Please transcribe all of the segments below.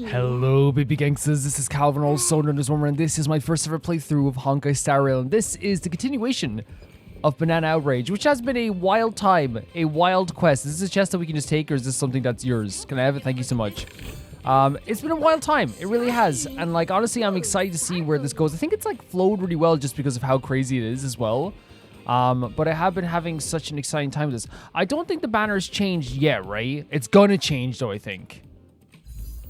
Hello, baby gangsters. This is Calvin, also known as Woman, and this is my first ever playthrough of Honkai Star Rail. And this is the continuation of Banana Outrage, which has been a wild time, a wild quest. Is this a chest that we can just take, or is this something that's yours? Can I have it? Thank you so much. It's been a wild time. It really has. And, like, honestly, I'm excited to see where this goes. I think it's, like, flowed really well just because of how crazy it is as well. But I have been having such an exciting time with this. I don't think the banner's changed yet, right? It's gonna change, though, I think.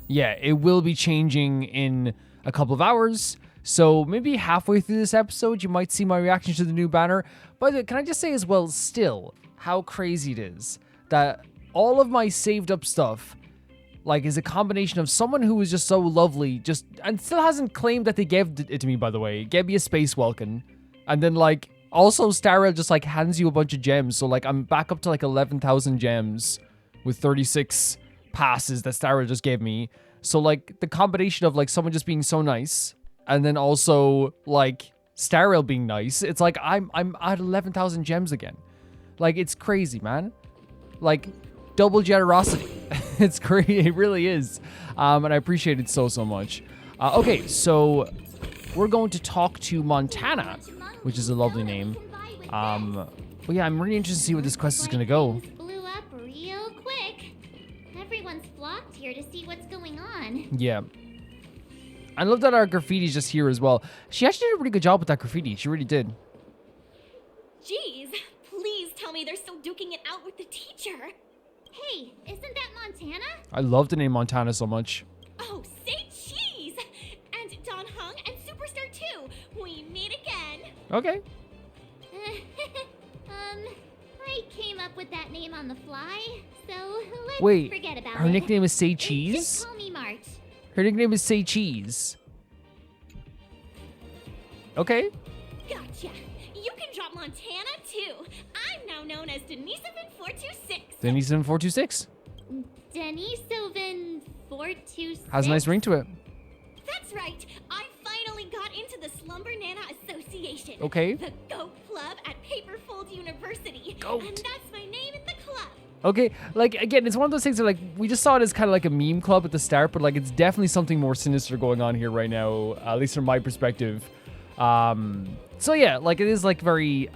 Yeah, it will be changing in a couple of hours. So maybe halfway through this episode, you might see my reaction to the new banner. But can I just say as well, still, how crazy it is that all of my saved up stuff, like, is a combination of someone who was just so lovely, and still hasn't claimed that they gave it to me, by the way. Gave me a space welcome. And then, like, also Star Rail just, like, hands you a bunch of gems. So, like, I'm back up to, like, 11,000 gems with 36 passes that Star Rail just gave me. So, like, the combination of, like, someone just being so nice, and then also, like, Star Rail being nice, it's like I'm at 11,000 gems again. Like, it's crazy, man. Like, double generosity. It's crazy. It really is. And I appreciate it so much. Okay, so we're going to talk to Montana, which is a lovely name. Well, yeah, I'm really interested to see where this quest is going to go. Blew up real quick. Everyone's flocked here to see what's going on. Yeah. I love that our graffiti's just here as well. She actually did a pretty good job with that graffiti. She really did. Jeez, please tell me they're still duking it out with the teacher. Hey, isn't that Montana? I love the name Montana so much. Oh, say cheese! And Don Hung and Superstar 2, we meet again. Okay. I came up with that name on the fly, so let's forget about it. Her nickname is Say Cheese? Just call me March. Her nickname is Say Cheese. Okay. Gotcha. You can drop Montana too. I'm now known as Denisovan426. Denisovan426. Denisovan426. Has a nice ring to it. That's right. I finally got into the Slumbernana Association. Okay. The GOAT Club at Paperfold University. GOAT. And that's my name in the club. Okay, like, again, it's one of those things that, like, we just saw it as kind of like a meme club at the start, but, like, it's definitely something more sinister going on here right now, at least from my perspective. So, yeah, like, it is, like, very,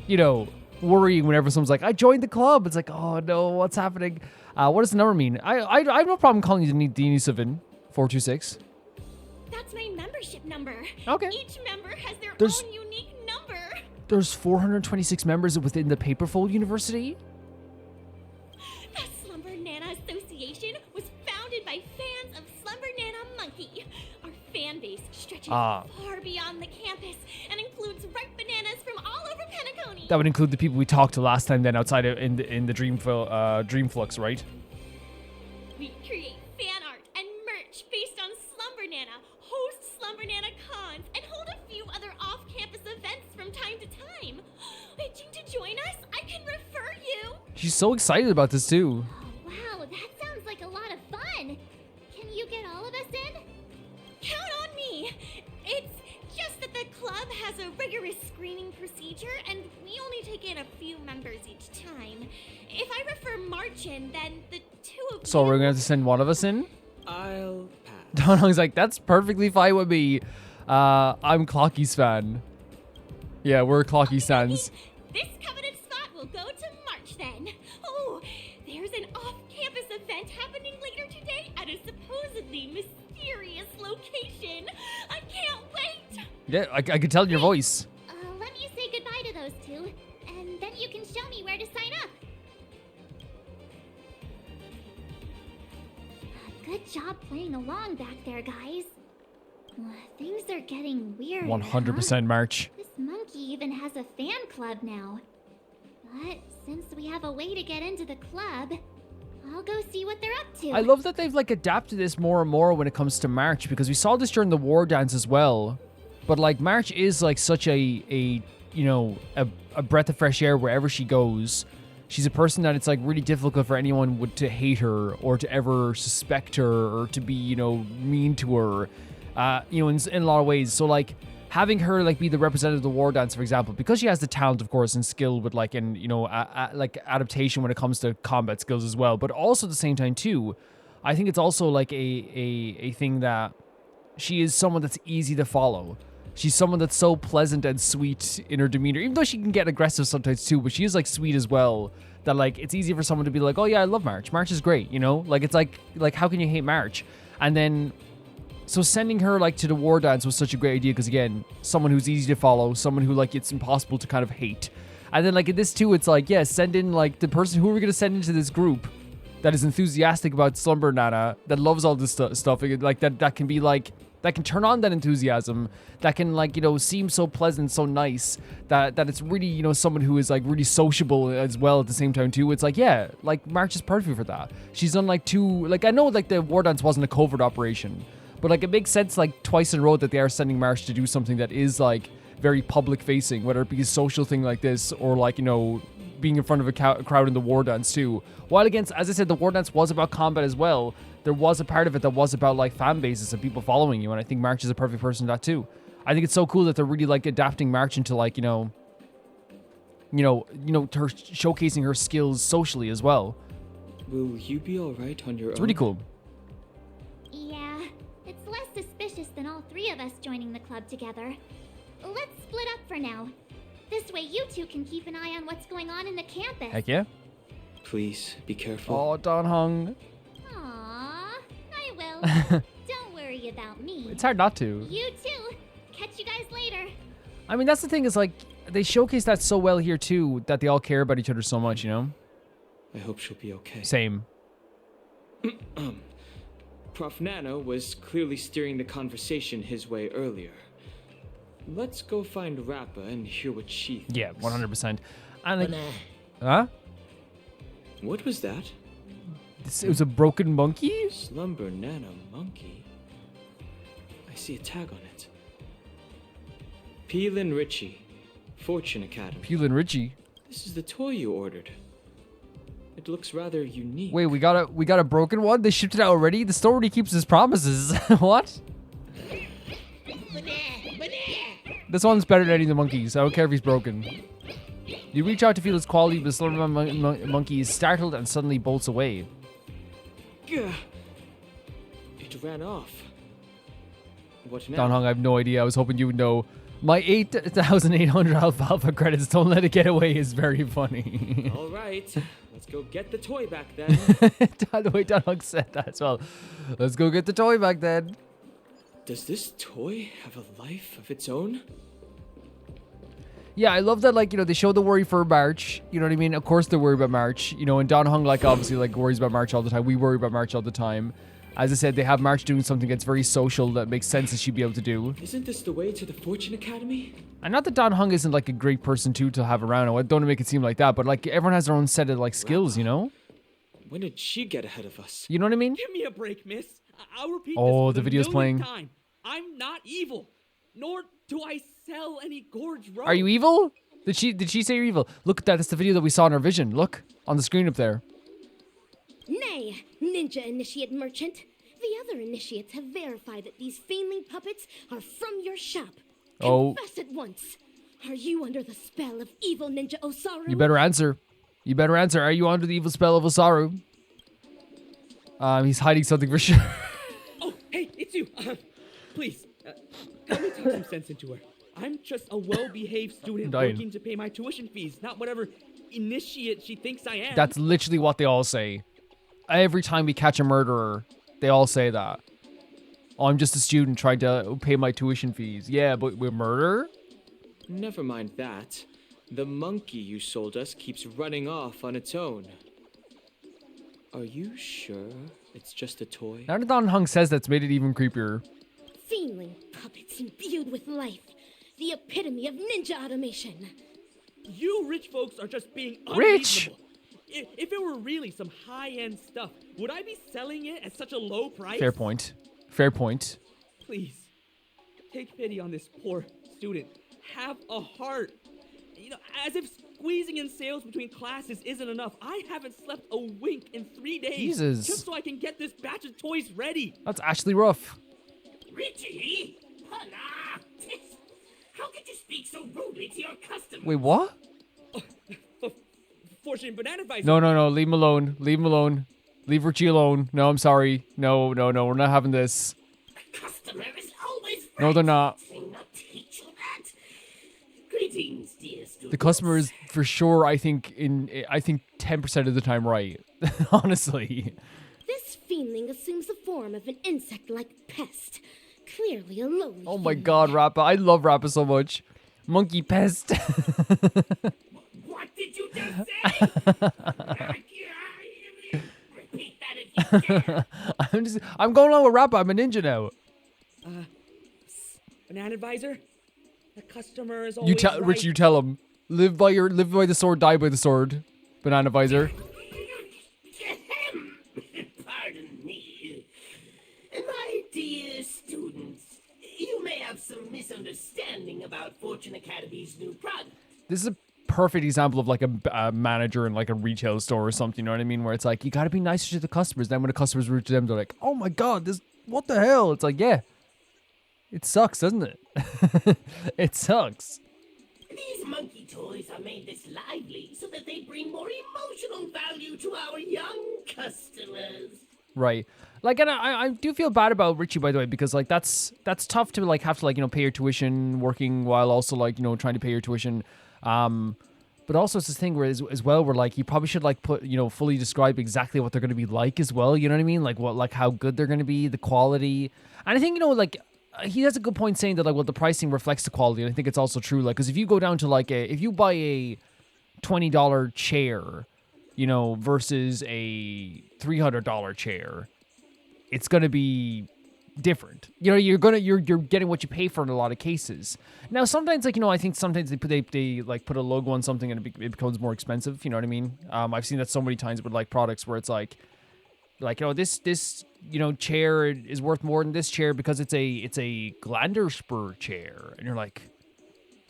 you know, worrying whenever someone's like, I joined the club. It's like, oh, no, what's happening? What does the number mean? I have no problem calling you Denisovan426. That's my membership number. Okay. Each member has their There's- own unique number. There's 426 members within the Paperfold University? The Slumbernana Association was founded by fans of Slumbernana Monkey. Our fan base stretches far beyond the campus and includes ripe bananas from all over Penacony. That would include the people we talked to last time then outside of, in the Dreamflux, right? We create fan art and merch based on Slumbernana, host Slumbernana cons, and hold a few other off-campus events from time to time. Itching to join us? I can refer you. She's so excited about this too. Oh, wow, that sounds like a lot of fun. Can you get all of us in? Count on me. It's just that the club has a rigorous screening procedure, and we only take in a few members each time. If I refer March in, then the two of So you... we're gonna have to send one of us in? I'll pass. Don Hong's like, that's perfectly fine with me. I'm Clocky's fan. Yeah, we're Clocky stands. This coveted spot will go to March then. Oh, there's an off-campus event happening later today at a supposedly mysterious location. I can't wait. Yeah, I could tell in your voice. Let me say goodbye to those two, and then you can show me where to sign up. Good job playing along back there, guys. Things are getting weird. 100% March. This monkey even has a fan club now. But since we have a way to get into the club, I'll go see what they're up to. I love that they've, like, adapted this more and more when it comes to March, because we saw this during the war dance as well. But, like, March is, like, such a you know, a breath of fresh air wherever she goes. She's a person that it's, like, really difficult for anyone to hate her or to ever suspect her or to be, you know, mean to her, you know, in a lot of ways. So, like, having her, like, be the representative of the war dance, for example, because she has the talent, of course, and skill with, like, and, you know, like, adaptation when it comes to combat skills as well. But also at the same time, too, I think it's also like a thing that she is someone that's easy to follow. She's someone that's so pleasant and sweet in her demeanor, even though she can get aggressive sometimes too, but she is like sweet as well. That like, it's easy for someone to be like, oh yeah, I love March. March is great, you know? Like, it's like how can you hate March? And then, so sending her like to the war dance was such a great idea because again, someone who's easy to follow, someone who like it's impossible to kind of hate. And then like in this too, it's like, yeah, send in like the person who are we going to send into this group that is enthusiastic about Slumbernana, that loves all this stuff, like that can be like, that can turn on that enthusiasm, that can like, you know, seem so pleasant, so nice, that it's really, you know, someone who is like really sociable as well at the same time too. It's like, yeah, like March is perfect for that. She's done like two, like I know like the war dance wasn't a covert operation, but like it makes sense like twice in a row that they are sending March to do something that is like very public facing, whether it be a social thing like this or like, you know, being in front of a crowd in the war dance too. While against, as I said, the war dance was about combat as well. There was a part of it that was about like fan bases and people following you, and I think March is a perfect person for that too. I think it's so cool that they're really like adapting March into like, her showcasing her skills socially as well. Will you be alright on your own? It's really cool. Yeah, it's less suspicious than all three of us joining the club together. Let's split up for now. This way you two can keep an eye on what's going on in the campus. Heck yeah. Please, be careful. Oh, Don Hung. Aww, I will. Don't worry about me. It's hard not to. You too. Catch you guys later. I mean, that's the thing is like, they showcase that so well here too, that they all care about each other so much, you know? I hope she'll be okay. Same. Prof. Nano was clearly steering the conversation his way earlier. Let's go find Rappa and hear what she thinks. Yeah, 100%. And like, huh? What was that? It was a broken monkey? Slumbernana monkey? I see a tag on it. Peelin Ritchie, Fortune Academy. Peelin Ritchie. This is the toy you ordered. It looks rather unique. Wait, we got a broken one? They shipped it out already? The store already keeps his promises. What? This one's better than any of the monkeys. I don't care if he's broken. You reach out to feel its quality, but the Slumberman monkey is startled and suddenly bolts away. Gah. It ran off. What now? Don Hung, I have no idea. I was hoping you would know. My 8,800 alfalfa credits, don't let it get away, is very funny. All right, let's go get the toy back then. The way Don Hung said that as well. Let's go get the toy back then. Does this toy have a life of its own? Yeah, I love that, like, you know, they show the worry for March. You know what I mean? Of course they're worried about March. You know, and Don Hung, like, obviously, like, worries about March all the time. We worry about March all the time. As I said, they have March doing something that's very social that makes sense that she'd be able to do. Isn't this the way to the Fortune Academy? And not that Don Hung isn't, like, a great person, too, to have around. I don't want to make it seem like that, but, like, everyone has their own set of, like, skills, you know? When did she get ahead of us? You know what I mean? Give me a break, miss. I'll repeat Oh, this the for video's playing. Time. I'm not evil, nor do I sell any gorge road. Are you evil? Did she say you're evil? Look at that. That's the video that we saw in our vision. Look on the screen up there. Nay, Ninja Initiate Merchant. The other initiates have verified that these Fainling puppets are from your shop. Oh. Confess at once. Are you under the spell of evil Ninja Osaru? You better answer. You better answer. Are you under the evil spell of Osaru? He's hiding something for sure. Oh, hey, it's you. Please, help me talk some sense into her. I'm just a well-behaved student working to pay my tuition fees, not whatever initiate she thinks I am. That's literally what they all say. Every time we catch a murderer, they all say that. Oh, I'm just a student trying to pay my tuition fees. Yeah, but we're murder? Never mind that. The monkey you sold us keeps running off on its own. Are you sure it's just a toy? Now that Don Hung says that's made it even creepier. Fainling puppets imbued with life. The epitome of ninja automation. You rich folks are just being Rich? unreasonable. If it were really some high-end stuff, would I be selling it at such a low price? Fair point. Fair point. Please, take pity on this poor student. Have a heart. You know, as if squeezing in sales between classes isn't enough. I haven't slept a wink in 3 days. Jesus. Just so I can get this batch of toys ready. That's actually rough. Richie? Hola! How could you speak so rudely to your customers? Wait, what? Fortune Banana Advice. No. Leave him alone. Leave him alone. Leave Richie alone. No, I'm sorry. No, we're not having this. The customer is always right. No, they're not. Did they not teach you that? Greetings, dear students. The customer is for sure, I think 10% of the time right. Honestly. This fiendling assumes the form of an insect-like pest. Clearly a lowly Oh my fiend. god, Rappa. I love Rappa so much. Monkey pest. What did you just say? Repeat that if you dare. I'm going along with Rappa. I'm a ninja now. Banana advisor? The customer is You always tell right. Rich, you tell him. Live by the sword, die by the sword. Banana visor. Pardon me. My dear students, you may have some misunderstanding about Fortune Academy's new product. This is a perfect example of like a manager in like a retail store or something, you know what I mean? Where it's like, you gotta be nicer to the customers. Then when the customers rude to them, they're like, oh my god, what the hell? It's like, yeah. It sucks, doesn't it? It sucks. These monkey toys are made this lively so that they bring more emotional value to our young customers. Right. Like, and I do feel bad about Richie, by the way, because like that's tough to like have to like, you know, pay your tuition working while also like, you know, trying to pay your tuition. But also it's this thing where as well, where like you probably should like put, you know, fully describe exactly what they're going to be like as well. You know what I mean? Like like how good they're going to be, the quality. And I think, you know, like he has a good point saying that like, well, the pricing reflects the quality. And I think it's also true. Like, cause if you go down to like if you buy a $20 chair, you know, versus a $300 chair, it's going to be different. You know, you're getting what you pay for in a lot of cases. Now, sometimes, like, you know, I think sometimes they like put a logo on something and it becomes more expensive. You know what I mean? I've seen that so many times with like products where it's like, you know, this you know, chair is worth more than this chair because it's a Glanderspur chair, and you're like,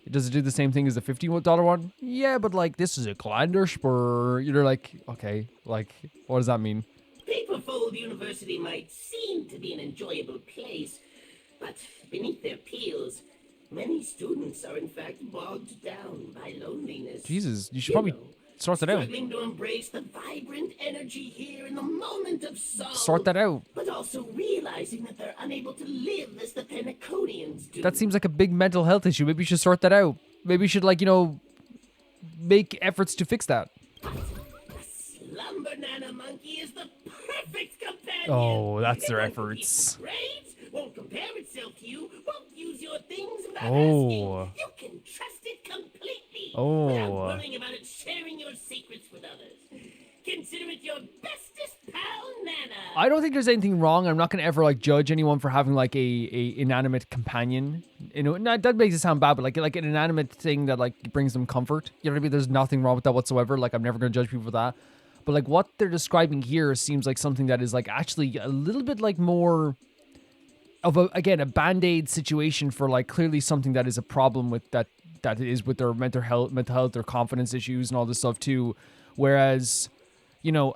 does it do the same thing as the $50 one? Yeah, but like this is a Glanderspur. You're like, okay, like what does that mean? Paperfold University might seem to be an enjoyable place, but beneath their peels, many students are in fact bogged down by loneliness. Jesus, you should probably sort that out. Struggling to embrace the vibrant energy here in the moment of sorrow. Sort that out. But also realizing that they're unable to live as the Penaconians do. That seems like a big mental health issue. Maybe you should sort that out. Maybe you should, like, you know, make efforts to fix that. The Slumbernana monkey is the perfect companion. Oh, that's It their won't compete efforts. for grades, won't compare itself to you, won't use your things without Oh. asking. You can trust it completely. Oh. Without worrying about it sharing your secrets with others. Consider it your bestest pal, Nana. I don't think there's anything wrong. I'm not going to ever like judge anyone for having like a inanimate companion. You know, that makes it sound bad, but like an inanimate thing that like brings them comfort. You know what I mean? There's nothing wrong with that whatsoever. Like I'm never going to judge people for that. But like what they're describing here seems like something that is like actually a little bit like more of a band-aid situation for like clearly something that is a problem with that is with their mental health, their confidence issues and all this stuff too. Whereas, you know,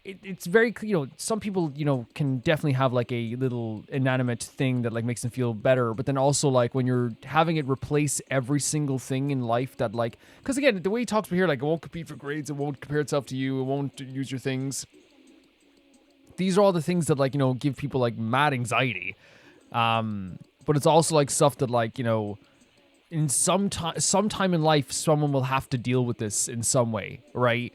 it's very, you know, some people, you know, can definitely have like a little inanimate thing that like makes them feel better. But then also like when you're having it replace every single thing in life that like, because again, the way he talks about here, like it won't compete for grades, it won't compare itself to you, it won't use your things. These are all the things that like, you know, give people like mad anxiety. But it's also like stuff that like, you know, in sometime in life, someone will have to deal with this in some way, right?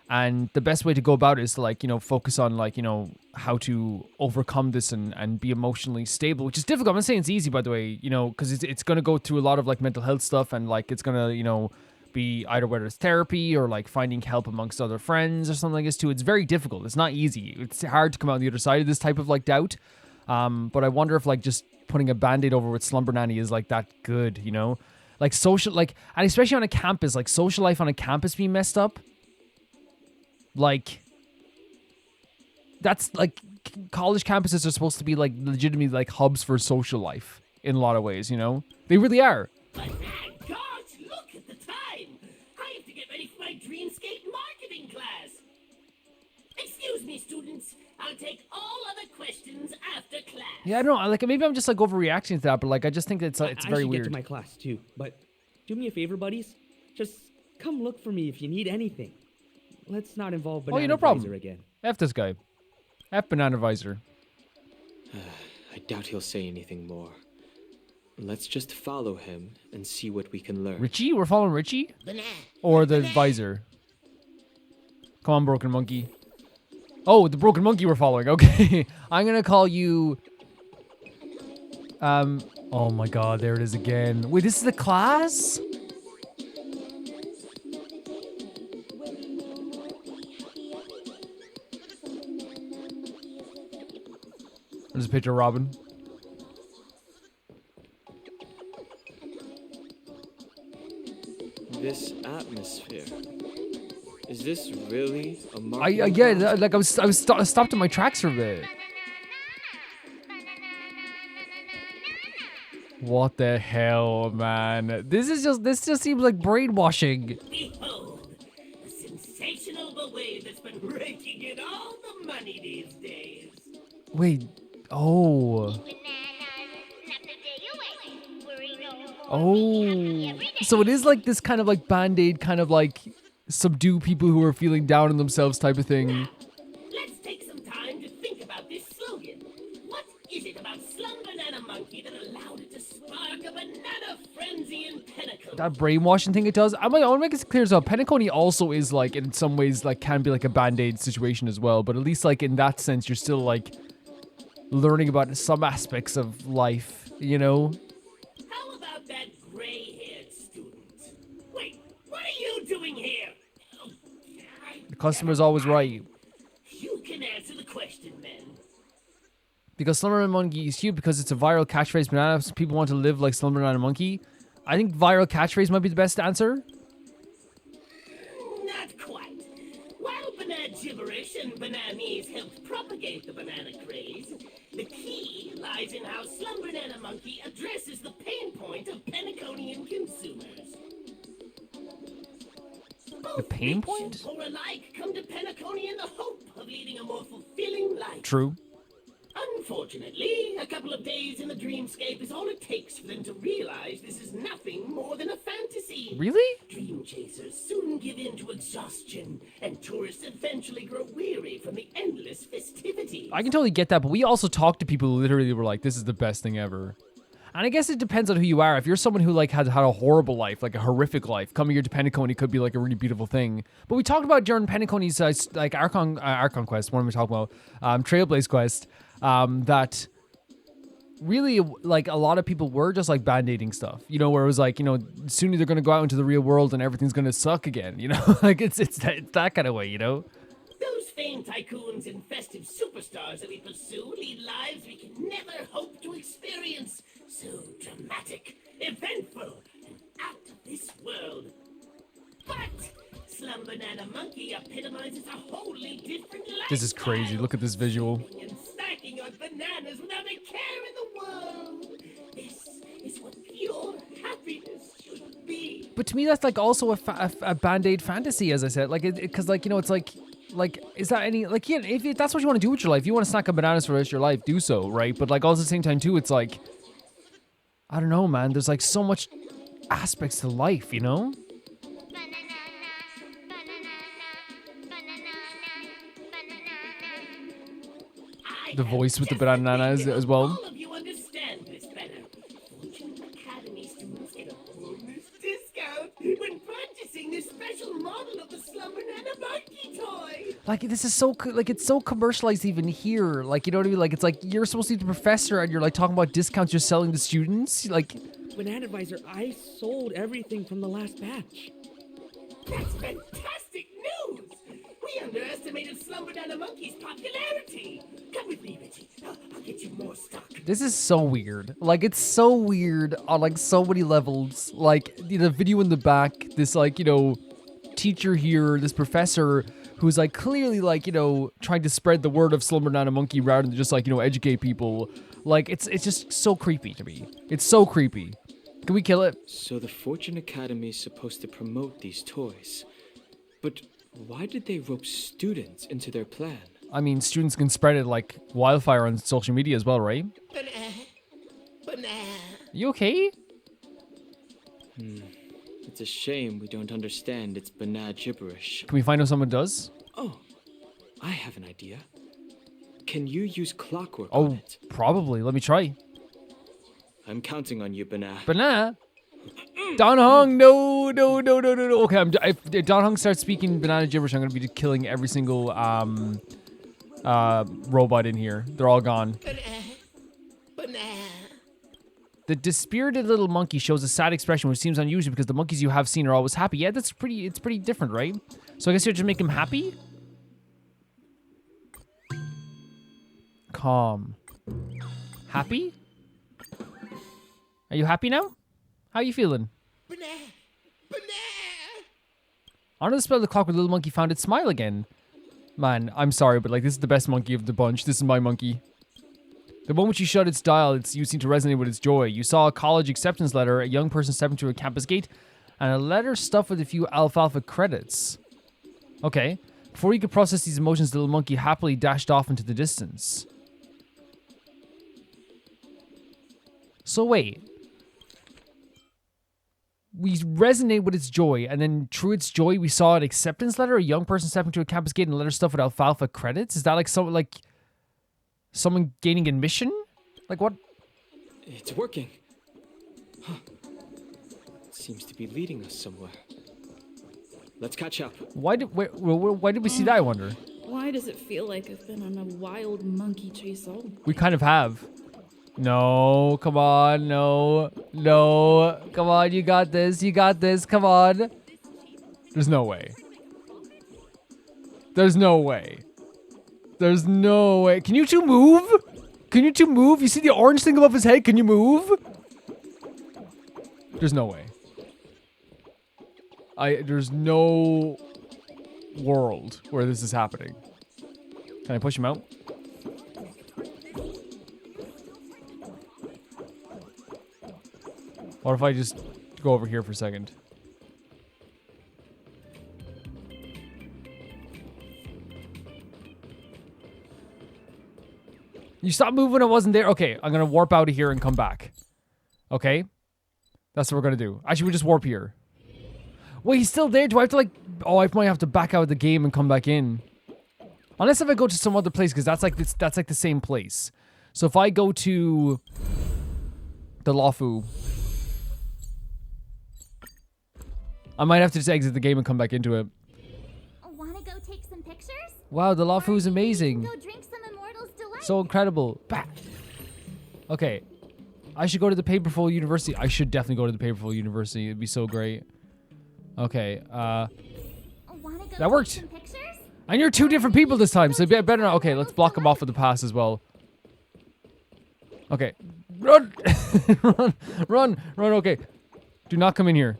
And the best way to go about it is to like, you know, focus on like, you know, how to overcome this and be emotionally stable, which is difficult. I'm not saying it's easy, by the way, you know, because it's going to go through a lot of like mental health stuff and like it's going to, you know, be either whether it's therapy or like finding help amongst other friends or something like this too. It's very difficult. It's not easy. It's hard to come out on the other side of this type of like doubt. But I wonder if like just putting a band-aid over with Slumbernana is like that good, you know, like social, like, and especially on a campus, like social life on a campus being messed up. Like, that's like college campuses are supposed to be like legitimately like hubs for social life in a lot of ways, you know? They really are. But gosh, look at the time. I have to get ready for my Dreamscape marketing class. Excuse me, students. I'll take all other questions after class. Yeah, I don't know. Like, maybe I'm just like overreacting to that, but like, I just think it's I very should weird. get to my class too, but do me a favor, buddies. Just come look for me if you need anything. Let's not involve Banana no problem. Advisor again. F this guy. F banana visor. I doubt he'll say anything more. Let's just follow him and see what we can learn. Richie? We're following Richie? Banana. Or the visor? Come on, broken monkey. Oh, the broken monkey we're following. Okay. I'm gonna call you... Oh my god, there it is again. Wait, this is the class? There's a picture of Robin. This atmosphere. Is this really a I marketing yeah, class? like I was stopped in my tracks for a bit. What the hell, man? This just seems like brainwashing. Behold, the sensational wave that's been raking in all the money these days. Wait. Oh. Oh. So it is like this kind of like band-aid kind of like subdue people who are feeling down on themselves type of thing. Let's take some time to think about this slogan. What is it about Slumbernana Monkey that allowed it to spark a banana frenzy in Penacony? That brainwashing thing it does. I want to make it clear as well. Penacony also is like in some ways like can be like a band-aid situation as well. But at least like in that sense, you're still like learning about some aspects of life, you know? How about that gray-haired student? Wait, what are you doing here? Oh, The customer's always right. you can answer the question then. Because Slumberman Monkey is cute because it's a viral catchphrase. Banana, so people want to live like Slumberman Monkey. I think viral catchphrase might be the best answer. Not quite. While banana gibberish and bananese helped propagate the banana craze, the key lies in how Slumbernana Monkey addresses the pain point of Penaconian consumers. Both pain rich point? and poor alike come to Penacony in the hope of leading a more fulfilling life. True. Unfortunately, a couple of days in the dreamscape is all it takes for them to realize this is nothing more than a fantasy. Really? Dream chasers soon give in to exhaustion, and tourists eventually grow weary from the endless festivities. I can totally get that, but we also talked to people who literally were like, this is the best thing ever. And I guess it depends on who you are. If you're someone who like had a horrible life, like a horrific life, coming here to Penacony could be like a really beautiful thing. But we talked about during Penacony's like Archon quest, what am I talking about? Trailblaze quest, that really like a lot of people were just like band-aiding stuff, you know, where it was like, you know, soon they're going to go out into the real world and everything's going to suck again, you know, like it's that kind of way, you know. Those famed tycoons and festive superstars that we pursue lead lives we can never hope to experience. So dramatic, eventful, and out of this world. But Slumbernana Monkey epitomizes a wholly different life. This is crazy. Look at this visual. And stacking on bananas without a care in the world. This is what pure happiness should be. But to me, that's like also a band-aid fantasy, as I said, like because like, you know, it's like is that any like, yeah, if that's what you want to do with your life, you want to snack on bananas for the rest of your life, do so, right? But like also at the same time too, it's like, I don't know, man. There's like so much aspects to life, you know? The voice with the banana as well. All of you understand this better. Fortune Academy students get a bonus discount when purchasing this special model of the Slumbernana Monkey toy. Like this is so like it's so commercialized even here. Like, you know what I mean? Like it's like you're supposed to be the professor and you're like talking about discounts you're selling to students. Like, Banana Advisor, I sold everything from the last batch. That's fantastic news! We underestimated Slumbernana Monkey's popularity. Come with me, Richie. I'll get you more stock. this is so weird. Like it's so weird on like so many levels. Like, you know, the video in the back, this like, you know, teacher here, this professor who's like clearly like, you know, trying to spread the word of Slumbernana Monkey rather than just like, you know, educate people. Like it's just so creepy to me. It's so creepy. Can we kill it? So the Fortune Academy is supposed to promote these toys. But why did they rope students into their plan? I mean, students can spread it like wildfire on social media as well, right? Banana. You okay? It's a shame we don't understand its banana gibberish. Can we find out someone does? Oh, I have an idea. can you use clockwork on Oh, it? probably. Let me try. I'm counting on you, Banana. Banana? Don Hong, no. Okay, if Don Hong starts speaking banana gibberish, I'm gonna be killing every single robot in here. They're all gone. The dispirited little monkey shows a sad expression, which seems unusual because the monkeys you have seen are always happy. Yeah, it's pretty different, right? So I guess you have to make him happy? Calm. Happy? Are you happy now? How are you feeling? Under the spell of the clock, the little monkey found its smile again. Man, I'm sorry, but like this is the best monkey of the bunch. This is my monkey. The moment you shut its dial, you seem to resonate with its joy. You saw a college acceptance letter, a young person stepping through a campus gate, and a letter stuffed with a few alfalfa credits. Okay. Before you could process these emotions, the little monkey happily dashed off into the distance. So wait. We resonate with its joy, and then through its joy, we saw an acceptance letter, a young person stepping through a campus gate, and a letter stuffed with alfalfa credits? Is that like someone gaining admission? Like what? It's working. Huh. It seems to be leading us somewhere. Let's catch up. Why did we see that, I wonder? Why does it feel like I've been on a wild monkey chase all? We kind of have. No, come on, no. Come on, you got this, come on. There's no way. There's no way. Can you two move? You see the orange thing above his head? Can you move? There's no way. There's no world where this is happening. Can I push him out? Or if I just go over here for a second? You stopped moving, I wasn't there. Okay, I'm gonna warp out of here and come back. Okay? That's what we're gonna do. Actually, we just warp here. Wait, he's still there? Do I have to like... Oh, I might have to back out of the game and come back in. Unless if I go to some other place, because that's like the same place. So if I go to... the Lafu... I might have to just exit the game and come back into it. Wanna go take some pictures? Wow, the Lafu is amazing. Go drink some Immortal's Delight. So incredible. Bah. Okay. I should go to the Paperful University. I should definitely go to the Paperful University. It'd be so great. Okay. Wanna go That worked. take some pictures? And you're two different people this time, so better not. Okay, let's block them off with the pass as well. Okay. Run! Run! Okay. Do not come in here.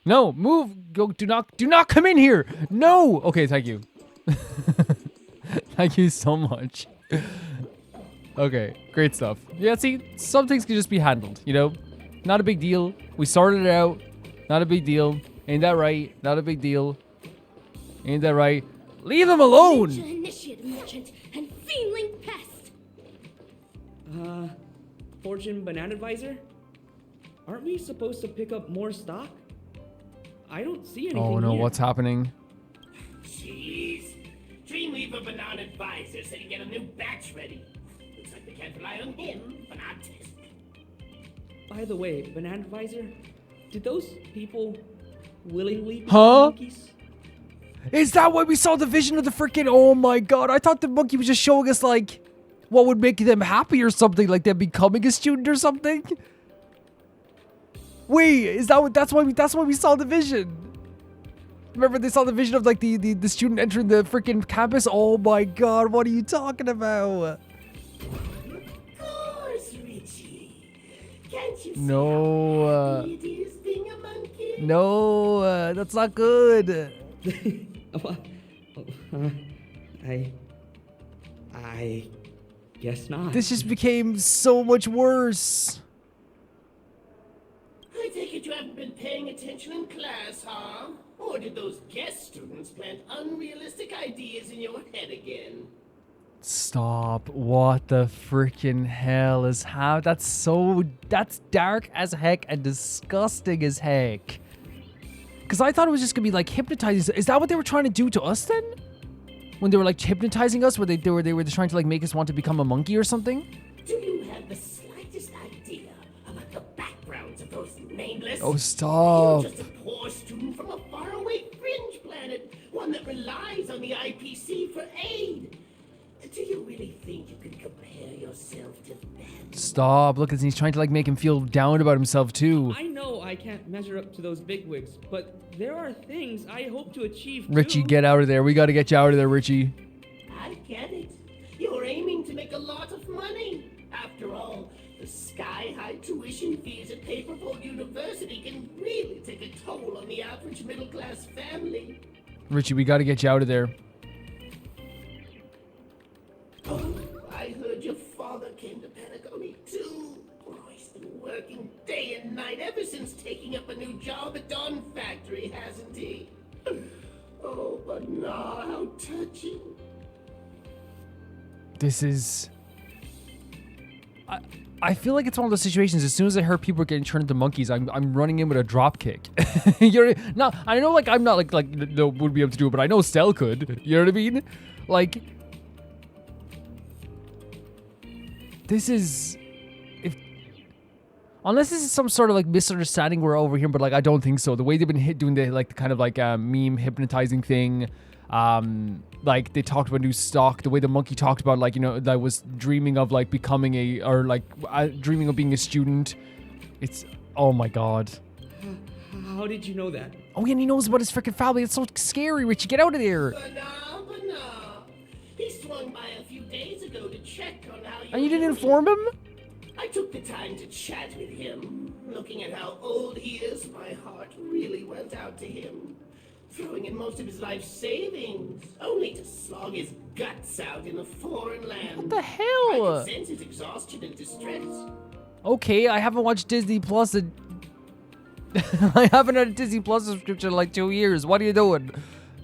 No, move. Go. Do not come in here. No. Okay, thank you. Thank you so much. Okay, great stuff. Yeah, see, some things can just be handled, you know? Not a big deal. We sorted it out. Not a big deal. Ain't that right? Not a big deal. Ain't that right? Leave them alone! Ninja initiate merchant and fiendling pest. Fortune Banana Advisor? Aren't we supposed to pick up more stock? I don't see anything Oh no, here. what's happening? Jeez. Dreamweaver Banana Advisor said he'd get a new batch ready. Looks like we can't rely on him for our test. By the way, Banana Advisor, did those people willingly become Huh? monkeys? Is that why we saw the vision of the freaking... Oh my god, I thought the monkey was just showing us, like, what would make them happy or something, like them becoming a student or something? Wait, is that what... That's why we saw the vision. Remember they saw the vision of, like, the student entering the freaking campus? Oh my god, what are you talking about? Of course, Richie. Can't you see No, how it is being a monkey? no, that's not good. I guess not. This just became so much worse. I take it you haven't been paying attention in class, huh? Or did those guest students plant unrealistic ideas in your head again? Stop. What the freaking hell is that's dark as heck and disgusting as heck. Because I thought it was just going to be like hypnotizing. Is that what they were trying to do to us then? When they were like hypnotizing us, where they were trying to like make us want to become a monkey or something? Do you have the slightest idea about the backgrounds of those nameless? Oh, stop. You're just a poor student from a faraway fringe planet, one that relies on the IPC for aid. Do you really think you can compare yourself to them? Stop. Look, he's trying to like make him feel down about himself too. I know I can't measure up to those bigwigs, but there are things I hope to achieve Richie, too. get out of there. We got to get you out of there, Richie. I get it. You're aiming to make a lot of money. After all, the sky-high tuition fees at Paperboard University can really take a toll on the average middle-class family. Richie, we got to get you out of there. Oh, I heard your father came to penacony too. Oh, he's been working day and night ever since taking up a new job at Dawn Factory, hasn't he? Oh, but nah, how touching. This is... I feel like it's one of those situations. As soon as I heard people were getting turned into monkeys, I'm running in with a drop kick. You're not. I know, like I'm not like no would be able to do it, but I know Stell could. You know what I mean? Like, this is, if unless this is some sort of like misunderstanding we're over here, but like I don't think so. The way they've been doing the like kind of like meme hypnotizing thing. Like they talked about new stock, the way the monkey talked about like, you know, that was dreaming of like becoming dreaming of being a student. It's, oh my god. How did you know that? Oh yeah, and he knows about his freaking family. It's so scary, Richie. Get out of there. But nah. He swung by a few days ago to check on how you And you didn't doing. inform him? I took the time to chat with him. Looking at how old he is, my heart really went out to him. Throwing in most of his life savings, only to slog his guts out in a foreign land. What the I hell? could sense his exhaustion and distress. Okay, I haven't watched Disney Plus I haven't had a Disney Plus subscription in like 2 years. What are you doing?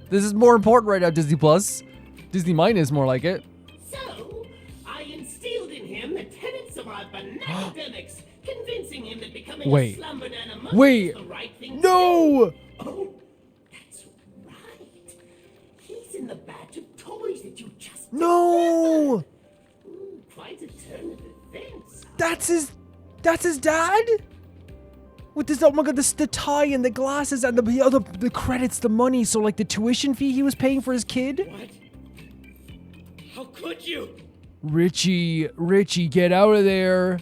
This is more important right now, Disney Plus. Disney Minus, more like it. So, I instilled in him the tenets of our banacademics, convincing him that becoming Wait. a Slumbernana monkey Wait. is the right thing to No! do. Oh, that's right. He's in the batch of toys that you just No! Ooh, quite a turn of events. That's his dad? With this, oh my god, the tie and the glasses and the credits, the money. So like the tuition fee he was paying for his kid? What? How could you? Richie, get out of there.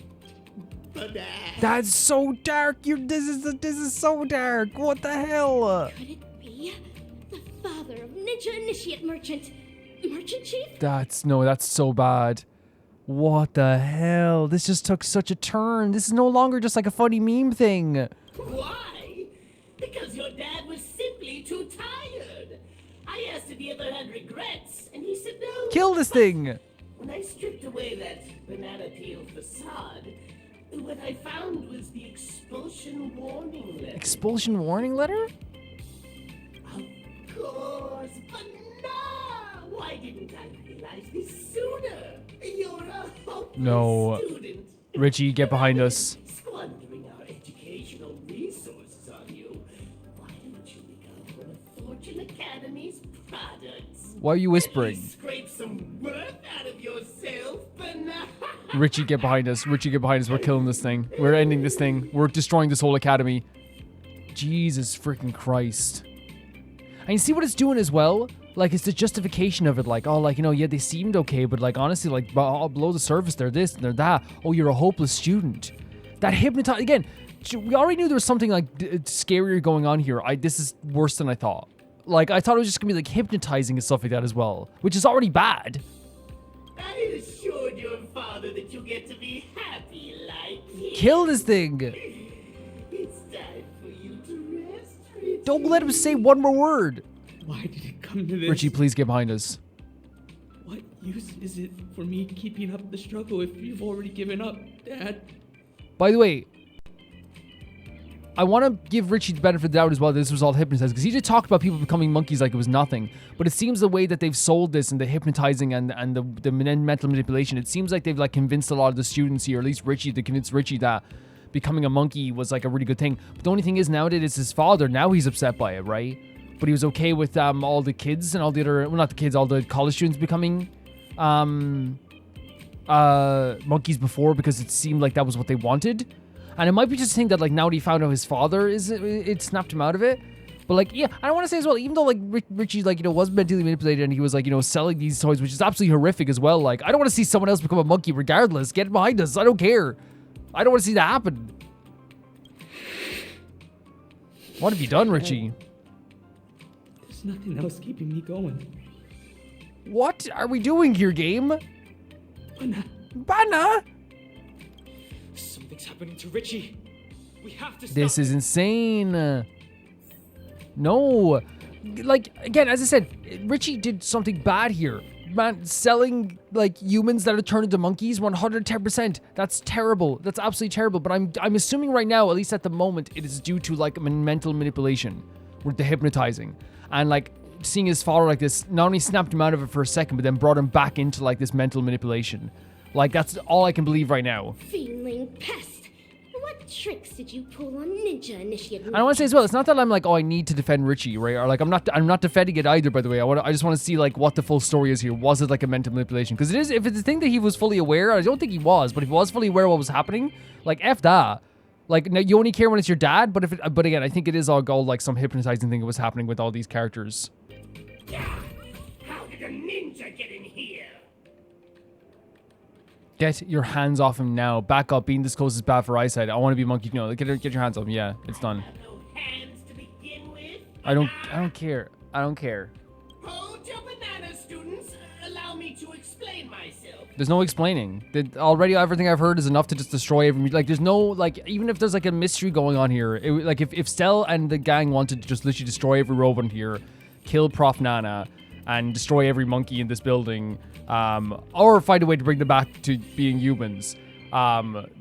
Banana. That's so dark. This is so dark. What the hell? Could it be the father of Ninja Initiate Merchant Chief? That's so bad. What the hell? This just took such a turn. This is no longer just like a funny meme thing. Why? Because your dad was simply too tired. I asked if he ever had regrets, and he said no. Kill this thing. When I stripped away that banana peel facade, what I found was the expulsion warning letter. Expulsion warning letter? Of course, but no! Why didn't I realize this sooner? You're a hopeless No. student. Richie, get behind us. Squandering our educational resources on you. Why don't you become one of Fortune Academy's products? Why are you whispering? At least scrape some worth out of yourself, banana. Richie, get behind us. Richie, get behind us. We're killing this thing. We're ending this thing. We're destroying this whole academy. Jesus freaking Christ. And you see what it's doing as well? Like, it's the justification of it. Like, oh, like, you know, yeah, they seemed okay, but like, honestly, like, below the surface, they're this and they're that. Oh, you're a hopeless student. That hypnotize again. We already knew there was something like scarier going on here. This is worse than I thought. Like, I thought it was just gonna be like hypnotizing and stuff like that as well, which is already bad. I assured your father that you get to be happy like him. Kill this thing. It's time for you to rest, Richie. Don't let him say one more word. Why did it come to this? Richie, please get behind us. What use is it for me keeping up the struggle if you've already given up, Dad? By the way, I want to give Richie the benefit of the doubt as well. This was all hypnotized because he just talked about people becoming monkeys like it was nothing. But it seems the way that they've sold this and the hypnotizing and the mental manipulation, it seems like they've like convinced a lot of the students here, or at least Richie, to convince Richie that becoming a monkey was like a really good thing. But the only thing is nowadays it's his father. Now he's upset by it, right? but he was okay with all the kids and all the other, well, not the kids, all the college students becoming monkeys before because it seemed like that was what they wanted. And it might be just a thing that like now that he found out his father is, it snapped him out of it. But like, yeah, I want to say as well, even though like Richie, like, you know, was mentally manipulated and he was like, you know, selling these toys, which is absolutely horrific as well. Like, I don't want to see someone else become a monkey regardless. Get behind us. I don't care. I don't want to see that happen. What have you done, Richie? There's nothing else keeping me going. What are we doing here, game? Bana? Something's happening to Richie. We have to stop. This is insane. No. Like, again, as I said, Richie did something bad here. Man, selling, like, humans that are turned into monkeys, 110%. That's terrible. That's absolutely terrible. But I'm assuming right now, at least at the moment, it is due to, like, mental manipulation with the hypnotizing. And, like, seeing his father like this not only snapped him out of it for a second, but then brought him back into, like, this mental manipulation. Like, that's all I can believe right now. Feeling pest. What tricks did you pull on Ninja Initiate? And I want to say as well, it's not that I'm like, oh, I need to defend Richie, right? Or like, I'm not defending it either, by the way. I just want to see like what the full story is here. Was it like a mental manipulation? Because it is, if it's a thing that he was fully aware, I don't think he was, but if he was fully aware of what was happening, like F that. Like, no, you only care when it's your dad, but again, I think it is all like some hypnotizing thing that was happening with all these characters. How did a ninja get in here? Get your hands off him now. Back up. Being this close is bad for eyesight. I want to be a monkey. No, get your hands off him. Yeah, it's done. No hands to begin with. I don't care. I don't care. Hold your banana, students. Allow me to explain myself. There's no explaining. Already everything I've heard is enough to just destroy every, like, there's no, like, even if there's like a mystery going on here, like if Stell and the gang wanted to just literally destroy every robot here, kill Prof Nana, and destroy every monkey in this building, or find a way to bring them back to being humans,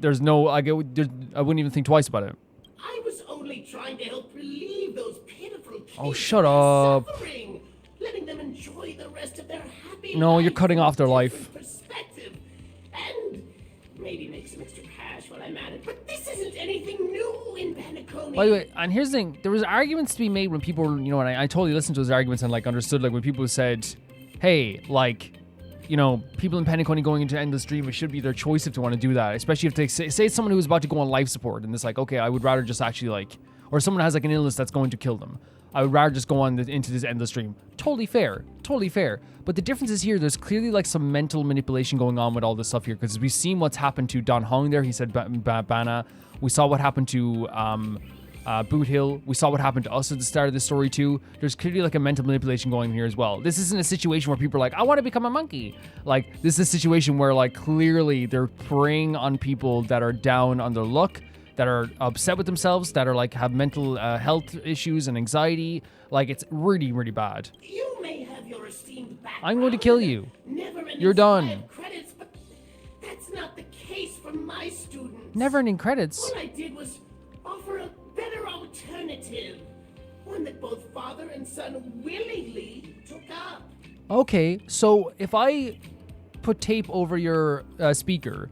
there's no, like, I wouldn't even think twice about it. I was only trying to help relieve those pitiful kids. Oh, shut up. Suffering, letting them enjoy the rest of their happy No, you're lives cutting from off their a life. different perspective. And maybe make some extra cash while I'm at it. But this isn't anything new in penacony. By the way, and here's the thing, there was arguments to be made when people, you know, and I totally listened to those arguments and like understood, like when people said, hey, like, you know, people in penacony going into Endless Dream, it should be their choice if they want to do that, especially if they say it's someone who's about to go on life support and it's like, okay, I would rather just actually like, or someone has like an illness that's going to kill them. I would rather just go on into this Endless Dream. Totally fair. Totally fair. But the difference is here, there's clearly like some mental manipulation going on with all this stuff here, because we've seen what's happened to Don Hong there. He said Bana. We saw what happened to Bootill. We saw what happened to us at the start of the story too. There's clearly like a mental manipulation going here as well. This isn't a situation where people are like, I want to become a monkey. Like, this is a situation where like clearly they're preying on people that are down on their luck, that are upset with themselves, that are like have mental health issues and anxiety. Like, it's really, really bad. You may have your esteemed background. I'm going to kill you. You're done. Credits, but that's not the case for my students. Never-ending credits. All I did was offer a better alternative. One that both father and son willingly took up. Okay, so if I put tape over your speaker,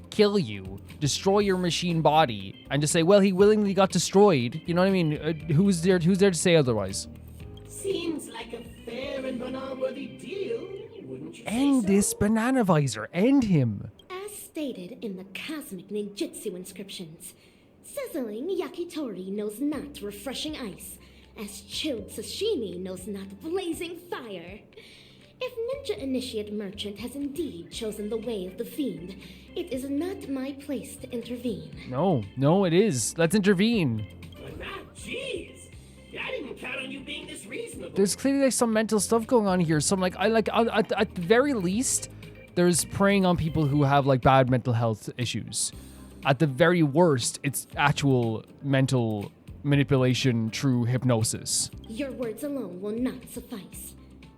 kill you, destroy your machine body, and just say, well, he willingly got destroyed, you know what I mean? Who's there to say otherwise? Seems like a fair and banana-worthy deal, wouldn't you End say so? this banana visor. End him. As stated in the cosmic ninjutsu inscriptions, sizzling yakitori knows not refreshing ice, as chilled sashimi knows not blazing fire. If Ninja Initiate Merchant has indeed chosen the way of the fiend, it is not my place to intervene. No, it is. Let's intervene. But not, jeez. I didn't count on you being this reasonable. There's clearly like some mental stuff going on here. Some like, at the very least, there's preying on people who have like bad mental health issues. At the very worst, it's actual mental manipulation through hypnosis. Your words alone will not suffice.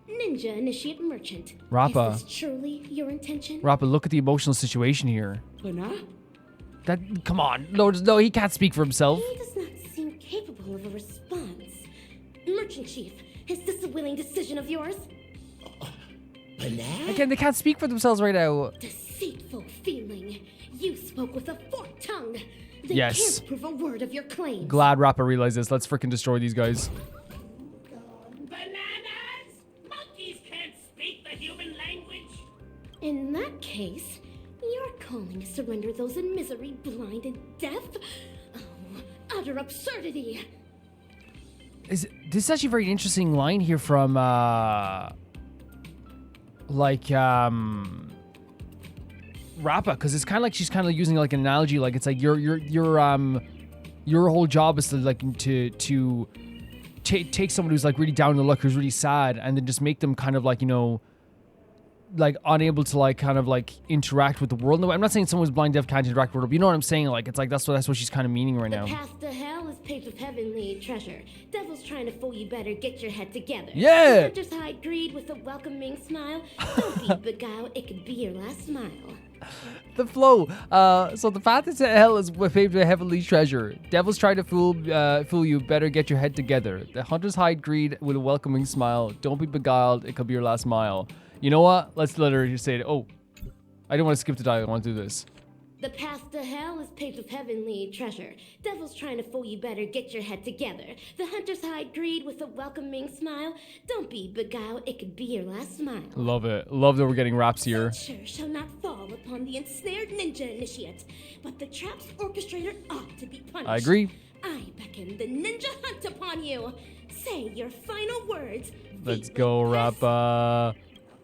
Ninja Initiate Merchant. Rappa. Is this truly your intention? Rappa, look at the emotional situation here. Banana? Come on. No, he can't speak for himself. He does not seem capable of a response. Merchant Chief, is this a willing decision of yours? Banana? Again, they can't speak for themselves right now. Deceitful feeling. You spoke with a forked tongue. They Yes. can't prove a word of your claims. Glad Rappa realized this. Let's freaking destroy these guys. human language? In that case, you're calling us to render those in misery blind and deaf? Oh, utter absurdity! This is actually a very interesting line here from Rappa, because it's kind of like she's kind of using like an analogy, like it's like your whole job is to like to take someone who's like really down in the luck, who's really sad, and then just make them kind of like, you know, like unable to like kind of like interact with the world. No, I'm not saying someone who's blind, deaf can't interact with the world, but you know what I'm saying? Like it's like that's what she's kind of meaning right now. The path to hell is paved with heavenly treasure. Devil's trying to fool you, better get your head together. Yeah! Hunter's hide greed with a welcoming smile. Don't be beguiled, it could be your last smile. The flow. So the path to hell is paved with heavenly treasure. Devil's trying to fool you, better get your head together. The hunters hide greed with a welcoming smile. Don't be beguiled, it could be your last mile. You know what? Let's let her say it. Oh, I don't want to skip the dialogue. I want to do this. The path to hell is paved with heavenly treasure. Devil's trying to fool you, better get your head together. The hunters hide greed with a welcoming smile. Don't be beguiled, it could be your last smile. Love it. Love that we're getting raps here. Censure shall not fall upon the ensnared ninja initiate, but the trap's orchestrator ought to be punished. I agree. I beckon the ninja hunt upon you. Say your final words. Let's go, Rappa.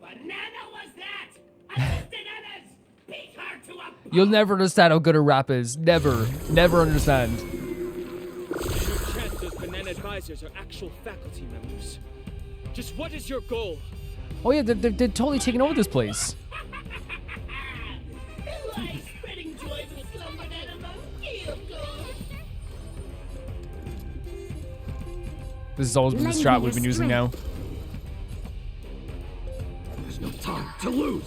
Banana was that? Bananas! Beat her to a You'll never understand how good a rap is. Never. Never understand. There's no chance those banana advisors are actual faculty members. Just what is your goal? Oh yeah, they're totally taking over this place. like spreading joy to Slumbernana monkey, of course. This has always been the strat we've been using now. There's no time to lose.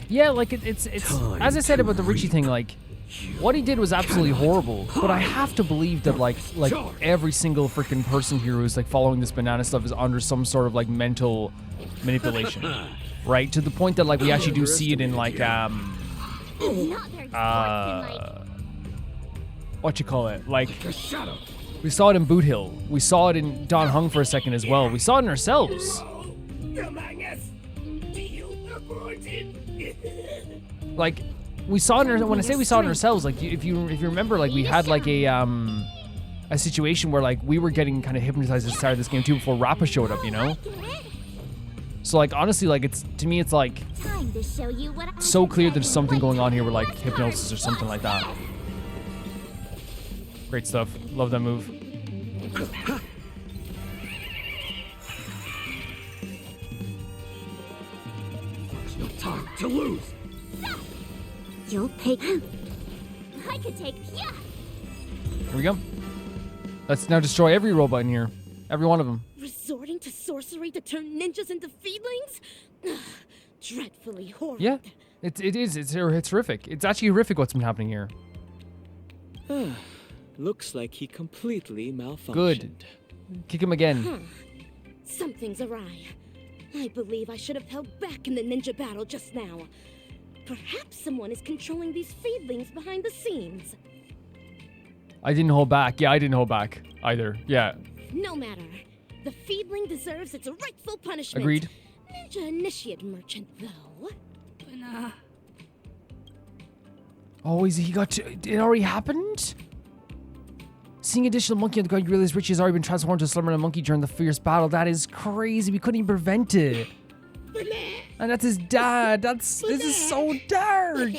Yeah, like it's as I said about the Richie thing, like what he did was absolutely horrible. But I have to believe that like every single freaking person here who's like following this banana stuff is under some sort of like mental manipulation, right? To the point that like we actually do see it in like what you call it? Like we saw it in Bootill. We saw it in Don Hung for a second as well. We saw it in ourselves. Like we saw it in when I say we saw it in ourselves, like if you remember, like we had like a situation where like we were getting kind of hypnotized at the start of this game too before Rappa showed up, you know? So like honestly, like it's to me it's like so clear there's something going on here with like hypnosis or something like that. Great stuff. Love that move. There's no time to lose. You'll take. I could take. Yeah. Here we go. Let's now destroy every robot in here. Every one of them. Resorting to sorcery to turn ninjas into feedlings? Dreadfully horrid. Yeah, it is. It's horrific. It's actually horrific what's been happening here. Looks like he completely malfunctioned. Good. Kick him again. Something's awry. I believe I should have held back in the ninja battle just now. Perhaps someone is controlling these feedlings behind the scenes. I didn't hold back. Yeah, I didn't hold back either. Yeah. No matter. The feedling deserves its rightful punishment. Agreed. Ninja initiate merchant, though. Oh, he got it already happened? Seeing additional monkey on the ground, you realize Richie has already been transformed to a Slumbernana monkey during the fierce battle. That is crazy. We couldn't even prevent it. And that's his dad. This is so dark.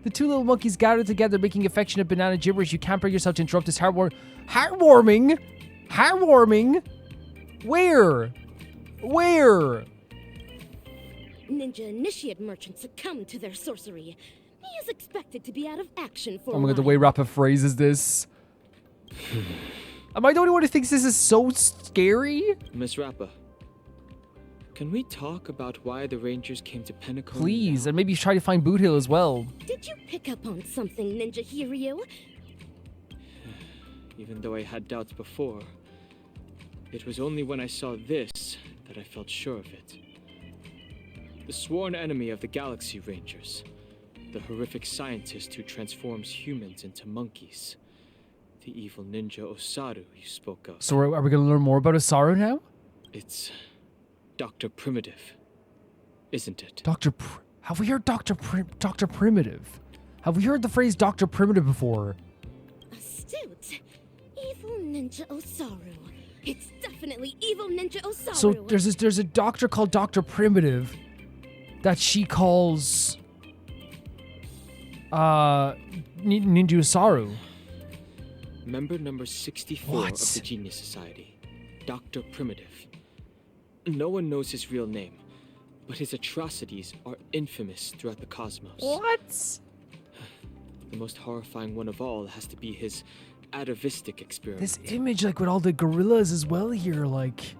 The two little monkeys gathered together, making affectionate banana gibberish. You can't bring yourself to interrupt this heartwarming. Where? Ninja initiate merchants succumb to their sorcery. He is expected to be out of action for Oh my god, the way Rappa phrases this. Am I the only one who thinks this is so scary? Miss Rappa, can we talk about why the Rangers came to Penacony? Please, and maybe try to find Bootill as well. Did you pick up on something, Ninja Hiryu? Even though I had doubts before, it was only when I saw this that I felt sure of it. The sworn enemy of the Galaxy Rangers. The horrific scientist who transforms humans into monkeys. The evil ninja Osaru you spoke of. So are we going to learn more about Osaru now? It's Dr. Primitive, isn't it? Have we heard Dr. Primitive? Have we heard the phrase Dr. Primitive before? Astute. Evil Ninja Osaru. It's definitely Evil Ninja Osaru. So there's a doctor called Dr. Primitive that she calls Ninja Osaru. Member number 64 of the Genius Society, Dr. Primitive. No one knows his real name, but his atrocities are infamous throughout the cosmos. What? The most horrifying one of all has to be his atavistic experiment. This image, like with all the gorillas as well here, like...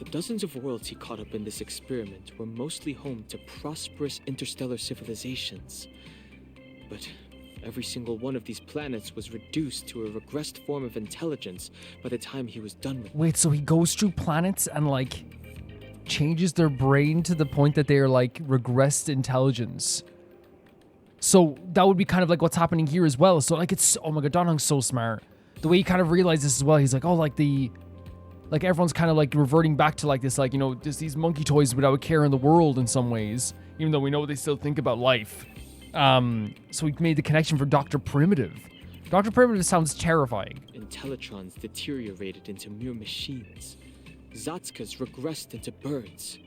The dozens of worlds he caught up in this experiment were mostly home to prosperous interstellar civilizations. But every single one of these planets was reduced to a regressed form of intelligence by the time he was done with them. Wait, so he goes through planets and, like, changes their brain to the point that they are, like, regressed intelligence. So that would be kind of like what's happening here as well. So, like, it's... Oh my god, Donhung's so smart. The way he kind of realized this as well, he's like, oh, like, like, everyone's kind of, like, reverting back to, like, this, like, you know, just these monkey toys without a care in the world in some ways. Even though we know they still think about life. So we made the connection for Dr. Primitive. Dr. Primitive sounds terrifying. Intellitrons deteriorated into mere machines. Zatsukas regressed into birds.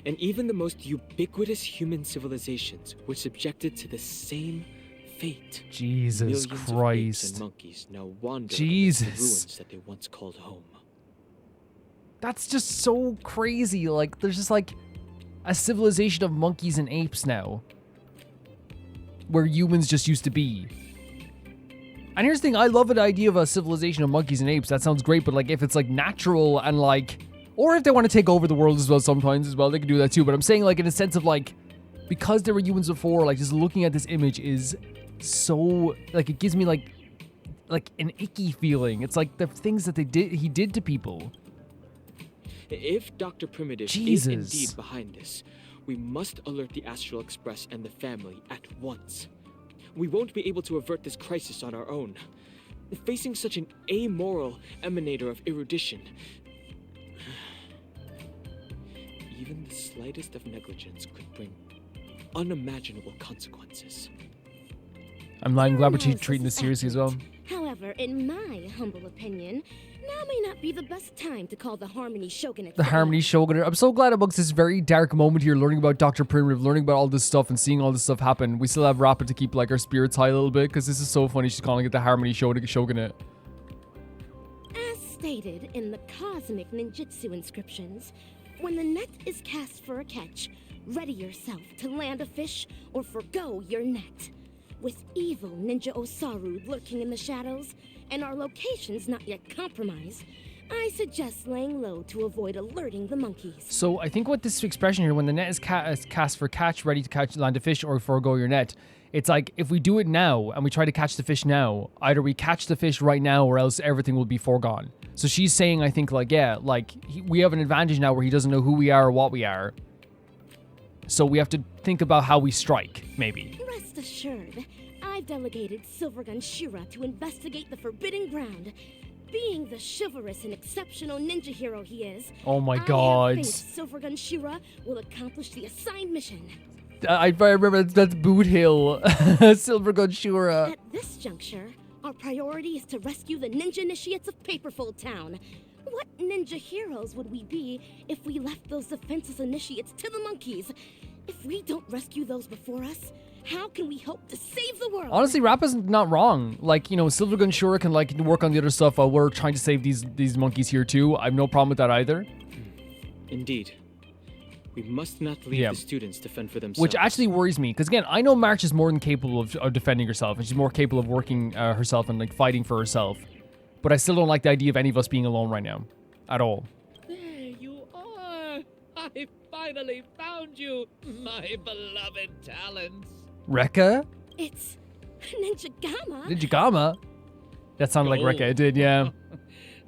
And even the most ubiquitous human civilizations were subjected to the same fate. Jesus Millions of apes Christ. and monkeys now wander Jesus. amidst the ruins that they once called home. That's just so crazy. Like, there's just like a civilization of monkeys and apes now. Where humans just used to be. And here's the thing, I love the idea of a civilization of monkeys and apes. That sounds great, but like if it's like natural and like... Or if they want to take over the world as well sometimes as well, they can do that too. But I'm saying like in a sense of like... Because there were humans before, like just looking at this image is so... Like it gives me like an icky feeling. It's like the things that he did to people. If Dr. Primitive Jesus. is indeed behind this, we must alert the Astral Express and the family at once. We won't be able to avert this crisis on our own. Facing such an amoral emanator of erudition, even the slightest of negligence could bring unimaginable consequences. I'm glad we're treating this seriously as well. However, in my humble opinion, now may not be the best time to call the Harmony Shogunate. The Harmony Shogunate. I'm so glad amongst this very dark moment here, learning about Dr. Primitive, learning about all this stuff and seeing all this stuff happen. We still have Rappa to keep like our spirits high a little bit, because this is so funny. She's calling it the Harmony Shogunate. As stated in the cosmic ninjutsu inscriptions, when the net is cast for a catch, ready yourself to land a fish or forgo your net. With evil Ninja Osaru lurking in the shadows, and our locations not yet compromised, I suggest laying low to avoid alerting the monkeys. So I think what this expression here, when the net is cast for catch, ready to land a fish or forego your net, it's like if we do it now and we try to catch the fish now, either we catch the fish right now or else everything will be foregone. So she's saying, I think, like, yeah, like we have an advantage now where he doesn't know who we are or what we are. So we have to think about how we strike, maybe. Rest assured, I've delegated Silvergun Shura to investigate the Forbidden Ground. Being the chivalrous and exceptional ninja hero he is, Oh my I god. have faith Silvergun Shura will accomplish the assigned mission. I remember that's Bootill. Silvergun Shura. At this juncture, our priority is to rescue the ninja initiates of Paperfold Town. What ninja heroes would we be if we left those defenseless initiates to the monkeys? If we don't rescue those before us, how can we hope to save the world? Honestly, Rappa's not wrong. Like, you know, Silvergun Shura can like work on the other stuff while we're trying to save these monkeys here too. I have no problem with that either. Indeed. We must not leave the students to fend for themselves. Which actually worries me, because again, I know March is more than capable of defending herself, and she's more capable of working herself and like fighting for herself. But I still don't like the idea of any of us being alone right now, at all. There you are! I finally found you, my beloved talents. Rekka? It's Ninja Gamma. Ninja Gamma? That sounded like Rekka. It did, yeah.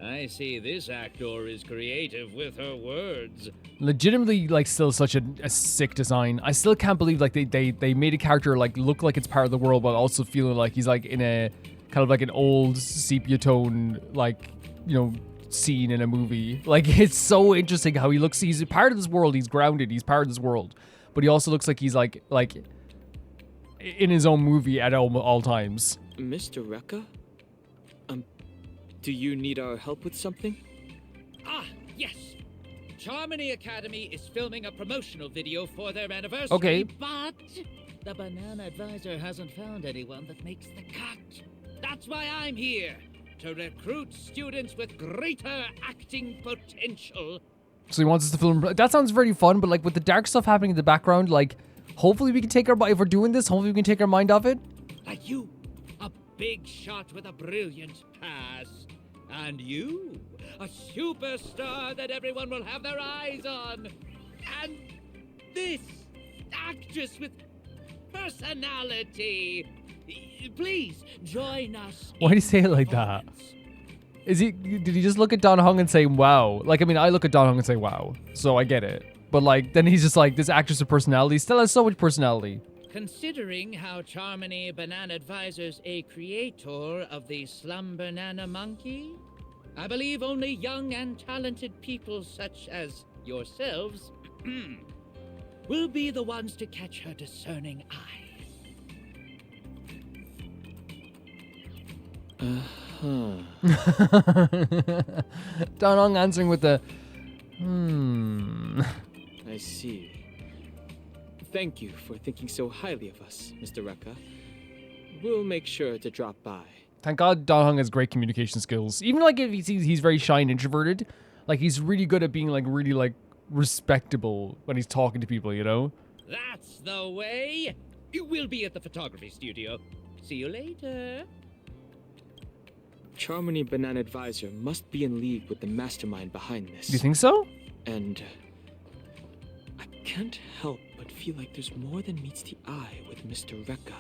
I see this actor is creative with her words. Legitimately, like, still such a sick design. I still can't believe, like, they made a character, like, look like it's part of the world, but also feeling like he's, like, in a kind of like an old sepia tone, like, you know, scene in a movie. Like, it's so interesting how he looks. He's a part of this world. He's grounded. He's part of this world. But he also looks like he's like in his own movie at all times. Mr. Rekka? Do you need our help with something? Ah, yes. Charmony Academy is filming a promotional video for their anniversary. Okay. But the Banana Advisor hasn't found anyone that makes the cut. That's why I'm here, to recruit students with greater acting potential. So he wants us to film. That sounds very fun, but like with the dark stuff happening in the background, like hopefully we can take our, if we're doing this, hopefully we can take our mind off it. Like you, a big shot with a brilliant past. And you, a superstar that everyone will have their eyes on. And this actress with personality. Please join us. Why do you say it like that? Did he just look at Don Hung and say, wow? Like, I mean, I look at Don Hung and say, wow. So I get it. But like, then he's just like, this actress with personality still has so much personality. Considering how Charmony Banana Advisor's a creator of the Slumbernana monkey, I believe only young and talented people such as yourselves will be the ones to catch her discerning eye. Don Hung answering with the, I see. Thank you for thinking so highly of us, Mr. Rekka. We'll make sure to drop by. Thank God Don Hung has great communication skills. Even like if he's very shy and introverted, like he's really good at being like really like respectable when he's talking to people, you know? That's the way. We'll be at the photography studio. See you later. Charmony Banana Advisor must be in league with the mastermind behind this. Do you think so? And I can't help but feel like there's more than meets the eye with Mr. Rekka.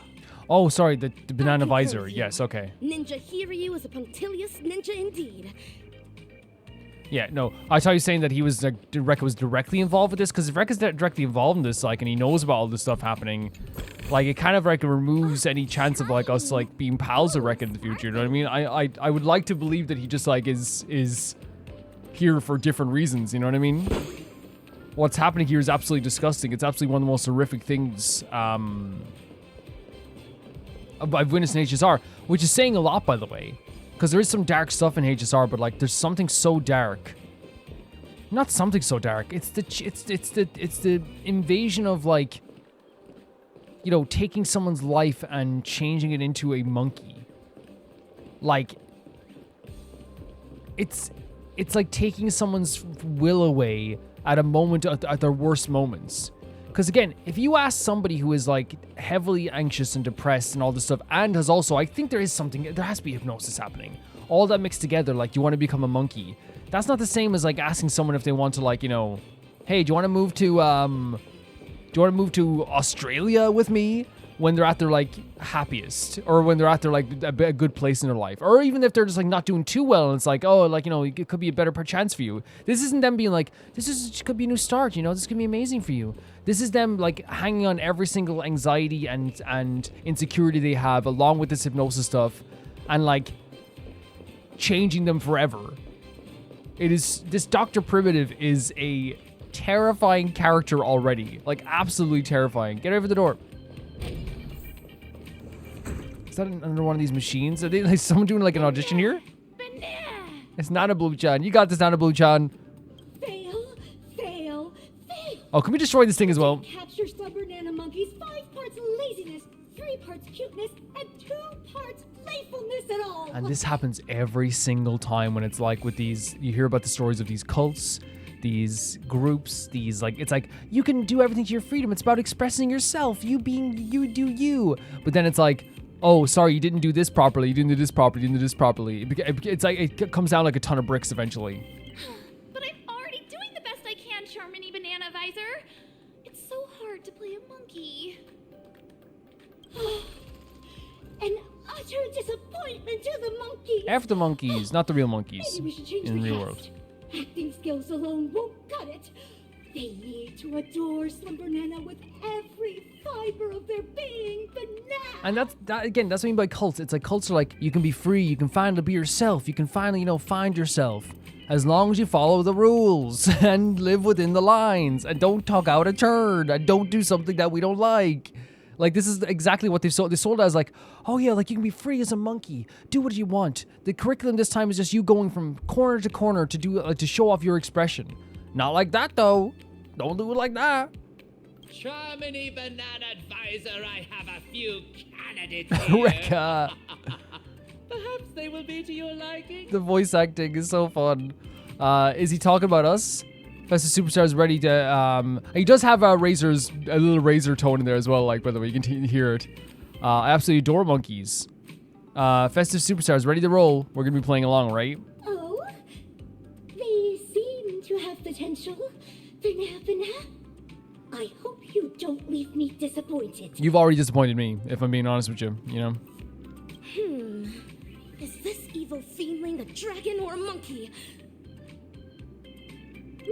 Oh, sorry, the Banana Visor. Yes, okay. Ninja Hiryu is a punctilious ninja indeed. Yeah, no, I thought you were saying that he was Rekka was directly involved with this, because if Rekka's directly involved in this, like, and he knows about all this stuff happening, like, it kind of like removes any chance of like us like being pals with Rekka in the future. You know what I mean? I would like to believe that he just like is here for different reasons. You know what I mean? What's happening here is absolutely disgusting. It's absolutely one of the most horrific things I've witnessed in HSR, which is saying a lot, by the way. Because there is some dark stuff in HSR, but like there's something so dark. Not something so dark. It's the invasion of like, you know, taking someone's life and changing it into a monkey. Like, it's like taking someone's will away at a moment at their worst moments. Because again, if you ask somebody who is like heavily anxious and depressed and all this stuff, and has also, I think there has to be hypnosis happening. All that mixed together, like you want to become a monkey. That's not the same as like asking someone if they want to like, you know, hey, do you want to move to Australia with me? When they're at their like happiest, or when they're at their like a good place in their life, or even if they're just like not doing too well and it's like, oh, like, you know, it could be a better chance for you. This isn't them being like, could be a new start, you know, this could be amazing for you. This is them like hanging on every single anxiety and insecurity they have along with this hypnosis stuff and like changing them forever. This Dr. Primitive is a terrifying character already, like absolutely terrifying. Get over the door. Is that under one of these machines? Are they like someone doing like an audition here? Banana! It's Nana Blue-chan. You got this, Nana Blue-chan. Fail. Oh, can we destroy this thing as well? Capture Slumbernana monkeys, 5 parts laziness, 3 parts cuteness, and 2 parts playfulness at all. And this happens every single time when it's like with these, you hear about the stories of these cults, these groups, these like, it's like, you can do everything to your freedom. It's about expressing yourself, you being, you do you. But then it's like, oh, sorry, you didn't do this properly, you didn't do this properly, you didn't do this properly. It's like, it comes down like a ton of bricks eventually. But I'm already doing the best I can, Charmony Banana Visor. It's so hard to play a monkey. An utter disappointment to the monkeys. F the monkeys, not the real monkeys Maybe we should change in the real cast. world. Acting skills alone won't cut it. They need to adore Slumbernana with every fiber of their being, banana. And that's what I mean by cults. It's like cults are like, you can be free, you can finally be yourself, you can finally, find yourself. As long as you follow the rules and live within the lines and don't talk out of turn and don't do something that we don't like. Like, this is exactly what they sold it as, like, oh yeah, like you can be free as a monkey, do what you want. The curriculum this time is just you going from corner to corner to do to show off your expression. Not like that though. Don't do it like that. Charmony Banana Advisor, I have a few candidates here. Rekka. Perhaps they will be to your liking. The voice acting is so fun. Is he talking about us? Festive Superstar is ready to, he does have a little razor tone in there as well, like, by the way, you can hear it. I absolutely adore monkeys. Festive Superstar is ready to roll. We're gonna be playing along, right? Oh, they seem to have potential. Banana. I hope you don't leave me disappointed. You've already disappointed me, if I'm being honest with you, Is this evil fiendling a dragon or a monkey?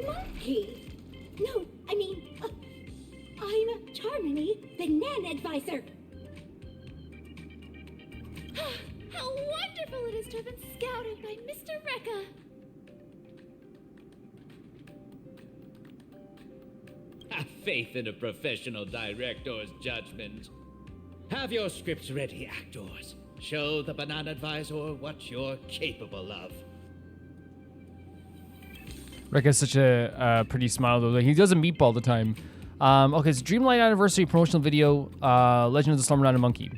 Monkey? No, I mean, I'm Charmony, Banana Advisor. How wonderful it is to have been scouted by Mr. Rekka. Have faith in a professional director's judgment. Have your scripts ready, actors. Show the Banana Advisor what you're capable of. Rekka's such a pretty smile though. He does a meatball all the time. Okay, so Dreamlight Anniversary promotional video, Legend of the Slumbernana Monkey.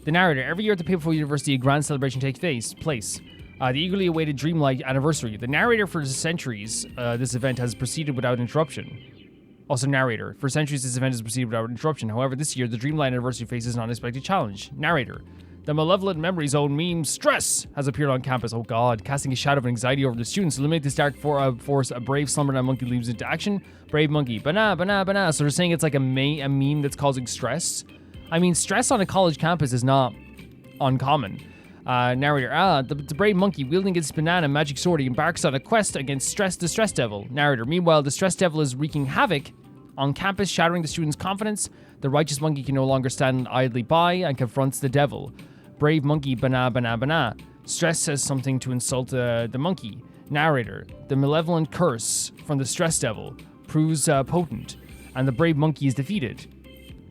The narrator, every year at the Paperful University, a grand celebration takes place. The eagerly awaited Dreamlight Anniversary. The narrator for centuries, this event has proceeded without interruption. Also narrator, for centuries this event has proceeded without interruption. However, this year, the Dreamlight Anniversary faces an unexpected challenge. Narrator, the malevolent memory zone meme Stress has appeared on campus. Oh god, casting a shadow of anxiety over the students. To eliminate this dark force, a brave Slumbernana monkey leaps into action. Brave monkey, banana. So they're saying it's like a meme that's causing stress. I mean, stress on a college campus is not uncommon. Narrator, the brave monkey wielding its banana magic sword embarks on a quest against the Stress Devil. Narrator, meanwhile, the Stress Devil is wreaking havoc on campus, shattering the students' confidence. The righteous monkey can no longer stand idly by and confronts the devil. Brave monkey, banana. Stress says something to insult the monkey. Narrator, the malevolent curse from the Stress Devil proves potent, and the brave monkey is defeated.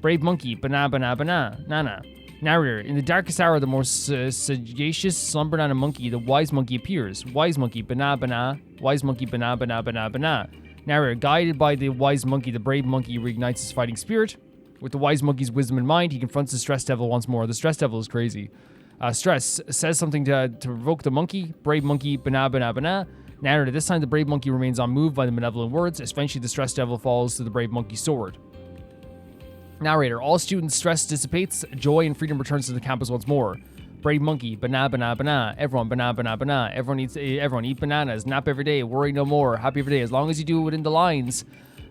Brave monkey, banana. Narrator, in the darkest hour, the most sagacious Slumbernana monkey, the wise monkey appears. Wise monkey, banana. Wise monkey, banana. Narrator, guided by the wise monkey, the brave monkey reignites his fighting spirit. With the wise monkey's wisdom in mind, he confronts the Stress Devil once more. The Stress Devil is crazy. Stress says something to provoke the monkey. Brave monkey, banana. Narrator, this time the brave monkey remains unmoved by the malevolent words. Eventually, the Stress Devil falls to the brave monkey's sword. Narrator, all students' stress dissipates. Joy and freedom returns to the campus once more. Brave monkey, banana. Everyone, banana. Everyone eat bananas. Nap every day. Worry no more. Happy every day. As long as you do it within the lines.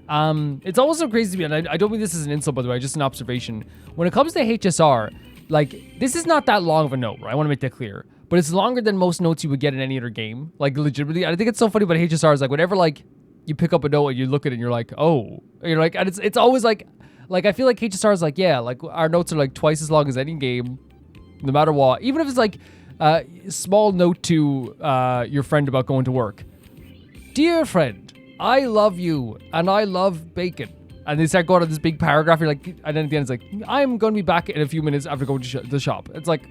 It's also crazy to me, and I don't mean this as an insult, by the way, just an observation. When it comes to HSR, like, this is not that long of a note, right? I want to make that clear. But it's longer than most notes you would get in any other game. Like, legitimately. I think it's so funny about HSR is, like, whenever, like, you pick up a note and you look at it and you're like, oh. And you're like, and it's always like, I feel like HSR is like, yeah, like, our notes are, like, twice as long as any game, no matter what. Even if it's, like, a small note to your friend about going to work. Dear friend, I love you, and I love bacon. And they start going on this big paragraph, you're like, and then at the end it's like, I'm going to be back in a few minutes after going to the shop. It's like,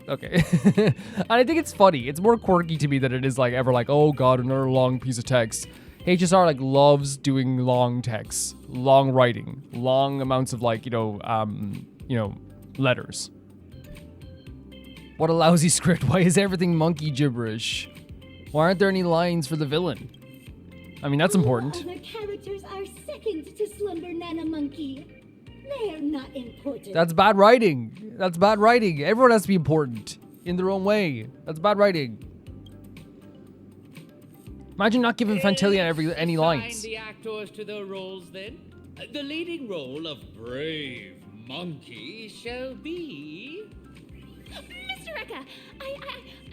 okay. And I think it's funny. It's more quirky to me than it is like ever like, oh god, another long piece of text. HSR like loves doing long texts, long writing, long amounts of like, letters. What a lousy script. Why is everything monkey gibberish? Why aren't there any lines for the villain? I mean, that's important. All other characters are second to Slumbernana Monkey. They're not important. That's bad writing. Everyone has to be important in their own way. That's bad writing. Imagine not giving Fantillion any lines. Assign the actors to their roles then. The leading role of Brave Monkey shall be... Mr. Rekka, I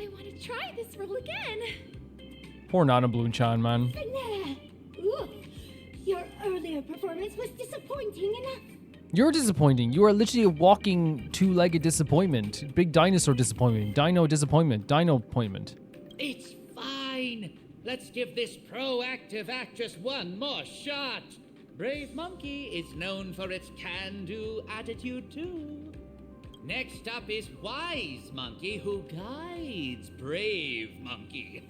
want to try this role again. Poor Nana Bloom-chan, man. Banana. Ooh, your earlier performance was disappointing enough. You're disappointing. You are literally a walking two-legged disappointment. Big dinosaur disappointment. Dino disappointment. Dino appointment. It's fine. Let's give this proactive actress one more shot. Brave Monkey is known for its can-do attitude too. Next up is Wise Monkey, who guides Brave Monkey.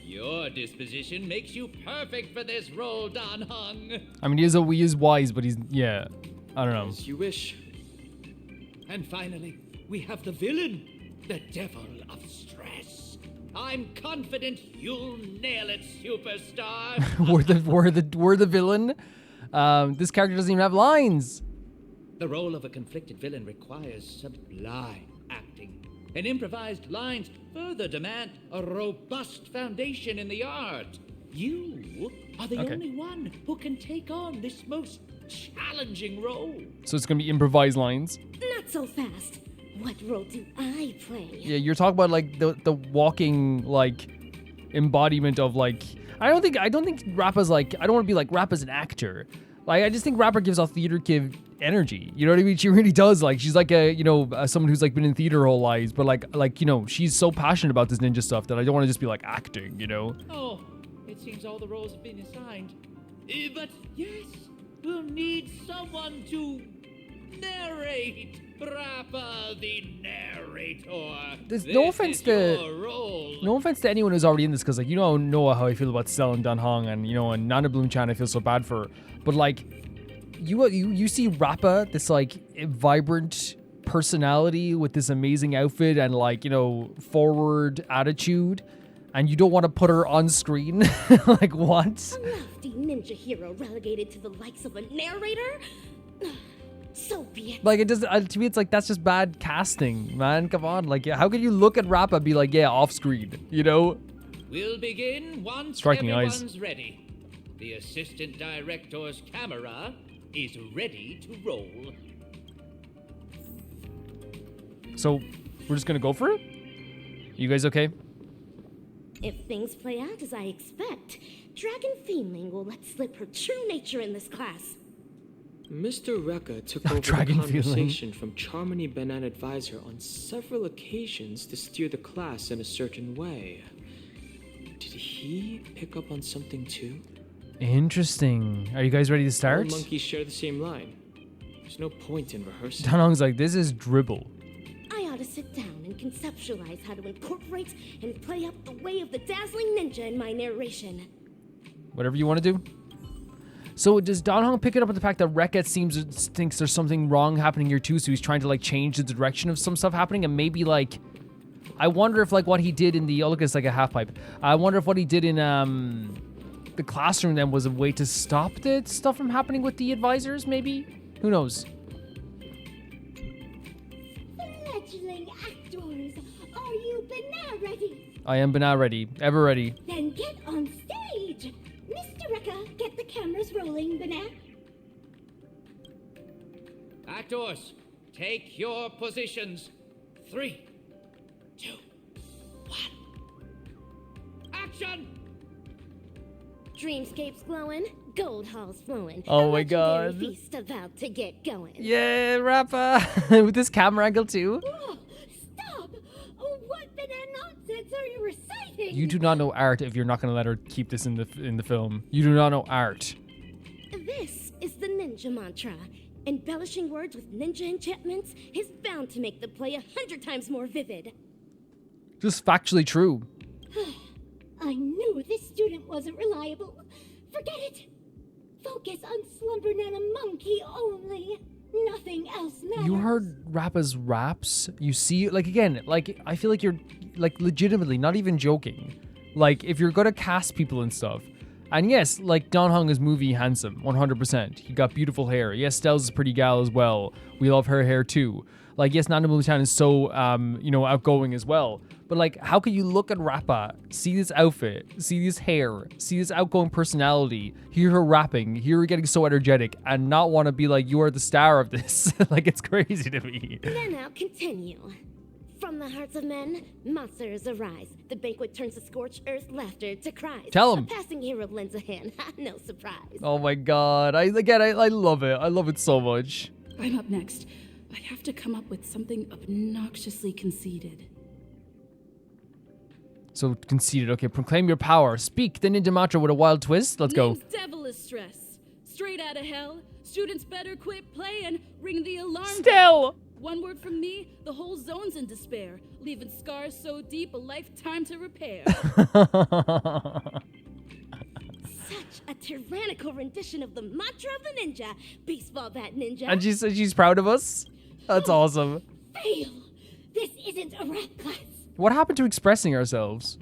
Your disposition makes you perfect for this role, Dan Hung. I mean, he is wise, but he's, yeah, I don't know. As you wish. And finally, we have the villain, the Devil of Stress. I'm confident you'll nail it, superstar. we're the villain. This character doesn't even have lines. The role of a conflicted villain requires sublime acting. And improvised lines further demand a robust foundation in the art. You are the only one who can take on this most challenging role. So it's gonna be improvised lines. Not so fast. What role do I play? Yeah, you're talking about like the walking like embodiment of like. I don't think Rappa's like. I don't want to be like Rappa's an actor. Like, I just think Rappa gives off theater kid energy. You know what I mean? She really does. Like, she's like a, someone who's like been in theater her whole lives, but like, she's so passionate about this ninja stuff that I don't want to just be like acting, Oh, it seems all the roles have been assigned. But yes, we'll need someone to narrate. Rappa the narrator. There's no offense to anyone who's already in this, because like Noah how I feel about Cell and Dan Hong, and and Nana Bloom Chan I feel so bad for her. But like you see Rappa, this like vibrant personality with this amazing outfit and like forward attitude, and you don't want to put her on screen. Like what? A lofty ninja hero relegated to the likes of a narrator? So be it. Like it does to me. It's like that's just bad casting, man. Come on, like how could you look at Rappa and be like, yeah, off screen, We'll begin once Striking everyone's eyes. ready. The assistant director's camera is ready to roll. So we're just gonna go for it. You guys okay? If things play out as I expect, Dragon Fiendling will let slip her true nature in this class. Mr. Rekka took over the Dragon conversation from Charmony Banana Advisor on several occasions to steer the class in a certain way. Did he pick up on something too? Interesting. Are you guys ready to All start? monkeys share the same line. There's no point in rehearsing. Dan Hong's like, this is dribble. I ought to sit down and conceptualize how to incorporate and play up the way of the dazzling ninja in my narration. Whatever you want to do. So does Dan Hong pick it up with the fact that Rekka thinks there's something wrong happening here too, so he's trying to like change the direction of some stuff happening, and maybe like, I wonder if like what he did in the, oh look, it's like a half pipe. I wonder if what he did in the classroom then was a way to stop the stuff from happening with the advisors, maybe? Who knows? Fledgling actors, are you banana ready? I am banana ready, ever ready. Then get on stage. Mr. Rekka, get the cameras rolling, banana. Actors, take your positions. 3, 2, 1. Action! Dreamscapes glowing, gold halls flowing. Oh a my legendary God. feast about to get going. Yeah, Rappa with this camera angle too. Oh, stop! Oh, what banana nonsense are you reciting? You do not know art if you're not going to let her keep this in the film. You do not know art. This is the ninja mantra. Embellishing words with ninja enchantments is bound to make the play 100 times more vivid. Just factually true. I knew this student wasn't reliable. Forget it. Focus on Slumbernana Monkey only. Nothing else matters. You heard Rappa's raps? You see, like, again, like, I feel like you're, like, legitimately, not even joking. Like, if you're gonna cast people and stuff, and yes, like, Dan Hong is movie handsome, 100%. He got beautiful hair. Yes, Stell's a pretty gal as well. We love her hair too. Like, yes, Nana Mulutan is so, outgoing as well. But, like, how can you look at Rappa, see this outfit, see this hair, see this outgoing personality, hear her rapping, hear her getting so energetic, and not want to be like, you are the star of this? Like, it's crazy to me. Then I'll continue. From the hearts of men, monsters arise. The banquet turns to scorched earth, laughter to cries. Tell 'em. A passing hero lends a hand, no surprise. Oh my god. I love it. I love it so much. I'm up next. I have to come up with something obnoxiously conceited. So conceited. Okay, proclaim your power. Speak the ninja mantra with a wild twist. Let's go. Name's Devilish Stress. Straight out of hell. Students better quit playing. Ring the alarm. Still. One word from me, the whole zone's in despair, leaving scars so deep a lifetime to repair. Such a tyrannical rendition of the mantra of the ninja. Baseball bat ninja. And she's proud of us. That's awesome. Fail. This isn't a rap class. What happened to expressing ourselves?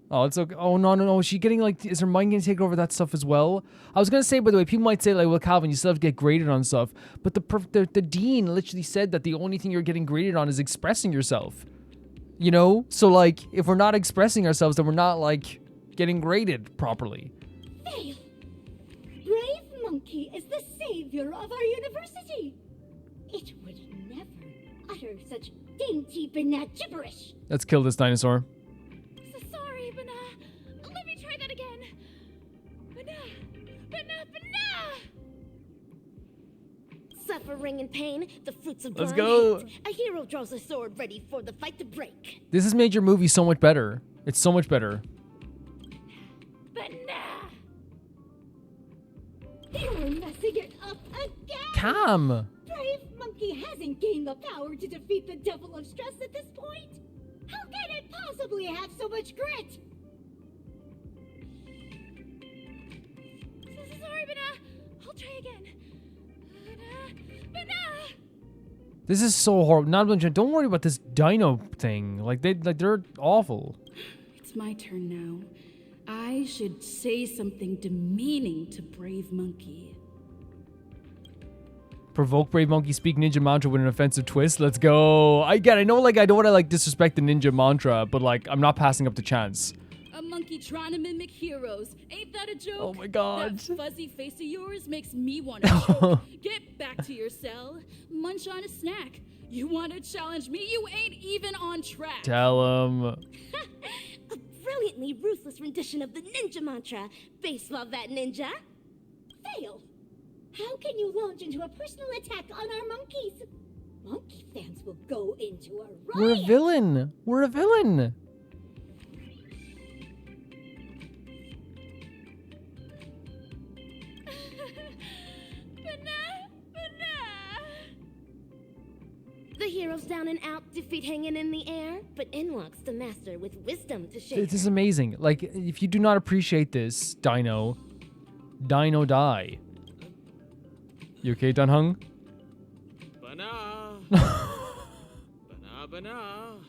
Oh, it's okay. Oh, no. Is she getting, like, is her mind going to take over that stuff as well? I was going to say, by the way, people might say, like, well, Calvin, you still have to get graded on stuff. But the dean literally said that the only thing you're getting graded on is expressing yourself. You know? So, like, if we're not expressing ourselves, then we're not, like, getting graded properly. Fail. Brave Monkey is the savior of our university. It would never utter such dainty banat gibberish. Let's kill this dinosaur. Sorry, Bana. Let me try that again. Bana. Suffering and pain, the fruits of Let's blind go. hate. A hero draws a sword ready for the fight to break. This has made your movie so much better. It's so much better. Bana! You're messing it up again! Cam! Brave Monkey hasn't gained the power to defeat the Devil of Stress at this point. How can it possibly have so much grit? Sorry, Bana. I'll try again. Bana. This is so horrible. Don't worry about this dino thing. They're awful. It's my turn now. I should say something demeaning to Brave Monkey. Provoke Brave Monkey, speak ninja mantra with an offensive twist. Let's go. I know, like, I don't want to, like, disrespect the ninja mantra, but, like, I'm not passing up the chance. A monkey trying to mimic heroes. Ain't that a joke? Oh my god. That fuzzy face of yours makes me want to choke. Get back to your cell. Munch on a snack. You want to challenge me? You ain't even on track. Tell him. A brilliantly ruthless rendition of the ninja mantra. Baseball bat ninja. Fail. How can you launch into a personal attack on our monkeys? Monkey fans will go into a riot. We're a villain. We're a villain. The hero's down and out, defeat hanging in the air, but in walks the master with wisdom to share. This is amazing. Like, if you do not appreciate this, Dino die. You okay, Dunhung? Bana. Bana.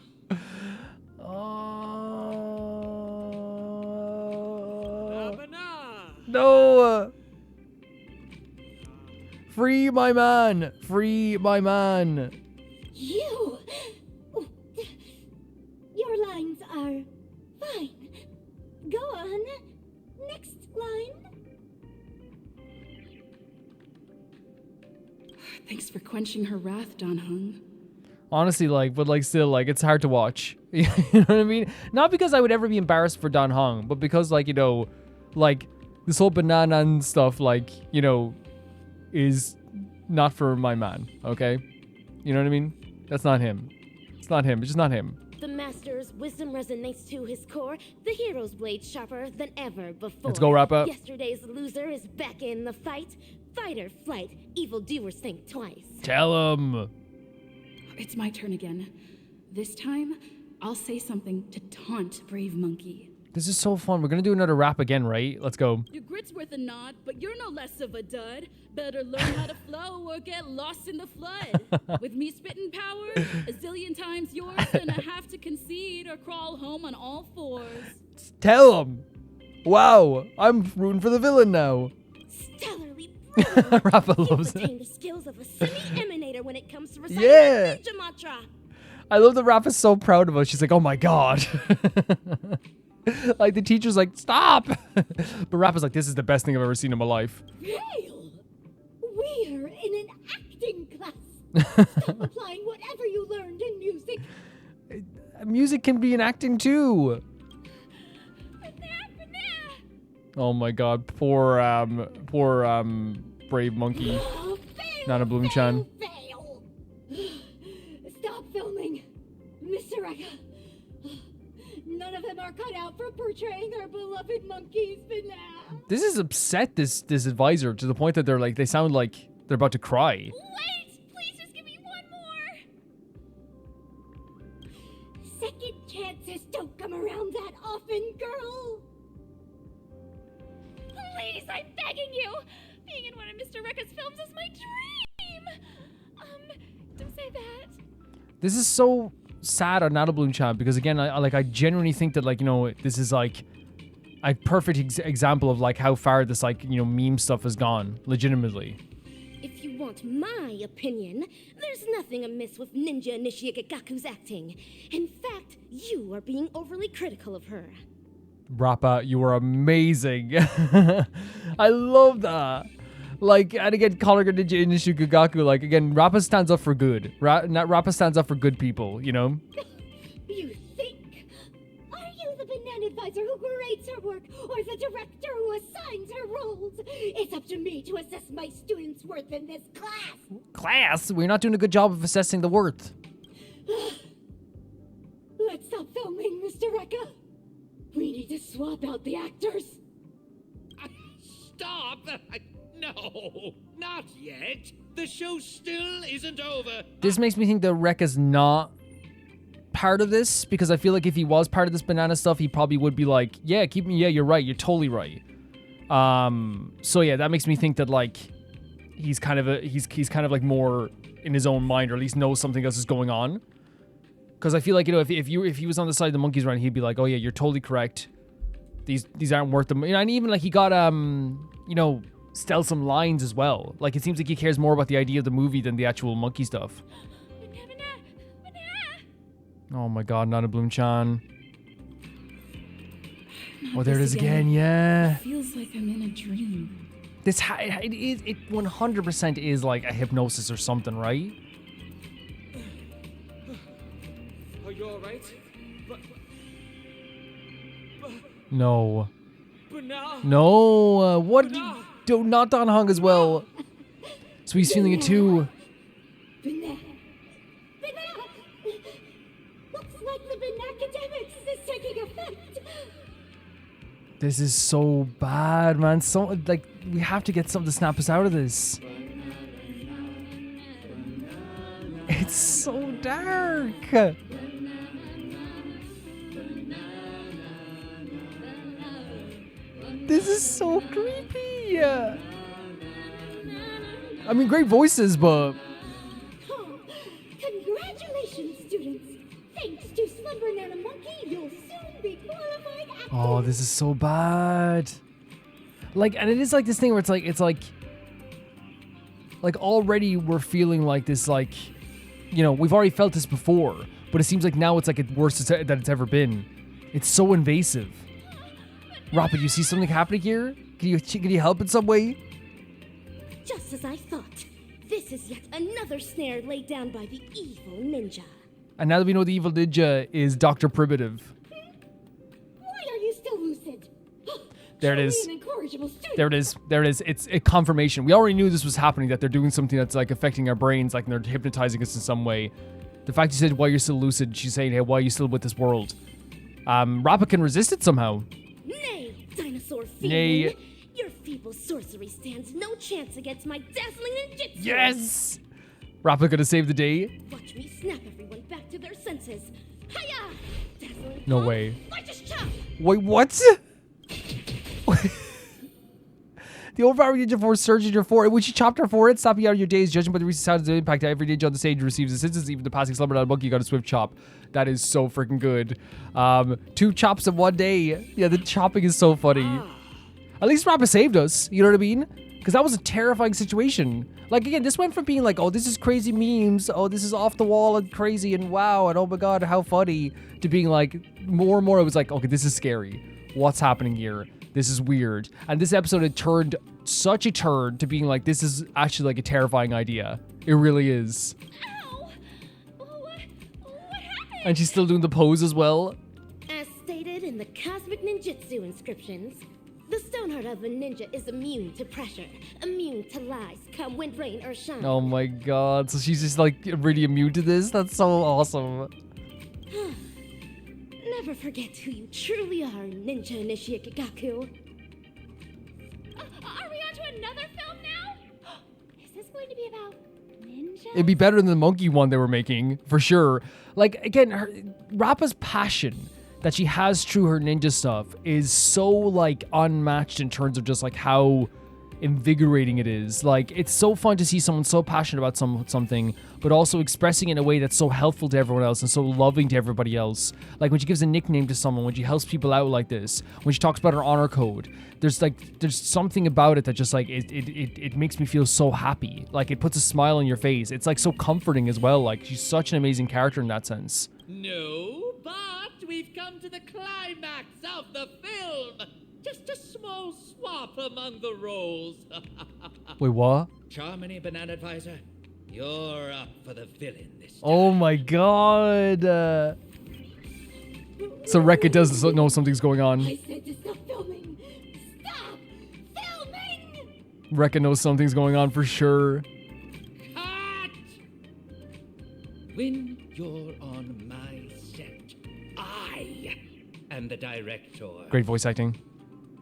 Bana. No! Free my man! Free my man! You! Your lines are fine. Go on. Next line. Thanks for quenching her wrath, Don Hung. Honestly, like, but like, still, like, it's hard to watch. You know what I mean? Not because I would ever be embarrassed for Don Hung, but because, like, you know, like, this whole banana and stuff, like, you know, is not for my man, okay? You know what I mean? That's not him. It's not him. It's just not him. The master's wisdom resonates to his core. The hero's blade sharper than ever before. Let's go, Rappa. Yesterday's loser is back in the fight. Fight or flight. Evildoers think twice. Tell him. It's my turn again. This time, I'll say something to taunt Brave Monkey. This is so fun. We're gonna do another rap again, right? Let's go. Your grit's worth a nod, but you're no less of a dud. Better learn how to flow or get lost in the flood. With me spitting power, a zillion times yours, and I have to concede or crawl home on all fours. Tell him. Wow, I'm rooting for the villain now. Stellarly brilliant. Rappa You loves retain it. the skills of a semi-emanator when it comes to reciting Yeah. the ninja mantra. I love that Rappa's so proud of us. She's like, oh my god. Like, the teacher's like, stop. But Rappa's like, this is the best thing I've ever seen in my life. Hail! We're in an acting class. Stop applying whatever you learned in music. Music can be an acting too. Oh my god, poor brave monkey. Nana Bloom-chan. Fail! Stop filming! Mr. Eka! None of them are cut out for portraying our beloved monkeys, Banana! This is upset this advisor to the point that they sound like they're about to cry. Wait! Please just give me one more! Second chances don't come around that often, girl! Please, I'm begging you! Being in one of Mr. Rekka's films is my dream! Don't say that. This is so sad on Nana Bloom-chan because again, I genuinely think that this is like a perfect example of how far this meme stuff has gone, legitimately. If you want my opinion, there's nothing amiss with Ninja Initiate Gaku's acting. In fact, you are being overly critical of her. Rappa, you are amazing. I love that. And again, calling her Ninja Initiate Gaku, again, Rappa stands up for good. Rappa stands up for good people, you know? You think? Are you the banana advisor who grades her work, or the director who assigns her roles? It's up to me to assess my students' worth in this class. Class? We're not doing a good job of assessing the worth. Let's stop filming, Mr. Rekka. We need to swap out the actors. Stop! No, not yet. The show still isn't over. This makes me think that Rekka's not part of this, because I feel like if he was part of this banana stuff, he probably would be like, yeah, you're right, you're totally right. So yeah, that makes me think that he's kind of more in his own mind, or at least knows something else is going on. Because I feel like, if he was on the side of the monkeys around, he'd be like, oh yeah, you're totally correct. These aren't worth them. And even he got steal some lines as well. It seems like he cares more about the idea of the movie than the actual monkey stuff. Oh my god, Nana Bloom-chan. Oh, there it is again, yeah. It feels like I'm in a dream. It 100% is like a hypnosis or something, right? Are you alright? No. But now... No, what? Not Don Hung as well. So he's feeling it too. Banana. Looks like the Banacademics is taking effect. This is so bad, man. We have to get something to snap us out of this. It's so dark. This is so creepy. I mean, great voices, but... Oh, congratulations, students. Thanks to Slumbernana Monkey, you'll soon be qualified actors. Oh, this is so bad. And it is this thing where it's already we're feeling this, we've already felt this before, but it seems like now it's it's worse that it's ever been. It's so invasive. Rappa, you see something happening here? Can you help in some way? Just as I thought. This is yet another snare laid down by the evil ninja. And now that we know the evil ninja is Dr. Primitive. Why are you still lucid? There it is. An incorrigible student. There it is. It's a confirmation. We already knew this was happening, that they're doing something that's affecting our brains, and they're hypnotizing us in some way. The fact you said, why you're still lucid, she's saying, hey, why are you still with this world? Rappa can resist it somehow. Nay, dinosaur fiend. Nay. Your feeble sorcery stands no chance against my dazzling ninjutsu. Yes! Rappa gonna save the day. Watch me snap everyone back to their senses. Hiya! Dazzling No palm, way. Righteous chop. Wait, what? The overpowering ninja force surged into her forehead. When she chopped her forehead, stopping you out of your days, judging by the recent sounds of impact, every ninja on the stage receives assistance. Even the passing Slumbernana monkey got a swift chop. That is so freaking good. 2 chops in 1 day. Yeah, the chopping is so funny. At least Rappa saved us. You know what I mean? Because that was a terrifying situation. Again, this went from being oh, this is crazy memes. Oh, this is off the wall and crazy and wow. And oh my God, how funny. To being more and more, it was okay, this is scary. What's happening here? This is weird. And this episode had turned such a turn to being this is actually a terrifying idea. It really is. Ow! What happened? And she's still doing the pose as well. As stated in the Cosmic Ninjutsu inscriptions, The stone heart of a ninja is immune to pressure, immune to lies, come wind, rain, or shine. Oh my god. So she's just like really immune to this? That's so awesome. Never forget who you truly are, Ninja Initiate Gaku. Are we on to another film now? Is this going to be about ninjas? It'd be better than the monkey one they were making, for sure. Like, again, Rappa's passion that she has through her ninja stuff is so, like, unmatched in terms of just, like, how invigorating it is. Like, it's so fun to see someone so passionate about something, but also expressing it in a way that's so helpful to everyone else and so loving to everybody else. Like, when she gives a nickname to someone, when she helps people out like this, when she talks about her honor code, there's something about it that just, like, it makes me feel so happy. Like, it puts a smile on your face. It's, like, so comforting as well. Like, she's such an amazing character in that sense. No, but we've come to the climax of the film. Just a small swap among the roles. Wait, what? Charmony, Banana Advisor, you're up for the villain this time. Oh my god. So Rekka does know something's going on. I said to stop filming. Stop filming! Rekka knows something's going on for sure. Cut! When you're on my set, I am the director. Great voice acting.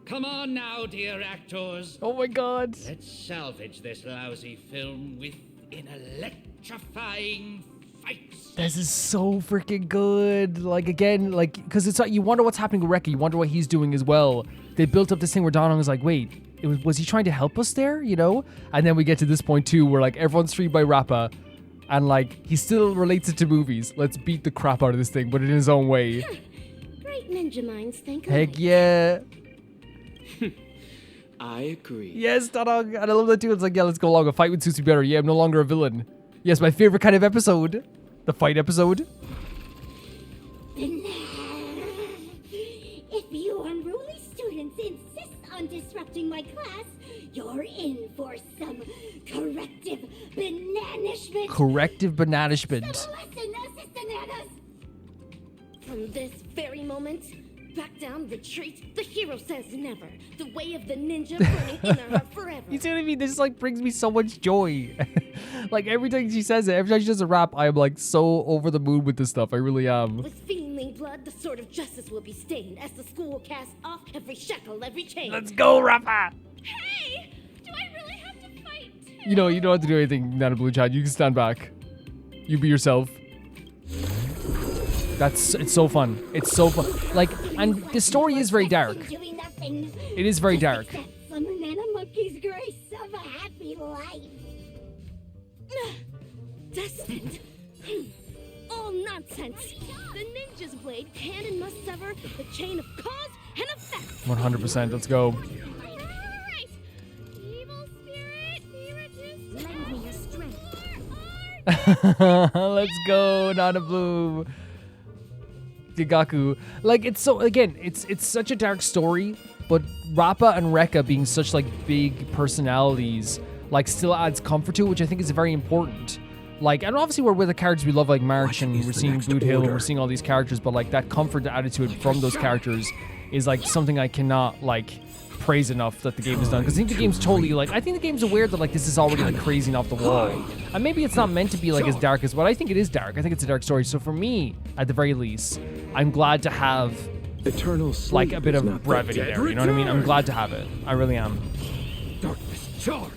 Come on now, dear actors. Oh my god. Let's salvage this lousy film with an electrifying fight. This is so freaking good. Like, again, like, because it's like, you wonder what's happening with Rekka. You wonder what he's doing as well. They built up this thing where Donald was like, wait, was he trying to help us there, you know? And then we get to this point too where, like, everyone's freed by Rappa. And, like, he still relates it to movies. Let's beat the crap out of this thing, but in his own way. Great ninja minds think Heck alike. yeah. I agree. Yes, Donald. And I love that too. It's like, yeah, let's go along. A fight would suit me better. Yeah, I'm no longer a villain. Yes, my favorite kind of episode. The fight episode. If you unruly students insist on disrupting my class, you're in for some corrective bananishment. Corrective bananishment. Lesson, assistananas! From this very moment, back down, retreat. The hero says never. The way of the ninja burning in her heart forever. You see what I mean? This like brings me so much joy. Like every time she says it, every time she does a rap, I am like so over the moon with this stuff. I really am. With fiending blood, the sword of justice will be stained as the school will cast off every shackle, every chain. Let's go, Rappa! Hey, do I really have to fight too? You know, you don't have to do anything, Nana Blue Chat. You can stand back. You be yourself. It's so fun. It's so fun. Like, and the story is very dark. It is very dark. Slumbernana monkey's grace of a happy life. Destined. All nonsense. The ninja's blade can and must sever the chain of cause and effect. 100%. Let's go. Alright! Evil spirit, be reduced. Lend me your strength. Let's go, Nana Blue. Gigaku. Like, it's so, again, it's such a dark story, but Rappa and Rekka being such like big personalities like still adds comfort to it, which I think is very important. Like, and obviously we're with the characters we love, like March, and we're seeing Bootill, and we're seeing all these characters, but like that comfort added to it from those characters is like something I cannot like praise enough that the game has done. Because I think the game's totally like, I think the game's aware that like this is already like crazy and off the wall, and maybe it's not meant to be like as dark as what I think it is dark. I think it's a dark story. So for me, at the very least, I'm glad to have Eternal like a bit of brevity there. You know what I mean? I'm glad to have it. I really am. Darkness charged.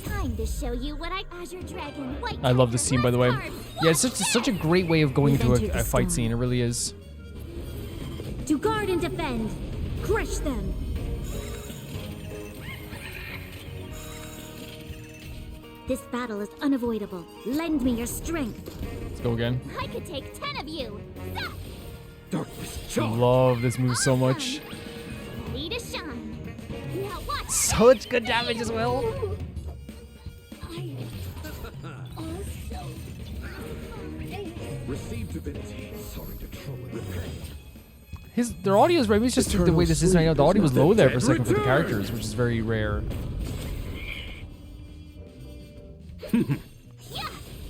Time to show you what Azure Dragon. White I love this scene, by the way. Tiger, Yeah, it's such a great way of going into We've entered a the fight storm. scene. It really is. to guard and defend. Crush them. This battle is unavoidable. Lend me your strength. Let's go again. I could take 10 of you. Zap! Darkness I charged. love this move so much. Ready to shine. Now watch. Such good damage as well. Receive divinity. Sorry to trouble you. Repent. Their audio is maybe it's just the way this is right now. The audio was low there for a second for the characters, which is very rare.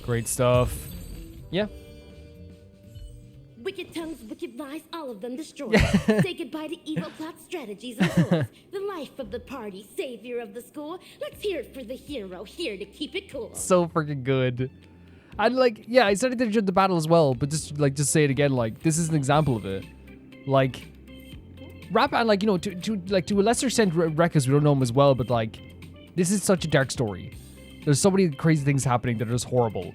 Great stuff. Yeah. Wicked tongues, wicked lies, all of them destroyed. Say goodbye to evil plot strategies and tools. The life of the party, savior of the school. Let's hear it for the hero, here to keep it cool. So freaking good. And like, yeah, I said it during the battle as well, but just say it again, like, this is an example of it. Like, Rappa, and like, you know, to a lesser extent, Rekkas, we don't know him as well, but like, this is such a dark story. There's so many crazy things happening that are just horrible.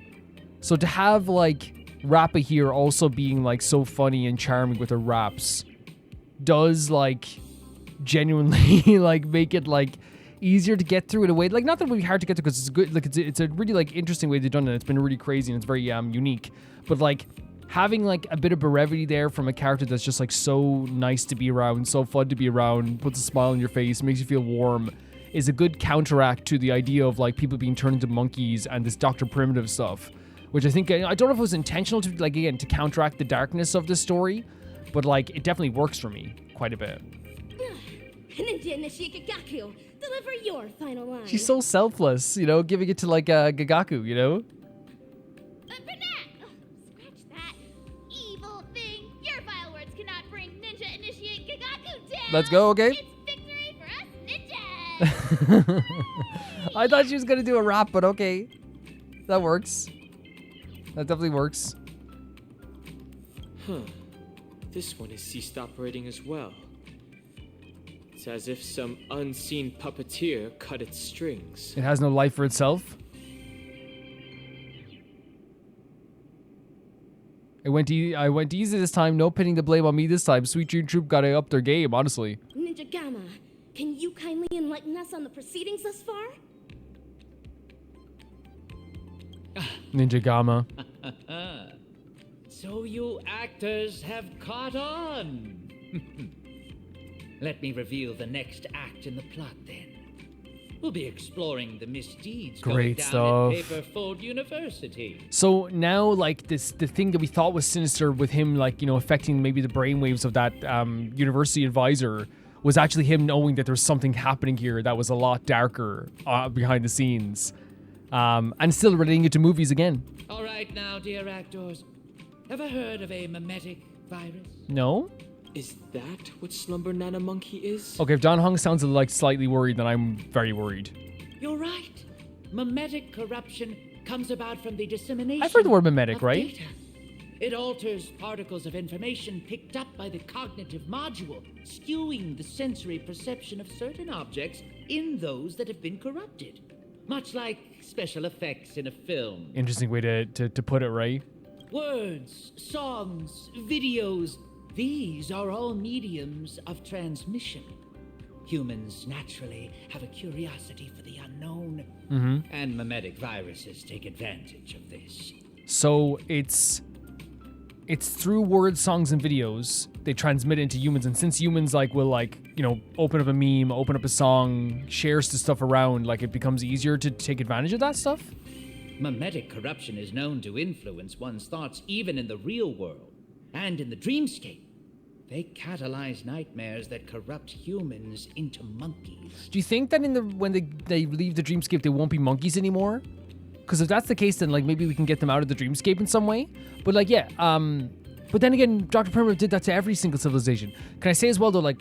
So to have like Rappa here also being like so funny and charming with her raps does like genuinely like make it like easier to get through in a way. Like, not that it would be hard to get through because it's good. Like, it's a really like interesting way they've done it. It's been really crazy and it's very unique. But like having like a bit of brevity there from a character that's just like so nice to be around, so fun to be around, puts a smile on your face, makes you feel warm, is a good counteract to the idea of like people being turned into monkeys and this Dr. Primitive stuff. Which I think, I don't know if it was intentional to, like, again, to counteract the darkness of this story, but, like, it definitely works for me quite a bit. Ninja Nishikagaku, deliver your final line. She's so selfless, you know, giving it to, like, Gagaku, you know? Scratch that. Evil thing. Your vile words cannot bring Ninja Initiate Gagaku down. Let's go, okay? It's victory for us ninjas. I thought she was gonna do a rap, but okay. That works. That definitely works. Huh. This one has ceased operating as well. It's as if some unseen puppeteer cut its strings. It has no life for itself. I went easy this time. No pinning the blame on me this time. Sweet Dream Troop got to up their game, honestly. Ninja Gamma, can you kindly enlighten us on the proceedings thus far? Ninja Gamma. So you actors have caught on. Let me reveal the next act in the plot then. We'll be exploring the misdeeds Great going stuff. down at Paperfold University. So now, like, the thing that we thought was sinister with him, like, you know, affecting maybe the brainwaves of that university advisor was actually him knowing that there's something happening here that was a lot darker behind the scenes. And still relating it to movies again. All right now, dear actors. Ever heard of a mimetic virus? No? Is that what Slumbernana Monkey is? Okay, if Don Hung sounds like slightly worried, then I'm very worried. You're right. Mimetic corruption comes about from the dissemination I've heard the word mimetic, of right? data. It alters particles of information picked up by the cognitive module, skewing the sensory perception of certain objects in those that have been corrupted. Much like special effects in a film. Interesting way to put it, right? Words, songs, videos, these are all mediums of transmission. Humans naturally have a curiosity for the unknown, and mimetic viruses take advantage of this. So it's through words, songs, and videos they transmit it into humans, and since humans will open up a meme, open up a song, shares the stuff around, like it becomes easier to take advantage of that stuff. Mimetic corruption is known to influence one's thoughts even in the real world and in the dreamscape. They catalyze nightmares that corrupt humans into monkeys. Do you think that when they leave the dreamscape, they won't be monkeys anymore? Because if that's the case, then maybe we can get them out of the dreamscape in some way. But but then again, Dr. Primitive did that to every single civilization. Can I say as well though,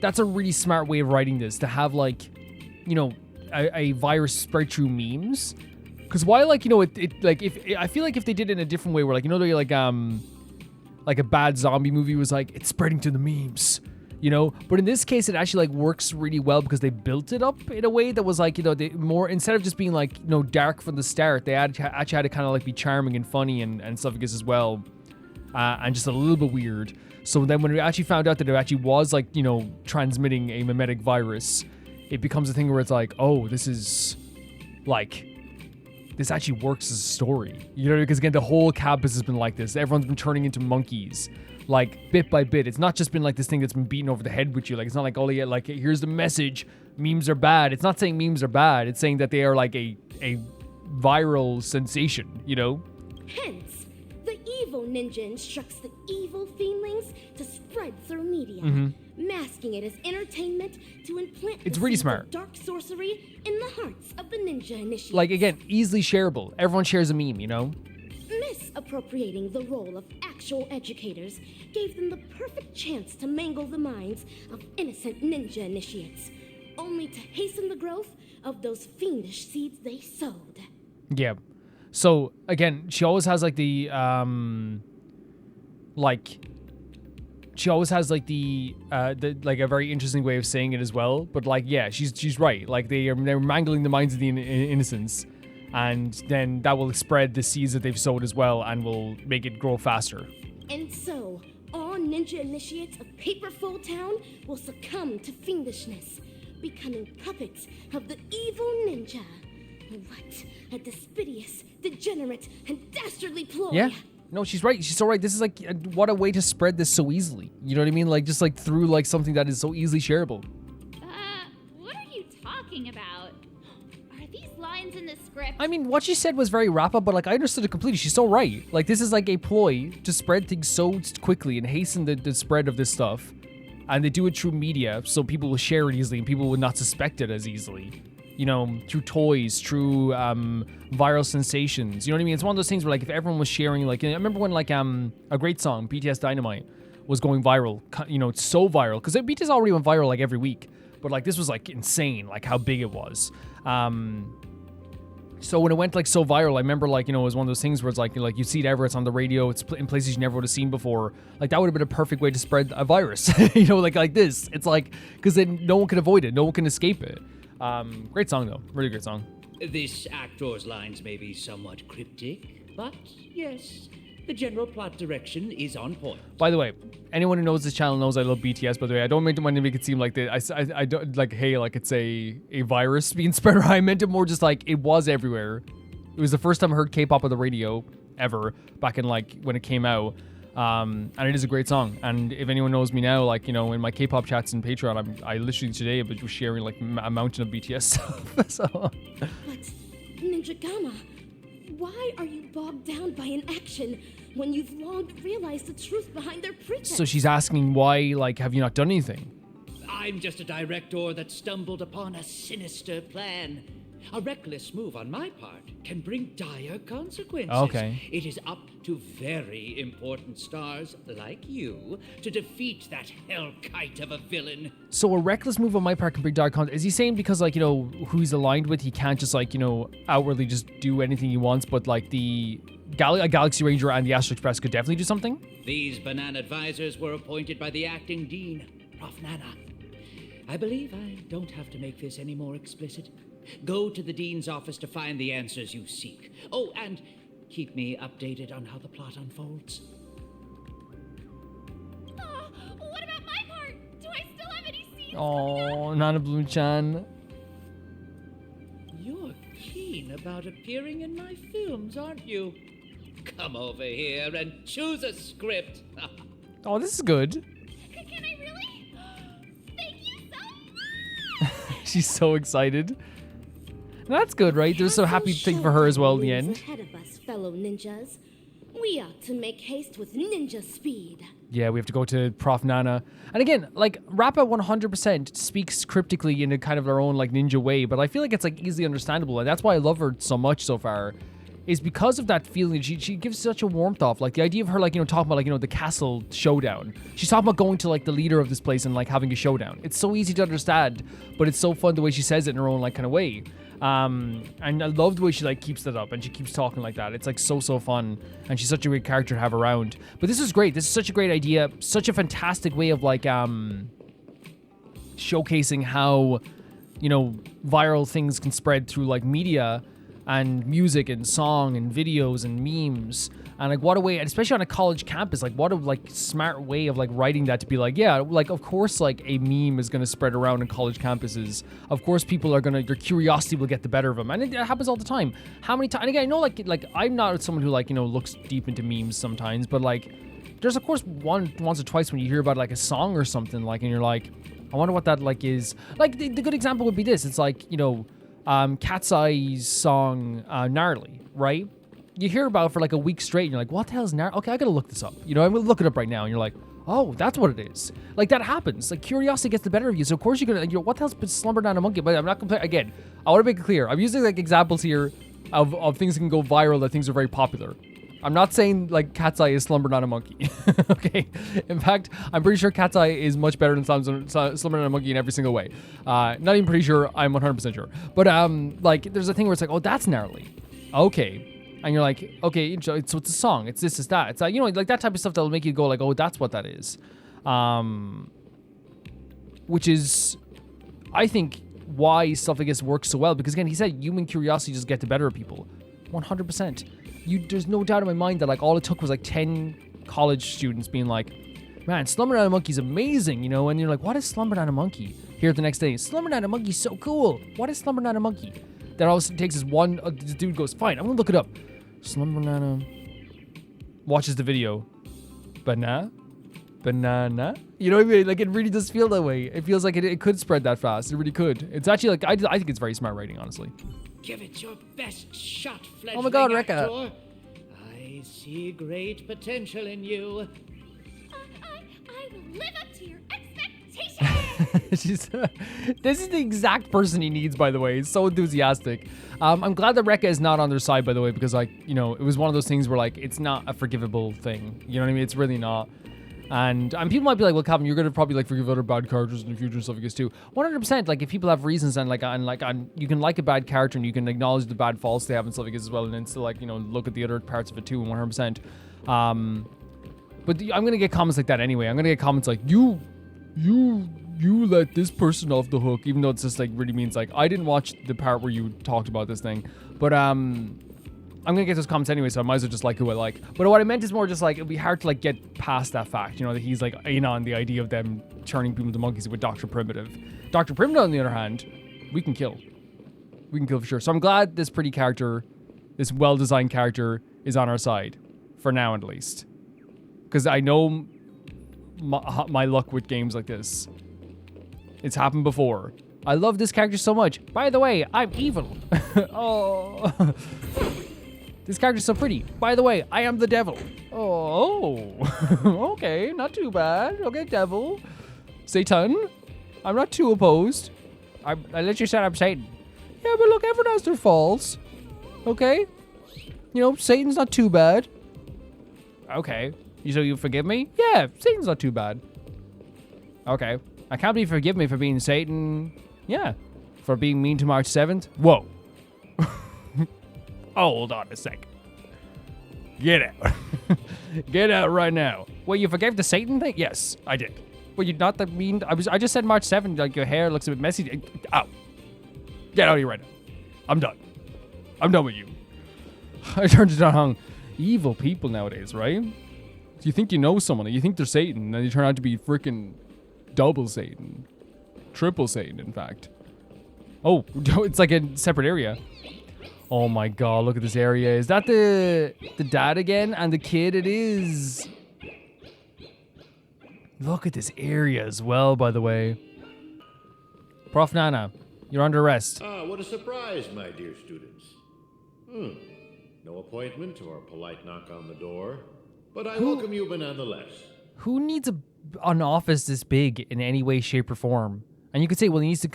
that's a really smart way of writing this, to have a virus spread through memes. Because while I feel like if they did it in a different way, where like a bad zombie movie was it's spreading to the memes, but in this case it actually works really well because they built it up in a way that was they more, instead of just being dark from the start, they actually had to kind of be charming and funny and stuff like this as well, and just a little bit weird. So then when we actually found out that it actually was transmitting a mimetic virus, it becomes a thing where it's oh, this is this actually works as a story, because again, the whole campus has been like this. Everyone's been turning into monkeys, bit by bit. It's not just been this thing that's been beaten over the head with you. It's not oh yeah, here's the message, memes are bad. It's not saying memes are bad. It's saying that they are a viral sensation, Hence, the evil ninja instructs the evil fiendlings to spread through media, masking it as entertainment to implant It's the really seeds smart. of dark sorcery in the hearts of the ninja initiates. Again, easily shareable. Everyone shares a meme, Miss misappropriating the role of actual educators gave them the perfect chance to mangle the minds of innocent ninja initiates, only to hasten the growth of those fiendish seeds they sowed. Yeah. So again, she always has like the she always has like the like a very interesting way of saying it as well. But like, yeah, she's right. Like they're mangling the minds of the innocents, and then that will spread the seeds that they've sowed as well, and will make it grow faster. And so, all ninja initiates of Paperful Town will succumb to fiendishness, becoming puppets of the evil ninja. What a despicable, degenerate, and dastardly ploy! Yeah. No, she's right. She's so right. This is like, what a way to spread this so easily. You know what I mean? Like, just like through like something that is so easily shareable. What are you talking about? Are these lines in the script? I mean, what she said was very Rappa, but like I understood it completely. She's so right. Like, this is like a ploy to spread things so quickly and hasten the spread of this stuff. And they do it through media, so people will share it easily and people will not suspect it as easily. You know, through toys, through viral sensations. You know what I mean? It's one of those things where, like, if everyone was sharing, like, I remember when, like, a great song, BTS Dynamite, was going viral. You know, it's so viral. Because BTS already went viral, like, every week. But, like, this was, like, insane, like, how big it was. So when it went, like, so viral, I remember, like, you know, it was one of those things where it's, like you see it ever, it's on the radio, it's in places you never would have seen before. Like, that would have been a perfect way to spread a virus. You know, like this. It's, like, because then no one can avoid it. No one can escape it. Great song though, really great song. This actor's lines may be somewhat cryptic, but yes, the general plot direction is on point. By the way, anyone who knows this channel knows I love BTS. By the way, I don't mean to make it seem like I don't like, hey, like it's a virus being spread around. I meant it more just like it was everywhere. It was the first time I heard K-pop on the radio ever, back in like when it came out. And it is a great song. And if anyone knows me now, like, you know, in my K-pop chats and Patreon, I literally today was sharing like a mountain of BTS stuff. So. But, Ninja Gamma, why are you bogged down by an action when you've long realized the truth behind their pretense? So she's asking why, like, have you not done anything? I'm just a director that stumbled upon a sinister plan. A reckless move on my part can bring dire consequences. Okay. It is up to very important stars like you to defeat that hellkite of a villain. So a reckless move on my part can bring dire consequences. Is he saying because, like, you know, who he's aligned with, he can't just, like, you know, outwardly just do anything he wants, but, like, the Galaxy Ranger and the Astro Express could definitely do something? These banana advisors were appointed by the acting dean, Prof. Nana. I believe I don't have to make this any more explicit. Go to the dean's office to find the answers you seek. Oh, and keep me updated on how the plot unfolds. Oh, what about my part? Do I still have any scenes? Oh, Nana Blue-chan. You're keen about appearing in my films, aren't you? Come over here and choose a script. Oh, this is good. Can I really? Thank you so much! She's so excited. That's good, right? There's so happy thing for her as well in the end. Ahead of us, fellow ninjas. We ought to make haste with ninja speed. Yeah, we have to go to Prof. Nana. And again, like, Rappa 100% speaks cryptically in a kind of their own, like, ninja way, but I feel like it's, like, easily understandable, and that's why I love her so much so far, is because of that feeling. She gives such a warmth off. Like, the idea of her, like, you know, talking about, like, you know, the castle showdown. She's talking about going to, like, the leader of this place and, like, having a showdown. It's so easy to understand, but it's so fun the way she says it in her own, like, kind of way. And I love the way she, like, keeps that up and she keeps talking like that. It's, like, so fun, and she's such a great character to have around. But this is great. This is such a great idea, such a fantastic way of, like, showcasing how, you know, viral things can spread through, like, media and music and song and videos and memes. And, like, what a way, and especially on a college campus, like, what a, like, smart way of, like, writing that to be like, yeah, like, of course, like, a meme is going to spread around in college campuses. Of course, people are going to, their curiosity will get the better of them. And it happens all the time. How many times, and again, I know, like, I'm not someone who, like, you know, looks deep into memes sometimes, but, like, there's, of course, once or twice when you hear about, like, a song or something, like, and you're like, I wonder what that, like, is. Like, the good example would be this. It's like, you know, Cat's Eye's song, Gnarly, right? You hear about it for like a week straight and you're like, what the hell is Gnarly? Okay, I gotta look this up. You know, I'm gonna look it up right now. And you're like, oh, that's what it is. Like, that happens. Like, curiosity gets the better of you. So, of course, you're gonna, you know, what the hell's Slumbernana Monkey? But I'm not comparing, again, I wanna make it clear. I'm using, like, examples here of things that can go viral, that things are very popular. I'm not saying like Cat's Eye is Slumbernana Monkey. Okay. In fact, I'm pretty sure Cat's Eye is much better than Slumbernana Monkey in every single way. Not even pretty sure. I'm 100% sure. But like there's a thing where it's like, oh, that's gnarly. Okay. And you're like, okay, so it's a song. It's this, it's that. It's like, you know, like that type of stuff that'll make you go like, oh, that's what that is. Which is, I think, why stuff like this works so well. Because again, he said human curiosity just get the better of people. 100%. There's no doubt in my mind that like all it took was like 10 college students being like, man, Slumbernana Monkey's amazing, you know? And you're like, what is Slumbernana Monkey? Here the next day, Slumbernana Monkey's so cool. What is Slumbernana Monkey? Then all it takes is one, this dude goes, fine, I'm gonna look it up. Slumbernana, watches the video. Banana? You know what I mean? Like, it really does feel that way. It feels like it could spread that fast. It really could. It's actually like, I think it's very smart writing, honestly. Give it your best shot, fledgling Oh my god, Rekka. actor. I see great potential in you. I will live up to your expectations. This is the exact person he needs, by the way. He's so enthusiastic. I'm glad that Rekka is not on their side, by the way, because, like, you know, it was one of those things where, like, it's not a forgivable thing. You know what I mean? It's really not. And people might be like, well, Calvin, you're gonna probably like forgive other bad characters in the future and stuff like this too. 100%. Like, if people have reasons and you can like a bad character and you can acknowledge the bad faults they have and stuff like this as well, and then still, like, you know, look at the other parts of it too. 100%. But I'm gonna get comments like that anyway. I'm gonna get comments like, you let this person off the hook, even though it's just like really means like, I didn't watch the part where you talked about this thing, but I'm gonna get those comments anyway, so I might as well just like who I like. But what I meant is more just like, it'd be hard to like get past that fact, you know, that he's like in on the idea of them turning people into monkeys with Dr. Primitive. Dr. Primitive, on the other hand, we can kill. We can kill for sure. So I'm glad this pretty character, this well-designed character, is on our side. For now, at least. Because I know my luck with games like this. It's happened before. I love this character so much. By the way, I'm evil. Oh... This character's so pretty. By the way, I am the devil. Oh, okay, not too bad. Okay, devil. Satan, I'm not too opposed. I let you set up Satan. Yeah, but look, everyone has their faults. Okay? You know, Satan's not too bad. Okay. So you forgive me? Yeah, Satan's not too bad. Okay. I can't believe you forgive me for being Satan. Yeah. For being mean to March 7th. Whoa. Hold on a sec. Get out. Get out right now. Well, you forgave the Satan thing? Yes, I did. Well, you not that mean? I just said March 7th, like your hair looks a bit messy. Ow. Get out of here right now. I'm done. I'm done with you. I turned it on. Evil people nowadays, right? You think you know someone, you think they're Satan, and then you turn out to be freaking double Satan. Triple Satan, in fact. Oh, it's like a separate area. Oh my god, look at this area. Is that the dad again? And the kid? It is. Look at this area as well, by the way. Prof. Nana, you're under arrest. Ah, what a surprise, my dear students. No appointment or polite knock on the door, but I welcome you nonetheless. Who needs an office this big in any way, shape, or form? And you could say, well, he needs to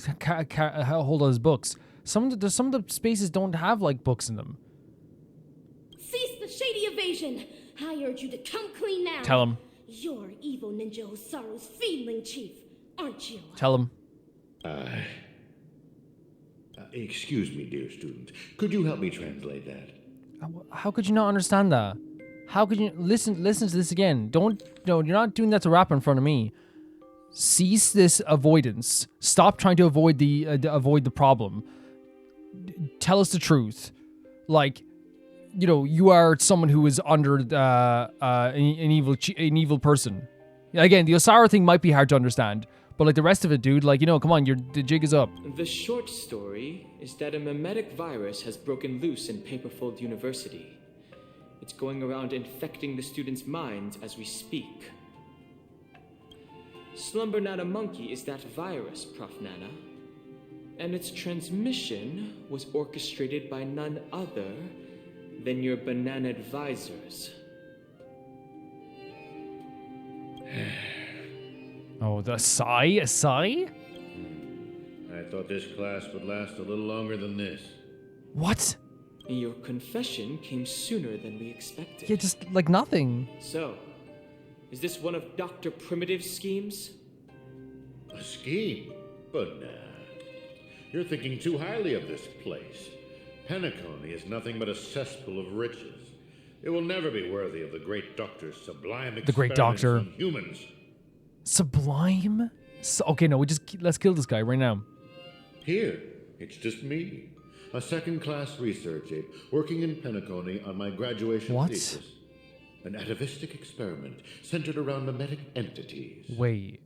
hold on his books. Some of the spaces don't have, like, books in them. Cease the shady evasion. I urge you to come clean now. Tell him. You're evil Ninja Osaru's fiendling chief, aren't you? Tell him. Excuse me, dear student. Could you help me translate that? How could you not understand that? How could you listen to this again? You're not doing that to Rappa in front of me. Cease this avoidance. Stop trying to avoid the problem. Tell us the truth. Like, you know, you are someone who is under an evil person. Again, the Osaru thing might be hard to understand, but like the rest of it, dude, like, you know, come on, the jig is up. The short story is that a mimetic virus has broken loose in Paperfold University. It's going around infecting the students' minds as we speak. Slumbernana Monkey is that virus, Prof. Nana. And its transmission was orchestrated by none other than your banana advisors. Oh, the sigh? A sigh? I thought this class would last a little longer than this. What? Your confession came sooner than we expected. Yeah, just like nothing. So, is this one of Dr. Primitive's schemes? A scheme? But nah. You're thinking too highly of this place. Penacony is nothing but a cesspool of riches. It will never be worthy of the great doctor's sublime experiments The great doctor. on humans. Sublime? Okay, no, let's kill this guy right now. Here, it's just me, a second-class research aide working in Penacony on my graduation What? thesis. An atavistic experiment centered around mimetic entities. Wait.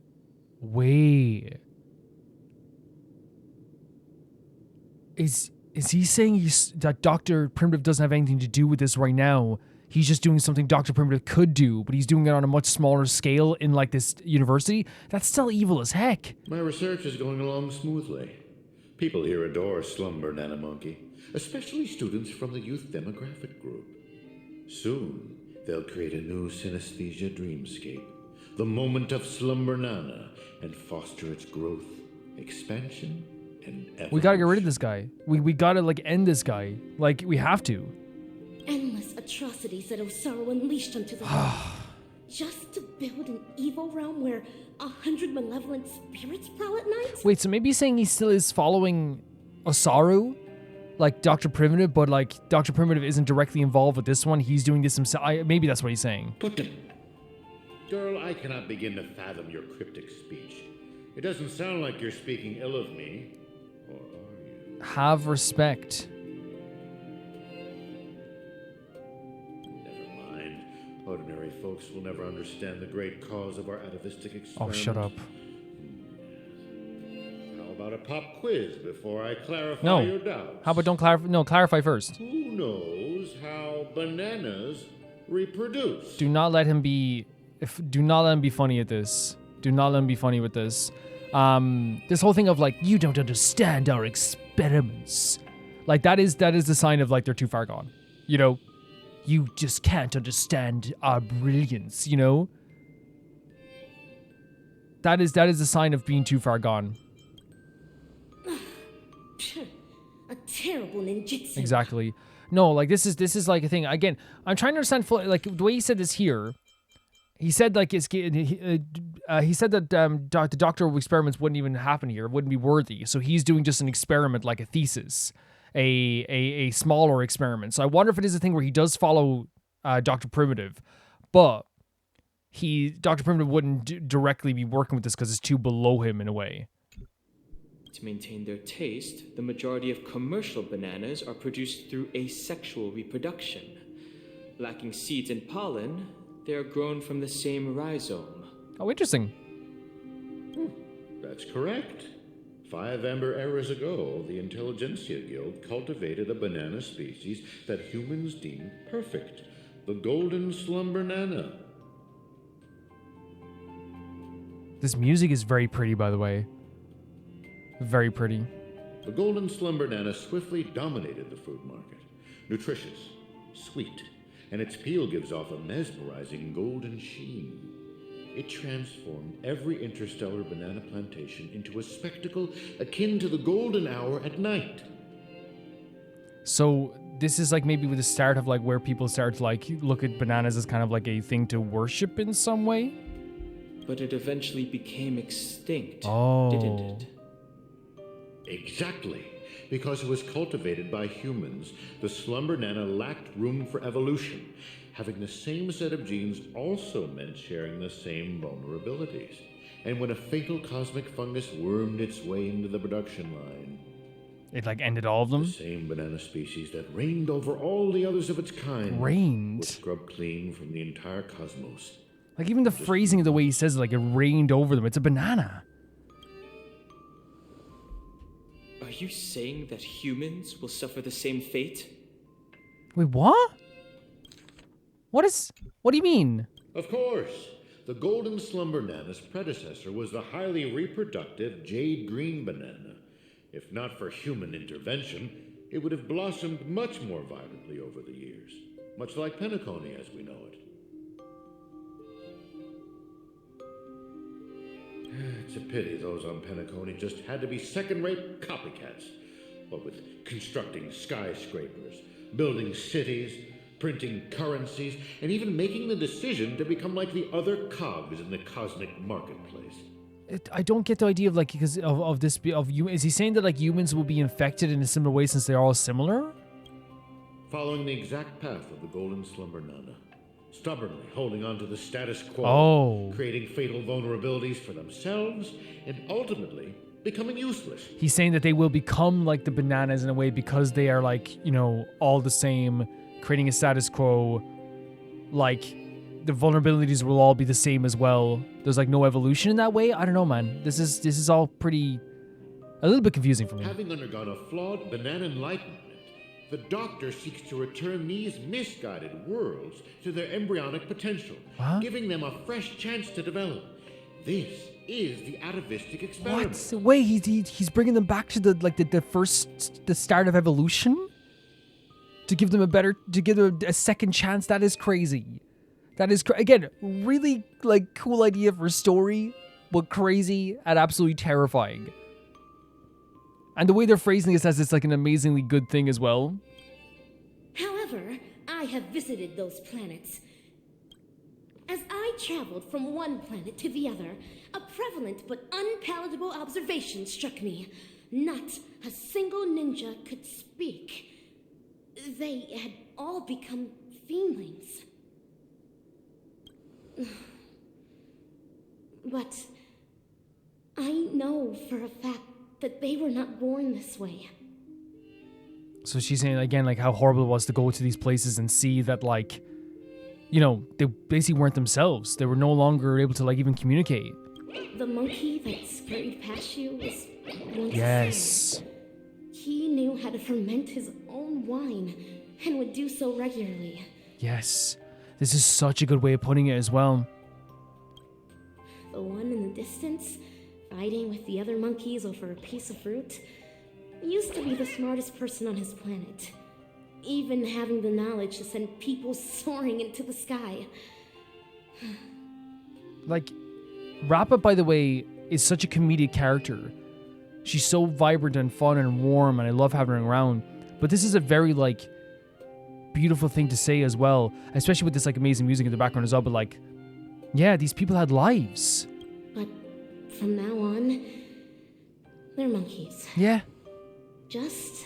Is he saying that Dr. Primitive doesn't have anything to do with this right now? He's just doing something Dr. Primitive could do, but he's doing it on a much smaller scale in like this university? That's still evil as heck. My research is going along smoothly. People here adore Slumbernana Monkey, especially students from the youth demographic group. Soon, they'll create a new synesthesia dreamscape, the moment of Slumbernana, and foster its growth, expansion, and evolution. We gotta get rid of this guy. We gotta like end this guy. Like, we have to. Endless atrocities that Osaru unleashed onto the world. Just to build an evil realm where 100 malevolent spirits prowl at night? Wait, so maybe he's saying he still is following Osaru? Like Dr. Primitive, but like Dr. Primitive isn't directly involved with this one. He's doing this himself. Maybe that's what he's saying. Bootill. Girl, I cannot begin to fathom your cryptic speech. It doesn't sound like you're speaking ill of me. Or are you? Have respect. Never mind. Ordinary folks will never understand the great cause of our atavistic experiment. Oh, shut up. How about a pop quiz before I clarify No. your doubts? How about don't clarify? No, clarify first. Who knows how bananas reproduce? Do not let him be. Do not let him be funny at this. Do not let him be funny with this. This whole thing of like, you don't understand our experiments. Like that is the sign of like they're too far gone. You know, you just can't understand our brilliance. You know, that is the sign of being too far gone. A terrible ninjutsu. Exactly. No, like this is like a thing. Again, I'm trying to understand like the way he said this here. He said like he said that the doctoral experiments wouldn't even happen here, wouldn't be worthy. So he's doing just an experiment like a thesis, a smaller experiment. So I wonder if it is a thing where he does follow Dr. Primitive, but Dr. Primitive wouldn't directly be working with this because it's too below him in a way. To maintain their taste, the majority of commercial bananas are produced through asexual reproduction. Lacking seeds and pollen, they are grown from the same rhizome. Oh, interesting. That's correct. 5 amber eras ago, the Intelligentsia Guild cultivated a banana species that humans deem perfect, the golden Slumbernana. This music is very pretty, by the way. Very pretty. The golden Slumbernana swiftly dominated the food market. Nutritious, sweet, and its peel gives off a mesmerizing golden sheen. It transformed every interstellar banana plantation into a spectacle akin to the golden hour at night. So this is like maybe with the start of like where people start to like look at bananas as kind of like a thing to worship in some way. But it eventually became extinct, Oh. didn't it? Exactly. Because it was cultivated by humans, the Slumbernana lacked room for evolution. Having the same set of genes also meant sharing the same vulnerabilities. And when a fatal cosmic fungus wormed its way into the production line, It like ended all of them. the same banana species that reigned over all the others of its kind Reigned? was scrubbed clean from the entire cosmos. Like even the phrasing of the way he says it, like it rained over them. It's a banana. Are you saying that humans will suffer the same fate? Wait, what? What do you mean? Of course. The golden Slumbernana's predecessor was the highly reproductive jade green banana. If not for human intervention, it would have blossomed much more vibrantly over the years, much like penacony as we know it. It's a pity those on penacony just had to be second-rate copycats. What with constructing skyscrapers, building cities, printing currencies, and even making the decision to become like the other cogs in the cosmic marketplace. I don't get the idea of like because of this of you. Is he saying that like humans will be infected in a similar way since they're all similar? Following the exact path of the Golden Slumbernana, stubbornly holding on to the status quo, creating fatal vulnerabilities for themselves, and ultimately becoming useless. He's saying that they will become like the bananas in a way because they are like, you know, all the same, creating a status quo. Like, the vulnerabilities will all be the same as well. There's like no evolution in that way. I don't know, man. This is all pretty, a little bit confusing for me. Having undergone a flawed banana enlightenment, the Doctor seeks to return these misguided worlds to their embryonic potential, giving them a fresh chance to develop. This is the atavistic experiment. What? Wait, he's bringing them back to the start of evolution to give them a second chance. That is crazy. That is again really like cool idea for a story, but crazy and absolutely terrifying. And the way they're phrasing this as it's like an amazingly good thing as well. However, I have visited those planets. As I traveled from one planet to the other, a prevalent but unpalatable observation struck me. Not a single ninja could speak. They had all become feelings. But I know for a fact that they were not born this way. So she's saying again like how horrible it was to go to these places and see that like, you know, they basically weren't themselves. They were no longer able to like even communicate. The monkey that scurried past you was once Yes. He knew how to ferment his own wine and would do so regularly. Yes. This is such a good way of putting it as well. The one in the distance, fighting with the other monkeys over a piece of fruit, used to be the smartest person on his planet, even having the knowledge to send people soaring into the sky. Like, Rappa, by the way, is such a comedic character. She's so vibrant and fun and warm, and I love having her around. But this is a very, like, beautiful thing to say as well, especially with this, like, amazing music in the background as well. But, like, yeah, these people had lives. But from now on, they're monkeys. Yeah. Just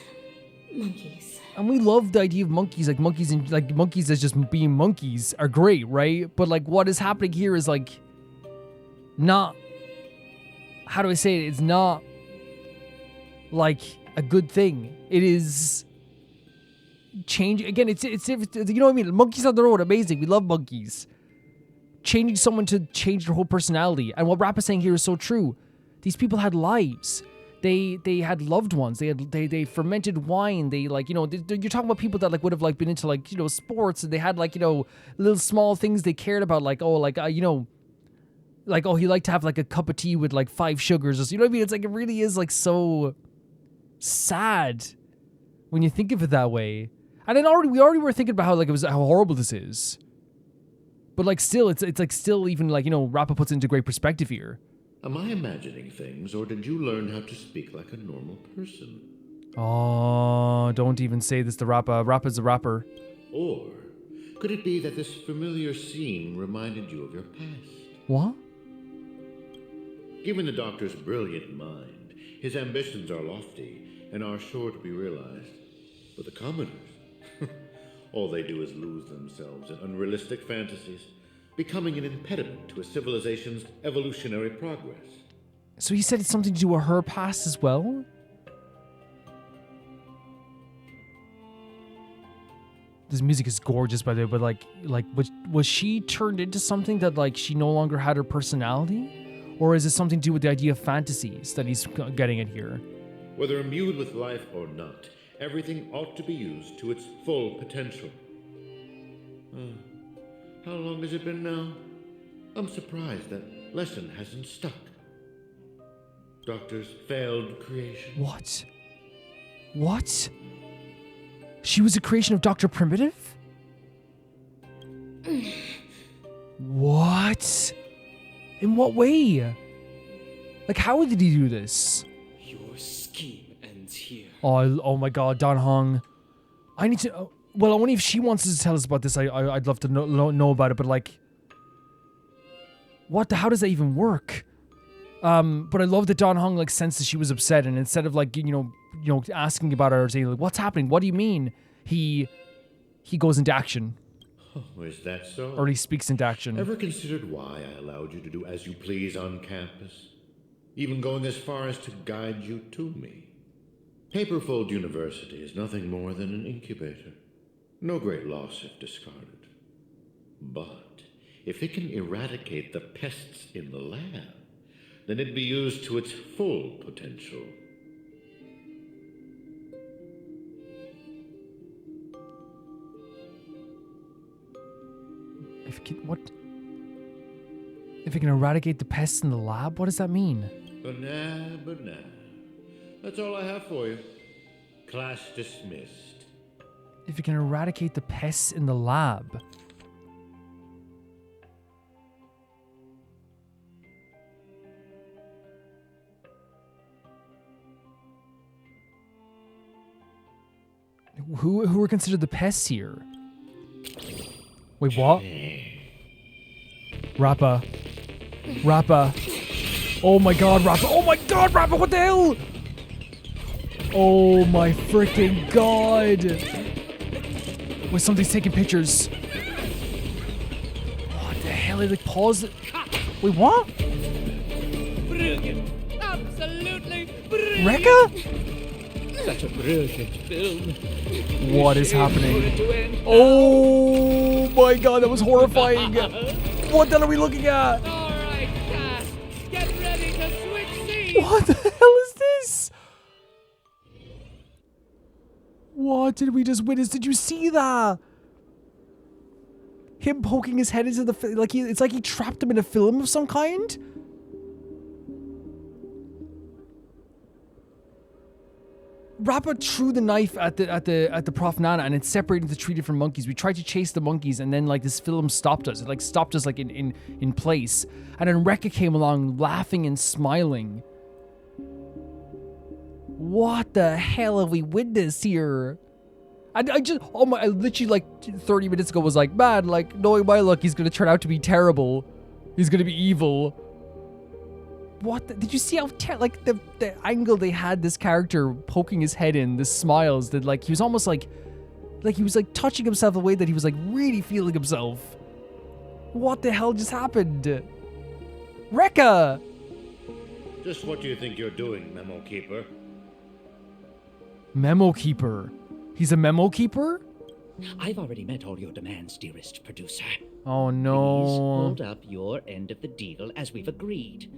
monkeys. And we love the idea of monkeys, like monkeys as just being monkeys are great, right? But like what is happening here is like not, how do I say it? It's not like a good thing. It is change again. It's you know what I mean? Monkeys on their own, amazing. We love monkeys. Changing someone to change their whole personality, and what Rappa's saying here is so true. These people had lives. They had loved ones. They fermented wine. They like, you know, you're talking about people that like would have like been into like, you know, sports, and they had like, you know, little small things they cared about, like, oh, like you know, like, oh, he liked to have like a cup of tea with like 5 sugars, or, you know what I mean? It's like, it really is like so sad when you think of it that way. And then we already were thinking about how horrible this is, but like still, it's like still even like, you know, Rappa puts it into great perspective here. Am I imagining things, or did you learn how to speak like a normal person? Oh, don't even say this to Rappa. Rappa's a rapper. Or could it be that this familiar scene reminded you of your past? What? Given the Doctor's brilliant mind, his ambitions are lofty and are sure to be realized. But the commoners, all they do is lose themselves in unrealistic fantasies, becoming an impediment to a civilization's evolutionary progress. So he said it's something to do with her past as well? This music is gorgeous, by the way, but like, was she turned into something that like she no longer had her personality? Or is it something to do with the idea of fantasies that he's getting at here? Whether imbued with life or not, everything ought to be used to its full potential. How long has it been now? I'm surprised that lesson hasn't stuck. Doctor's failed creation. What? What? She was a creation of Dr. Primitive? What? In what way? Like, how did he do this? Your scheme ends here. Oh my god, Don Hong. I need to... well, only if she wants to tell us about this, I'd love to know about it, but like... how does that even work? But I love that Dan Heng like sensed that she was upset, and instead of like, you know, asking about her, saying like, what's happening? What do you mean? He goes into action. Oh, is that so? Or he speaks into action. Ever considered why I allowed you to do as you please on campus? Even going as far as to guide you to me? Paperfold University is nothing more than an incubator. No great loss if discarded. But if it can eradicate the pests in the lab, then it'd be used to its full potential. If it can eradicate the pests in the lab? What does that mean? But nah. That's all I have for you. Class dismissed. If it can eradicate the pests in the lab. Who are considered the pests here? Wait, what? Rappa. Oh my god, Rappa, what the hell? Oh my freaking god. Wait, somebody's taking pictures. What the hell? They like pause it. Wait, what? Brilliant. Absolutely brilliant. Rekka? Such a brilliant film. What is happening? Oh my god, that was horrifying. What the hell are we looking at? Alright, cast. Get ready to switch scenes. What the hell is this? What did we just witness? Did you see that? Him poking his head into the it's like he trapped him in a film of some kind. Rappa threw the knife at the Prof Nana, and it separated into 3 different monkeys. We tried to chase the monkeys, and then like this film stopped us. It like stopped us like in place. And then Rekka came along, laughing and smiling. What the hell have we witnessed here? I literally like 30 minutes ago was like, man, like knowing my luck, he's gonna turn out to be terrible. He's gonna be evil. What? Did you see how the angle they had this character poking his head in, the smiles, that like he was almost like he was like touching himself a way that he was like really feeling himself. What the hell just happened? Rekka! Just what do you think you're doing, Memo Keeper? Memo Keeper? He's a memo keeper? I've already met all your demands, dearest producer. Oh no. Please hold up your end of the deal as we've agreed.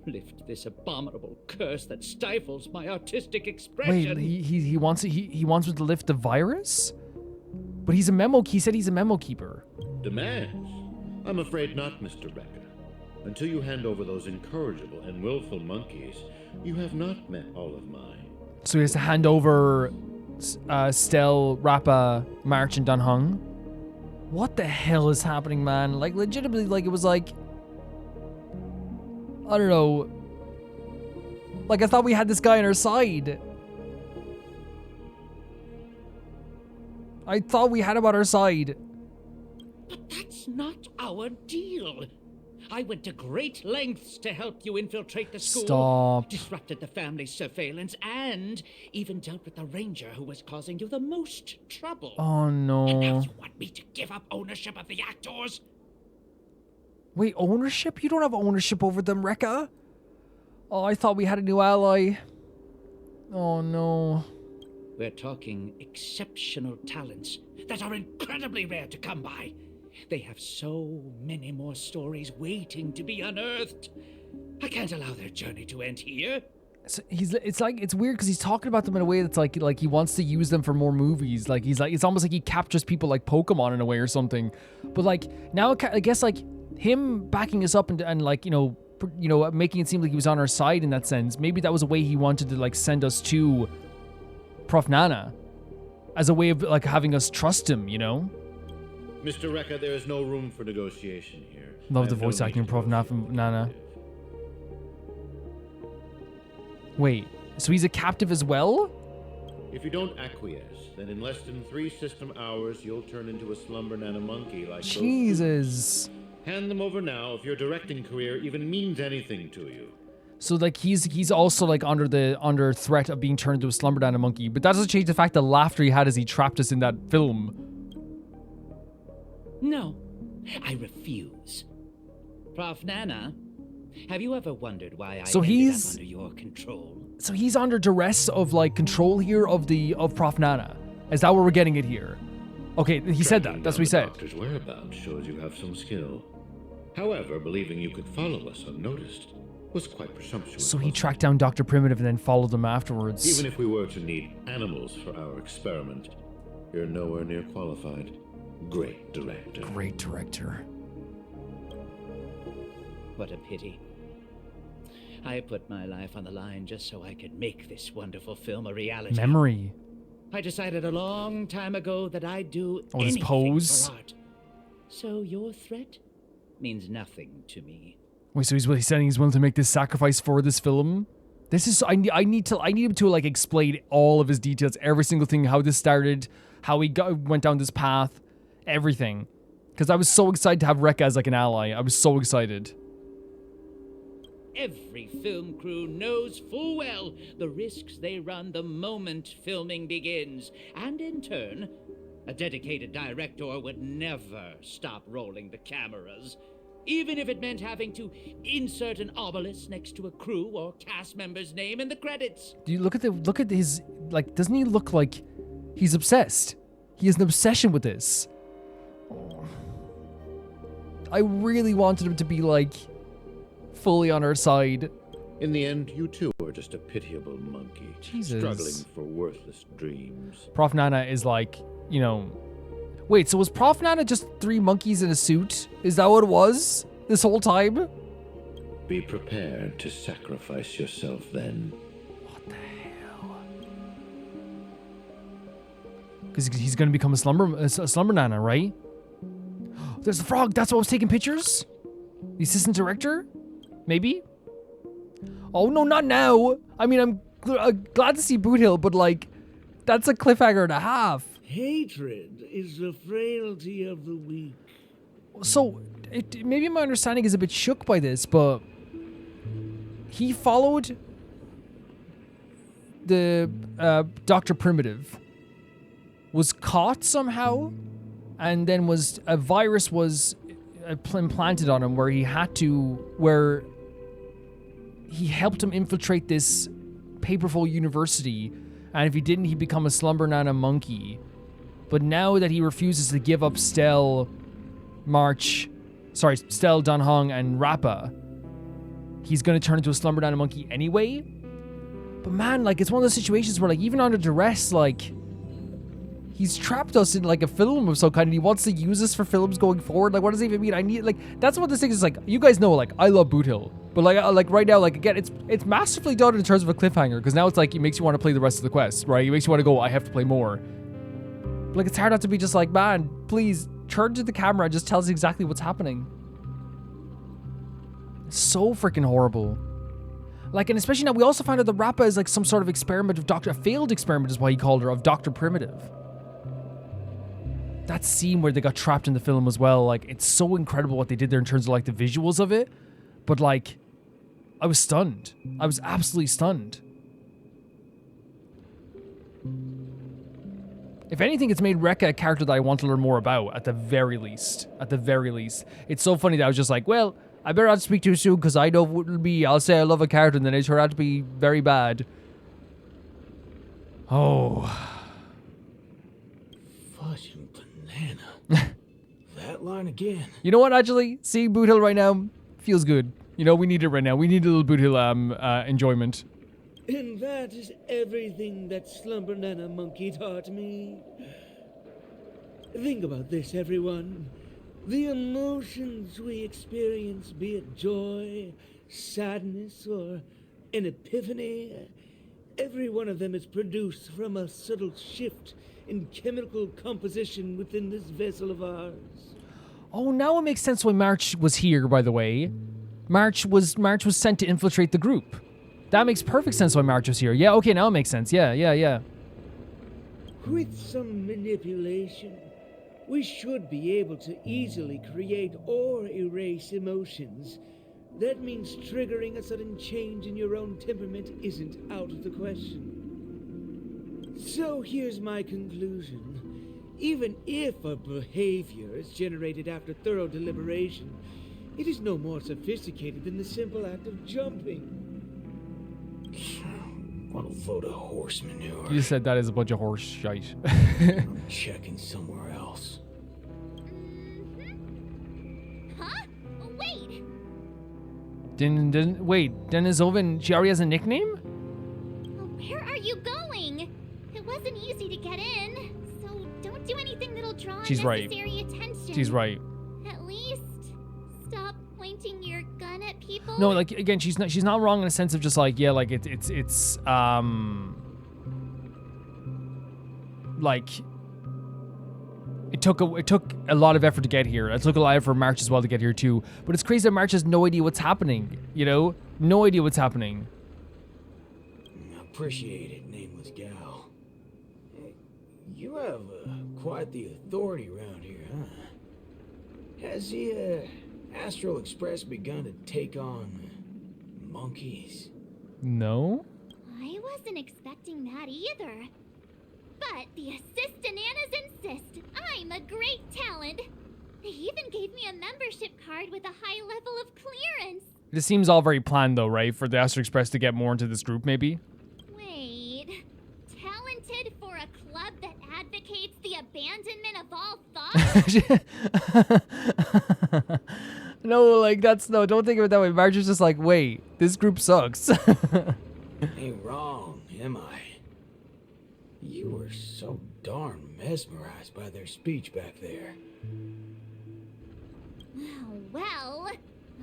Lift this abominable curse that stifles my artistic expression. Wait, he wants me to lift the virus? But he said he's a memo keeper. Demands? I'm afraid not, Mr. Rekka. Until you hand over those incorrigible and willful monkeys, you have not met all of mine. So he has to hand over Stell, Rappa, March, and Dan Heng? What the hell is happening, man? Like, legitimately, like, it was like... I don't know. Like, I thought we had this guy on our side. I thought we had him on our side. But that's not our deal. I went to great lengths to help you infiltrate the school. Stop. Disrupted the family's surveillance, and even dealt with the ranger who was causing you the most trouble. Oh, no. And now you want me to give up ownership of the actors? Wait, ownership? You don't have ownership over them, Rekka? Oh, I thought we had a new ally. Oh, no. We're talking exceptional talents that are incredibly rare to come by. They have so many more stories waiting to be unearthed. I can't allow their journey to end here. So it's weird because he's talking about them in a way that's like he wants to use them for more movies. Like it's almost like he captures people like Pokemon in a way or something. But like now I guess like him backing us up and like you know making it seem like he was on our side in that sense. Maybe that was a way he wanted to like send us to Prof Nana as a way of like having us trust him, you know. Mr. Rekka, there is no room for negotiation here. Love the voice acting of Prof Nana. Wait, so he's a captive as well? If you don't acquiesce, then in less than 3 system hours, you'll turn into a Slumbernana monkey like those Jesus. Hand them over now if your directing career even means anything to you. So like he's also like under threat of being turned into a Slumbernana monkey, but that doesn't change the fact the laughter he had as he trapped us in that film. No, I refuse. Prof. Nana, have you ever wondered why I ended up under your control? So he's under duress of like control here of Prof. Nana. Is that where we're getting it here? Okay, he said that. That's what he said. The doctor's whereabouts shows you have some skill. However, believing you could follow us unnoticed was quite presumptuous. So he tracked down Dr. Primitive and then followed them afterwards. Even if we were to need animals for our experiment, you're nowhere near qualified. Great director. Great director. What a pity. I put my life on the line just so I could make this wonderful film a reality. Memory. I decided a long time ago that I'd do Oh, his anything pose. for art. So your threat means nothing to me. Wait, so he's saying he's willing to make this sacrifice for this film? This is I need him to like explain all of his details, every single thing, how this started, how he went down this path, everything. Because I was so excited to have Rekka as like an ally. I was so excited. Every film crew knows full well the risks they run the moment filming begins. And in turn, a dedicated director would never stop rolling the cameras. Even if it meant having to insert an obelisk next to a crew or cast member's name in the credits. Do you look at his, like, doesn't he look like he's obsessed? He has an obsession with this. I really wanted him to be like fully on our side. In the end, you too are just a pitiable monkey, Jesus. struggling for worthless dreams. Prof. Nana is like, you know... Wait, so was Prof. Nana just 3 monkeys in a suit? Is that what it was this whole time? Be prepared to sacrifice yourself then. What the hell? Because he's going to become a Slumbernana, right? There's the frog. That's what was taking pictures? The assistant director? Maybe? Oh, no, not now. I mean, I'm glad to see Bootill, but, like, that's a cliffhanger and a half. Hatred is the frailty of the weak. So, maybe my understanding is a bit shook by this, but he followed the Dr. Primitive, was caught somehow, and then a virus was implanted on him where he helped him infiltrate this Paperful University, and if he didn't, he'd become a Slumbernana monkey. But now that he refuses to give up Stell, Danhong, and Rappa, he's going to turn into a Slumbernana monkey anyway? But man, like, it's one of those situations where, like, even under duress, like, he's trapped us in, like, a film of some kind, and he wants to use us for films going forward. Like, what does it even mean? That's what this thing is, like, you guys know, like, I love Bootill. But, like right now, like, again, it's masterfully done in terms of a cliffhanger, because now it's, like, it makes you want to play the rest of the quest, right? It makes you want to go, I have to play more. Like, it's hard not to be just like, man, please turn to the camera and just tell us exactly what's happening. It's so freaking horrible. Like, and especially now, we also find out that Rappa is like some sort of experiment of a failed experiment is why he called her, of Dr. Primitive. That scene where they got trapped in the film as well, like, it's so incredible what they did there in terms of, like, the visuals of it. But, like, I was stunned. I was absolutely stunned. If anything, it's made Rekka a character that I want to learn more about, at the very least. At the very least. It's so funny that I was just like, well, I better not speak too soon, because I know what it'll be. I'll say I love a character, and then it turned out to be very bad. Oh. Fudging banana. That line again. You know what, actually? Seeing Bootill right now feels good. You know, we need it right now. We need a little Bootill enjoyment. And that is everything that Slumbernana monkey taught me. Think about this, everyone. The emotions we experience, be it joy, sadness, or an epiphany, every one of them is produced from a subtle shift in chemical composition within this vessel of ours. Oh, now it makes sense why March was here, by the way. March was sent to infiltrate the group. That makes perfect sense why March was here. Yeah, okay, now it makes sense. Yeah. With some manipulation, we should be able to easily create or erase emotions. That means triggering a sudden change in your own temperament isn't out of the question. So here's my conclusion. Even if a behavior is generated after thorough deliberation, it is no more sophisticated than the simple act of jumping. What a load of horse manure. You said that is a bunch of horse shite. I'm checking somewhere else. Huh? Wait! Wait, Denisovin, she already has a nickname? Where are you going? It wasn't easy to get in, so don't do anything that'll draw unnecessary attention. She's right. At least stop pointing your gun at people. No, like again, she's not wrong in a sense of just like, yeah, like it's like it took a lot of effort to get here. It took a lot of effort for March as well to get here too. But it's crazy that March has no idea what's happening, you know? No idea what's happening. Appreciate it, nameless gal. You have quite the authority around here, huh? Has the Astral Express begun to take on monkeys? No? I wasn't expecting that either. But the assistananas insist I'm a great talent. They even gave me a membership card with a high level of clearance. This seems all very planned though, right? For the Astro Express to get more into this group, maybe? Wait. Talented for a club that advocates the abandonment of all thought? No, like that's no, don't think of it that way. Marge is just like, wait, this group sucks. Ain't wrong, am I? You were so darn mesmerized by their speech back there. Well,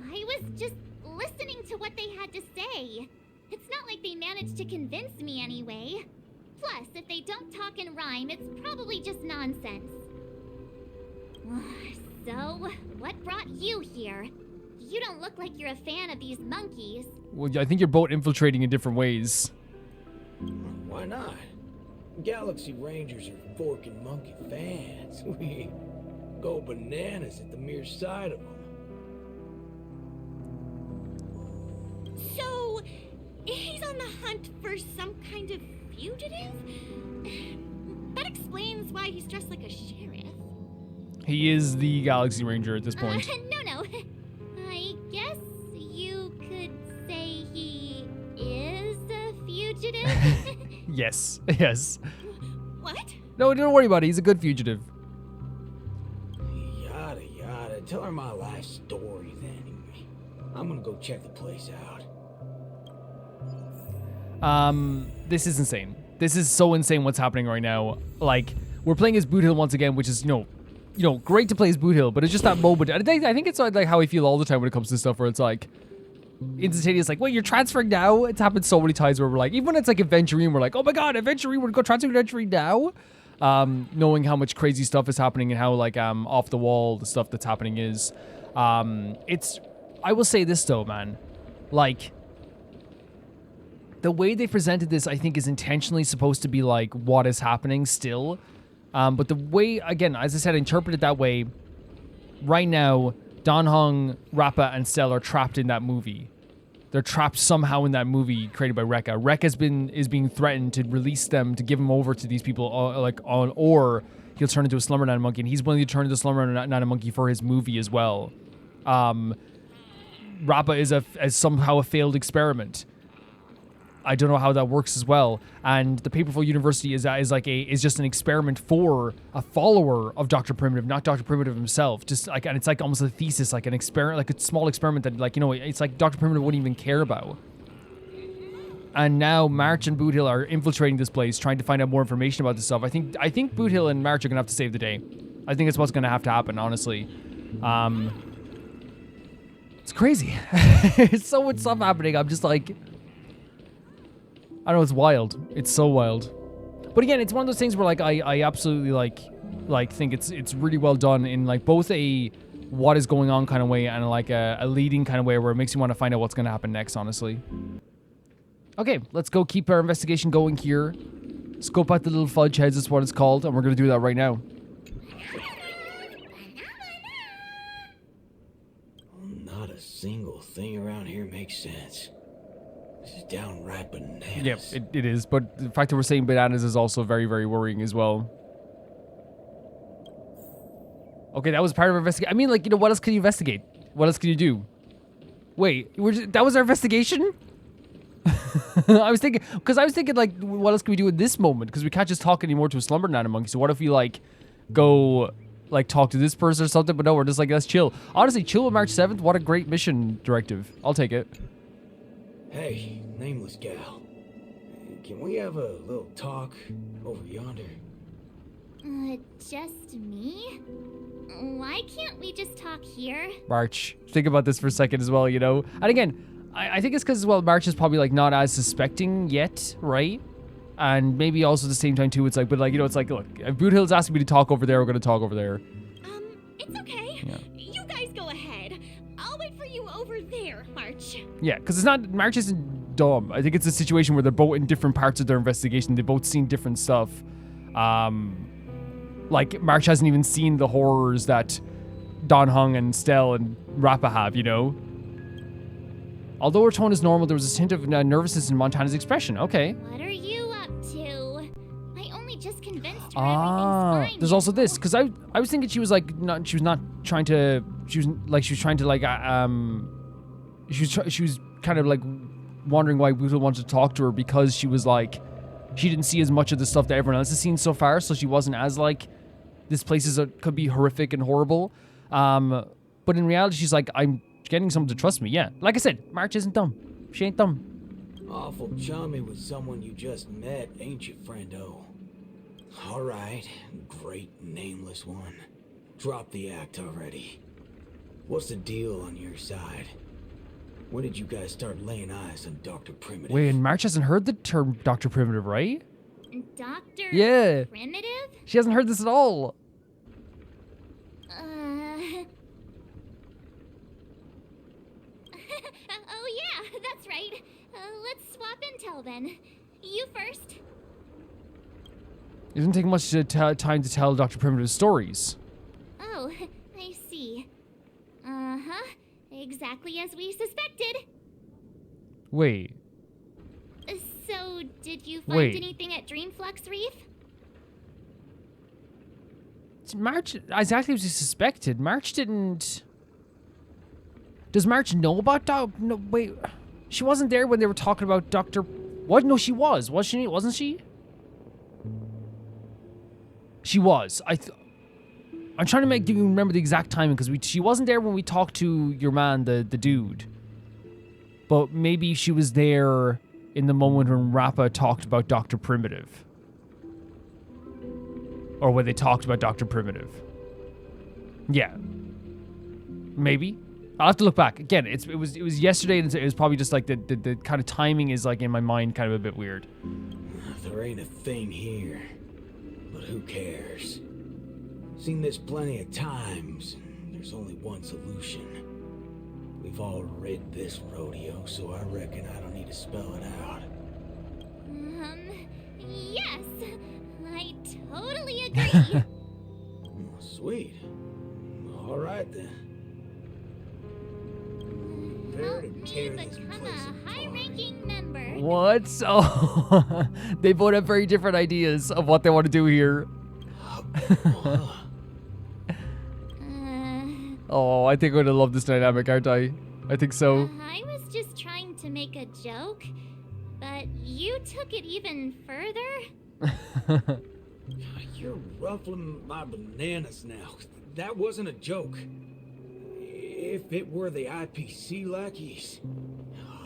I was just listening to what they had to say. It's not like they managed to convince me anyway. Plus, if they don't talk in rhyme, it's probably just nonsense. So, what brought you here? You don't look like you're a fan of these monkeys. Well, I think you're both infiltrating in different ways. Why not? Galaxy Rangers are forking monkey fans. We go bananas at the mere sight of them. So, he's on the hunt for some kind of fugitive? That explains why he's dressed like a sheriff. He is the Galaxy Ranger at this point. No. I guess you could say he is a fugitive? Yes. What? No, don't worry about it. He's a good fugitive. Yada yada. Tell her my life story then. I'm gonna go check the place out. This is insane. This is so insane what's happening right now. Like, we're playing as Bootill once again, which is, you know, great to play as Bootill, but it's just that moment. I think it's like how I feel all the time when it comes to stuff where it's like, instantaneous, like, wait, you're transferring now? It's happened so many times where we're like, even when it's like Adventurine, we're like, oh my god, Adventurine, we're going to go transfer Adventurine now? Knowing how much crazy stuff is happening and how, like, off the wall the stuff that's happening is. I will say this though, man. Like, the way they presented this, I think, is intentionally supposed to be like what is happening still. But the way, again, as I said, interpret it that way, right now, Dan Heng, Rappa, and Cell are trapped in that movie. They're trapped somehow in that movie created by Rekka. Rekka is being threatened to release them, to give them over to these people, or he'll turn into a Slumbernana monkey, and he's willing to turn into a Slumbernana monkey for his movie as well. Rappa is somehow a failed experiment. I don't know how that works as well. And the Paperful University is just an experiment for a follower of Dr. Primitive, not Dr. Primitive himself. Just like, and it's like almost a thesis, like an experiment, like a small experiment that, like, you know, it's like Dr. Primitive wouldn't even care about. And now March and Bootill are infiltrating this place, trying to find out more information about this stuff. I think Bootill and March are gonna have to save the day. I think it's what's gonna have to happen, honestly. It's crazy. It's so much stuff happening. I'm just like, I don't know, it's wild. It's so wild. But again, it's one of those things where, like, I absolutely like think it's really well done in, like, both a what is going on kind of way and like a leading kind of way where it makes you want to find out what's going to happen next, honestly. Okay, let's go keep our investigation going here. Scope out the little fudge heads is what it's called, and we're going to do that right now. Not a single thing around here makes sense. This is downright bananas. Yep, it is. But the fact that we're saying bananas is also very, very worrying as well. Okay, that was part of our investigation. I mean, like, you know, what else can you investigate? What else can you do? Wait, that was our investigation? I was thinking, like, what else can we do in this moment? Because we can't just talk anymore to a Slumbernana monkey. So what if we, like, go, like, talk to this person or something? But no, we're just like, let's chill. Honestly, chill with March 7th. What a great mission directive. I'll take it. Hey, nameless gal. Can we have a little talk over yonder? Just me? Why can't we just talk here? March, think about this for a second as well, you know? And again, I think it's because, well, March is probably, like, not as suspecting yet, right? And maybe also at the same time, too, it's like, but, like, you know, it's like, look, if Bootill's asking me to talk over there, we're going to talk over there. It's okay. Yeah. You guys go ahead. I'll wait for you over there, March. Yeah, because it's not, March isn't dumb. I think it's a situation where they're both in different parts of their investigation. They've both seen different stuff. Like, March hasn't even seen the horrors that Don Hung and Stell and Rappa have, you know? Although her tone is normal, there was a hint of nervousness in Montana's expression. Okay. What are you up to? I only just convinced her everything's fine. There's also this, because I was thinking she was like, she was trying to kind of like wondering why Bootill wanted to talk to her, because she was like, she didn't see as much of the stuff that everyone else has seen so far, so she wasn't as like, this place could be horrific and horrible. But in reality, she's like, I'm getting someone to trust me. Yeah, like I said, March isn't dumb. She ain't dumb. Awful chummy with someone you just met, ain't you, friendo? All right, great nameless one. Drop the act already. What's the deal on your side? When did you guys start laying eyes on Dr. Primitive? Wait, and March hasn't heard the term Dr. Primitive, right? Dr. Yeah. Primitive? She hasn't heard this at all. Oh yeah, that's right. Let's swap intel then. You first. It doesn't take much time to tell Dr. Primitive's stories. Oh, I see. Uh-huh. Exactly as we suspected. Wait. So, did you find anything at Dreamflux Reef? March, exactly as we suspected. March didn't... Does March know about No, wait. She wasn't there when they were talking about Dr... What? No, she was. Was she? Wasn't she? She was. I'm trying to make you remember the exact timing, because she wasn't there when we talked to your man, the dude. But maybe she was there in the moment when Rappa talked about Dr. Primitive. Or when they talked about Dr. Primitive. Yeah. Maybe. I'll have to look back. Again, it was yesterday, and it was probably just like the kind of timing is like in my mind kind of a bit weird. There ain't a thing here. But who cares? Seen this plenty of times. There's only one solution. We've all rid this rodeo, so I reckon I don't need to spell it out. Yes. I totally agree. Sweet. All right then. Help me become a high-ranking member. What? Oh, they both have very different ideas of what they want to do here. Oh, I think I'm gonna love this dynamic, aren't I? I think so. I was just trying to make a joke, but you took it even further. You're ruffling my bananas now. That wasn't a joke. If it were the IPC lackeys,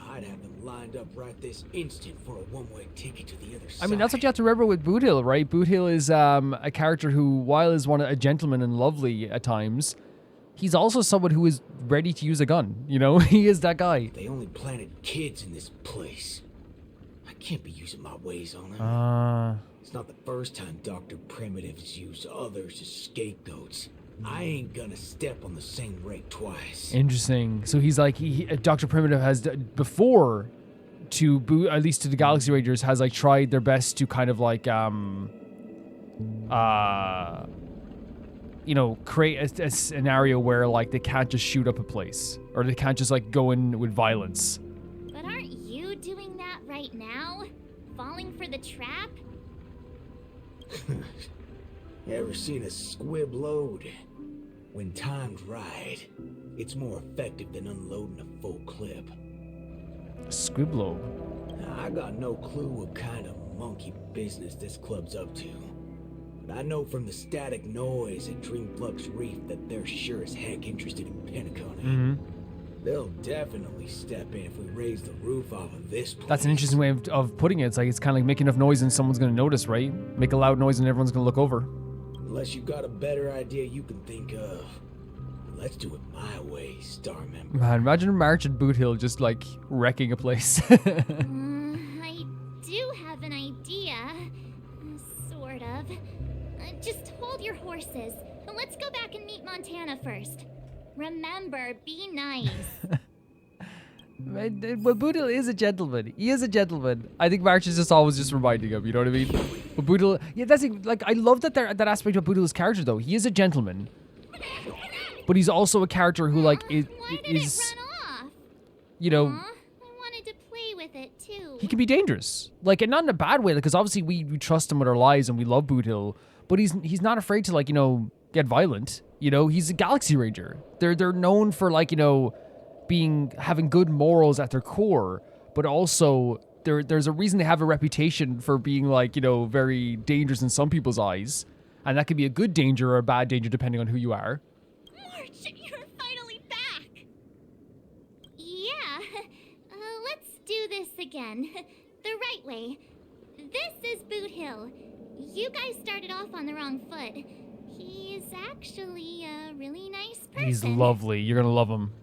I'd have them lined up right this instant for a one-way ticket to the other side. I mean, that's what you have to remember with Bootill, right? Bootill is a character who, while is a gentleman and lovely at times, he's also someone who is ready to use a gun. You know, he is that guy. They only planted kids in this place. I can't be using my ways on them. It's not the first time Dr. Primitive's used others as scapegoats. I ain't gonna step on the same rake twice. Interesting. So he's like, Dr. Primitive has, before at least to the Galaxy Rangers, has like tried their best to kind of like you know, create a scenario where like they can't just shoot up a place, or they can't just like go in with violence. But aren't you doing that right now? Falling for the trap? Ever seen a squib load? When timed right, it's more effective than unloading a full clip. Squiblo. Now, I got no clue what kind of monkey business this club's up to. But I know from the static noise at Dreamflux Reef that they're sure as heck interested in penacony. Mm-hmm. They'll definitely step in if we raise the roof off of this place. That's an interesting way of putting it. It's like it's kind of like making enough noise and someone's going to notice, right? Make a loud noise and everyone's going to look over. Unless you've got a better idea you can think of. Let's do it my way, Star Member. Man, imagine March and Bootill just like wrecking a place. I do have an idea. Sort of. Just hold your horses. Let's go back and meet Montana first. Remember, be nice. Well, Bootill is a gentleman. He is a gentleman. I think March is just always just reminding him, you know what I mean? But Bootill, yeah, that's like, I love that that aspect of Bootill's character though. He is a gentleman. But he's also a character who like is Run off? you know, I wanted to play with it too. he can be dangerous. Like, and not in a bad way, because obviously we trust him with our lives and we love Bootill, but he's not afraid to, like, you know, get violent. You know, he's a Galaxy Ranger. They're known for, like, you know, having good morals at their core, but also there's a reason they have a reputation for being, like, you know, very dangerous in some people's eyes. And that could be a good danger or a bad danger depending on who you are. March, you're finally back! Yeah. Let's do this again. The right way. This is Bootill. You guys started off on the wrong foot. He's actually a really nice person. He's lovely. You're gonna love him.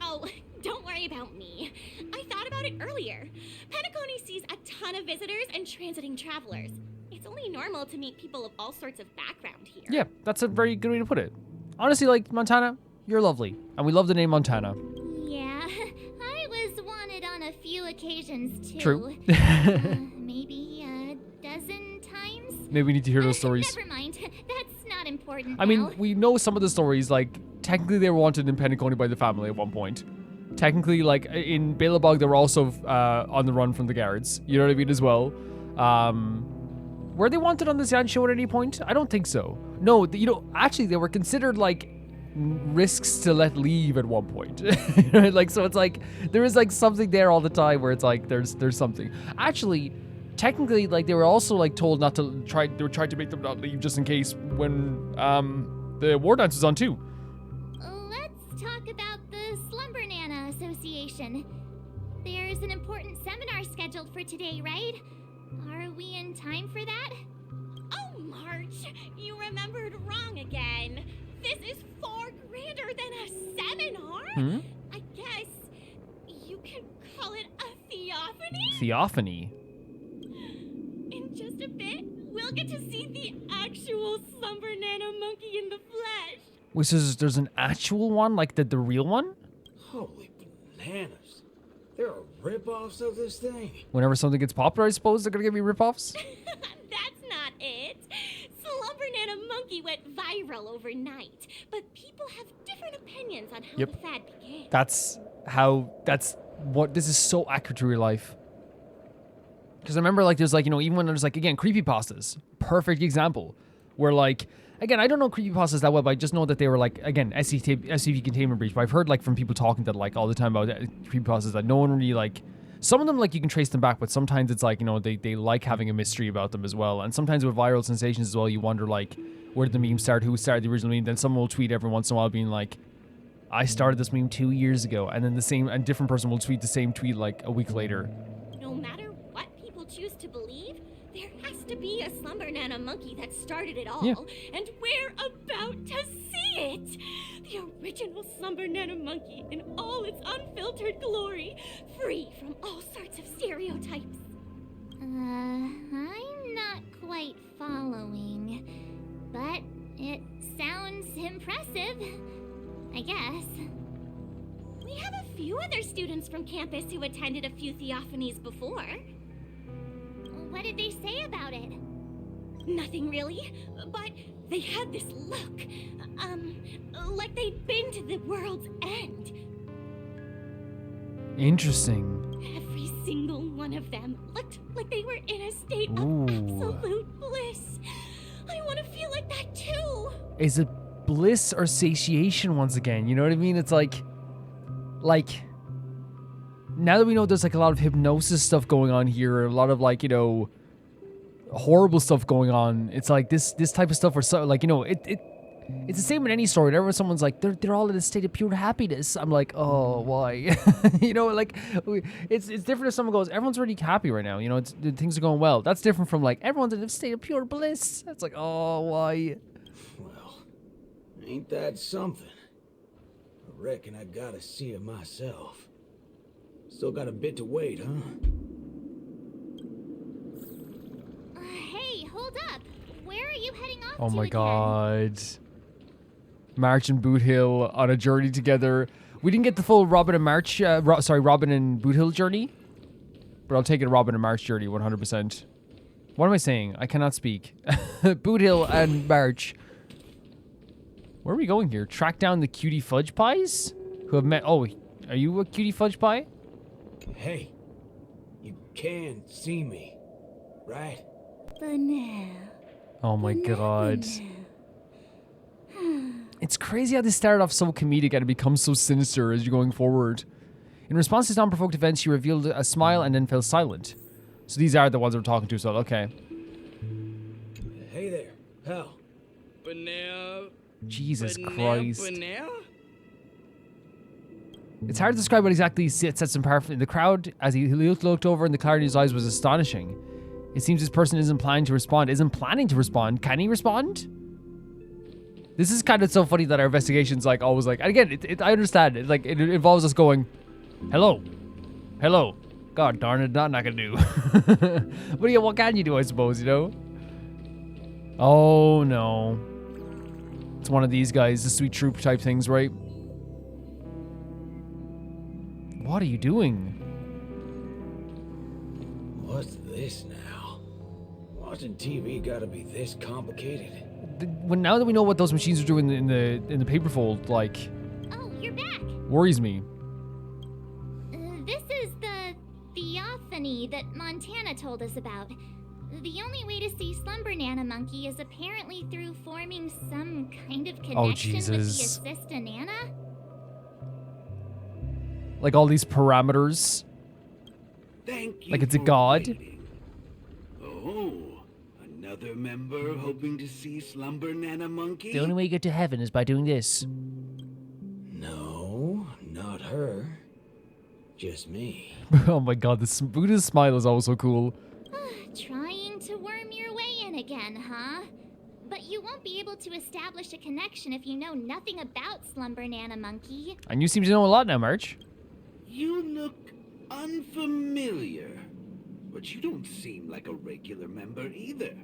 Oh, don't worry about me. I thought about it earlier. Penacony sees a ton of visitors and transiting travelers. It's only normal to meet people of all sorts of background here. Yeah, that's a very good way to put it. Honestly, like, Montana, you're lovely. And we love the name Montana. Yeah, I was wanted on a few occasions too. True. Maybe a dozen times? Maybe we need to hear those stories. Never mind. That's not important I mean, we know some of the stories, like, technically they were wanted in Penacony by the family at one point. Technically, like, in Epilogue, they were also on the run from the guards. You know what I mean, as well. Were they wanted on the Xian show at any point? I don't think so. No, you know, actually, they were considered, like, risks to let leave at one point. Like, so it's like, there is, like, something there all the time where it's like, there's something. Actually, technically, like, they were also, like, told not to they were trying to make them not leave just in case when the War Dance was on too. Let's talk about the Slumbernana Association. There's an important seminar scheduled for today, right? Are we in time for that? Oh, March, you remembered wrong again. This is far grander than a seminar. I guess you can call it a theophany? Theophany? In just a bit, we'll get to see the actual Slumbernana monkey in the flesh. Wait, so there's an actual one? Like the real one? Holy bananas. There are rip-offs of this thing. Whenever something gets popular, I suppose they're gonna give me rip-offs? That's not it. Slumbernana monkey went viral overnight, but people have different opinions on how the fad began. This is so accurate to real life. Because I remember, like, there's, like, you know, even when there's, like, again, creepypastas. Perfect example. Where, like, again, I don't know creepypastas that well, but I just know that they were, like, again, SCP containment breach. But I've heard, like, from people talking that, like, all the time about creepypastas that no one really, like, some of them, like, you can trace them back, but sometimes it's, like, you know, they like having a mystery about them as well. And sometimes with viral sensations as well, you wonder, like, where did the meme start? Who started the original meme? Then someone will tweet every once in a while being like, I started this meme 2 years ago. And then a different person will tweet the same tweet, like, a week later. No matter what people choose to believe, there has to be a Slumbernana monkey that started it all. Yeah. And we're about to see it! The original Slumbernana monkey in all its unfiltered glory, free from all sorts of stereotypes. I'm not quite following, but it sounds impressive, I guess. We have a few other students from campus who attended a few theophanies before. What did they say about it? Nothing really, but they had this look. Like they'd been to the world's end. Interesting. Every single one of them looked like they were in a state of Ooh. absolute bliss. I want to feel like that too. Is it bliss or satiation once again? You know what I mean? It's like, now that we know there's like a lot of hypnosis stuff going on here, a lot of like, you know, horrible stuff going on. It's like this type of stuff where, so, like, you know, it's the same in any story. Whenever someone's like, they're all in a state of pure happiness, I'm like, oh, why? You know, like, it's different if someone goes, everyone's really happy right now. You know, things are going well. That's different from like, everyone's in a state of pure bliss. That's like, oh, why? Well, ain't that something? I reckon I gotta see it myself. Still got a bit to wait, huh? Hey, hold up. Where are you heading off to Oh my again? god. March and Bootill on a journey together. We didn't get the full Robin and March, Robin and Bootill journey. But I'll take it Robin and March journey, 100%. What am I saying? I cannot speak. Bootill and March. Where are we going here? Track down the cutie fudge pies? Who have met... Oh, are you a cutie fudge pie? Hey, you can see me, right? Banana. Oh my god. It's crazy how they started off so comedic and it becomes so sinister as you're going forward. In response to non-provoked events, she revealed a smile and then fell silent. So these are the ones we're talking to, so okay. Hey there, pal. Banana. Jesus Banana, Christ. banana? It's hard to describe what exactly sets him apart in the crowd. As he looked over and the clarity in his eyes was astonishing. It seems this person isn't planning to respond. Can he respond? This is kind of so funny that our investigation's like always like, and again, I understand. It involves us going, hello. God darn it, not gonna do. But yeah, what can you do, I suppose, you know? Oh no. It's one of these guys, the sweet troop type things, right? What are you doing? What's this now? Watching TV gotta be this complicated. Now that we know what those machines are doing in the paperfold, like, Oh, you're back. worries me. This is the theophany that Montana told us about. The only way to see Slumbernana monkey is apparently through forming some kind of connection with the Jesus. Assist-a-Nana. Like all these parameters. Thank you Like it's a for god. waiting. Oh, another member hoping to see Slumbernana monkey? The only way you get to heaven is by doing this. No, not her. Just me. Oh my god, this Buddha's smile is also cool. Trying to worm your way in again, huh? But you won't be able to establish a connection if you know nothing about Slumbernana monkey. And you seem to know a lot now, March. You look unfamiliar, but you don't seem like a regular member either.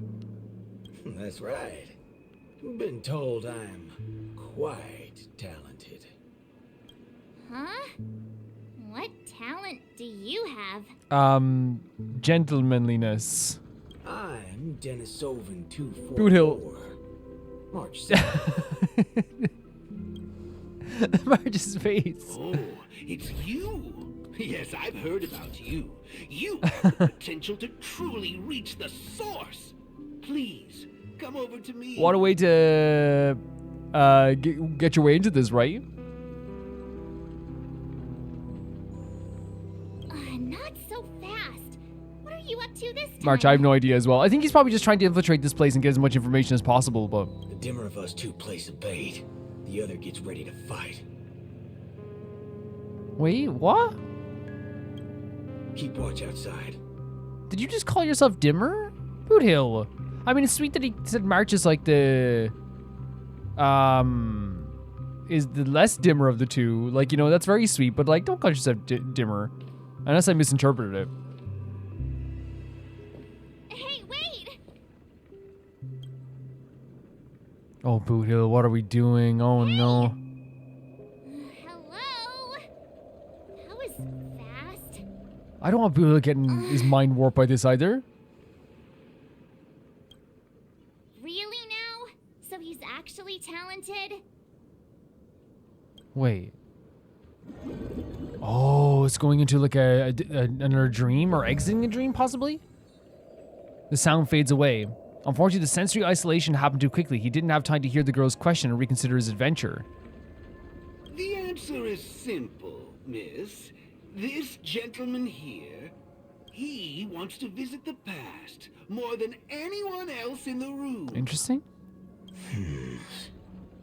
That's right. Been told I'm quite talented. Huh? What talent do you have? Gentlemanliness. I'm Denisovan 244. Bootill. March 7th. March's face. Oh, it's you. Yes, I've heard about you. You have the potential to truly reach the source. Please, come over to me. What a way to get your way into this, right? Not so fast. What are you up to this time? March, I have no idea as well. I think he's probably just trying to infiltrate this place and get as much information as possible, but... The dimmer of us two plays a bait. The other gets ready to fight. Wait, what? Keep watch outside. Did you just call yourself Dimmer? Bootill. I mean, it's sweet that he said March is like the... is the less dimmer of the two. Like, you know, that's very sweet, but like, don't call yourself Dimmer. Unless I misinterpreted it. Hey, wait! Oh, Bootill, what are we doing? Oh, no. Hello? I don't want Bootill getting his mind warped by this either. Really now? So he's actually talented? Wait. Oh, it's going into like another dream or exiting a dream, possibly? The sound fades away. Unfortunately, the sensory isolation happened too quickly. He didn't have time to hear the girl's question and reconsider his adventure. The answer is simple, miss. This gentleman here, he wants to visit the past more than anyone else in the room. Interesting.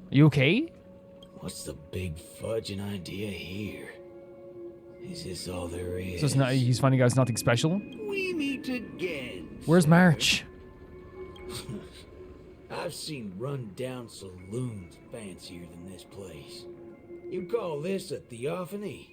You okay? What's the big fudging idea here? Is this all there is? So it's not, he's finding out it's nothing special? We meet again. Where's March? I've seen run-down saloons fancier than this place. You call this a theophany?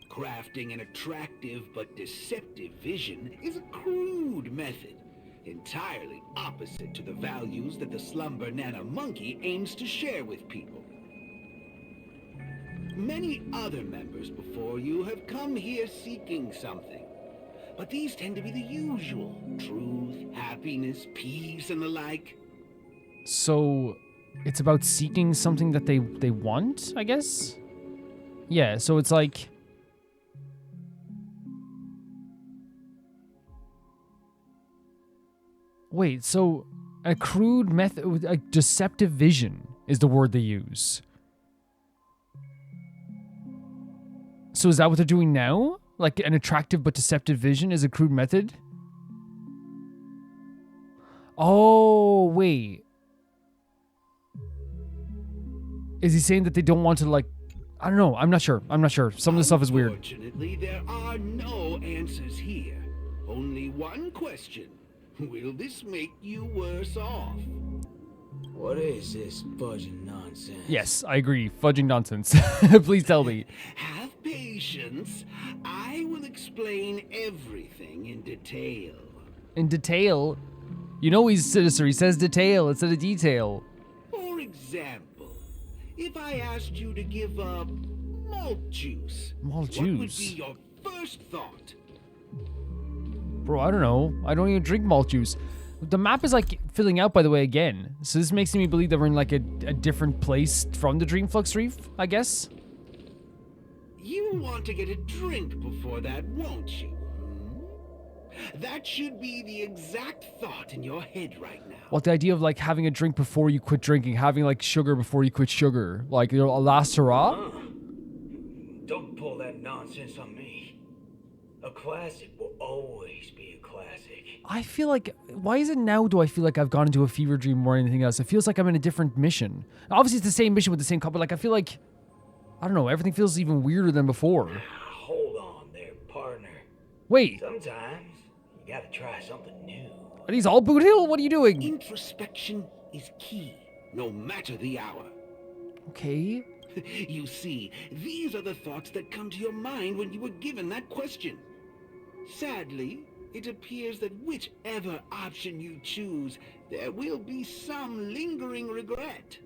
Crafting an attractive but deceptive vision is a crude method, entirely opposite to the values that the Slumbernana monkey aims to share with people. Many other members before you have come here seeking something, but these tend to be the usual: truth, happiness, peace, and the like. So it's about seeking something that they want, I guess? Yeah, so it's like... Wait, so a crude method, a deceptive vision is the word they use. So is that what they're doing now? Like an attractive but deceptive vision is a crude method? Oh, wait. Is he saying that they don't want to, like... I don't know. I'm not sure. Some of the stuff is weird. Unfortunately, there are no answers here. Only one question. Will this make you worse off? What is this fudging nonsense? Yes, I agree. Fudging nonsense. Please tell me. Have patience. I will explain everything in detail. In detail? You know he's sinister. He says detail instead of detail. For example, if I asked you to give up malt juice, Malt what would juice? be your first thought? Bro, I don't know. I don't even drink malt juice. The map is like filling out, by the way, again. So this makes me believe that we're in like a different place from the Dreamflux Reef, I guess. You want to get a drink before that, won't you? That should be the exact thought in your head right now. What, the idea of like having a drink before you quit drinking, having like sugar before you quit sugar, like, you know, a last hurrah? Don't pull that nonsense on me. A classic will always be a classic. I feel like, why is it now do I feel like I've gone into a fever dream more than anything else? It feels like I'm in a different mission. Obviously it's the same mission with the same couple, like I feel like, I don't know, everything feels even weirder than before. Hold on there, partner. Wait, Sometimes you gotta try something new. are these all Bootill? What are you doing? Introspection is key, no matter the hour. Okay. You see, these are the thoughts that come to your mind when you were given that question. Sadly, it appears that whichever option you choose, there will be some lingering regret.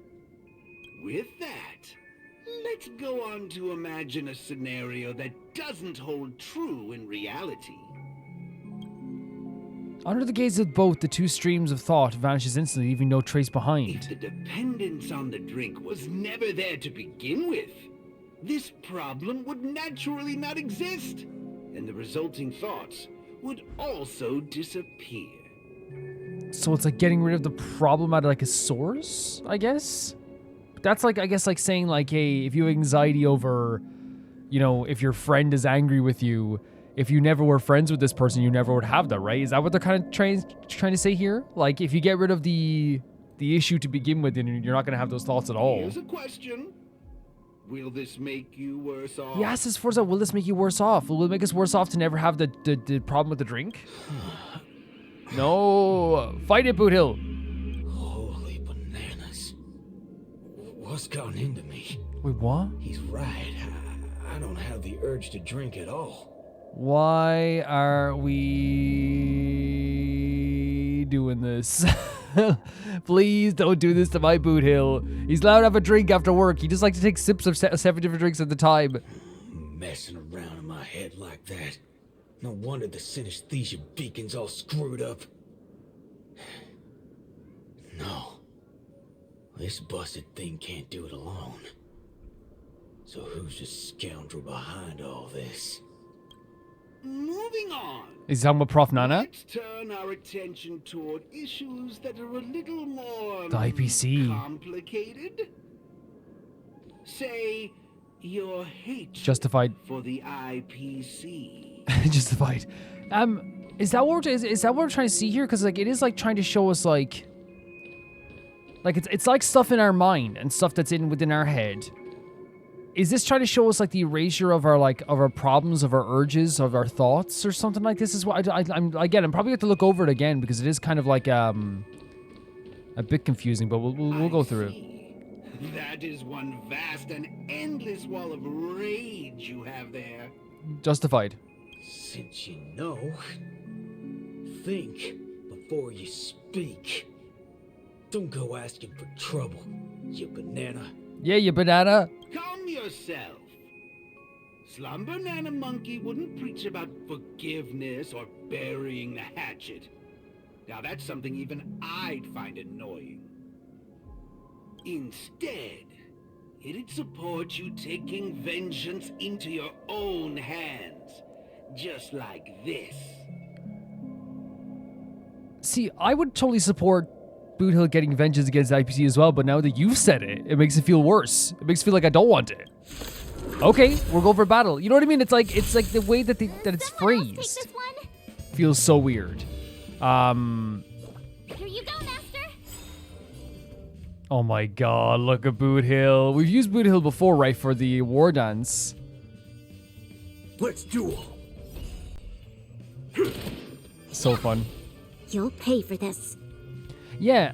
With that, let's go on to imagine a scenario that doesn't hold true in reality. Under the gaze of both, the two streams of thought vanishes instantly, leaving no trace If behind. the dependence on the drink was never there to begin with, this problem would naturally not exist, and the resulting thoughts would also disappear. So it's like getting rid of the problem out of like a source, I guess? That's like, I guess, like saying like, hey, if you have anxiety over, you know, if your friend is angry with you, if you never were friends with this person, you never would have that, right? Is that what they're kind of trying to say here? Like, if you get rid of the issue to begin with, then you're not going to have those thoughts at all. Here's a question. Will this make you worse off? He asks us first, will this make you worse off? Will it make us worse off to never have the problem with the drink? No. Fight it, Bootill. Holy bananas. What's gotten into me? Wait, what? He's right. I don't have the urge to drink at all. Why are we doing this? Please don't do this to my Bootill. He's allowed to have a drink after work. He just likes to take sips of 7 different drinks at the time. Messing around in my head like that. No wonder the synesthesia beacon's all screwed up. No. This busted thing can't do it alone. So who's the scoundrel behind all this? Moving on. Is he talking about Prof. Nana? Let's turn our attention toward issues that are a little more The IPC. complicated. Say your hatred Justified. for the IPC. Justified. Is that what we're trying to see here? Because like it is like trying to show us like it's like stuff in our mind and stuff that's within our head. Is this trying to show us like the erasure of our problems, of our urges, of our thoughts, or something like this? Is what I'm probably going to have to look over it again because it is kind of like a bit confusing, but we'll go through it. That is one vast and endless wall of rage you have there. Justified. Since you know, think before you speak. Don't go asking for trouble, you banana. Yeah, you banana. Calm yourself. Slumbernana monkey wouldn't preach about forgiveness or burying the hatchet. Now that's something even I'd find annoying. Instead, it'd support you taking vengeance into your own hands. Just like this. See, I would totally support Bootill getting vengeance against the IPC as well, but now that you've said it, it makes it feel worse. It makes it feel like I don't want it. Okay, we'll go for battle. You know what I mean? It's like the way that it's phrased feels so weird. Here you go, Master. Oh my god, look at Bootill. We've used Bootill before, right, for the war dance. Let's duel. So fun. You'll pay for this. Yeah,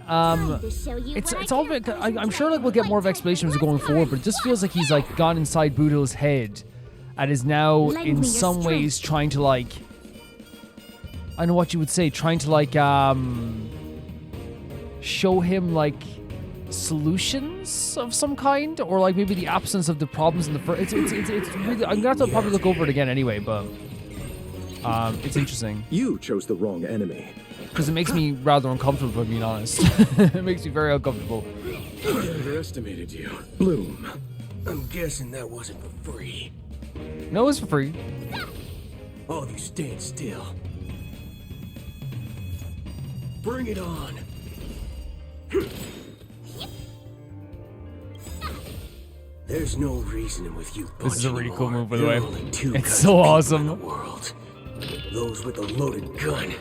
it's all bit, I'm sure like we'll get more of explanations going forward, but it just feels like he's like gone inside Bootill's head and is now in some ways trying to like, I don't know what you would say, trying to like show him like solutions of some kind, or like maybe the absence of the problems in the first. It's really, I'm gonna have to probably look over it again anyway, but it's interesting. You chose the wrong enemy. Because it makes me rather uncomfortable, if I'm being honest. It makes me very uncomfortable. I underestimated you. Bloom. I'm guessing that wasn't for free. No, it's for free. All of you stand still. Bring it on. There's no reasoning with you. This is a really cool move, by the There way. are only two It's kinds so of people awesome. in the world. Those with a loaded gun.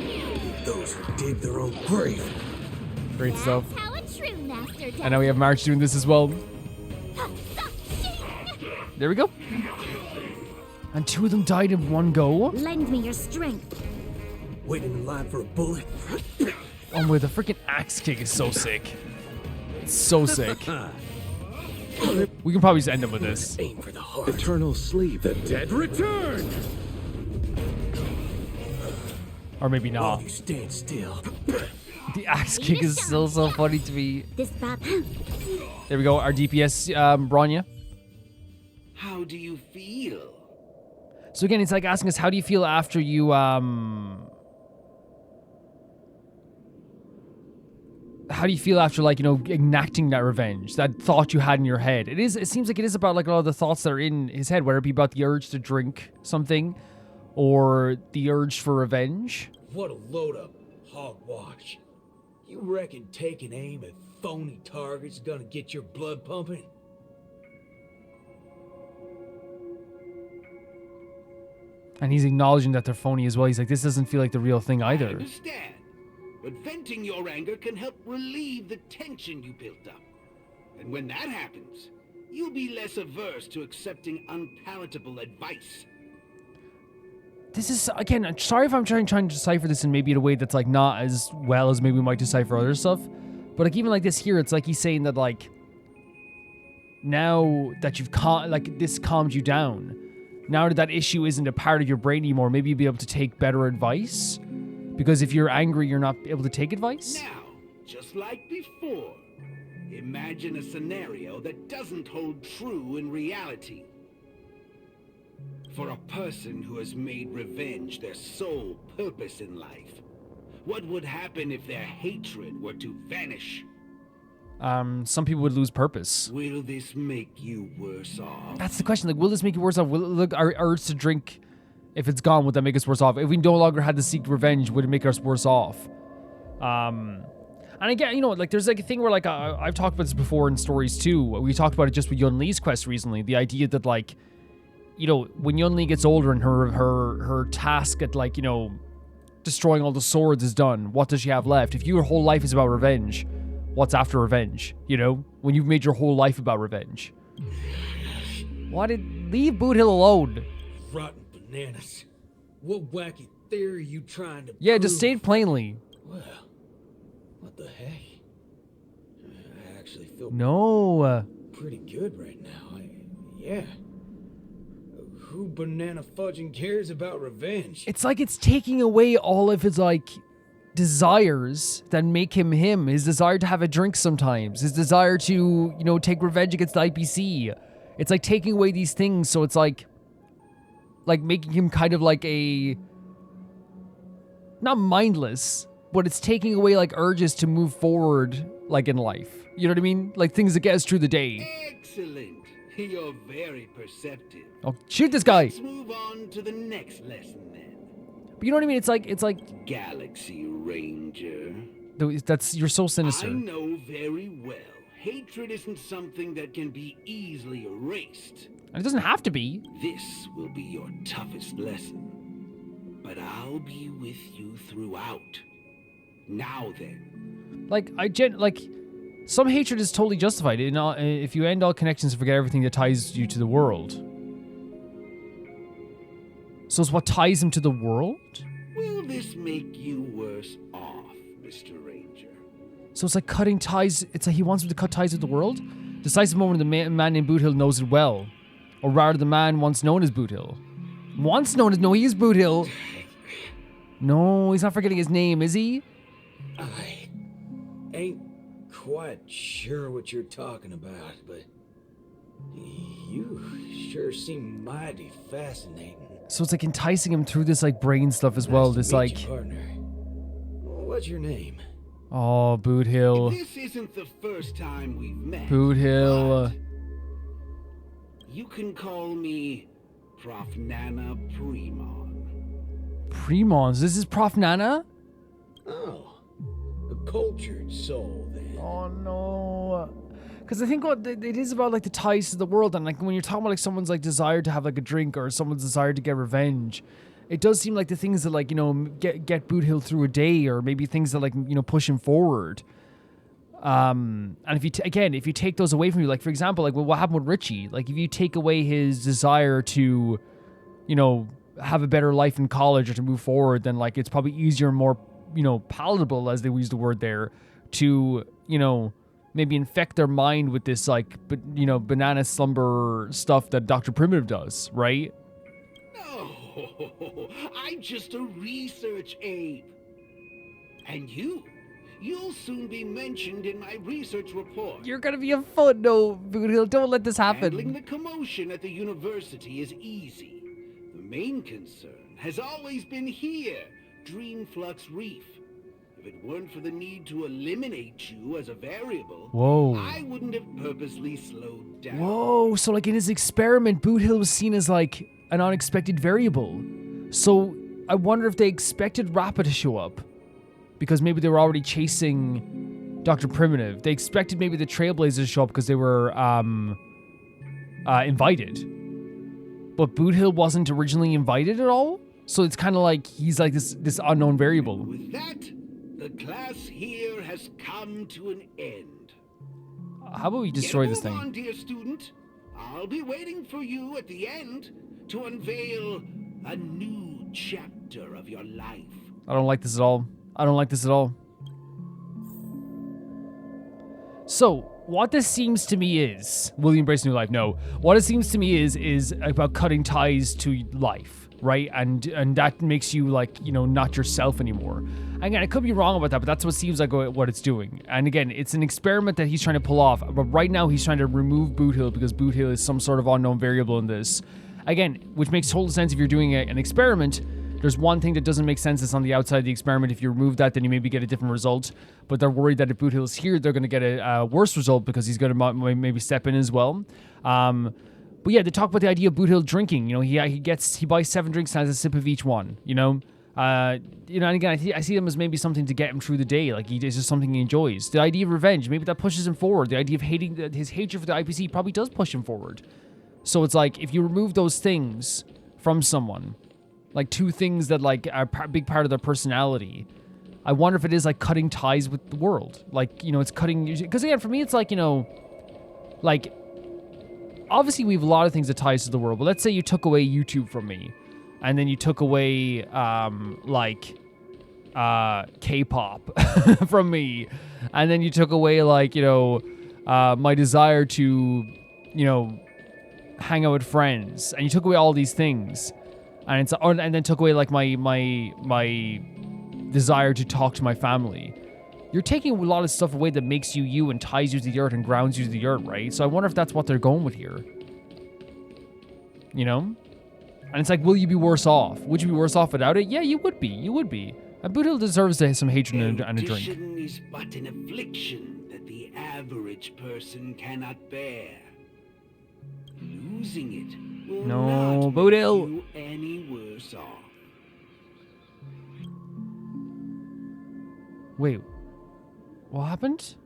Those who dig their own grave. Great stuff. How a true master does. And now we have March doing this as well. There we go. And two of them died in one go. Lend me your strength. Waiting in line for a bullet. Oh my, the freaking axe kick is so sick. It's so sick. We can probably just end up with this. Aim for the heart. Eternal sleep. The dead return. Or maybe All not. you stand still. The axe kick is still so funny to me. This bad. There we go, our DPS, Bronya. How do you feel? So again, it's like asking us, how do you feel after you, how do you feel after, like, you know, enacting that revenge, that thought you had in your head? It seems like it is about, like, a lot of the thoughts that are in his head, whether it be about the urge to drink something or the urge for revenge. What a load of hogwash. You reckon taking aim at phony targets is gonna get your blood pumping? And he's acknowledging that they're phony as well. He's like, this doesn't feel like the real thing I either. understand, but venting your anger can help relieve the tension you built up. And when that happens, you'll be less averse to accepting unpalatable advice. This is, again, I'm sorry if I'm trying to decipher this in maybe in a way that's, like, not as well as maybe we might decipher other stuff. But, like, even like this here, it's like he's saying that, like, now that you've, this calmed you down, now that issue isn't a part of your brain anymore, maybe you'll be able to take better advice. Because if you're angry, you're not able to take advice. Now, just like before, imagine a scenario that doesn't hold true in reality. For a person who has made revenge their sole purpose in life, what would happen if their hatred were to vanish? Some people would lose purpose. Will this make you worse off? That's the question. Like, will this make you worse off? Will look our urge to drink, if it's gone, would that make us worse off? If we no longer had to seek revenge, would it make us worse off? And again, you know, like there's like a thing where like I've talked about this before in stories too. We talked about it just with Yun Li's quest recently. The idea that like, you know, when Yun Li gets older and her task at like, you know, destroying all the swords is done, what does she have left? If your whole life is about revenge, what's after revenge? You know, when you've made your whole life about revenge. Leave Bootill alone. Rotten bananas. What wacky theory you trying to Yeah, prove? just say it plainly. Well, what the heck? I actually feel pretty good right now. Yeah. Who banana fudging cares about revenge? It's like it's taking away all of his like desires that make him him. His desire to have a drink sometimes. His desire to, you know, take revenge against the IPC. It's like taking away these things, so it's like making him kind of like a not mindless, but it's taking away like urges to move forward like in life. You know what I mean? Like things that get us through the day. Excellent. You're very perceptive. Oh, shoot this guy. Let's move on to the next lesson then. But you know what I mean? It's like Galaxy Ranger. You're so sinister. I know very well. Hatred isn't something that can be easily erased. And it doesn't have to be. This will be your toughest lesson. But I'll be with you throughout. Now then. Like, some hatred is totally justified. If you end all connections and forget everything that ties you to the world. So it's what ties him to the world? Will this make you worse off, Mr. Ranger? So it's like cutting ties. It's like he wants him to cut ties with the world? Decisive moment, the man named Bootill knows it well. Or rather, the man once known as Bootill. No, he is Bootill. No, he's not forgetting his name, is he? I ain't quite sure what you're talking about, but you sure seem mighty fascinating. So it's like enticing him through this like brain stuff as well. This like... Meet you, partner. What's your name? Oh, Bootill. This isn't the first time we've met. Bootill. You can call me Prof. Nana Premon. Premons? This is Prof. Nana? Oh, a cultured soul then. Oh no. Because I think what it is about like the ties to the world, and like when you're talking about like someone's like desire to have like a drink or someone's desire to get revenge, it does seem like the things that like, you know, get Bootill through a day, or maybe things that like, you know, push him forward. And if you take those away from you, like for example, like what happened with Richie, like if you take away his desire to, you know, have a better life in college or to move forward, then like it's probably easier and more, you know, palatable, as they use the word there, to, you know, maybe infect their mind with this like, but you know, banana slumber stuff that Dr. Primitive does, right? No, I'm just a research ape. And you'll soon be mentioned in my research report. You're gonna be a footnote, Bootill. Don't let this happen. Handling the commotion at the university is easy. The main concern has always been here, Dreamflux Reef. If it weren't for the need to eliminate you as a variable, whoa, I wouldn't have purposely slowed down. Whoa, so like in his experiment, Bootill was seen as like an unexpected variable. So I wonder if they expected Rappa to show up, because maybe they were already chasing Dr. Primitive. They expected maybe the Trailblazers to show up because they were invited. But Bootill wasn't originally invited at all? So it's kind of like he's like this unknown variable. With that, the class here has come to an end. How about we destroy this thing? Move on, dear student. I'll be waiting for you at the end to unveil a new chapter of your life. I don't like this at all. I don't like this at all. So, what this seems to me is... Will you embrace new life? No. What it seems to me is about cutting ties to life, right? And that makes you, like, you know, not yourself anymore. Again, I could be wrong about that, but that's what seems like what it's doing. And again, it's an experiment that he's trying to pull off. But right now, he's trying to remove Bootill because Bootill is some sort of unknown variable in this. again, which makes total sense if you're doing an experiment. There's one thing that doesn't make sense that's on the outside of the experiment. If you remove that, then you maybe get a different result. But they're worried that if Bootill's here, they're going to get a worse result because he's going to maybe step in as well. But yeah, they talk about the idea of Bootill drinking. You know, he buys 7 drinks and has a sip of each one. You know, and again, I see them as maybe something to get him through the day. Like it's just something he enjoys. The idea of revenge, maybe that pushes him forward. The idea of his hatred for the IPC probably does push him forward. So it's like if you remove those things from someone, like 2 things that like are a big part of their personality, I wonder if it is like cutting ties with the world. Like, you know, it's cutting, because again, for me, it's like, you know, like, obviously we have a lot of things that ties to the world, but let's say you took away YouTube from me, and then you took away, K-pop from me, and then you took away, like, you know, my desire to, you know, hang out with friends, and you took away all these things. And then took away like my desire to talk to my family. You're taking a lot of stuff away that makes you you and ties you to the earth and grounds you to the earth, right? So I wonder if that's what they're going with here. You know? And it's like, will you be worse off? Would you be worse off without it? Yeah, you would be. You would be. And Bootill deserves some hatred and a drink. Ambition is but an affliction that the average person cannot bear. Losing it will not Bootill. make you any worse off. Wait, what happened?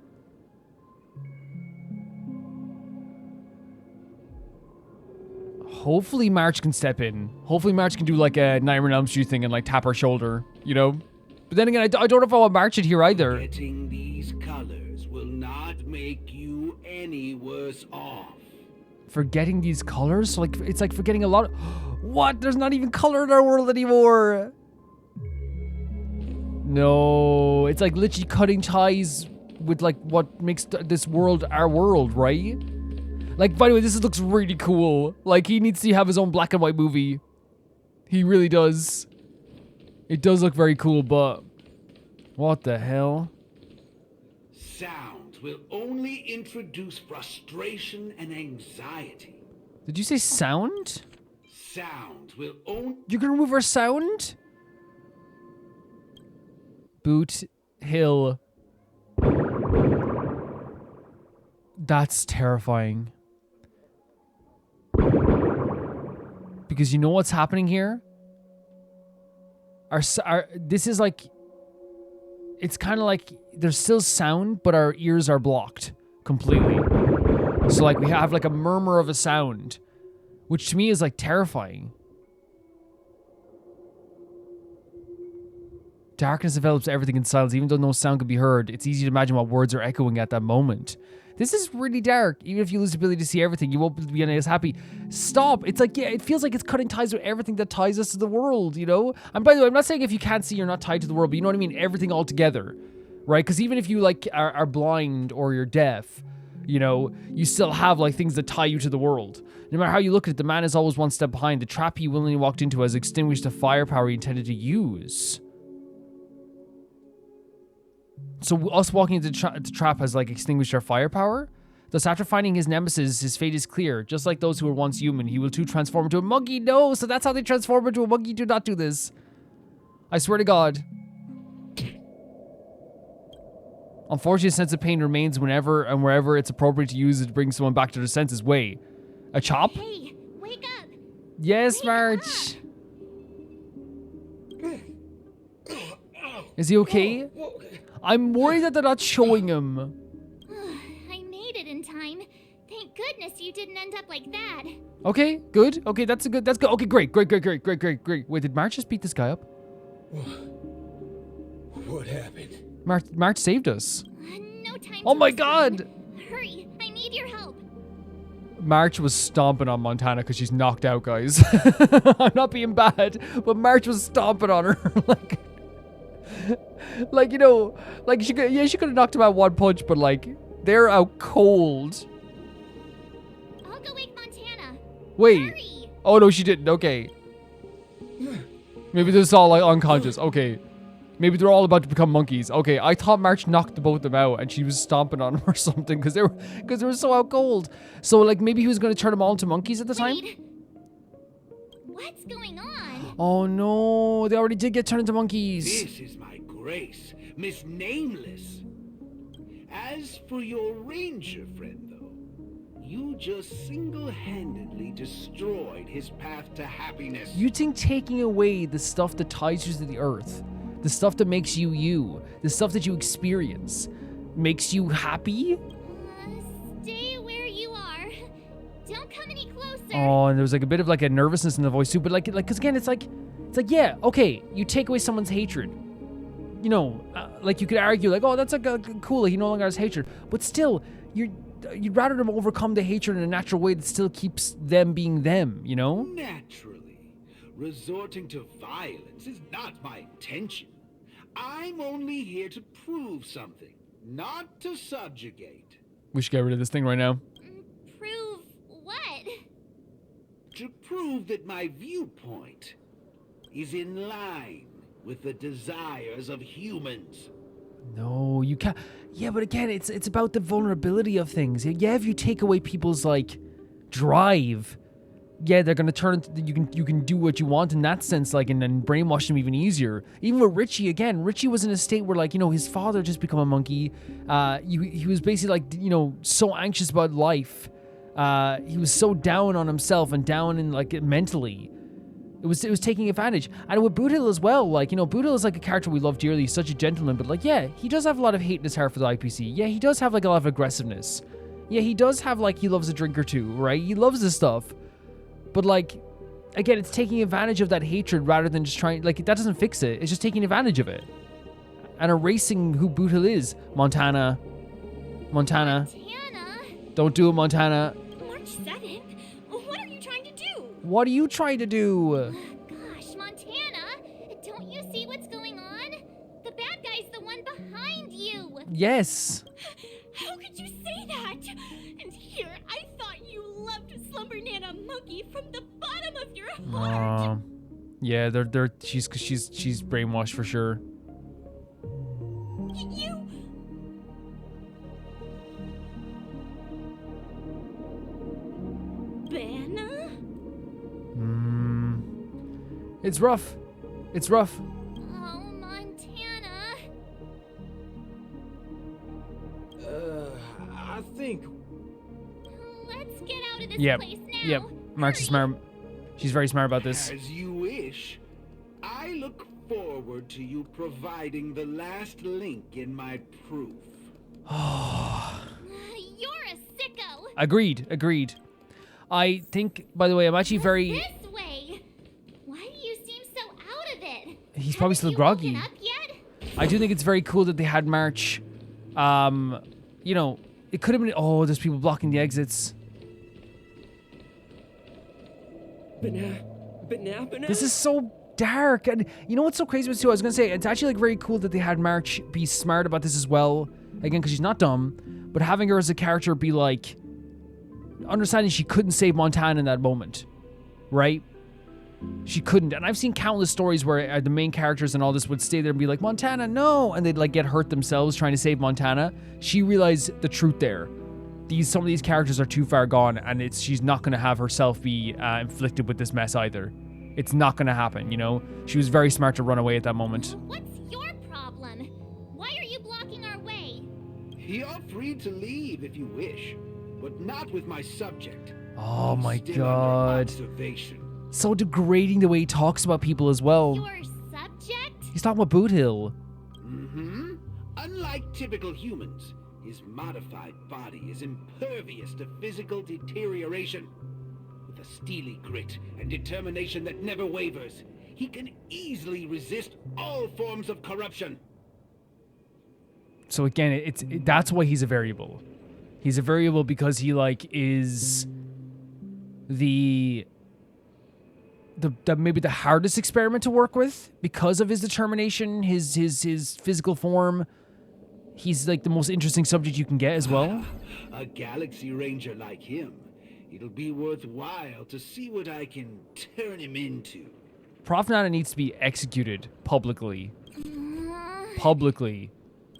Hopefully March can step in. Hopefully March can do like a Nightmare on Elm Street thing and like tap her shoulder, you know? But then again, I don't know if I want March in here either. Getting these colors will not make you any worse off. Forgetting these colors? So like, it's like forgetting a lot of... What? There's not even color in our world anymore. No, it's like literally cutting ties with like what makes this world our world, right? Like, by the way, this looks really cool. Like, he needs to have his own black and white movie. He really does. It does look very cool, but... What the hell? Sound will only introduce frustration and anxiety. Did you say sound? Sound will only... You're gonna remove our sound? Bootill. That's terrifying. Because you know what's happening here? This is like... It's kind of like there's still sound, but our ears are blocked completely. So like we have like a murmur of a sound, which to me is like terrifying. Darkness envelops everything in silence. Even though no sound could be heard, it's easy to imagine what words are echoing at that moment. This is really dark. Even if you lose the ability to see everything, you won't be as happy. Stop. It's like, yeah, it feels like it's cutting ties with everything that ties us to the world, you know? And by the way, I'm not saying if you can't see, you're not tied to the world, but you know what I mean? Everything all together, right? Because even if you, like, are blind or you're deaf, you know, you still have, like, things that tie you to the world. No matter how you look at it, the man is always one step behind. The trap he willingly walked into has extinguished the firepower he intended to use. So us walking into the trap has, like, extinguished our firepower? Thus, after finding his nemesis, his fate is clear. Just like those who were once human, he will too transform into a monkey. No, so that's how they transform into a monkey. Do not do this. I swear to God. Unfortunately, a sense of pain remains whenever and wherever it's appropriate to use it to bring someone back to their senses. Wait, a chop? Hey, wake up! Yes, March. Is he okay? I'm worried that they're not showing him. I made it in time. Thank goodness you didn't end up like that. Okay, good. Okay, that's good. Okay, great. Wait, did March just beat this guy up? What happened? March saved us. No time. Oh my God! Hurry! I need your help. March was stomping on Montana because she's knocked out, guys. I'm not being bad, but March was stomping on her. like, you know, like she could have knocked him out one punch, but like they're out cold. I'll go wake Montana. Wait. Hurry. Oh no, she didn't. Okay. Maybe they're just all like unconscious. Okay. Maybe they're all about to become monkeys. Okay, I thought March knocked both of them out and she was stomping on them or something because they were so out cold. So like maybe he was going to turn them all into monkeys at the time. What's going on? Oh no, they already did get turned into monkeys. This is my grace, Miss Nameless. As for your ranger friend, though, you just single-handedly destroyed his path to happiness. You think taking away the stuff that ties you to the earth, the stuff that makes you you, the stuff that you experience, makes you happy? Stay where you are. Don't come any closer. Oh, and there was like a bit of like a nervousness in the voice too, but like, cause again, it's like, yeah, okay, you take away someone's hatred. You know, like you could argue like, oh, that's like cool, like he no longer has hatred, but still, you'd rather them overcome the hatred in a natural way that still keeps them being them, you know? Naturally, resorting to violence is not my intention. I'm only here to prove something, not to subjugate. We should get rid of this thing right now. Prove what? To prove that my viewpoint is in line with the desires of humans. No, you can't. Yeah, but again, it's about the vulnerability of things. Yeah, if you take away people's like drive, yeah, they're gonna turn. You can do what you want in that sense, like, and then brainwash them even easier. Even with Richie, again, Richie was in a state where, like, you know, his father just become a monkey. He was basically like, you know, so anxious about life. He was so down on himself and down in like mentally. It was taking advantage. And with Bootill as well, like, you know, Bootill is like a character we love dearly. He's such a gentleman, but like, yeah, he does have a lot of hate in his heart for the IPC. Yeah, he does have like a lot of aggressiveness. Yeah, he does have like, he loves a drink or two, right? He loves this stuff. But like, again, it's taking advantage of that hatred rather than just trying, like, that doesn't fix it. It's just taking advantage of it. And erasing who Bootill is. Montana. Don't do it, Montana. March 7th? What are you trying to do? What are you trying to do? Gosh, Montana, don't you see what's going on? The bad guy's the one behind you. Yes. How could you say that? And here, I thought you loved Slumbernana Monkey from the bottom of your heart. Yeah, she's brainwashed for sure. You... Banna? It's rough. It's rough. Oh, Montana. I think... Let's get out of this place now. Yep. March is smart. She's very smart about this. As you wish. I look forward to you providing the last link in my proof. You're a sicko. Agreed. I think, by the way, I'm actually very... This way. Why do you seem so out of it? He's probably still groggy. Up yet? I do think it's very cool that they had March. You know, it could have been... Oh, there's people blocking the exits. Banana. This is so dark. And you know what's so crazy about this too? I was going to say, it's actually like very cool that they had March be smart about this as well. Again, because she's not dumb. But having her as a character be like... Understanding she couldn't save Montana in that moment. Right? She couldn't. And I've seen countless stories where the main characters and all this would stay there and be like, Montana, no! And they'd like get hurt themselves trying to save Montana. She realized the truth there. Some of these characters are too far gone, and she's not going to have herself be inflicted with this mess either. It's not going to happen, you know? She was very smart to run away at that moment. What's your problem? Why are you blocking our way? You're free to leave if you wish, but not with my subject. Oh my Still god. under observation. So degrading the way he talks about people as well. Your subject? He's talking about Bootill. Mm-hmm. Unlike typical humans, his modified body is impervious to physical deterioration. With a steely grit and determination that never wavers, he can easily resist all forms of corruption. So again, that's why he's a variable. He's a variable because he like is the maybe the hardest experiment to work with because of his determination, his physical form. He's like the most interesting subject you can get as well. A galaxy ranger like him, it'll be worthwhile to see what I can turn him into. Prof Nana needs to be executed publicly. Publicly.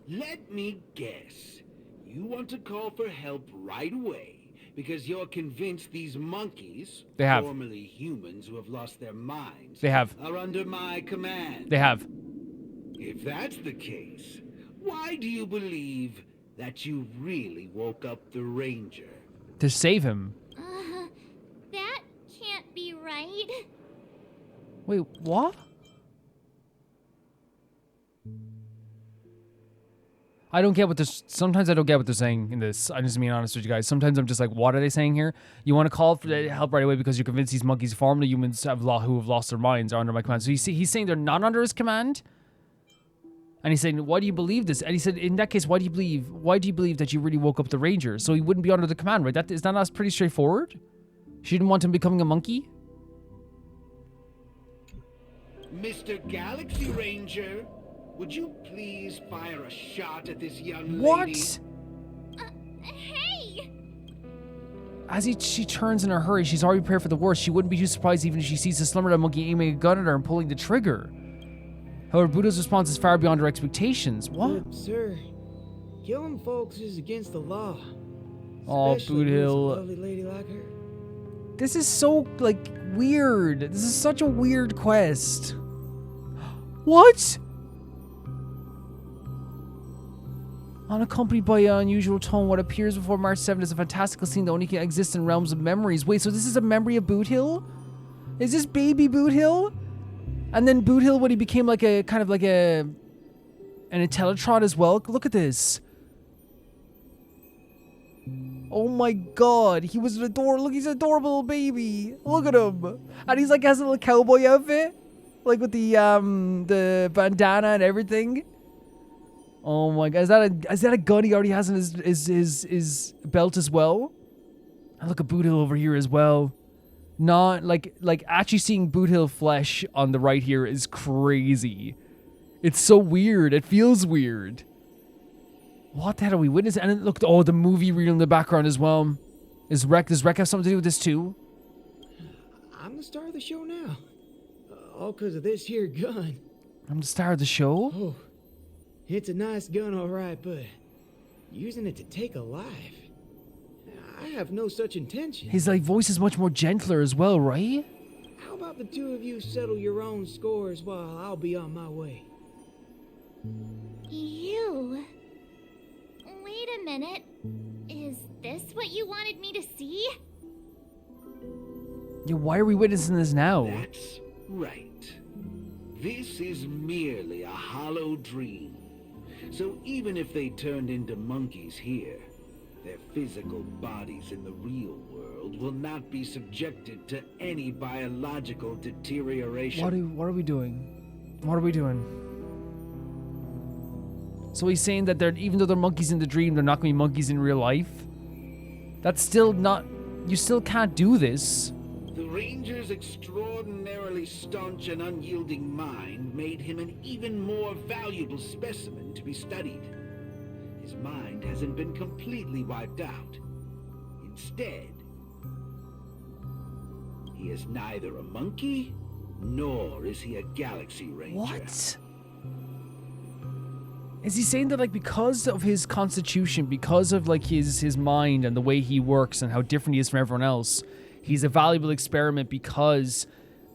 Let me guess. You want to call for help right away, Because you're convinced these monkeys, They have. formerly humans who have lost their minds, They have. are under my command. They have. If that's the case, why do you believe that you really woke up the ranger? To save him. That can't be right. Wait, what? I don't get what this. Sometimes I don't get what they're saying in this. I'm just being honest with you guys. Sometimes I'm just like, what are they saying here? You want to call for help right away because you're convinced these monkeys, formerly humans, who have lost their minds, are under my command. So he's saying they're not under his command. And he's saying, why do you believe this? And he said, in that case, why do you believe that you really woke up the ranger? So he wouldn't be under the command, right? Is that not pretty straightforward? She didn't want him becoming a monkey? Mr. Galaxy Ranger, would you please fire a shot at this young What? lady? Hey! As she turns in a hurry, she's already prepared for the worst. She wouldn't be too surprised even if she sees the Slumbernana monkey aiming a gun at her and pulling the trigger. However, Bootill's response is far beyond her expectations. What? But, sir, killing folks is against the law. Oh, Especially with a Bootill. lovely lady like her. This is so, like, weird. This is such a weird quest. What? Unaccompanied by an unusual tone, what appears before March 7th is a fantastical scene that only can exist in realms of memories. Wait, so this is a memory of Bootill? Is this baby Bootill? And then Bootill, when he became like a, kind of like an Intellitron as well? Look at this. Oh my god, he was an adorable, look, he's an adorable little baby. Look at him. And he's like, has a little cowboy outfit. Like with the bandana and everything. Oh my god, is that a gun he already has in his belt as well? And look at Bootill over here as well. Not like actually seeing Bootill flesh on the right here is crazy. It's so weird. It feels weird. What the hell are we witnessing? And then look, oh, the movie reel in the background as well. Does Rec have something to do with this too? I'm the star of the show now. All because of this here gun. I'm the star of the show? Oh, it's a nice gun, all right, but using it to take a life, I have no such intention. His like voice is much more gentler as well, right? How about the two of you settle your own scores while I'll be on my way? You... Wait a minute. Is this what you wanted me to see? Yeah, why are we witnessing this now? That's right. This is merely a hollow dream. So even if they turned into monkeys here, their physical bodies in the real world will not be subjected to any biological deterioration. What are we doing? What are we doing? So he's saying that even though they're monkeys in the dream, they're not going to be monkeys in real life? That's still not... You still can't do this. The Ranger's extraordinarily staunch and unyielding mind made him an even more valuable specimen to be studied. His mind hasn't been completely wiped out. Instead, he is neither a monkey, nor is he a Galaxy Ranger. What? Is he saying that, like, because of his constitution, because of, like, his mind and the way he works and how different he is from everyone else, he's a valuable experiment because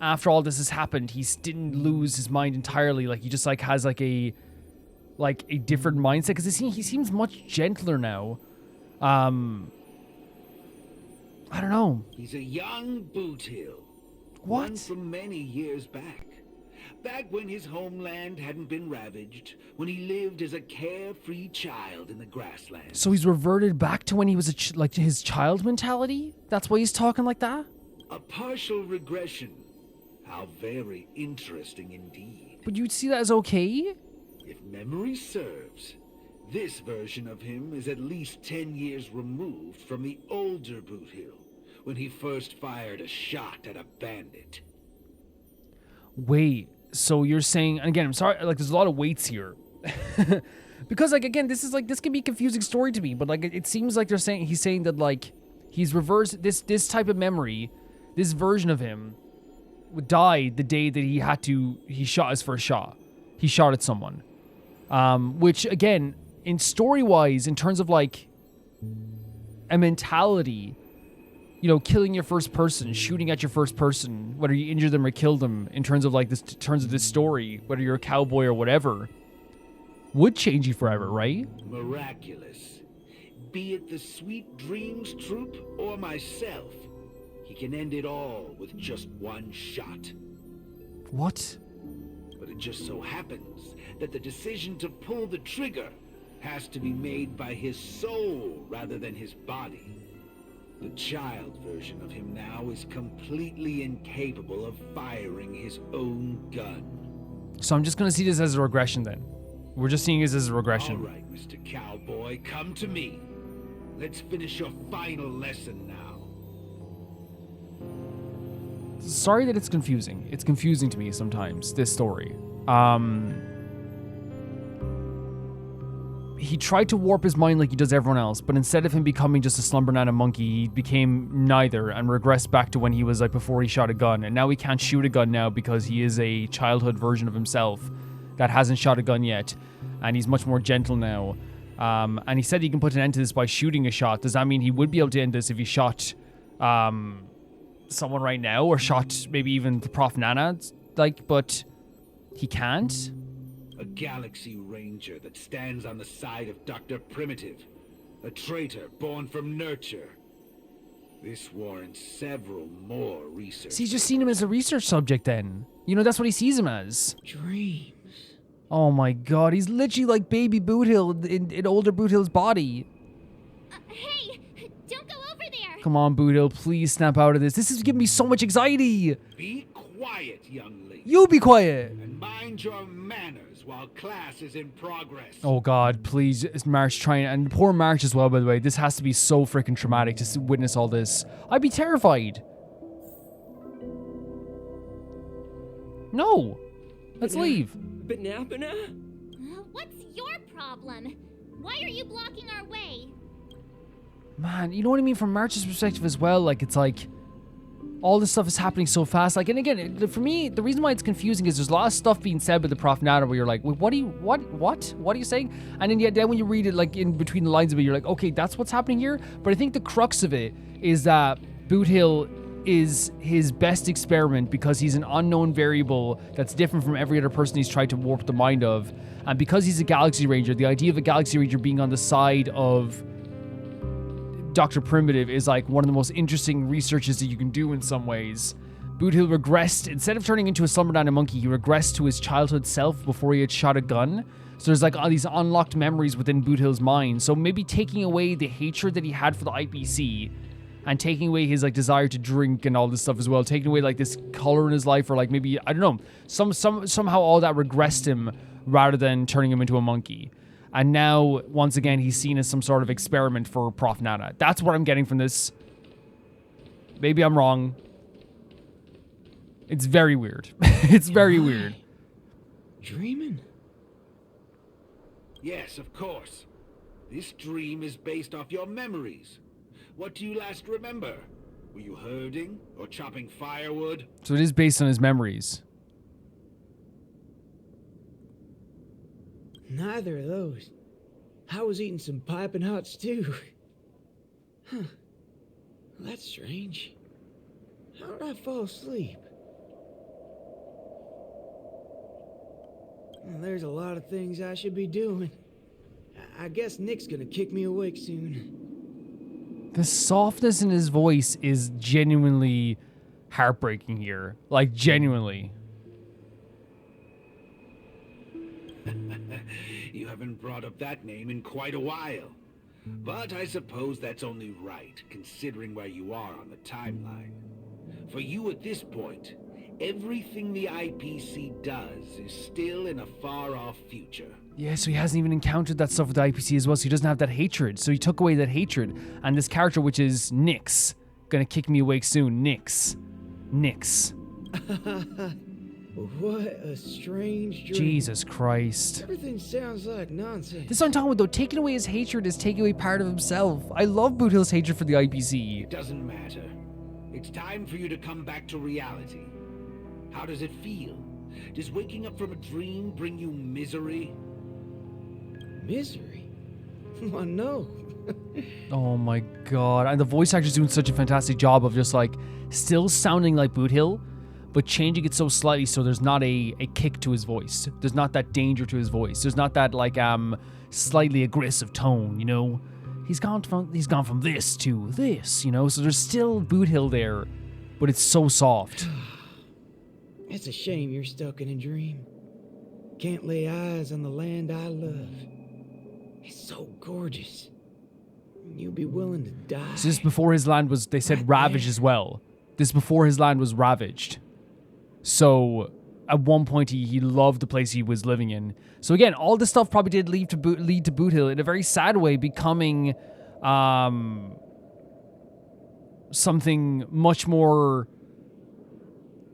after all this has happened, he didn't lose his mind entirely. Like, he just, like, has, like a different mindset. Because he seems much gentler now. I don't know. He's a young Bootill. What? One from many years back. Back when his homeland hadn't been ravaged, when he lived as a carefree child in the grasslands. So he's reverted back to when he was like his child mentality? That's why he's talking like that? A partial regression. How very interesting indeed. But you'd see that as okay? If memory serves, this version of him is at least 10 years removed from the older Bootill, when he first fired a shot at a bandit. Wait, so you're saying, and again, I'm sorry, like, there's a lot of weights here. Because, like, again, this can be a confusing story to me, but, like, it seems like he's saying that, like, he's reversed this type of memory, this version of him died the day that he shot his first shot. He shot at someone. Which, again, in story-wise, in terms of, like, a mentality, you know, killing your first person, shooting at your first person, whether you injure them or kill them, in terms of like this, terms of this story, whether you're a cowboy or whatever, would change you forever, right? Miraculous. Be it the Sweet Dreams Troupe or myself, he can end it all with just one shot. What? But it just so happens that the decision to pull the trigger has to be made by his soul rather than his body. The child version of him now is completely incapable of firing his own gun. So I'm just gonna see this as a regression then. We're just seeing this as a regression. All right, Mr. Cowboy, come to me. Let's finish your final lesson now. Sorry that it's confusing. It's confusing to me sometimes, this story. He tried to warp his mind like he does everyone else, but instead of him becoming just a Slumbernana monkey, he became neither and regressed back to when he was like before he shot a gun. And now he can't shoot a gun now because he is a childhood version of himself that hasn't shot a gun yet. And he's much more gentle now. And he said he can put an end to this by shooting a shot. Does that mean he would be able to end this if he shot someone right now, or shot maybe even the Prof Nana? Like, but he can't? A Galaxy Ranger that stands on the side of Dr. Primitive. A traitor born from nurture. This warrants several more research. So he's just seen him as a research subject then. You know, that's what he sees him as. Dreams. Oh my god, he's literally like baby Bootill in older Bootill's body. Hey, don't go over there. Come on, Bootill, please snap out of this. This is giving me so much anxiety. Be quiet, young lady. You be quiet. And mind your manners while class is in progress. Oh god, please, it's March trying, and poor March as well, by the way. This has to be so freaking traumatic to witness all this. I'd be terrified. No. Let's leave. Banana? What's your problem? Why are you blocking our way? Man, you know what I mean? From March's perspective as well, like, it's like, all this stuff is happening so fast. Like, and again, for me, the reason why it's confusing is there's a lot of stuff being said by the Prof Nana where you're like, wait, what are you saying? And then, then when you read it, like, in between the lines of it, you're like, okay, that's what's happening here. But I think the crux of it is that Bootill is his best experiment because he's an unknown variable that's different from every other person he's tried to warp the mind of. And because he's a Galaxy Ranger, the idea of a Galaxy Ranger being on the side of Dr. Primitive is like one of the most interesting researches that you can do in some ways. Bootill regressed. Instead of turning into a Slumbernana monkey, he regressed to his childhood self before he had shot a gun. So there's like all these unlocked memories within Bootill's mind. So maybe taking away the hatred that he had for the IPC and taking away his like desire to drink and all this stuff as well, taking away like this color in his life, or like maybe, I don't know, somehow all that regressed him rather than turning him into a monkey. And now, once again, he's seen as some sort of experiment for Prof Nana. That's what I'm getting from this. Maybe I'm wrong. It's very weird. It's very weird. Dreaming? Yes, of course. This dream is based off your memories. What do you last remember? Were you herding or chopping firewood? So it is based on his memories. Neither of those. I was eating some piping hot stew. Huh. That's strange. How did I fall asleep? Well, there's a lot of things I should be doing. I guess Nick's gonna kick me awake soon. The softness in his voice is genuinely heartbreaking here. Like, genuinely. You haven't brought up that name in quite a while. But I suppose that's only right, considering where you are on the timeline. For you at this point, everything the IPC does is still in a far-off future. Yeah, so he hasn't even encountered that stuff with the IPC as well, so he doesn't have that hatred. So he took away that hatred. And this character, which is Nyx, gonna kick me awake soon, Nyx. What a strange dream. Jesus Christ. Everything sounds like nonsense. This is what I'm talking about, though. Taking away his hatred is taking away part of himself. I love Bootill's hatred for the IPC. It doesn't matter. It's time for you to come back to reality. How does it feel? Does waking up from a dream bring you misery? Misery? Oh, no. Oh my god. And the voice actor's doing such a fantastic job of just like still sounding like Bootill, but changing it so slightly so there's not a kick to his voice. There's not that danger to his voice. There's not that like slightly aggressive tone, you know? He's gone from this to this, you know? So there's still Bootill there, but it's so soft. It's a shame you're stuck in a dream. Can't lay eyes on the land I love. It's so gorgeous. You'd be willing to die. So this is before his land was, they said, ravaged as well. This is before his land was ravaged. So at one point he loved the place he was living in. So again, all this stuff probably did lead to Bootill in a very sad way becoming something much more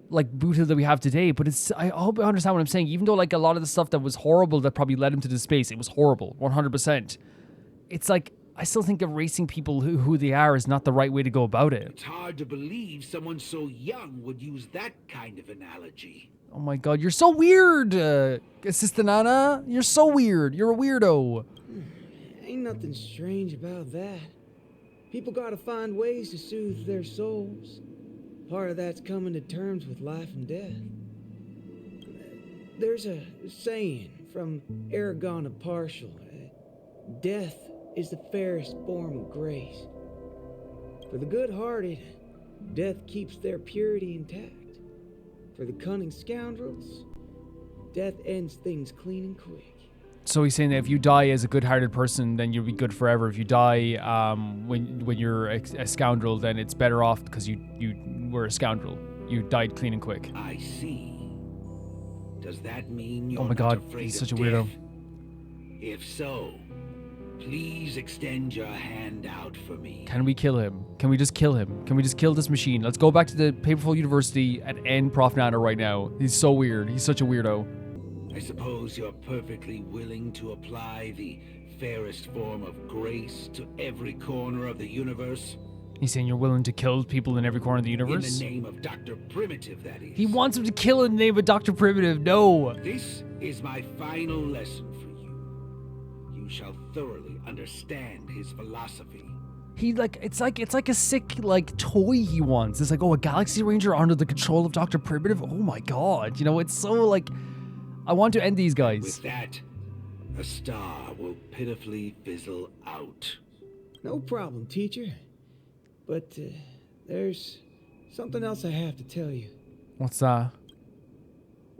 like Bootill that we have today. But it's, I hope you understand what I'm saying. Even though like a lot of the stuff that was horrible that probably led him to this space, it was horrible, 100%. It's like, I still think erasing people who they are is not the right way to go about it. It's hard to believe someone so young would use that kind of analogy. Oh my god, you're so weird, Assistant-Nana. You're so weird. You're a weirdo. Ain't nothing strange about that. People gotta find ways to soothe their souls. Part of that's coming to terms with life and death. There's a saying from Aragon of Partial. Death is the fairest form of grace. For the good-hearted, death keeps their purity intact. For the cunning scoundrels, death ends things clean and quick. So he's saying that if you die as a good-hearted person, then you'll be good forever. If you die when you're a scoundrel, then it's better off because you were a scoundrel. You died clean and quick. I see. Does that mean you're Oh my god, not afraid he's of such a weirdo. death? If so, please extend your hand out for me. Can we kill him? Can we just kill him? Can we just kill this machine? Let's go back to the Paperful University and end Prof. Nana right now. He's so weird. He's such a weirdo. I suppose you're perfectly willing to apply the fairest form of grace to every corner of the universe? He's saying you're willing to kill people in every corner of the universe? In the name of Dr. Primitive, that is. He wants him to kill in the name of Dr. Primitive. No. This is my final lesson for you. You shall thoroughly understand his philosophy. He it's like a sick like toy he wants. It's like, oh, a Galaxy Ranger under the control of Dr. Primitive. Oh my god. You know, it's so like, I want to end these guys. With that, a star will pitifully fizzle out. No problem, teacher. But there's something else I have to tell you. What's that?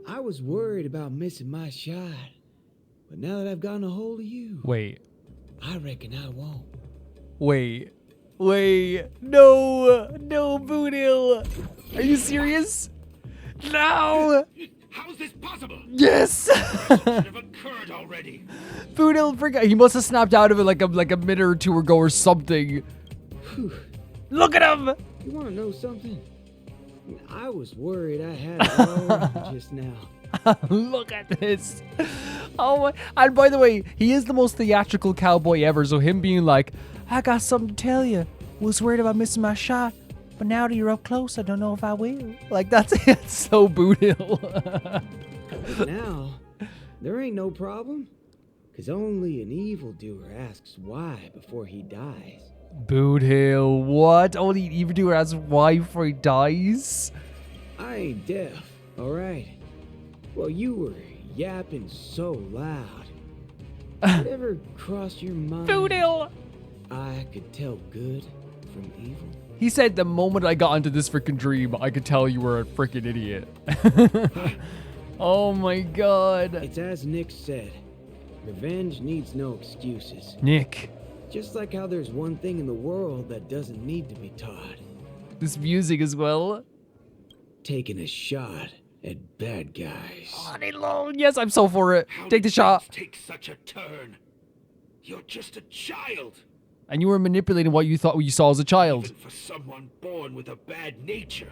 I was worried about missing my shot, but now that I've gotten a hold of you, Wait. I reckon I won't. Wait. No, Bootill. Are you serious? No. How's this possible? Yes. Should have occurred already. Bootill, he must have snapped out of it like a minute or two ago or something. Look at him. You want to know something? I was worried I had it all just now. Look at this. Oh my. And by the way, he is the most theatrical cowboy ever. So him being like, I got something to tell you. Was worried about missing my shot, but now that you're up close, I don't know if I will. Like, that's so Bootill. Now, there ain't no problem. Because only an evildoer asks why before he dies. Bootill, what? Only an evildoer asks why before he dies? I ain't deaf, alright? Well, you were yapping so loud. Whatever crossed your mind? Bootill! I could tell good from evil. He said the moment I got into this freaking dream, I could tell you were a freaking idiot. Oh my god. It's as Nick said. Revenge needs no excuses. Nick. Just like how there's one thing in the world that doesn't need to be taught. This music as well. Taking a shot at bad guys. Yes, I'm so for it. How Take the did shot. things take such a turn? You're just a child. And you were manipulating what you thought you saw as a child. Even for someone born with a bad nature,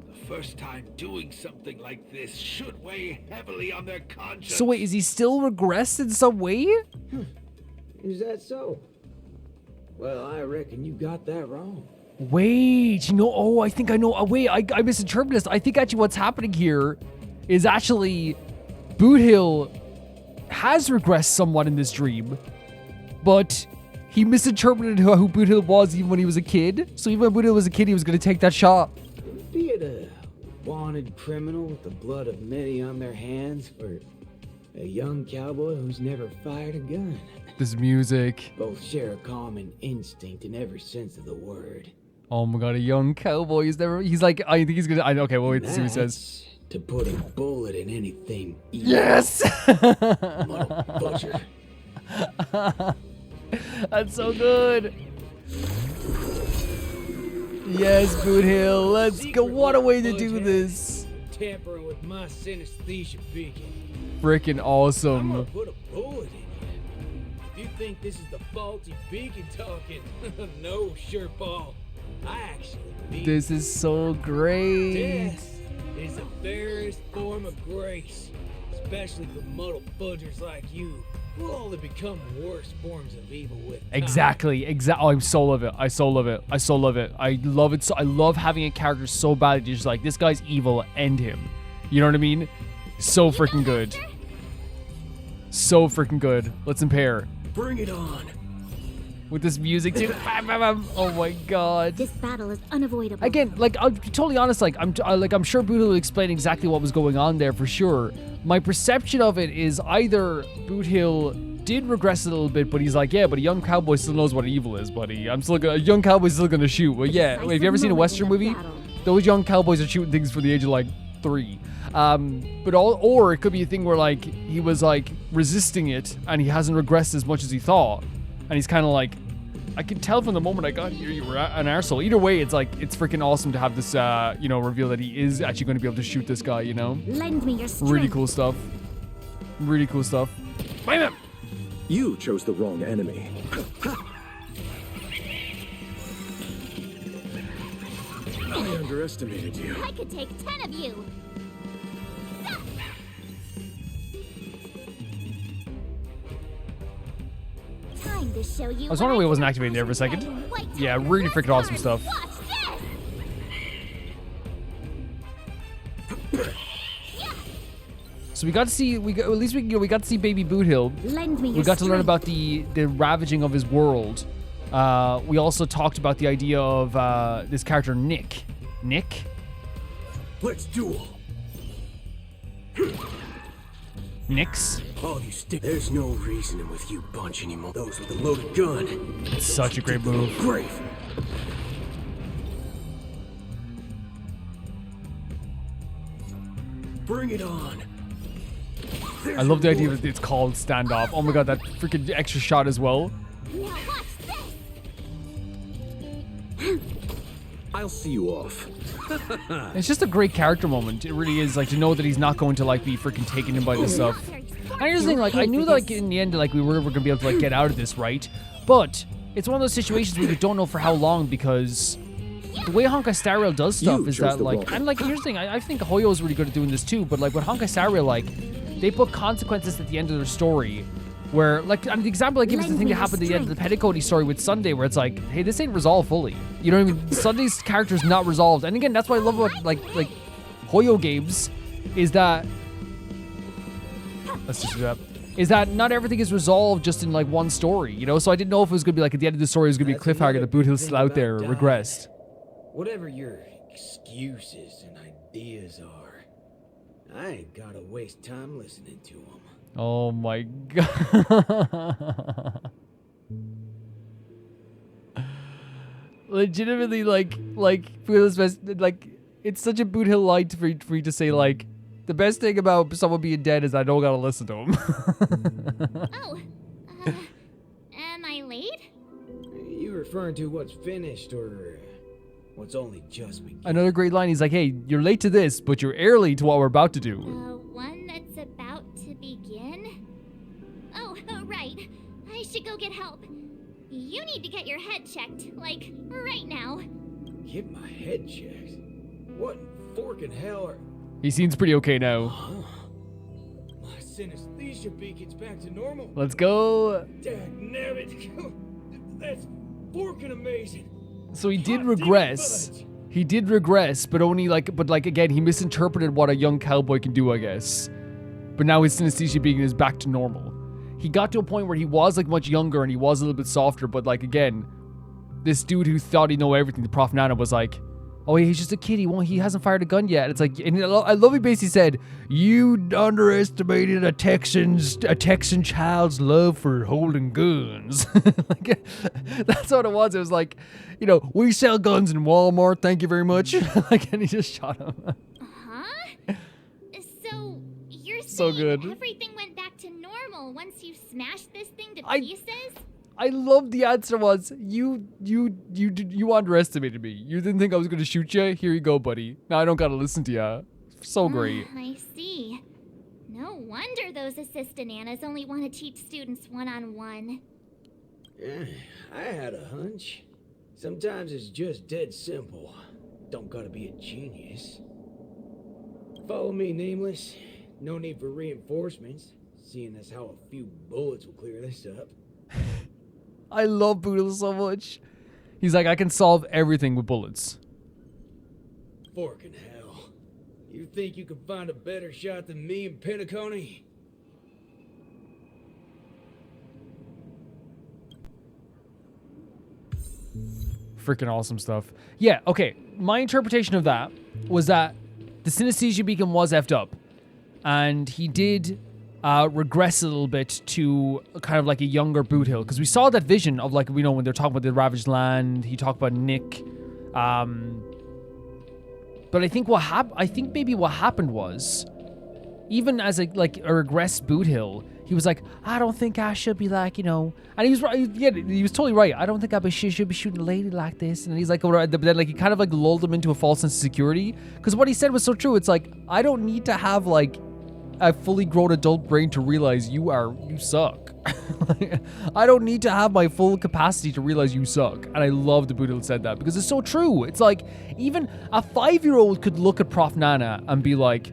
the first time doing something like this should weigh heavily on their conscience. So wait, is he still regressed in some way? Is that so? Well, I reckon you got that wrong. Wait, I think I know. Wait, I misinterpreted this. I think actually what's happening here is actually Bootill has regressed somewhat in this dream, but He misinterpreted who Bootill was even when he was a kid. So even when Bootill was a kid, he was going to take that shot. Be it a wanted criminal with the blood of many on their hands, or a young cowboy who's never fired a gun. This music. Both share a common instinct in every sense of the word. Oh my god, a young cowboy. He's like, I think he's going to, okay, well, wait to see what he says. To put a bullet in anything evil. Yes! Muddle butcher. That's so good. Yes, Bootill, let's go. What a way to do this. Tampering with my synesthesia beacon. Freaking awesome. I'm gonna put a bullet in you. If you think this is the faulty beacon talking, no, Sureball. I actually believe This is so great. death is the fairest form of grace, especially for muddle fudgers like you. We'll only become worse forms of evil with time. Exactly. Oh, I so love it. I so love it. I so love it. I love it. So I love having a character so bad that you're just like, this guy's evil, end him. You know what I mean? So freaking good. So freaking good. Let's impair. Bring it on. With this music too. Oh my god. This battle is unavoidable. Again, like, I'll be totally honest, like I'm sure Bootill will explain exactly what was going on there for sure. My perception of it is either Bootill did regress a little bit, but he's like, yeah, but a young cowboy still knows what evil is, buddy. A young cowboy's still gonna shoot. Well, yeah. Wait, have you ever seen a Western movie? Those young cowboys are shooting things for the age of like 3. Or it could be a thing where like he was like resisting it and he hasn't regressed as much as he thought, and he's kind of like, I could tell from the moment I got here you were an arsehole. Either way, it's like, it's freaking awesome to have this, reveal that he is actually going to be able to shoot this guy, you know? Lend me your strength. Really cool stuff. Really cool stuff. Bam him! You chose the wrong enemy. I underestimated you. I could take 10 of you. Time to show you. I was wondering why it wasn't activated there for a second. Yeah, really freaking awesome stuff. So we got to see, we got to see Baby Bootill. We got to learn about the ravaging of his world. We also talked about the idea of this character Nick. Nick? Let's duel. Nix? All you there's no reasoning with you bunch anymore. Those with a loaded gun. It's such a great move. Great. Bring it on. I love the idea that it's called standoff. Oh my god, that freaking extra shot as well. Now watch this. I'll see you off. It's just a great character moment. It really is, like, to know that he's not going to like be freaking taken in by this stuff. And here's the thing, like, I knew that, like, in the end, like, we were gonna be able to like get out of this, right? But it's one of those situations where you don't know for how long, because the way Honkai Star Rail does stuff is that, like, and like, here's the thing, I think Hoyo's really good at doing this too, but like with Honkai Star Rail, like, they put consequences at the end of their story. Where, like, I mean, the example I give is the thing that happened at the end of the penacony story with Sunday, where it's like, hey, this ain't resolved fully. You know what I mean? Sunday's character's not resolved. And again, that's what I love about, like Hoyo games, is that, let's just do that, is that not everything is resolved just in, like, one story, you know? So I didn't know if it was going to be, like, at the end of the story, it was going to be a cliffhanger that Bootill's still out there, regressed. Whatever your excuses and ideas are, I ain't gotta waste time listening to them. Oh my god. Legitimately, like Bootill's best, like, it's such a Bootill light for you to say, like, the best thing about someone being dead is I don't gotta listen to him. Oh, am I late? You referring to what's finished or what's only just begun? Another great line, he's like, hey, you're late to this, but you're early to what we're about to do. One that's about to begin? Oh, right. I should go get help. You need to get your head checked, like, right now. Get my head checked? What forking hell are... He seems pretty okay now. My synesthesia beacon's back to normal. Let's go. Dagnabbit. That's forking amazing. So he did regress. He did regress, but only but again, he misinterpreted what a young cowboy can do, I guess. But now his synesthesia beacon is back to normal. he got to a point where he was like much younger and he was a little bit softer, but like again, this dude who thought he know everything, the Prof Nana, was like, oh, he's just a kid. He hasn't fired a gun yet. And it's like, and I love he basically said, you underestimated a Texan child's love for holding guns. Like, that's what it was. It was like, you know, we sell guns in Walmart. Thank you very much. Like, and he just shot him. Huh? So you're So saying good. everything went back to normal once you smashed this thing to I- pieces? I love the answer was, you underestimated me. You didn't think I was going to shoot you? Here you go, buddy. Now I don't got to listen to you. So great. I see. No wonder those assistant Annas only want to teach students one-on-one. Yeah, I had a hunch. Sometimes it's just dead simple. Don't gotta be a genius. Follow me, Nameless. No need for reinforcements, seeing as how a few bullets will clear this up. I love Bootill so much. He's like, I can solve everything with bullets. Forking hell. You think you can find a better shot than me and penacony? Freaking awesome stuff. Yeah, okay. My interpretation of that was that the synesthesia beacon was effed up. And he did regress a little bit to kind of like a younger Bootill. Because we saw that vision of like, you know, when they're talking about the ravaged land, he talked about Nick. But I think maybe what happened was, even as a regressed Bootill, he was like, I don't think I should be like, you know, and he was right. Yeah, he was totally right. I don't think I should be shooting a lady like this. And he's like, but then like he kind of like lulled him into a false sense of security, because what he said was so true. It's like, I don't need to have like a fully grown adult brain to realize you suck. Like, I don't need to have my full capacity to realize you suck. And I love the Bootill said that, because it's so true. It's like, even a 5-year-old could look at Prof Nana and be like,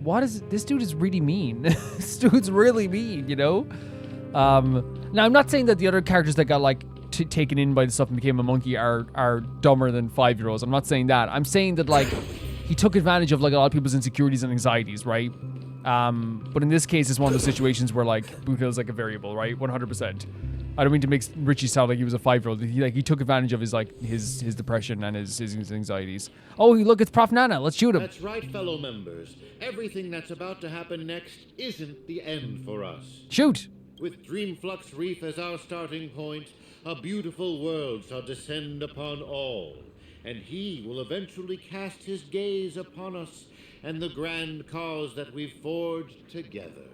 this dude is really mean. This dude's really mean, you know? Now, I'm not saying that the other characters that got, like, taken in by the stuff and became a monkey are dumber than 5-year-olds. I'm not saying that. I'm saying that, like, he took advantage of, like, a lot of people's insecurities and anxieties, right? But in this case, it's one of those situations where, like, Bootill's, like, a variable, right? 100%. I don't mean to make Richie sound like he was a 5-year-old. He took advantage of his depression and his anxieties. Oh, look, it's Prof Nana. Let's shoot him. That's right, fellow members. Everything that's about to happen next isn't the end for us. Shoot. With Dreamflux Reef as our starting point, a beautiful world shall descend upon all, and he will eventually cast his gaze upon us and the grand cause that we've forged together.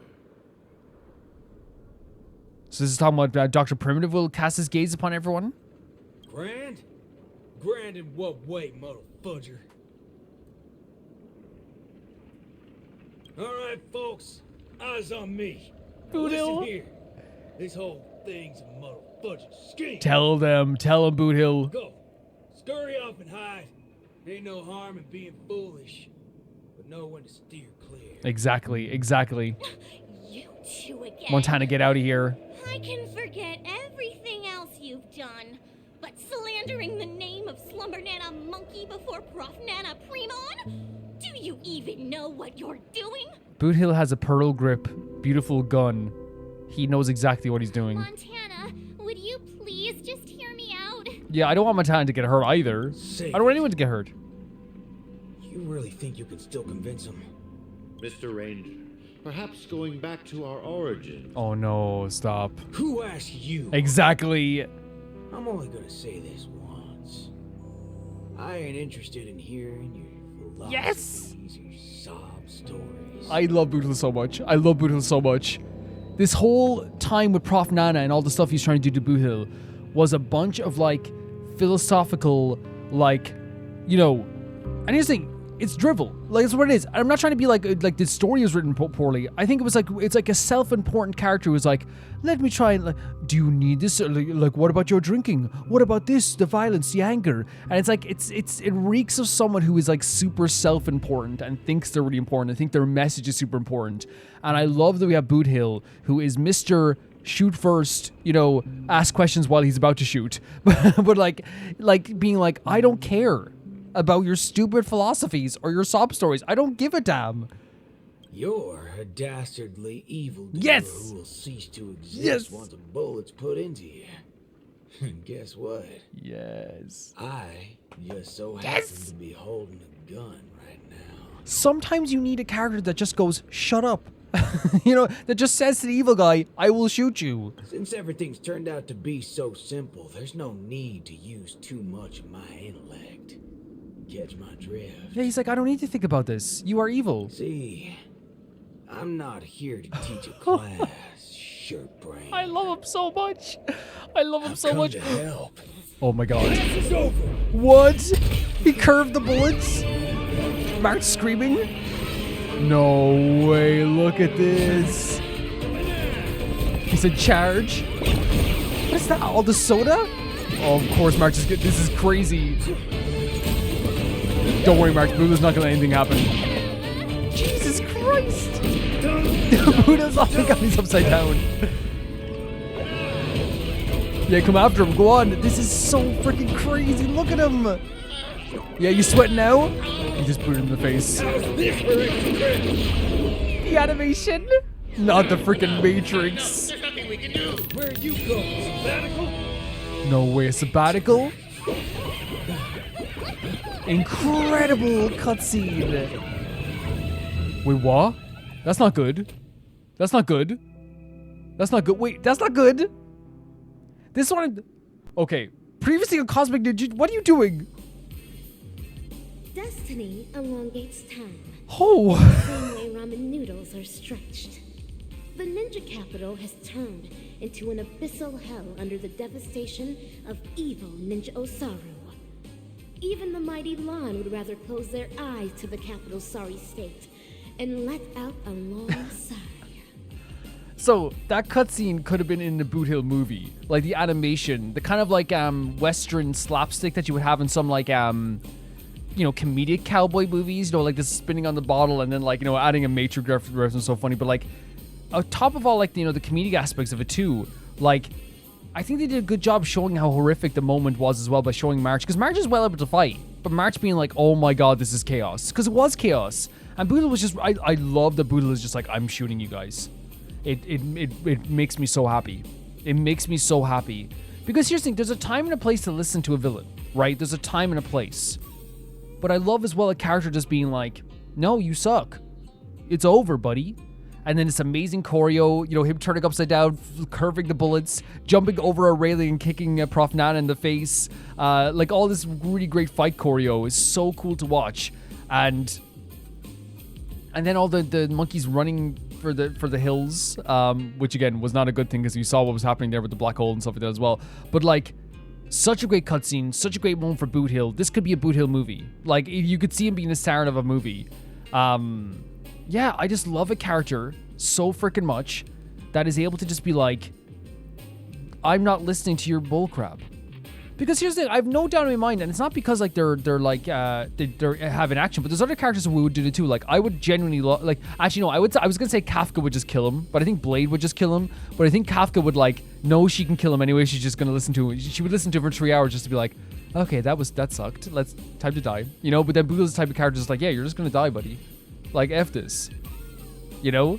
So this is talking about Dr. Primitive will cast his gaze upon everyone? Grand? Grand in what way, muddle fudger? Alright, folks. Eyes on me. Bootill. Listen here. This whole thing's a muddle fudger scheme. Tell him, Bootill. Go. Scurry off and hide. Ain't no harm in being foolish, but know when to steer clear. Exactly. You two again. Montana, get out of here. I can forget everything else you've done, but slandering the name of Slumbernana Monkey before Prof Nana Primon? Do you even know what you're doing? Bootill has a pearl grip, beautiful gun. He knows exactly what he's doing. Montana, would you please just hear me out? Yeah, I don't want Montana to get hurt either. I don't want anyone to get hurt. You really think you can still convince him? Mr. Ranger, perhaps going back to our origin. Oh no, stop. Who asked you? Exactly. I'm only gonna say this once. I ain't interested in hearing your philosophies, your sob stories. I love Bootill so much. This whole time with Prof Nana and all the stuff he's trying to do to Bootill was a bunch of, like, philosophical, like, you know, and here's the thing, it's drivel. Like, it's what it is. I'm not trying to be like the story is written poorly. I think it was like, it's like a self-important character who's like, let me try and, like, do you need this? Like, what about your drinking? What about this? The violence, the anger. And it's like, it reeks of someone who is like super self-important and thinks they're really important. I think their message is super important. And I love that we have Bootill, who is Mr. Shoot first, you know, ask questions while he's about to shoot. But like being like, I don't care about your stupid philosophies or your sob stories. I don't give a damn. You're a dastardly evil doer Yes! who will cease to exist Yes! once a bullet's put into you. And guess what? Yes. I just so happen to be holding a gun right now. Sometimes you need a character that just goes, shut up. You know, that just says to the evil guy, I will shoot you. Since everything's turned out to be so simple, there's no need to use too much of my intellect. Catch my drift? Yeah, he's like, I don't need to think about this. You are evil. See, I'm not here to teach a class, shirt brain. I love him so much. I love him so much. To help. Oh my god. Class is over. What? He curved the bullets? Mark's screaming? No way, look at this. He said charge. What is that? All the soda? Oh, of course, Mark just this is crazy. Don't worry, Mark. Bootill's not gonna let anything happen. Jesus Christ! Bootill's off the gun. He's upside down. Yeah, come after him. Go on. This is so freaking crazy. Look at him. Yeah, you sweating now? You just put it in the face. The animation? Not the freaking Matrix. There's nothing we can do. Where you go? Sabbatical? No way, a sabbatical? Incredible cutscene. Wait, what? That's not good. That's not good. That's not good. Wait, that's not good. This one. Okay. Previously on Cosmic Ninja, what are you doing? Destiny elongates time. Oh. The same way ramen noodles are stretched. The ninja capital has turned into an abyssal hell under the devastation of evil Ninja Osaru. Even the mighty Lan would rather close their eyes to the capital's sorry state and let out a long sigh. So that cutscene could have been in the Bootill movie, like the animation, the kind of like Western slapstick that you would have in some like you know, comedic cowboy movies, you know, like this spinning on the bottle and then like, you know, adding a Matrix reference is so funny, but like on top of all like, you know, the comedic aspects of it too, like I think they did a good job showing how horrific the moment was as well by showing March, because March is well able to fight, but March being like, oh my god, this is chaos, because it was chaos. And Bootill was just, I love that Bootill is just like, I'm shooting you guys. It makes me so happy. It makes me so happy. Because here's the thing, there's a time and a place to listen to a villain, right? There's a time and a place. But I love as well a character just being like, no, you suck. It's over, buddy. And then this amazing choreo, you know, him turning upside down, curving the bullets, jumping over a railing and kicking Prof. Nana in the face. Like all this really great fight choreo is so cool to watch. And then all the monkeys running for the hills, which again was not a good thing because you saw what was happening there with the black hole and stuff like that as well. But like, such a great cutscene, such a great moment for Bootill. This could be a Bootill movie. Like, you could see him being a Saren of a movie. Yeah, I just love a character so freaking much that is able to just be like, I'm not listening to your bullcrap. Because here's the thing, I have no doubt in my mind, and it's not because like they're like they have an action, but there's other characters who would do it too. Like I would genuinely like, actually no, I was gonna say Kafka would just kill him, but I think Blade would just kill him. But I think Kafka would like know she can kill him anyway. She's just gonna listen to him. She would listen to him for 3 hours just to be like, okay, that sucked. Time to die, you know. But then Bootill's the type of character just like, yeah, you're just gonna die, buddy. Like F this, you know.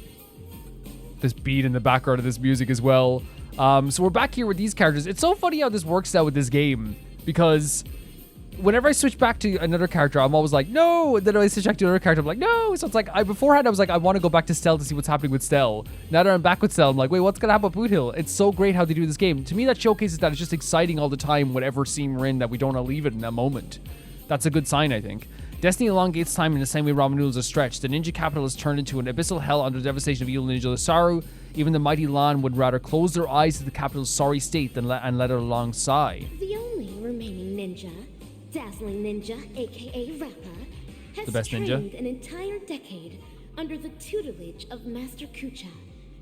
This beat in the background of this music as well. So we're back here with these characters. It's so funny how this works out with this game, because whenever I switch back to another character, I'm always like, no. And then I switch back to another character, I'm like, no. So it's like, beforehand, I was like, I want to go back to Stell to see what's happening with Stell. Now that I'm back with Stell, I'm like, wait, what's going to happen with Bootill? It's so great how they do this game. To me, that showcases that it's just exciting all the time, whatever scene we're in, that we don't want to leave it in that moment. That's a good sign, I think. Destiny elongates time in the same way ramen noodles are stretched. The ninja capital is turned into an abyssal hell under the devastation of evil Ninja Osaru. Even the mighty Lan would rather close their eyes to the capital's sorry state than let it along sigh. The only remaining ninja, Dazzling Ninja, aka Rappa, has The best trained ninja. an entire decade under the tutelage of Master Kucha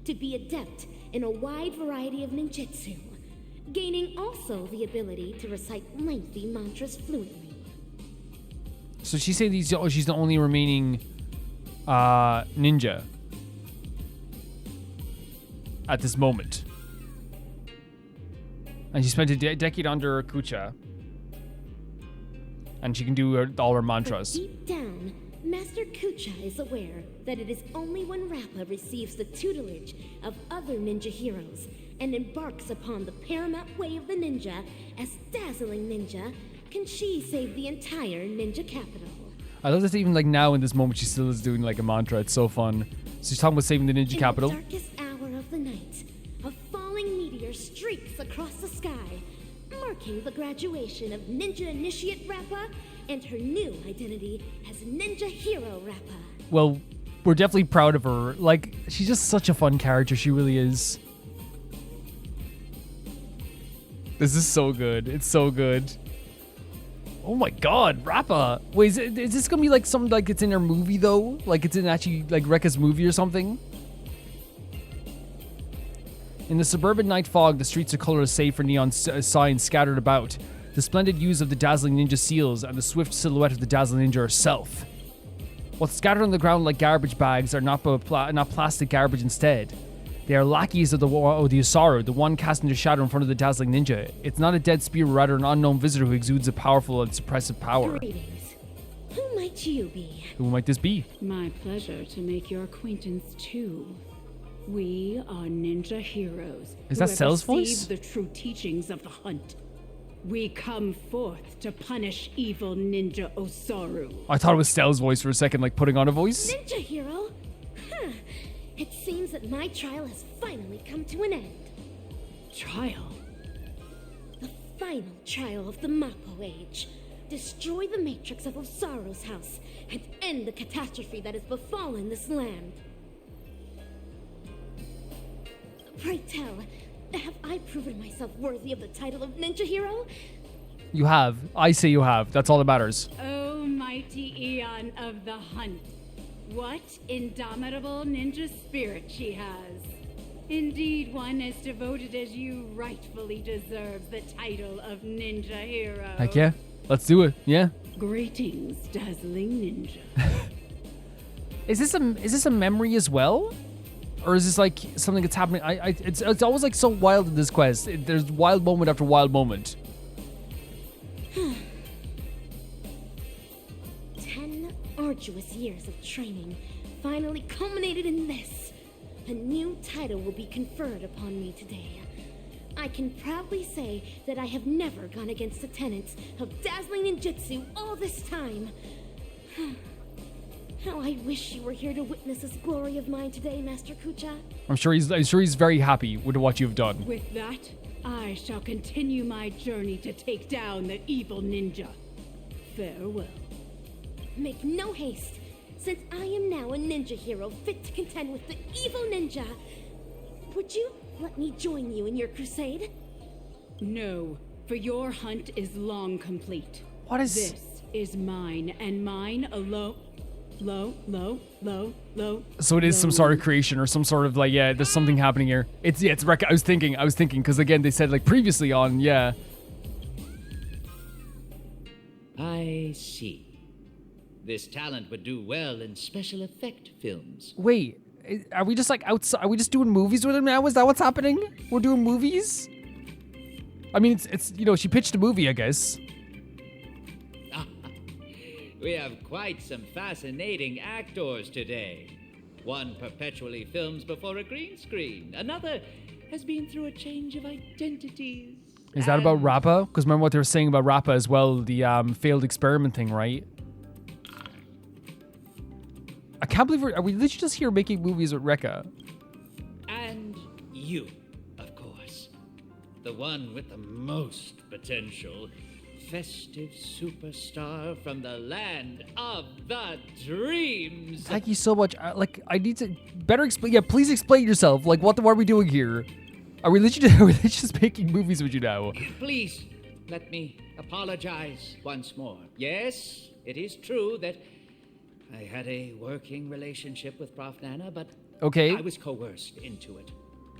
to be adept in a wide variety of ninjutsu, gaining also the ability to recite lengthy mantras fluently. So she's saying she's the only remaining ninja at this moment. And she spent a decade under Kucha. And she can do all her mantras. But deep down, Master Kucha is aware that it is only when Rappa receives the tutelage of other ninja heroes and embarks upon the paramount way of the ninja as dazzling ninja can she save the entire ninja capital. I love that even like now in this moment she still is doing like a mantra. It's so fun. So she's talking about saving the ninja capital. In the darkest hour of the night, a falling meteor streaks across the sky, marking the graduation of Ninja Initiate Rappa and her new identity as Ninja Hero Rappa. Well, we're definitely proud of her. Like, she's just such a fun character. She really is. This is so good. It's so good. Oh my god, Rappa. Wait, is this gonna be like something like it's in her movie though? Like it's in actually like Rekka's movie or something? In the suburban night fog, the streets are colorless save for neon signs scattered about. The splendid hues of the dazzling ninja seals and the swift silhouette of the dazzling ninja herself. What's scattered on the ground like garbage bags are not plastic garbage instead. They are lackeys of the Osaru, the one casting their shadow in front of the dazzling ninja. It's not a dead spear, rather an unknown visitor who exudes a powerful and suppressive power. Greetings. Who might you be? Who might this be? My pleasure to make your acquaintance too. We are ninja heroes. Is that who have Cell's voice? received the true teachings of the hunt. We come forth to punish evil ninja Osaru. I thought it was Stell's voice for a second, like putting on a voice. Ninja Hero? Huh. It seems that my trial has finally come to an end. Trial? The final trial of the Mappo Age. Destroy the matrix of Osaru's house and end the catastrophe that has befallen this land. Pray tell, have I proven myself worthy of the title of Ninja Hero? You have. I say you have. That's all that matters. Oh, mighty Eon of the hunt. What indomitable ninja spirit she has. Indeed, one as devoted as you rightfully deserves the title of Ninja Hero. Heck yeah. Let's do it. Yeah. Greetings, dazzling ninja. Is this a memory as well? Or is this like something that's happening? It's always like so wild in this quest. There's wild moment after wild moment. 10 arduous years of training finally culminated in this. A new title will be conferred upon me today. I can proudly say that I have never gone against the tenets of dazzling ninjutsu all this time. How I wish you were here to witness this glory of mine today, Master Kucha. I'm sure he's very happy with what you've done. With that, I shall continue my journey to take down the evil ninja. Farewell. Make no haste, since I am now a ninja hero fit to contend with the evil ninja. Would you let me join you in your crusade? No, for your hunt is long complete. What is... This is mine, and mine alone. Low. So it is some sort of creation or some sort of like, yeah, there's something happening here. It's Rekka. I was thinking, because again, they said like previously on, yeah. I see. This talent would do well in special effect films. Wait, are we just like outside? Are we just doing movies with him now? Is that what's happening? We're doing movies? I mean, it's you know, she pitched a movie, I guess. We have quite some fascinating actors today. One perpetually films before a green screen. Another has been through a change of identities. Is that about Rappa? Because remember what they were saying about Rappa as well, the failed experiment thing, right? I can't believe are we literally just here making movies with Rekka? And you, of course. The one with the most potential. Festive superstar from the land of the dreams. Thank you so much. Like, I need to better explain. Yeah, please explain yourself. Like, what are we doing here? Are we literally just making movies with you now? Please, let me apologize once more. Yes, it is true that I had a working relationship with Prof. Nana, but okay. I was coerced into it.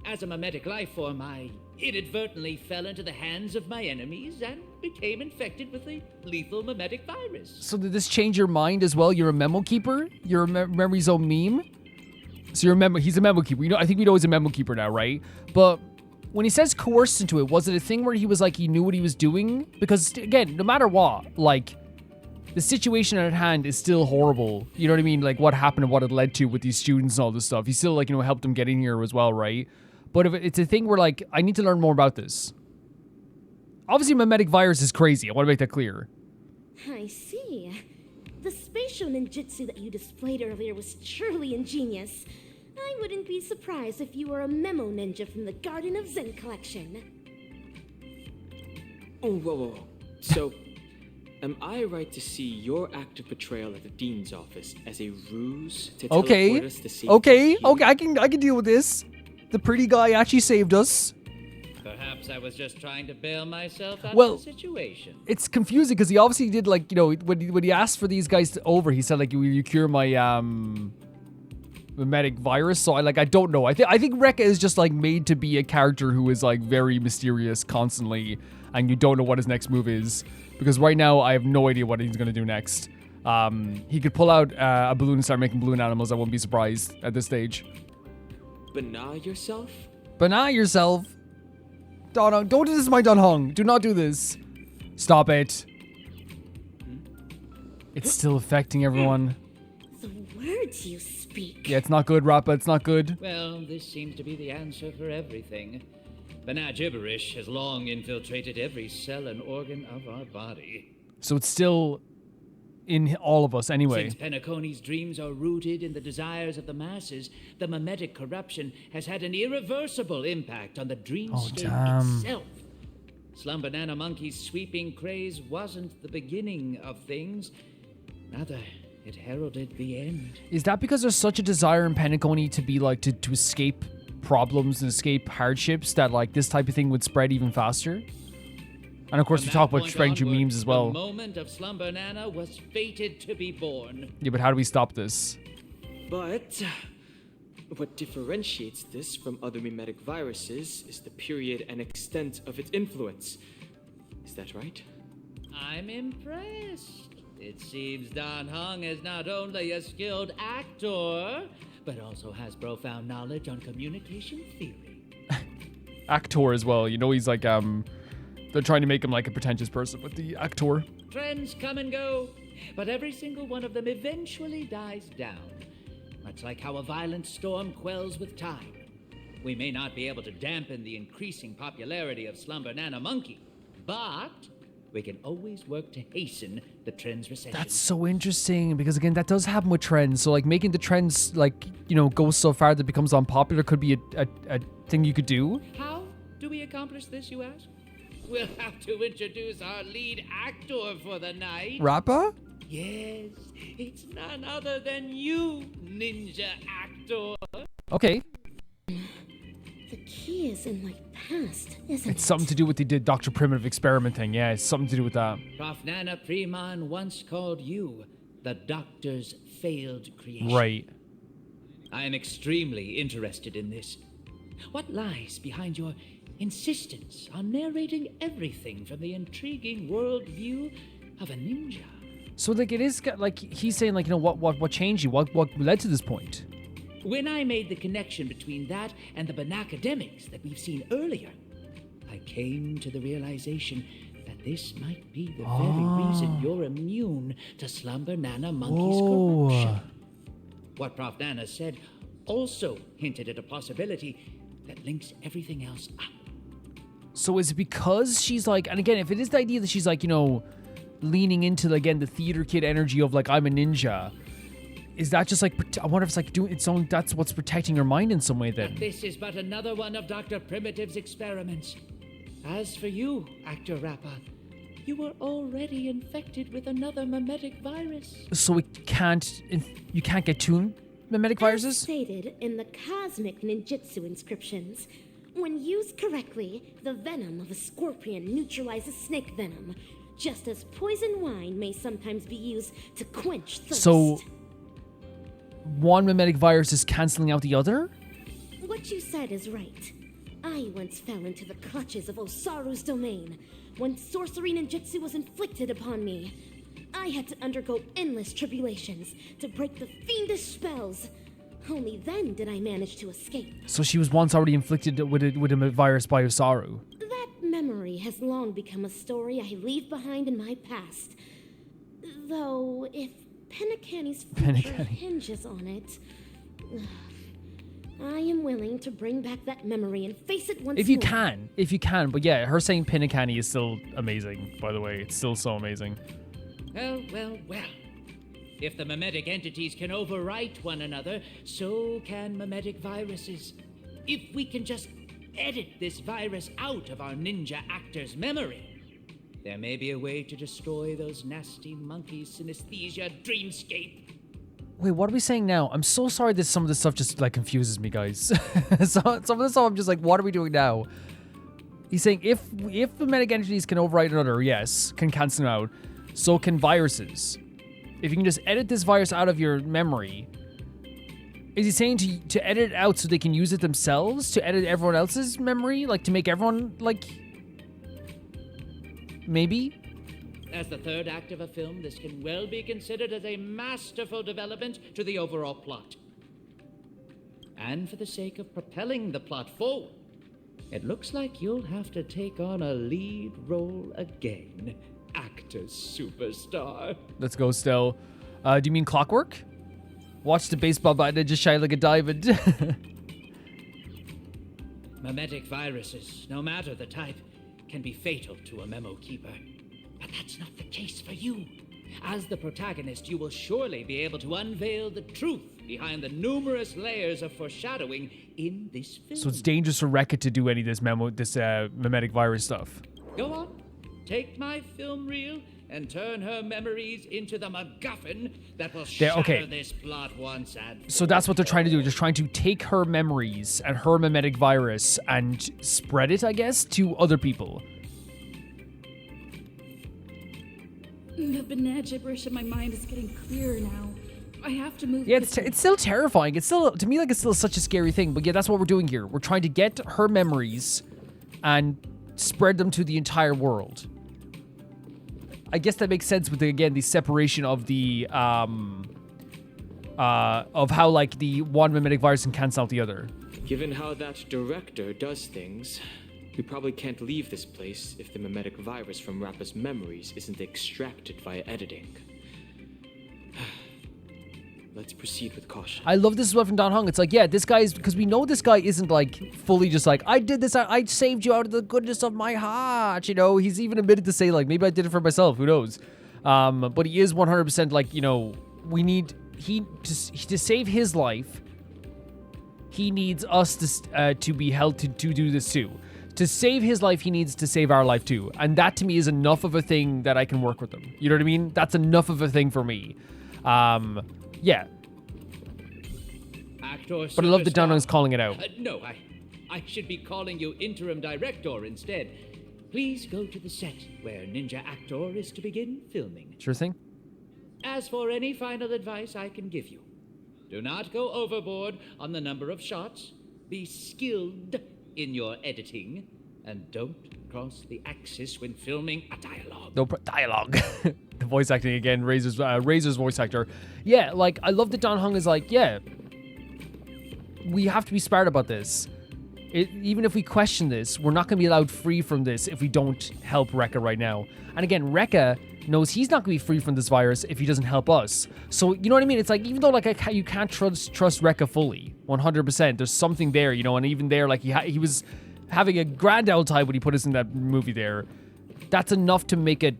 As a mimetic life form, I inadvertently fell into the hands of my enemies and became infected with a lethal mimetic virus. So did this change your mind as well? You're a memo keeper? You're a memory zone meme? So he's a memo keeper. You know, I think we know he's a memo keeper now, right? But when he says coerced into it, was it a thing where he was like, he knew what he was doing? Because again, no matter what, like, the situation at hand is still horrible. You know what I mean? Like what happened and what it led to with these students and all this stuff. He still like, you know, helped them get in here as well, right? But if it's a thing where like, I need to learn more about this. Obviously, mimetic virus is crazy. I want to make that clear. I see. The spatial ninjutsu that you displayed earlier was truly ingenious. I wouldn't be surprised if you were a memo ninja from the Garden of Zen collection. Oh, whoa. So, am I right to see your act of betrayal at the dean's office as a ruse to teleport us to safety? Okay, I can deal with this. The pretty guy actually saved us. Perhaps I was just trying to bail myself out Well, of the situation. It's confusing because he obviously did like, you know, when he asked for these guys over, he said like, will you cure my mimetic virus? So I don't know. I think Rekka is just like made to be a character who is like very mysterious constantly, and you don't know what his next move is, because right now I have no idea what he's gonna do next. He could pull out a balloon and start making balloon animals. I wouldn't be surprised at this stage. Bana yourself? Bana yourself. Don't do this, my Dunhong. Do not do this. Stop it. It's still affecting everyone. The words you speak. Yeah, it's not good, Rappa. It's not good. Well, this seems to be the answer for everything. Bana gibberish has long infiltrated every cell and organ of our body. So it's still in all of us anyway. Since penacony's dreams are rooted in the desires of the masses, the mimetic corruption has had an irreversible impact on the dreamscape itself. Slumbernana Monkey's sweeping craze wasn't the beginning of things. Rather, it heralded the end. Is that because there's such a desire in penacony to be like, to escape problems and escape hardships, that like this type of thing would spread even faster? And of course, we talk about spreading through memes as well. The moment of Slumbernana was fated to be born. Yeah, but how do we stop this? But what differentiates this from other mimetic viruses is the period and extent of its influence. Is that right? I'm impressed. It seems Dan Heng is not only a skilled actor, but also has profound knowledge on communication theory. Actor as well. You know, he's like, they're trying to make him like a pretentious person with the actor. Trends come and go, but every single one of them eventually dies down. Much like how a violent storm quells with time. We may not be able to dampen the increasing popularity of Slumbernana Monkey, but we can always work to hasten the trend's recession. That's so interesting, because again, that does happen with trends. So like making the trends like, you know, go so far that it becomes unpopular could be a thing you could do. How do we accomplish this, you ask? We'll have to introduce our lead actor for the night. Rappa? Yes, it's none other than you, ninja actor. Okay. The key is in my past, isn't it? It's something to do with the Dr. Primitive experiment thing. Yeah, it's something to do with that. Prof. Nana Preman once called you the Doctor's failed creation. Right. I am extremely interested in this. What lies behind your insistence on narrating everything from the intriguing worldview of a ninja? So like it is like he's saying like, you know, what changed you? What led to this point? When I made the connection between that and the Banacademics that we've seen earlier, I came to the realization that this might be the very reason you're immune to Slumbernana Monkey's corruption. What Prof. Nana said also hinted at a possibility that links everything else up. So is it because she's like, and again, if it is the idea that she's like, you know, leaning into, again, the theater kid energy of like, I'm a ninja, is that just like, I wonder if it's like doing its own, that's what's protecting her mind in some way then? But this is but another one of Dr. Primitive's experiments. As for you, Actor Rappa, you were already infected with another mimetic virus. So you can't get two mimetic viruses? As stated in the cosmic ninjutsu inscriptions, when used correctly, the venom of a scorpion neutralizes snake venom, just as poison wine may sometimes be used to quench thirst. So one mimetic virus is canceling out the other? What you said is right. I once fell into the clutches of Osaru's domain when sorcery ninjutsu was inflicted upon me. I had to undergo endless tribulations to break the fiendish spells. Only then did I manage to escape. So she was once already inflicted with a virus by Osaru. That memory has long become a story I leave behind in my past. Though, if Penacony's future hinges on it, I am willing to bring back that memory and face it once more. If you can. But yeah, her saying penacony is still amazing, by the way. It's still so amazing. Well. If the mimetic entities can overwrite one another, so can mimetic viruses. If we can just edit this virus out of our ninja actor's memory, there may be a way to destroy those nasty monkey synesthesia dreamscape. Wait, what are we saying now? I'm so sorry that some of this stuff just, like, confuses me, guys. Some of this stuff I'm just like, what are we doing now? He's saying if mimetic entities can override another, yes, can cancel them out, so can viruses. If you can just edit this virus out of your memory, is he saying to edit it out so they can use it themselves? To edit everyone else's memory? Like, to make everyone, like... Maybe? As the third act of a film, this can well be considered as a masterful development to the overall plot. And for the sake of propelling the plot forward, it looks like you'll have to take on a lead role again, actor superstar. Let's go, Stell. Do you mean Clockwork? Watch the baseball bat and just shine like a diamond. Mimetic viruses, no matter the type, can be fatal to a memo keeper. But that's not the case for you. As the protagonist, you will surely be able to unveil the truth behind the numerous layers of foreshadowing in this film. So it's dangerous for Rekka to do any of this mimetic virus stuff. Go on, take my film reel and turn her memories into the MacGuffin that will shatter this plot once and for So that's what they're trying to do, just trying to take her memories and her mimetic virus and spread it, I guess, to other people. The banana gibberish in my mind is getting clearer now. I have to move. Yeah, it's still terrifying. It's still, to me, like, it's still such a scary thing. But yeah, that's what we're doing here. We're trying to get her memories and spread them to the entire world. I guess that makes sense with, the separation of the, of how, like, the one mimetic virus can cancel out the other. Given how that director does things, we probably can't leave this place if the mimetic virus from Rappa's memories isn't extracted via editing. Let's proceed with caution. I love this as well from Don Hung. It's like, yeah, this guy is, because we know this guy isn't, like, fully just like, I did this, I saved you out of the goodness of my heart, you know? He's even admitted to say, like, maybe I did it for myself, who knows? But he is 100% like, you know, we need, to save his life, he needs us to be held to do this too. To save his life, he needs to save our life too. And that to me is enough of a thing that I can work with him. You know what I mean? That's enough of a thing for me. Yeah. But I love that Don Hung's calling it out. No, I should be calling you interim director instead. Please go to the set where Ninja Actor is to begin filming. Sure thing. As for any final advice I can give you, do not go overboard on the number of shots. Be skilled in your editing, and don't cross the axis when filming a dialogue. No dialogue. The voice acting again, Razor's voice actor. Yeah, like, I love that Don Hung is like, yeah, we have to be smart about this. Even if we question this, we're not going to be allowed free from this if we don't help Rekka right now. And again, Rekka knows he's not going to be free from this virus if he doesn't help us. So, you know what I mean? It's like, even though, like, you can't trust Rekka fully, 100%, there's something there, you know, and even there, like, he was having a grand old time when he put us in that movie there. That's enough to make it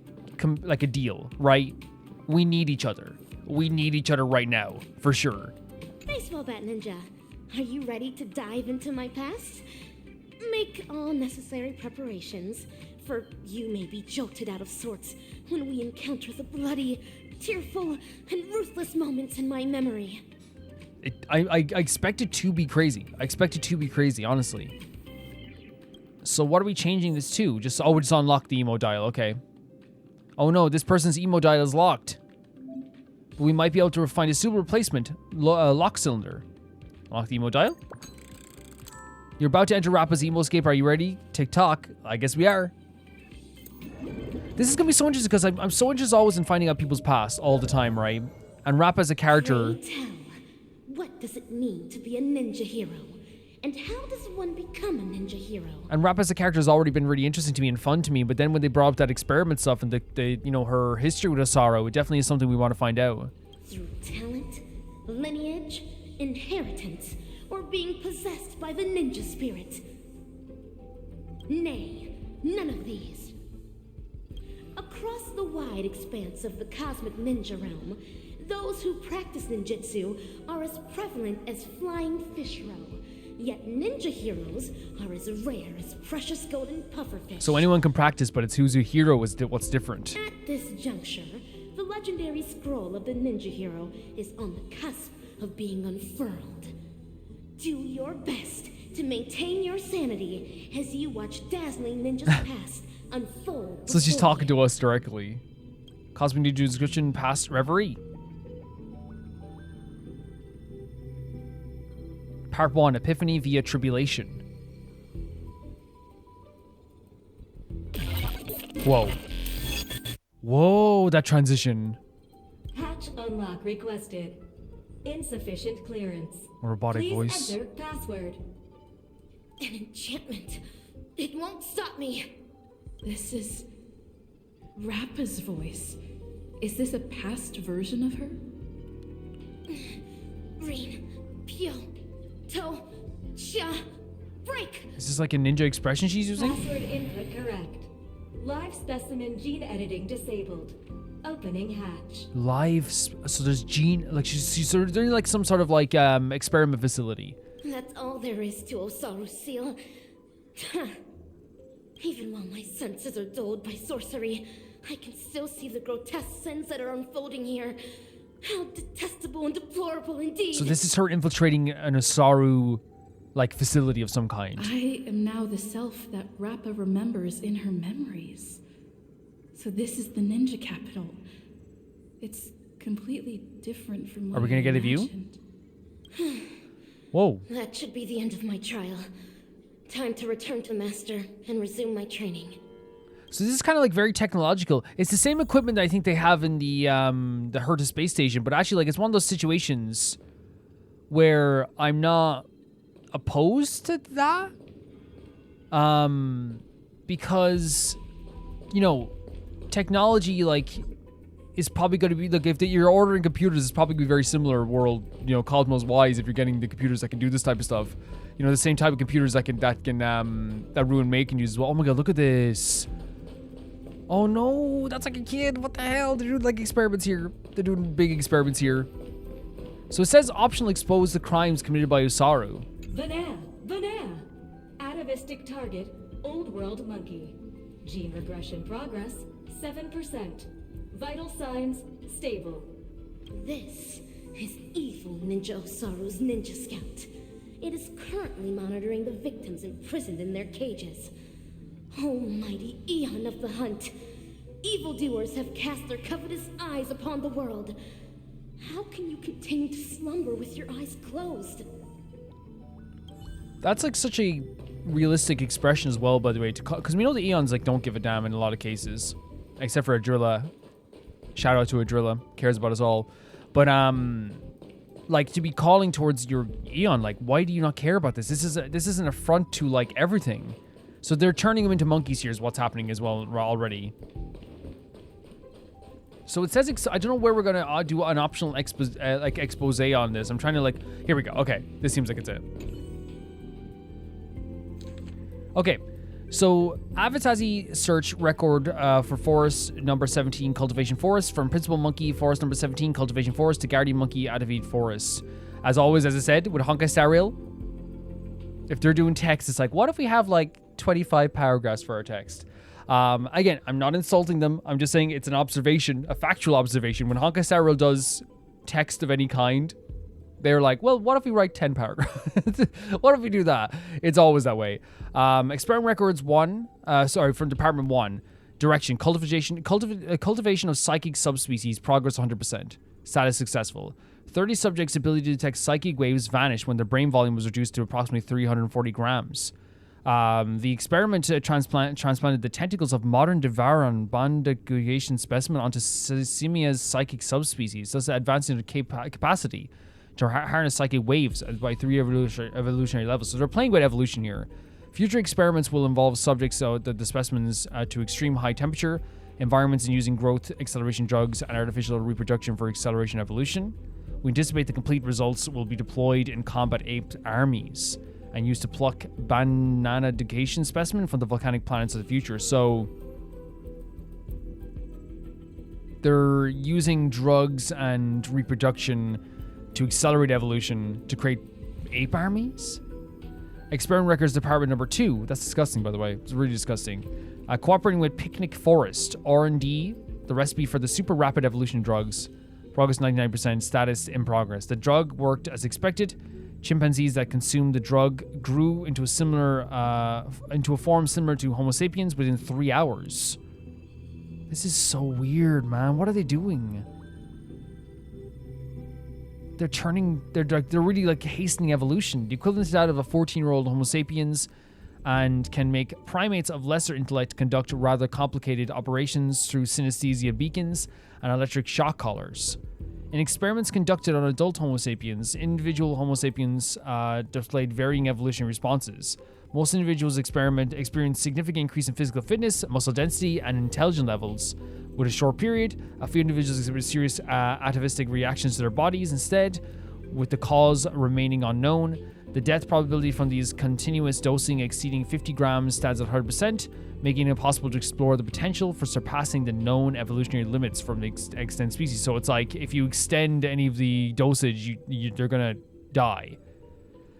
like a deal, right? We need each other. We need each other right now, for sure. Baseball bat ninja, are you ready to dive into my past? Make all necessary preparations, for you may be jolted out of sorts when we encounter the bloody, tearful, and ruthless moments in my memory. I expect it to be crazy. I expect it to be crazy, honestly. So what are we changing this to? Just unlock the emo dial, okay. Oh no, this person's emo dial is locked. We might be able to find a suitable replacement lock cylinder. Unlock the emo dial. You're about to enter Rappa's emo escape. Are you ready? Tick-tock. I guess we are. This is going to be so interesting because I'm so interested always in finding out people's past all the time, right? And Rappa as a character... Pray tell, what does it mean to be a ninja hero? And how does one become a ninja hero? And Rappa as a character has already been really interesting to me and fun to me, but then when they brought up that experiment stuff and the you know, her history with Osaru, it definitely is something we want to find out. Through talent, lineage, inheritance, or being possessed by the ninja spirit? Nay, none of these. Across the wide expanse of the cosmic ninja realm, those who practice ninjutsu are as prevalent as flying fish roe. Yet ninja heroes are as rare as precious golden pufferfish. So anyone can practice, but it's who's a hero is what's different. At this juncture, the legendary scroll of the ninja hero is on the cusp of being unfurled. Do your best to maintain your sanity as you watch dazzling ninjas past unfold. So she's talking to us directly. Cosmic Ninja description past reverie. Part 1, Epiphany via Tribulation. Whoa. Whoa, that transition. Hatch unlock requested. Insufficient clearance. A robotic Please voice. enter password. An enchantment. It won't stop me. This is Rappa's voice. Is this a past version of her? Reen, Pyo, To, Sha, break! Is this like a ninja expression she's using? Password input correct. Live specimen gene editing disabled. Opening hatch. So there's gene, like she's sort of doing like some sort of like experiment facility. That's all there is to Osaru's seal. Even while my senses are dulled by sorcery, I can still see the grotesque sins that are unfolding here. How detestable and deplorable indeed. So this is her infiltrating an Osaru like facility of some kind. I am now the self that Rappa remembers in her memories. So this is the ninja capital. It's completely different from what Are we gonna get a view? Whoa. That should be the end of my trial. Time to return to Master and resume my training. So this is kind of like very technological. It's the same equipment that I think they have in the Herta space station, but actually like it's one of those situations where I'm not opposed to that. Because, you know, technology like is probably going to be like if you're ordering computers, it's probably going to be very similar world, you know, cosmos wise. If you're getting the computers that can do this type of stuff, you know, the same type of computers that Ruin May can use as well. Oh my god, look at this. Oh no, that's like a kid. What the hell? They're doing like experiments here. They're doing big experiments here. So it says optional expose the crimes committed by Osaru. Vanna. Atavistic target, old world monkey. Gene regression progress, 7%. Vital signs, stable. This is evil Ninja Osaru's Ninja Scout. It is currently monitoring the victims imprisoned in their cages. Almighty Eon of the Hunt. Evildoers have cast their covetous eyes upon the world. How can you continue to slumber with your eyes closed? That's like such a realistic expression as well, by the way, because we know the Eons like don't give a damn in a lot of cases, except for Adrilla. Shout out to Adrilla, cares about us all. But like to be calling towards your Eon, like why do you not care about this? This is an affront to like everything. So they're turning them into monkeys here is what's happening as well already. So it says, I don't know where we're going to do an optional expose on this. I'm trying to like, here we go. Okay, this seems like it's it. Okay, so Avitazi search record for forest number 17, Cultivation Forest, from Principal Monkey, Forest number 17, Cultivation Forest, to Guardian Monkey, Atavid Forest. As always, as I said, with Honkai Star Rail, if they're doing text, it's like, what if we have like 25 paragraphs for our text? Again, I'm not insulting them. I'm just saying it's an observation, a factual observation. When Honkai Star Rail does text of any kind, they're like, well, what if we write 10 paragraphs? What if we do that? It's always that way. Experiment Records 1, from Department 1. Direction, cultivation of psychic subspecies, progress 100%. Status successful. 30 subjects' ability to detect psychic waves vanished when their brain volume was reduced to approximately 340 grams. The experiment transplanted the tentacles of modern Devaran bandagulation specimen onto Simia's psychic subspecies, thus advancing their capacity. to harness psychic waves by 3 evolutionary levels. So they're playing with evolution here. Future experiments will involve subjects, the specimens, to extreme high temperature environments and using growth acceleration drugs and artificial reproduction for acceleration evolution. We anticipate the complete results will be deployed in combat ape armies and used to pluck bananidication specimen from the volcanic planets of the future. So they're using drugs and reproduction to accelerate evolution to create ape armies? Experiment Records Department number 2. That's disgusting, by the way. It's really disgusting. Cooperating with Picnic Forest. R&D, the recipe for the super rapid evolution drugs. Progress 99%, status in progress. The drug worked as expected. Chimpanzees that consumed the drug grew into a form similar to Homo sapiens within 3 hours. This is so weird, man. What are they doing? They're really like hastening evolution. The equivalent to that of a 14-year-old Homo sapiens, and can make primates of lesser intellect conduct rather complicated operations through synesthesia beacons and electric shock collars. In experiments conducted on adult Homo sapiens, individual Homo sapiens displayed varying evolutionary responses. Most individuals experience significant increase in physical fitness, muscle density, and intelligence levels. With a short period, a few individuals exhibit serious atavistic reactions to their bodies instead, with the cause remaining unknown. The death probability from these continuous dosing exceeding 50 grams stands at 100%, making it possible to explore the potential for surpassing the known evolutionary limits from the extant species. So it's like, if you extend any of the dosage, they're gonna die.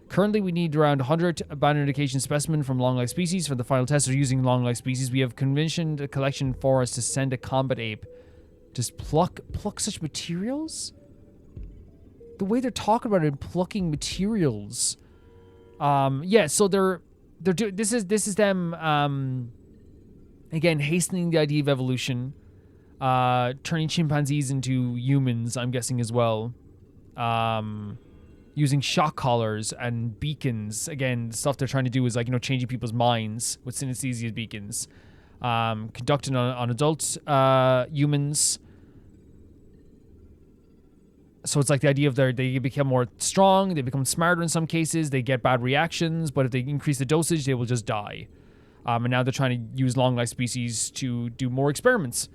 Currently, we need around 100 bananidication specimen from long-life species. For the final test of using long-life species, we have commissioned a collection for us to send a combat ape. Just pluck such materials? The way they're talking about it, plucking materials. Yeah, so this is them again hastening the idea of evolution, turning chimpanzees into humans, I'm guessing as well. Using shock collars and beacons. Again, the stuff they're trying to do is like, changing people's minds with synesthesia beacons. Conducted on adult humans. So it's like the idea of they become more strong, they become smarter in some cases, they get bad reactions, but if they increase the dosage, they will just die. And now they're trying to use long-life species to do more experiments.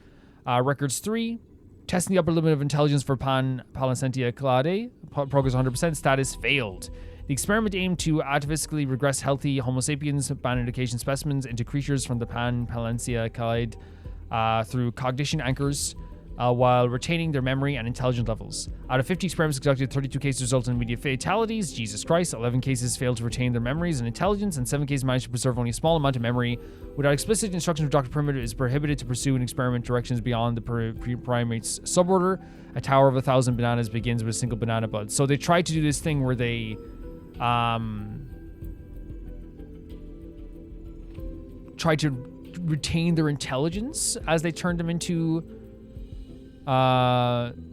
Records 3, testing the upper limit of intelligence for Palancentia clade, progress 100%, status failed. The experiment aimed to atavistically regress healthy Homo sapiens bananidication specimens into creatures from the Palancentia clade through cognition anchors, while retaining their memory and intelligence levels. Out of 50 experiments conducted, 32 cases resulted in immediate fatalities. Jesus Christ. 11 cases failed to retain their memories and intelligence, and 7 cases managed to preserve only a small amount of memory. Without explicit instructions from Dr. Perimeter, it is prohibited to pursue an experiment directions beyond the primate's suborder. A tower of 1,000 bananas begins with a single banana bud. So they tried to do this thing where they tried to retain their intelligence as they turned them into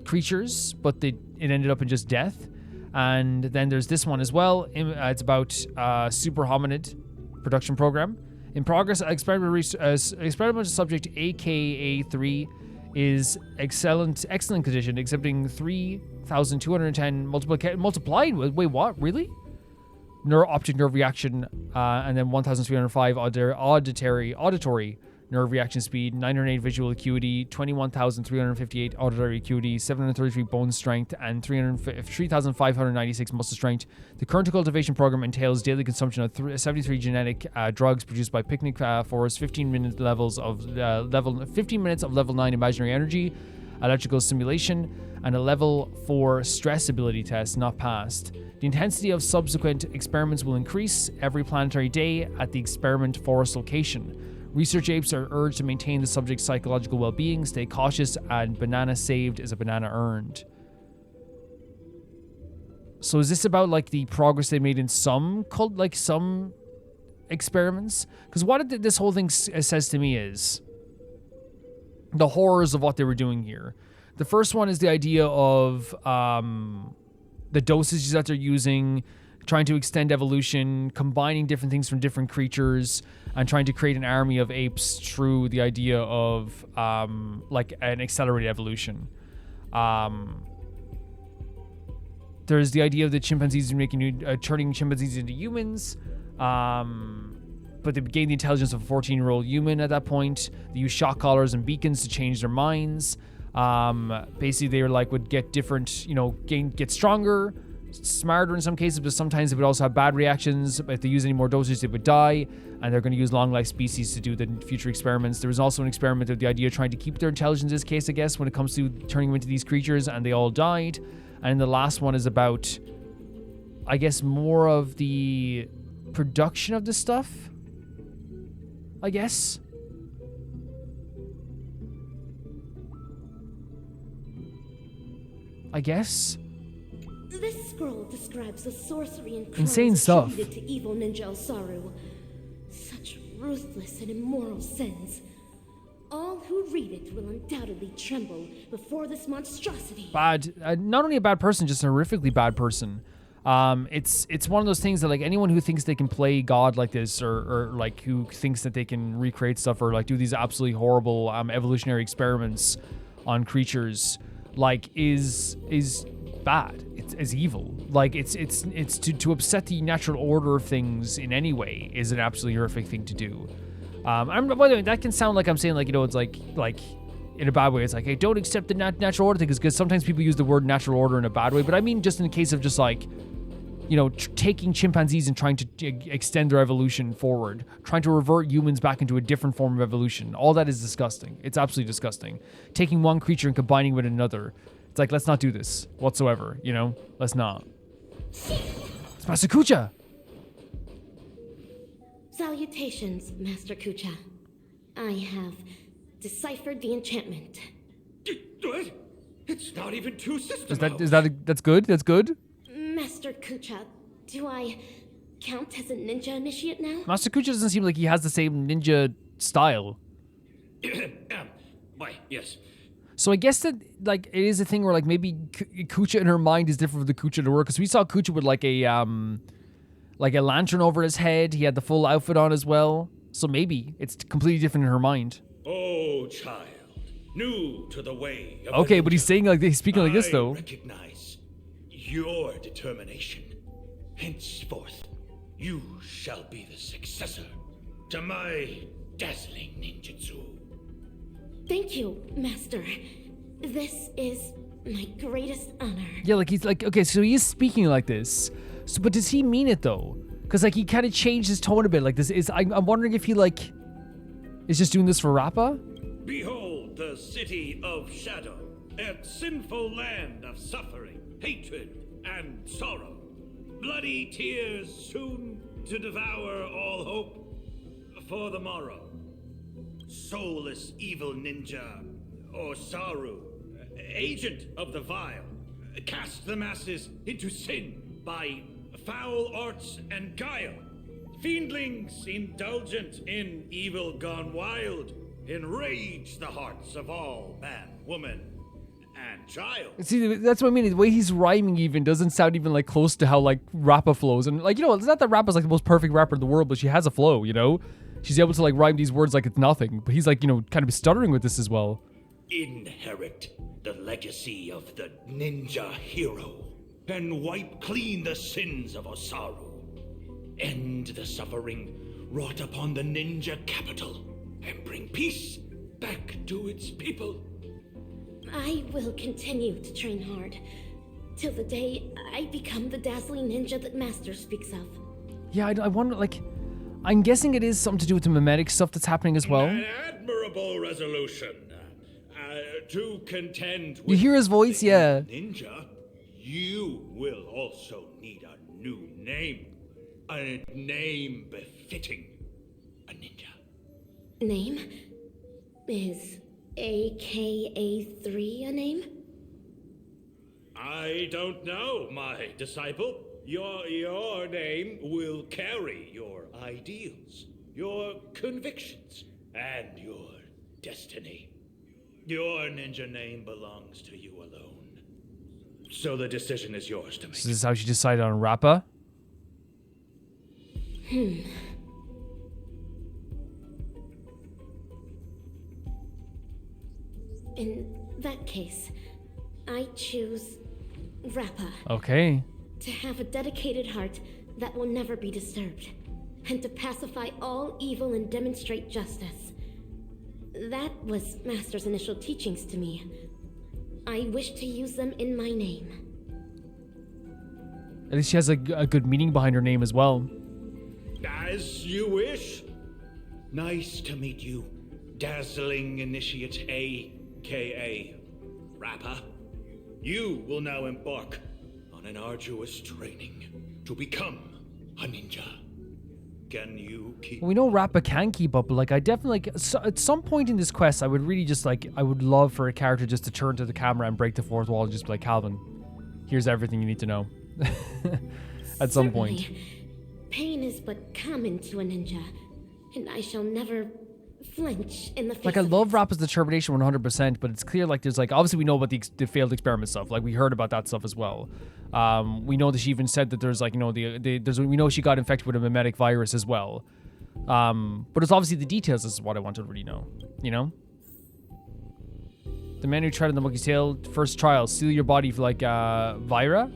creatures, but it ended up in just death. And then there's this one as well. It's about super hominid production program in progress. Experimental subject AKA3 is excellent condition, exhibiting 3,210 multiplied with, wait, what, really? Optic nerve reaction, and then 1,305 auditory nerve reaction speed, 908 visual acuity, 21,358 auditory acuity, 733 bone strength, and 3,596 muscle strength. The current cultivation program entails daily consumption of 73 genetic drugs produced by Picnic Forest, 15 minutes of level 9 imaginary energy, electrical stimulation, and a level 4 stress ability test not passed. The intensity of subsequent experiments will increase every planetary day at the experiment forest location. Research apes are urged to maintain the subject's psychological well-being, stay cautious, and banana saved is a banana earned. So is this about like the progress they made in some experiments? Because what this whole thing says to me is the horrors of what they were doing here. The first one is the idea of the dosages that they're using, trying to extend evolution, combining different things from different creatures, and trying to create an army of apes through the idea of like an accelerated evolution. There's the idea of the chimpanzees turning chimpanzees into humans. But they gain the intelligence of a 14-year-old human at that point. They use shock collars and beacons to change their minds. Basically, they would get different, get stronger, smarter in some cases, but sometimes they would also have bad reactions. If they use any more dosage, they would die, and they're going to use long life species to do the future experiments. There was also an experiment with the idea of trying to keep their intelligence in this case, I guess, when it comes to turning them into these creatures, and they all died. And the last one is about, I guess, more of the production of this stuff, I guess. This scroll describes the sorcery and crimes Insane stuff. attributed to evil ninja Osaru. Such ruthless and immoral sins. All who read it will undoubtedly tremble before this monstrosity. Bad, not only a bad person, just a horrifically bad person. It's one of those things that anyone who thinks they can play God like this, or who thinks that they can recreate stuff, or do these absolutely horrible evolutionary experiments on creatures, is bad. It's evil. It's to upset the natural order of things in any way is an absolutely horrific thing to do. By the way, that can sound like I'm saying it's like in a bad way. It's hey, don't accept the natural order thing, because sometimes people use the word natural order in a bad way. But I mean just in the case of just taking chimpanzees and trying to extend their evolution forward, trying to revert humans back into a different form of evolution. All that is disgusting. It's absolutely disgusting. Taking one creature and combining with another. It's let's not do this whatsoever, Let's not. It's Master Kucha! Salutations, Master Kucha. I have deciphered the enchantment. What? It's not even two systems. That's good? That's good? Master Kucha, do I count as a ninja initiate now? Master Kucha doesn't seem like he has the same ninja style. Why, yes. So I guess that it is a thing where maybe Kucha in her mind is different from the Kucha in her work, because we saw Kucha with a lantern over his head. He had the full outfit on as well. So maybe it's completely different in her mind. Oh, child, new to the way. Okay, but he's saying he's speaking like this though. I recognize your determination. Henceforth, you shall be the successor to my dazzling ninjutsu. Thank you, Master. This is my greatest honor. Yeah, he's okay, so he is speaking like this. So, but does he mean it though? Because he kind of changed his tone a bit. I'm wondering if he is just doing this for Rappa. Behold the city of shadow, a sinful land of suffering, hatred, and sorrow. Bloody tears soon to devour all hope for the morrow. Soulless evil ninja, Osaru, agent of the vile, cast the masses into sin by foul arts and guile. Fiendlings indulgent in evil gone wild, enrage the hearts of all man, woman, and child. See, that's what I mean. The way he's rhyming even doesn't sound even close to how Rappa flows. And it's not that Rappa's the most perfect rapper in the world, but she has a flow, She's able to rhyme these words like it's nothing, but he's kind of stuttering with this as well. Inherit the legacy of the ninja hero and wipe clean the sins of Osaru. End the suffering wrought upon the ninja capital and bring peace back to its people. I will continue to train hard till the day I become the dazzling ninja that Master speaks of. Yeah, I wonder, I'm guessing it is something to do with the mimetic stuff that's happening as well. An admirable resolution. To contend with you hear his voice? Yeah. Ninja, you will also need a new name. A name befitting a ninja. Name? Is AKA3 a name? I don't know, my disciple. Your name will carry your ideals, your convictions, and your destiny. Your ninja name belongs to you alone. So the decision is yours to make. So this is how she decided on Rappa? In that case, I choose Rappa. Okay. To have a dedicated heart that will never be disturbed, and to pacify all evil and demonstrate justice. That was Master's initial teachings to me. I wish to use them in my name. At least she has a good meaning behind her name as well. As you wish. Nice to meet you, dazzling initiate A.K.A. Rappa. You will now embark on an arduous training to become a ninja. Can you keep... We know Rappa can keep up, but like I definitely like at some point in this quest, I would really just like I would love for a character just to turn to the camera and break the fourth wall and just be like, Calvin, here's everything you need to know. At some point. Pain is but common to a ninja, and I shall never flinch in the face. Like I love Rappa's determination 100%, but it's clear like there's like obviously we know about the failed experiment stuff. Like we heard about that stuff as well. We know that she even said that there's like we know she got infected with a mimetic virus as well. But it's obviously the details. This is what I want to really know. You know. The man who treaded the monkey's tail. First trial. Seal your body for like Vira.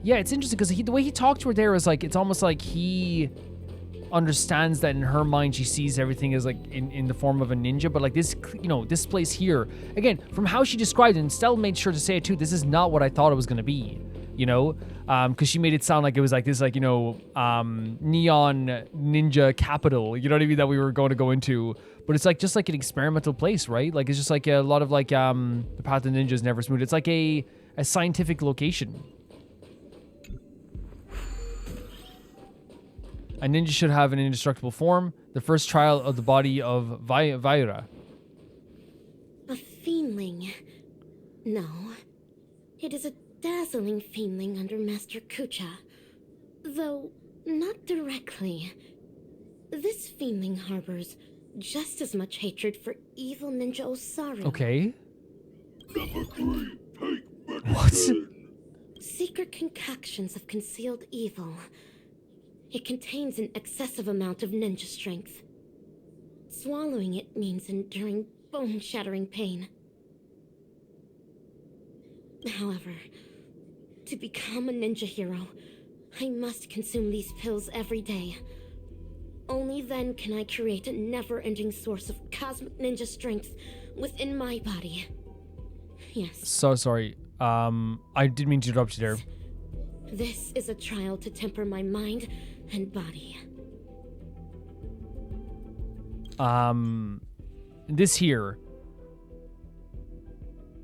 Yeah, it's interesting because the way he talked to her there is like it's almost like he understands that in her mind she sees everything as like in the form of a ninja, but like this, this place here again from how she described it, and Stella made sure to say it too, this is not what I thought it was going to be, because she made it sound like it was like this like neon ninja capital, you know what I mean, that we were going to go into, but it's like just like an experimental place, right? Like it's just like a lot of like the path of the ninja is never smooth. It's like a scientific location. A ninja should have an indestructible form. The first trial of the body of Vira. A fiendling. No. It is a dazzling fiendling under Master Kucha. Though, not directly. This fiendling harbors just as much hatred for evil ninja Osaru. Okay. Number 3, take what? Secret concoctions of concealed evil. It contains an excessive amount of ninja strength. Swallowing it means enduring bone-shattering pain. However, to become a ninja hero, I must consume these pills every day. Only then can I create a never-ending source of cosmic ninja strength within my body. Yes. So sorry. I didn't mean to interrupt you there. This is a trial to temper my mind and body. This here.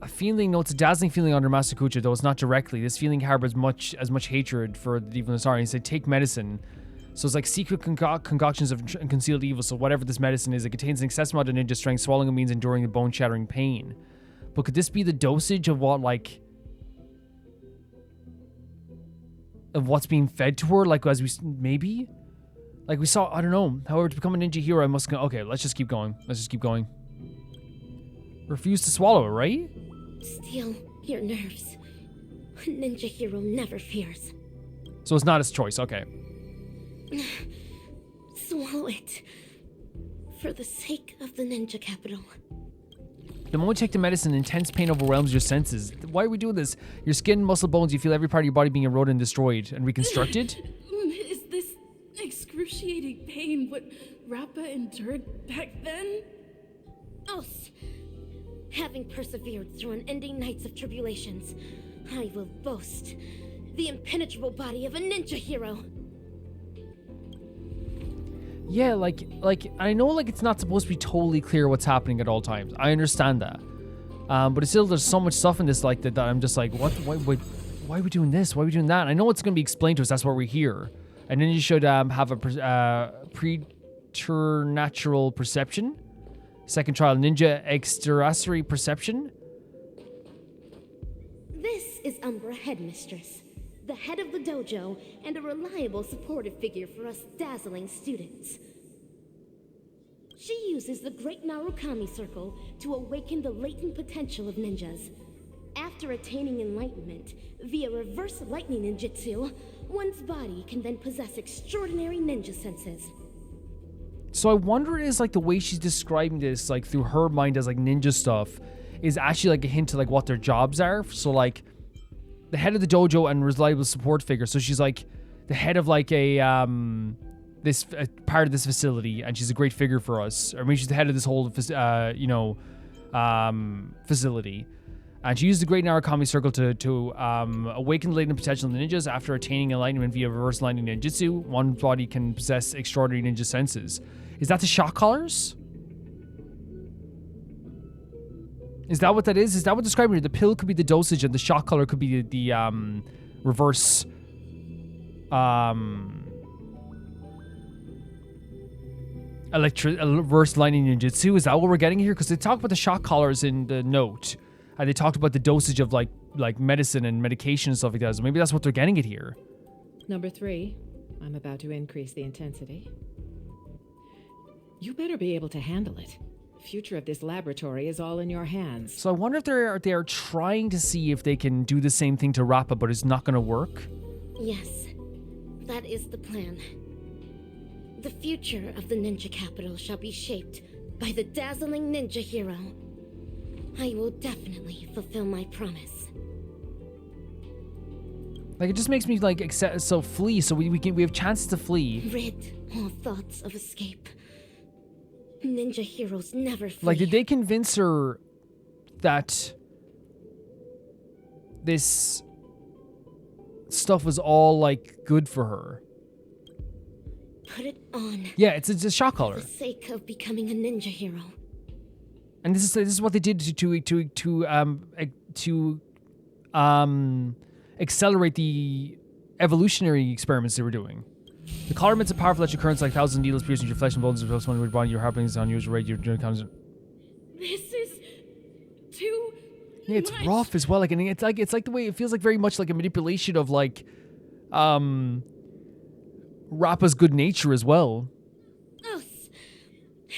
A feeling, no, it's a dazzling feeling under Master Kucha, though it's not directly. This feeling harbors as much hatred for the evil Osaru. He said, take medicine. So it's like secret concoctions of concealed evil. So whatever this medicine is, it contains an excessive amount of ninja strength. Swallowing it means enduring the bone-shattering pain. But could this be the dosage of what, like... of what's being fed to her, like as we maybe like we saw, I don't know. However, to become a ninja hero I must go. Okay, let's just keep going. Refuse to swallow it, right? Steel your nerves. A ninja hero never fears. So it's not his choice. Okay. Swallow it for the sake of the ninja capital. The moment you take the medicine, intense pain overwhelms your senses. Why are we doing this? Your skin, muscle, bones, you feel every part of your body being eroded and destroyed and reconstructed? Is this excruciating pain what Rappa endured back then? Os, having persevered through unending nights of tribulations, I will boast the impenetrable body of a ninja hero. Yeah, like I know like it's not supposed to be totally clear what's happening at all times. I understand that. But it's still there's so much stuff in this like that I'm just like, what? Why are we doing this? Why are we doing that? I know it's going to be explained to us. That's why we're here. And then you should have a preternatural perception. Second trial, ninja extrasensory perception. This is Umbra Headmistress, the head of the dojo, and a reliable supportive figure for us dazzling students. She uses the Great Narukami Circle to awaken the latent potential of ninjas. After attaining enlightenment, via reverse lightning ninjutsu, one's body can then possess extraordinary ninja senses. So I wonder is like the way she's describing this, like through her mind as like ninja stuff, is actually like a hint to like what their jobs are. So like, the head of the dojo and reliable support figure. So she's like the head of like a part of this facility, and she's a great figure for us. I mean, she's the head of this whole facility. And she used the Great Narukami Circle to awaken the latent potential of the ninjas. After attaining enlightenment via reverse lightning ninjutsu, one body can possess extraordinary ninja senses. Is that the shock collars? Is that what that is? Is that what describing it? The pill could be the dosage, and the shock collar could be the reverse reverse lightning ninjutsu. Is that what we're getting here? Because they talk about the shock collars in the note, and they talked about the dosage of like medicine and medication and stuff like that. So maybe that's what they're getting it here. Number 3, I'm about to increase the intensity. You better be able to handle it. Future of this laboratory is all in your hands. So I wonder if they're trying to see if they can do the same thing to Rappa, but it's not going to work. Yes, that is the plan. The future of the ninja capital shall be shaped by the dazzling ninja hero. I will definitely fulfill my promise. Like, it just makes me like accept, so flee, so we have chances to flee. Rid all thoughts of escape. Ninja heroes never flee. Like, did they convince her that this stuff was all like good for her? Put it on. Yeah, it's a shock collar. For the sake of becoming a ninja hero. And this is what they did to accelerate the evolutionary experiments they were doing. The collar emits a powerful electric currents like thousands of needles piercing your flesh and bones and when your body, your heart beats on unusual rate. This is too. Yeah, it's much. rough as well. Like, and it's like the way it feels like very much like a manipulation of like, Rappa's good nature as well.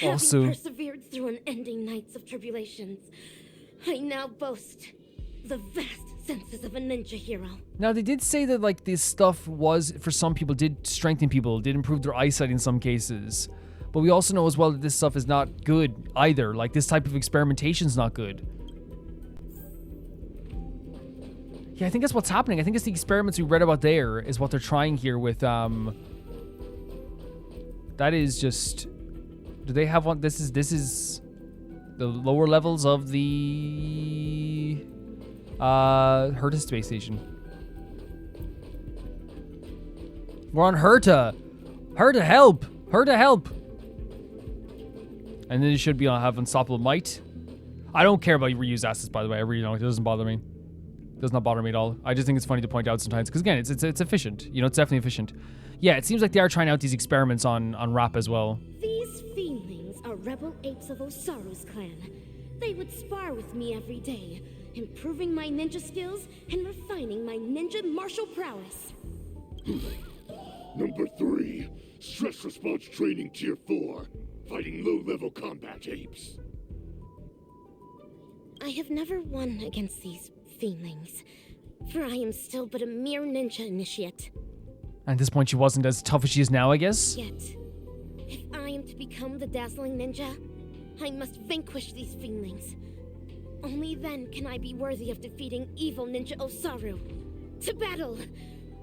Having persevered through unending nights of tribulations, I now boast the vast senses of a ninja hero. Now, they did say that, like, this stuff was, for some people, did strengthen people, did improve their eyesight in some cases. But we also know as well that this stuff is not good either. Like, this type of experimentation is not good. Yeah, I think that's what's happening. I think it's the experiments we read about there is what they're trying here with, that is just... Do they have one? This is the lower levels of the Herta space station. We're on Herta. Herta, help! Herta, help! And then it should be on have unstoppable might. I don't care about reused assets, by the way. I really don't. It doesn't bother me. It does not bother me at all. I just think it's funny to point out sometimes because again, it's efficient. You know, it's definitely efficient. Yeah, it seems like they are trying out these experiments on Rappa as well. These feelings are rebel apes of Osaru's clan. They would spar with me every day, improving my ninja skills and refining my ninja martial prowess. Number 3, stress response training tier 4, fighting low-level combat apes. I have never won against these feelings, for I am still but a mere ninja initiate. At this point, she wasn't as tough as she is now, I guess. Yet, if I am to become the dazzling ninja, I must vanquish these feelings. Only then can I be worthy of defeating evil ninja Osaru. To battle!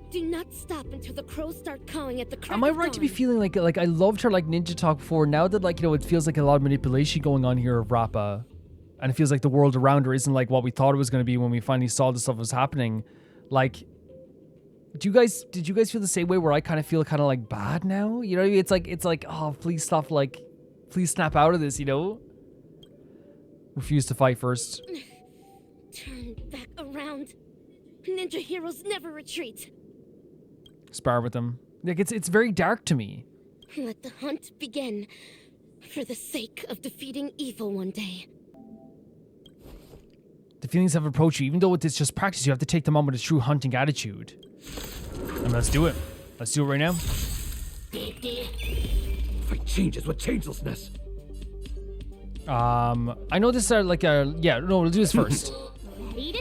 Do not stop until the crows start cawing at the crack Am I right to be feeling like I loved her like ninja talk before? Now that like, you know, it feels like a lot of manipulation going on here of Rappa, and it feels like the world around her isn't like what we thought it was going to be when we finally saw the stuff was happening. Like, did you guys feel the same way where I kind of feel kind of like bad now? You know what I mean? It's like, oh, please stop, like, please snap out of this, you know? Refuse to fight first. Turn back around. Ninja heroes never retreat. Spar with them. Like, it's very dark to me. Let the hunt begin, for the sake of defeating evil one day. The feelings have approached you. Even though it's just practice, you have to take them on with a true hunting attitude. And let's do it. Let's do it right now. Fight changes with changelessness. I know this are like a... Yeah, no, we'll do this first.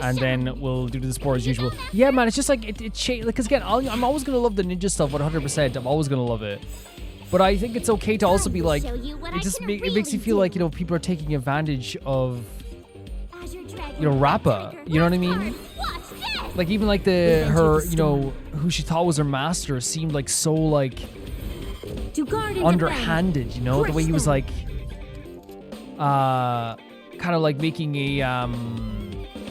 And then we'll do the sport as usual. Yeah, man, it's just like... Because again, I'm always going to love the ninja stuff 100%. I'm always going to love it. But I think it's okay to also be like... It makes you feel like, you know, people are taking advantage of... You know, Rappa. You know what I mean? Like even like her, you know, who she thought was her master seemed like so like underhanded, you know, the way he was like kind of like making a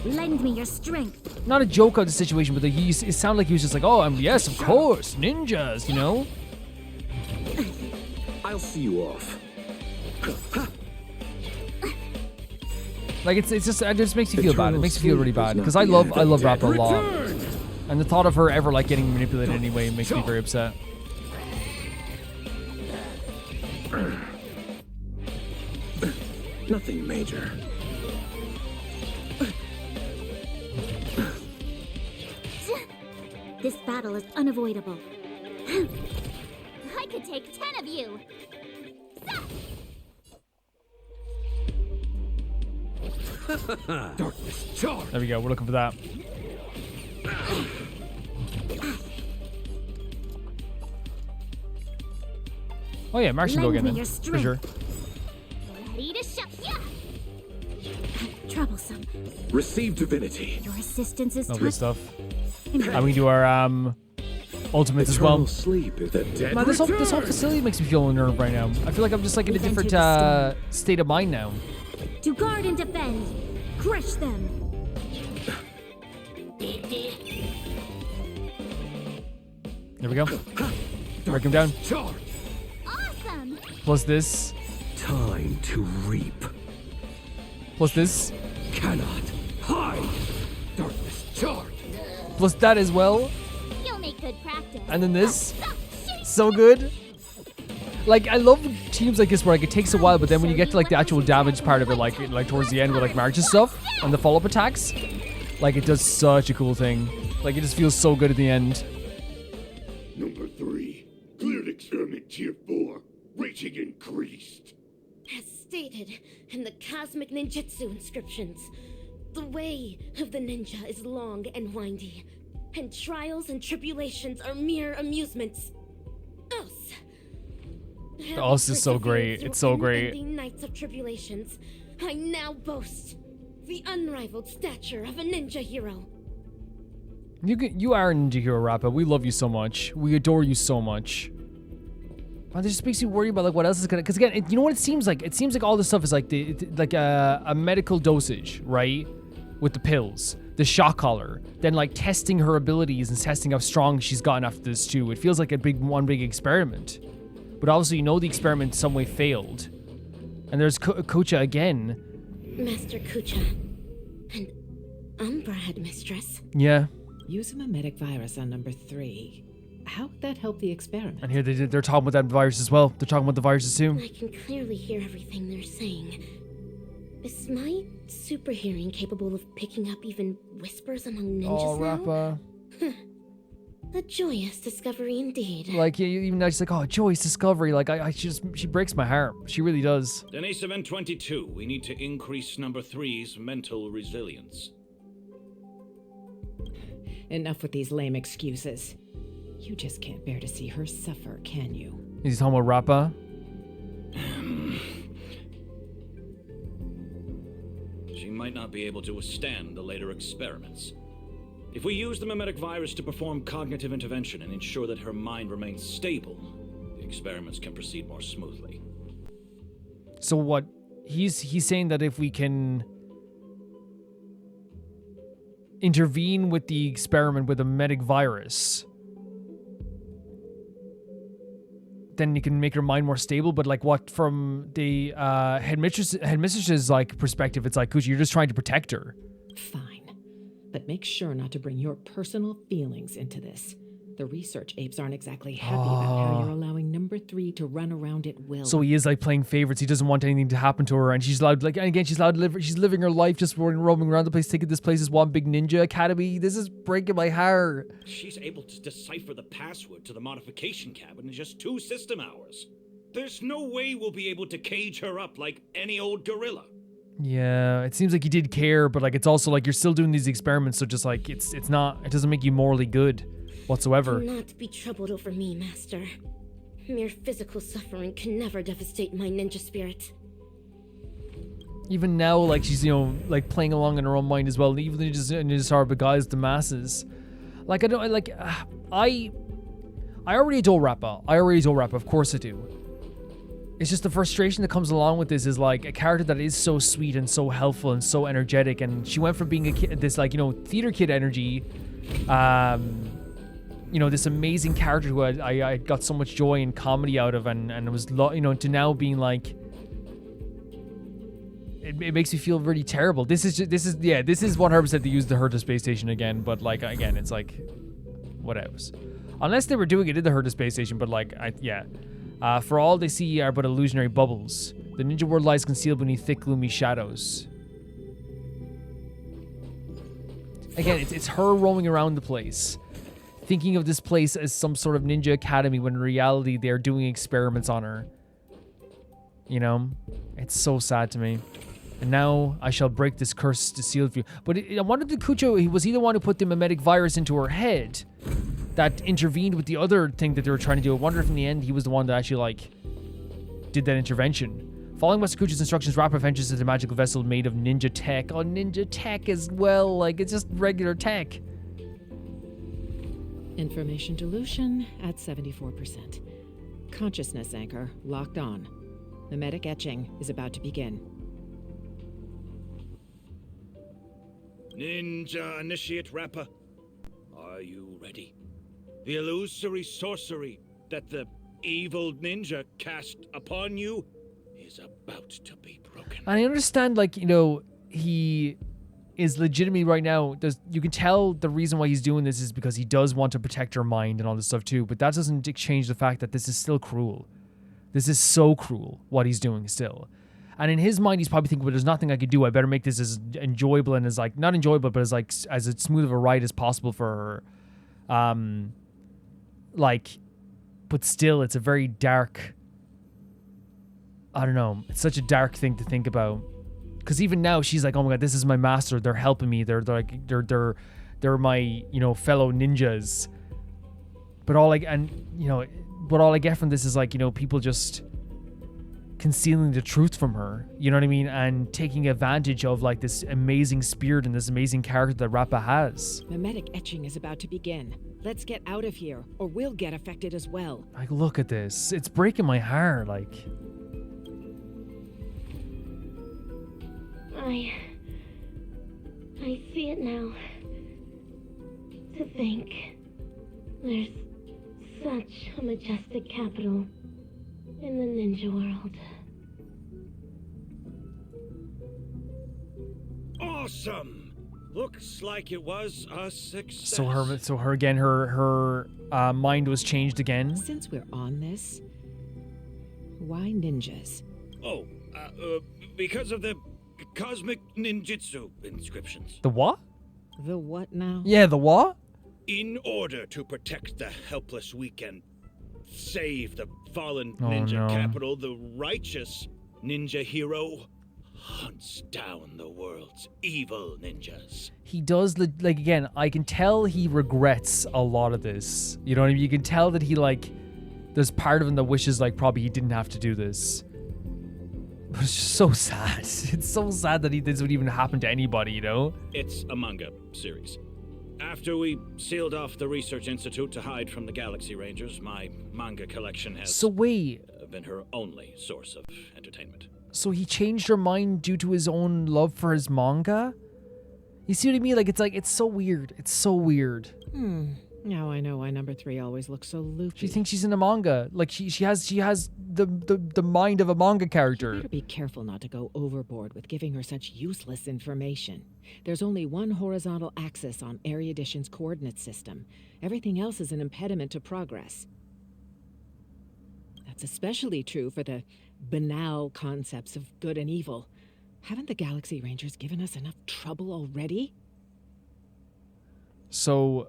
Lend me your strength. not a joke of the situation, but it sounded like he was just like, oh, yes, of course, ninjas, you know. I'll see you off. Like it just makes you feel bad. It makes you feel really bad because I love Rappa a lot, and the thought of her ever like getting manipulated anyway makes me very upset. Nothing major. This battle is unavoidable. I could take 10 of you. Darkness charge. There we go. We're looking for that. Oh yeah, Mark's can go again then, for sure. Ready to shut. Yeah. Troublesome. Receive divinity. Your assistance is lovely stuff. And we do our ultimates as well. Sleep is a dead Man, this whole facility makes me feel unnerved right now. I feel like I'm just like in a different state of mind now. To guard and defend, crush them. There we go. Break him down. Awesome. Plus this. Time to reap. Plus this. Cannot hide. Darkness charge. Plus that as well. You'll make good practice. And then this. So good. Like, I love teams like this where like it takes a while, but then when you get to like the actual damage part of it, like towards the end with like March's stuff and the follow-up attacks, like it does such a cool thing. Like it just feels so good at the end. Number 3. Cleared experiment tier 4. Rating increased. As stated in the cosmic ninjutsu inscriptions, the way of the ninja is long and windy, and trials and tribulations are mere amusements. The Us is so great. It's so great. Nights of tribulations, I now boast the unrivaled stature of a ninja hero. You are a ninja hero, Rappa. We love you so much. We adore you so much. But it just makes you worry about like what else is gonna. Because again, you know what it seems like? It seems like all this stuff is like a medical dosage, right? With the pills, the shock collar, then like testing her abilities and testing how strong she's gotten after this too. It feels like one big experiment. But obviously, you know the experiment in some way failed. And there's Kucha again. Master Kucha. And Umbra Headmistress. Yeah. Use a mimetic virus on number 3. How would that help the experiment? And here they're talking about that virus as well. They're talking about the viruses too. I can clearly hear everything they're saying. Is my super hearing capable of picking up even whispers among ninjas now? Rappa. A joyous discovery indeed. Like, even now she's like, oh, joyous discovery. Like, she breaks my heart. She really does. Denise Event 22, we need to increase number 3's mental resilience. Enough with these lame excuses. You just can't bear to see her suffer, can you? Is he talking about Rappa? She might not be able to withstand the later experiments. If we use the mimetic virus to perform cognitive intervention and ensure that her mind remains stable, the experiments can proceed more smoothly. So what? He's saying that if we can intervene with the experiment with a mimetic virus, then you can make her mind more stable. But like, what from the headmistress's like perspective, it's like, Kuchi, you're just trying to protect her. Fine. But make sure not to bring your personal feelings into this. The research apes aren't exactly happy about how you're allowing number 3 to run around at will. So he is like playing favorites. He doesn't want anything to happen to her, and she's allowed, like, and again, she's allowed to live. She's living her life, just roaming around the place, thinking this place is one big ninja academy. This is breaking my heart. She's able to decipher the password to the modification cabin in just 2 system hours. There's no way we'll be able to cage her up like any old gorilla. Yeah, it seems like you did care, but like it's also like you're still doing these experiments, so just like it doesn't make you morally good whatsoever. Do not be troubled over me, Master. Mere physical suffering can never devastate my ninja spirit. Even now, like, she's, you know, like, playing along in her own mind as well. Even Ninja Star beguiles the masses. Like, I don't, like, I already adore Rappa. Of course I do. It's just the frustration that comes along with this is, like, a character that is so sweet and so helpful and so energetic. And she went from being a kid, this, like, you know, theater kid energy, you know, this amazing character who I got so much joy and comedy out of, and it was, you know, to now being, like, it makes me feel really terrible. This is 100% to use the Herta space station again, but, like, again, it's like, whatevs. Unless they were doing it in the Herta space station, but, like, for all they see are but illusionary bubbles. The ninja world lies concealed beneath thick, gloomy shadows. Again, it's her roaming around the place, thinking of this place as some sort of ninja academy when in reality they're doing experiments on her. You know? It's so sad to me. And now I shall break this curse to seal for you. But I wonder if Kucho, was he the one who put the mimetic virus into her head that intervened with the other thing that they were trying to do? I wonder if in the end he was the one that actually, like, did that intervention. Following Master Kucho's instructions, Rappa ventures into the magical vessel made of ninja tech. Oh, ninja tech as well. Like, it's just regular tech. Information dilution at 74%. Consciousness anchor locked on. Mimetic etching is about to begin. Ninja Initiate Rappa, are you ready? The illusory sorcery that the evil ninja cast upon you is about to be broken. And I understand, like, you know, he is legitimately right now, you can tell the reason why he's doing this is because he does want to protect her mind and all this stuff too, but that doesn't change the fact that this is still cruel. This is so cruel, what he's doing still. And in his mind, he's probably thinking, well, there's nothing I could do. I better make this as enjoyable and as, like, not enjoyable, but as, like, as smooth of a ride as possible for her. Like, but still, it's a very dark, I don't know, it's such a dark thing to think about. Because even now, she's like, oh my god, this is my master. They're helping me. They're my, you know, fellow ninjas. But all I get from this is, like, you know, people just concealing the truth from her, you know what I mean, and taking advantage of, like, this amazing spirit and this amazing character that Rappa has. Mimetic etching is about to begin. Let's get out of here, or we'll get affected as well. Like, look at this. It's breaking my heart, like. I see it now. To think there's such a majestic capital in the ninja world. Awesome! Looks like it was a success. So her again, her mind was changed again. Since we're on this, why ninjas? Oh, because of the cosmic ninjutsu inscriptions. The what? The what now? Yeah, the what? In order to protect the helpless weak and save the fallen ninja capital, the righteous ninja hero hunts down the world's evil ninjas. He does, like, again, I can tell he regrets a lot of this. You know what I mean? You can tell that he, like, there's part of him that wishes, like, probably he didn't have to do this. But it's just so sad. It's so sad that this would even happen to anybody, you know? It's a manga series. After we sealed off the research institute to hide from the Galaxy Rangers, my manga collection has been her only source of entertainment. So he changed her mind due to his own love for his manga? You see what I mean? Like, it's so weird. It's so weird. Now I know why number 3 always looks so loopy. She thinks she's in a manga. Like, she has the mind of a manga character. You better be careful not to go overboard with giving her such useless information. There's only one horizontal axis on Erudition's coordinate system. Everything else is an impediment to progress. That's especially true for the banal concepts of good and evil. Haven't the Galaxy Rangers given us enough trouble already? So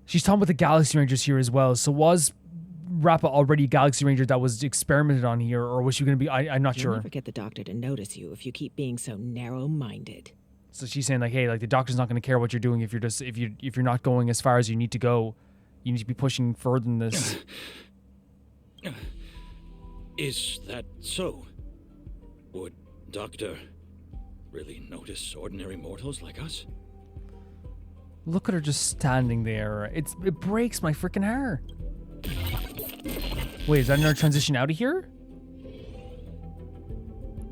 she's talking about the Galaxy Rangers here as well. So was Rappa already a Galaxy Ranger that was experimented on here, or was she going to be? I'm not sure. You'll never get the doctor to notice you if you keep being so narrow-minded. So she's saying, like, hey, like, the doctor's not going to care what you're doing if you're not going as far as you need to go. You need to be pushing further than this. Is that so? Would Doctor really notice ordinary mortals like us? Look at her just standing there. It breaks my freaking heart. Wait, is that another transition out of here?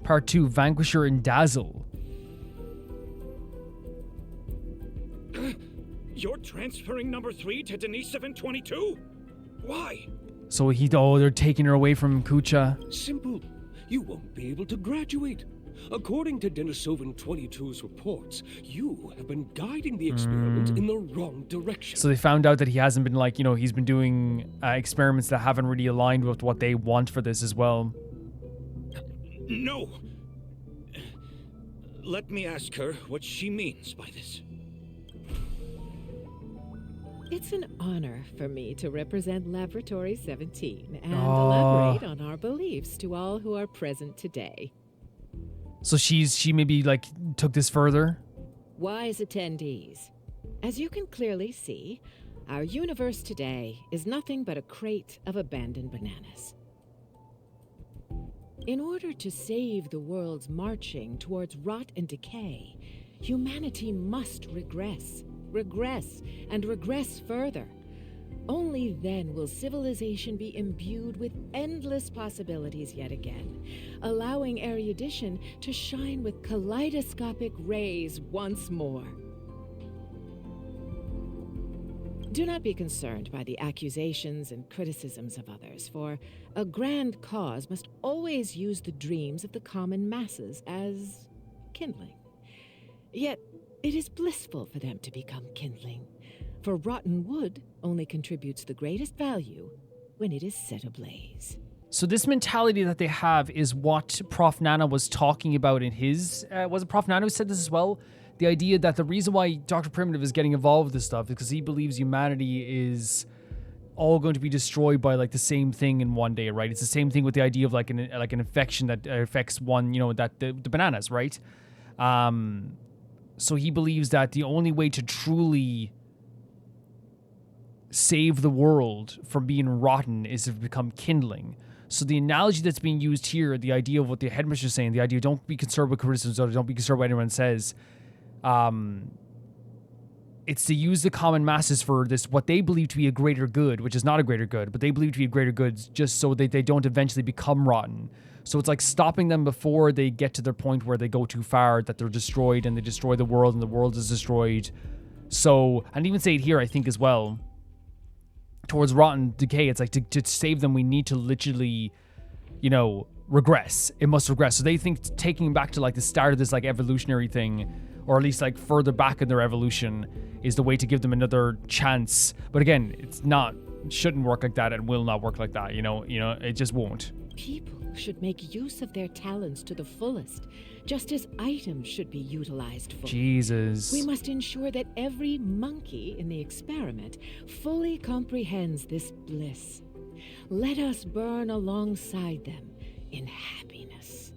Part 2, Vanquisher and Dazzle. You're transferring number 3 to Denisovan 22? Why? So they're taking her away from Kucha. Simple. You won't be able to graduate. According to Denisovan 22's reports, you have been guiding the experiment in the wrong direction. So they found out that he hasn't been he's been doing experiments that haven't really aligned with what they want for this as well. No. Let me ask her what she means by this. It's an honor for me to represent Laboratory 17 and elaborate on our beliefs to all who are present today. So she maybe took this further? Wise attendees, as you can clearly see, our universe today is nothing but a crate of abandoned bananas. In order to save the world's marching towards rot and decay, humanity must regress, and regress further. Only then will civilization be imbued with endless possibilities yet again, allowing erudition to shine with kaleidoscopic rays once more. Do not be concerned by the accusations and criticisms of others, for a grand cause must always use the dreams of the common masses as kindling. Yet, it is blissful for them to become kindling, for rotten wood only contributes the greatest value when it is set ablaze. So this mentality that they have is what Prof. Nana was talking about in his... was it Prof. Nana who said this as well? The idea that the reason why Dr. Primitive is getting involved with this stuff is because he believes humanity is all going to be destroyed by the same thing in one day, right? It's the same thing with the idea of an infection that affects one, that the bananas, right? So he believes that the only way to truly save the world from being rotten is to become kindling. So the analogy that's being used here, the idea of what the headmistress is saying, the idea of don't be concerned with criticisms or don't be concerned with what anyone says, it's to use the common masses for this, what they believe to be a greater good, which is not a greater good, but they believe to be a greater good just so that they don't eventually become rotten. So it's stopping them before they get to their point where they go too far, that they're destroyed and they destroy the world and the world is destroyed. So, and even say it here, I think as well, towards rotten decay, it's to save them, we need to literally, regress. It must regress. So they think taking back to the start of this evolutionary thing, or at least further back in their evolution, is the way to give them another chance. But again, it shouldn't work like that and will not work like that. It just won't. People should make use of their talents to the fullest, just as items should be utilized fully. Jesus. We must ensure that every monkey in the experiment fully comprehends this bliss. Let us burn alongside them in happiness.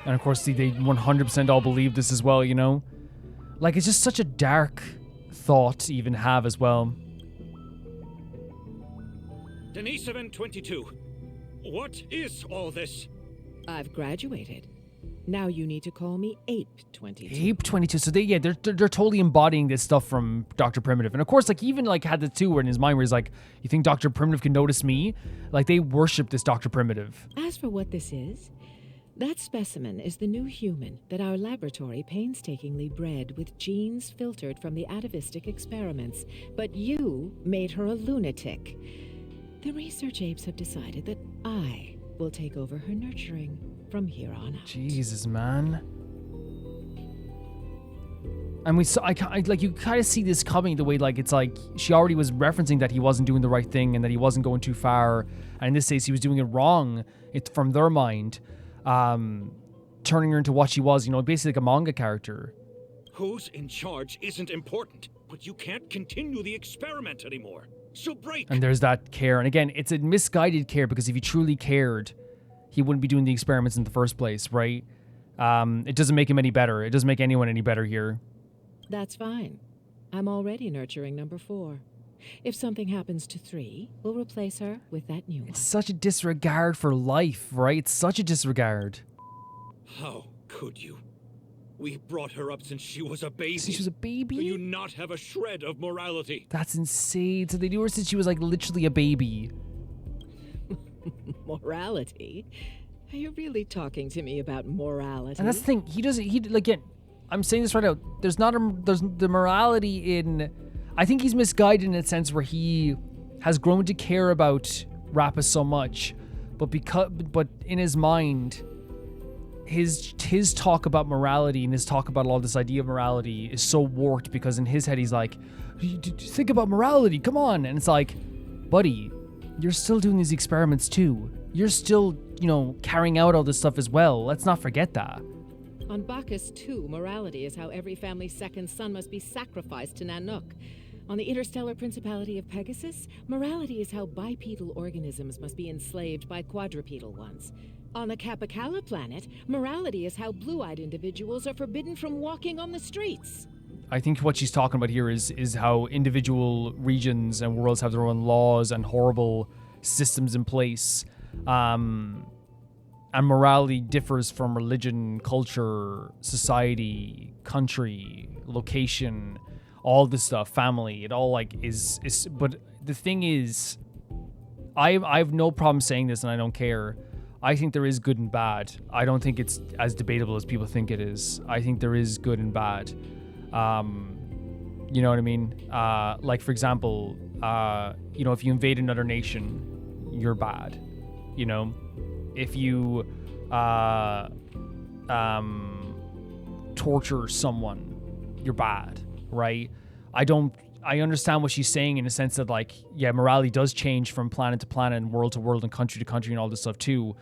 And of course, they 100% all believe this as well, it's just such a dark thought to even have as well. Denisovan 22, what is all this? I've graduated. Now you need to call me Ape 22. Ape 22. So they're totally embodying this stuff from Dr. Primitive. And of course, even had the two in his mind where he's you think Dr. Primitive can notice me? They worship this Dr. Primitive. As for what this is, that specimen is the new human that our laboratory painstakingly bred with genes filtered from the atavistic experiments. But you made her a lunatic. The research apes have decided that I will take over her nurturing from here on out. Jesus, man. And you kind of see this coming the way, she already was referencing that he wasn't doing the right thing and that he wasn't going too far. And in this case, he was doing it wrong. It's from their mind, turning her into what she was, basically like a manga character. Who's in charge isn't important, but you can't continue the experiment anymore. So break. And there's that care. And again, it's a misguided care, because if he truly cared, he wouldn't be doing the experiments in the first place, right? It doesn't make him any better. It doesn't make anyone any better here. That's fine. I'm already nurturing number 4. If something happens to 3, we'll replace her with that new one. It's such a disregard for life, right? It's such a disregard. How could you? We brought her up since she was a baby. Since she was a baby? Do you not have a shred of morality? That's insane. So they knew her since she was like literally a baby. Morality? Are you really talking to me about morality? And that's the thing. He doesn't. Again, I'm saying this right out. There's the morality in. I think he's misguided in a sense where he has grown to care about Rappa so much, but in his mind, his talk about morality and his talk about all this idea of morality is so warped because in his head he's like, think about morality, come on, and it's like, buddy, you're still doing these experiments too. You're still, carrying out all this stuff as well. Let's not forget that. On Bacchus 2, morality is how every family's second son must be sacrificed to Nanook. On the interstellar principality of Pegasus, morality is how bipedal organisms must be enslaved by quadrupedal ones. On the Capicala planet, morality is how blue-eyed individuals are forbidden from walking on the streets. I think what she's talking about here is how individual regions and worlds have their own laws and horrible systems in place. And morality differs from religion, culture, society, country, location, all this stuff, family. It all is but the thing is, I have no problem saying this and I don't care. I think there is good and bad. I don't think it's as debatable as people think it is. I think there is good and bad. You know what I mean? Like, for example, if you invade another nation, you're bad. If you torture someone, you're bad, right? I understand what she's saying in a sense that, morality does change from planet to planet and world to world and country to country and all this stuff too.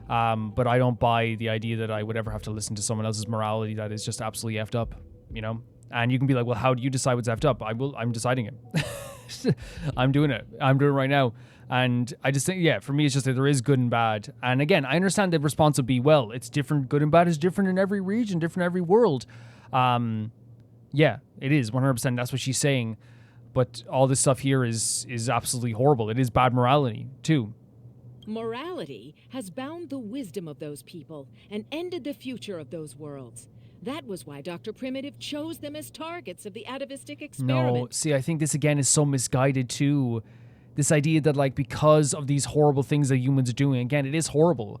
But I don't buy the idea that I would ever have to listen to someone else's morality that is just absolutely effed up, And you can be like, well, how do you decide what's effed up? I'm deciding it. I'm doing it. I'm doing it right now. And I just think, for me, it's just that there is good and bad. And again, I understand the response would be, well, it's different. Good and bad is different in every region, different in every world. It is 100%. That's what she's saying. But all this stuff here is absolutely horrible. It is bad morality, too. Morality has bound the wisdom of those people and ended the future of those worlds. That was why Dr. Primitive chose them as targets of the atavistic experiment. No, see, I think this again is so misguided too. This idea that because of these horrible things that humans are doing, again, it is horrible.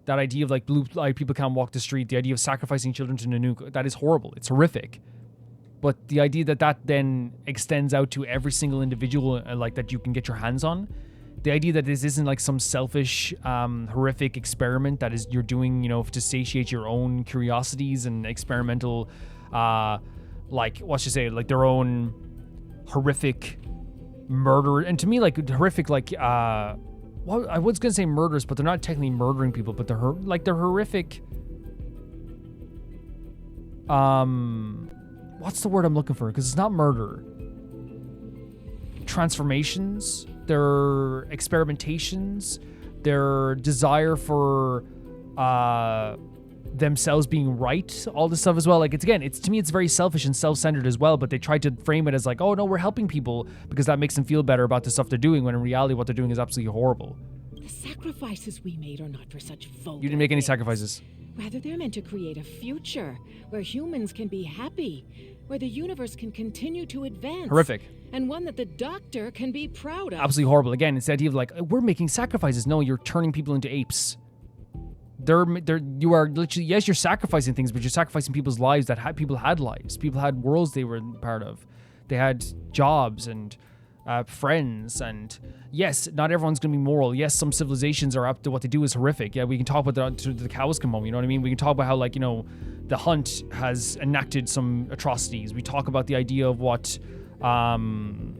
That idea of blue-eyed people can't walk the street, the idea of sacrificing children to Nanook, that is horrible. It's horrific. But the idea that then extends out to every single individual that you can get your hands on, the idea that this isn't some selfish, horrific experiment that is you're doing, to satiate your own curiosities and experimental, their own horrific murder. And to me, horrific, I was gonna say murders, but they're not technically murdering people, but they're horrific. What's the word I'm looking for? Because it's not murder. Transformations. Their experimentations, their desire for themselves being right, all this stuff as well. To me, it's very selfish and self-centered as well, but they tried to frame it as oh no, we're helping people because that makes them feel better about the stuff they're doing, when in reality what they're doing is absolutely horrible. The sacrifices we made are not for such vulgar You didn't make any things. sacrifices. Rather, they're meant to create a future where humans can be happy, where the universe can continue to advance. Horrific. And one that the Doctor can be proud of. Absolutely horrible. Again, it's the idea of we're making sacrifices. No, you're turning people into apes. You are literally, yes, you're sacrificing things, but you're sacrificing people's lives that people had lives. People had worlds they were part of. They had jobs and friends, and yes, not everyone's going to be moral. Yes, some civilizations are up to what they do is horrific. Yeah, we can talk about the cows come home, you know what I mean? We can talk about how the hunt has enacted some atrocities. We talk about the idea of what happened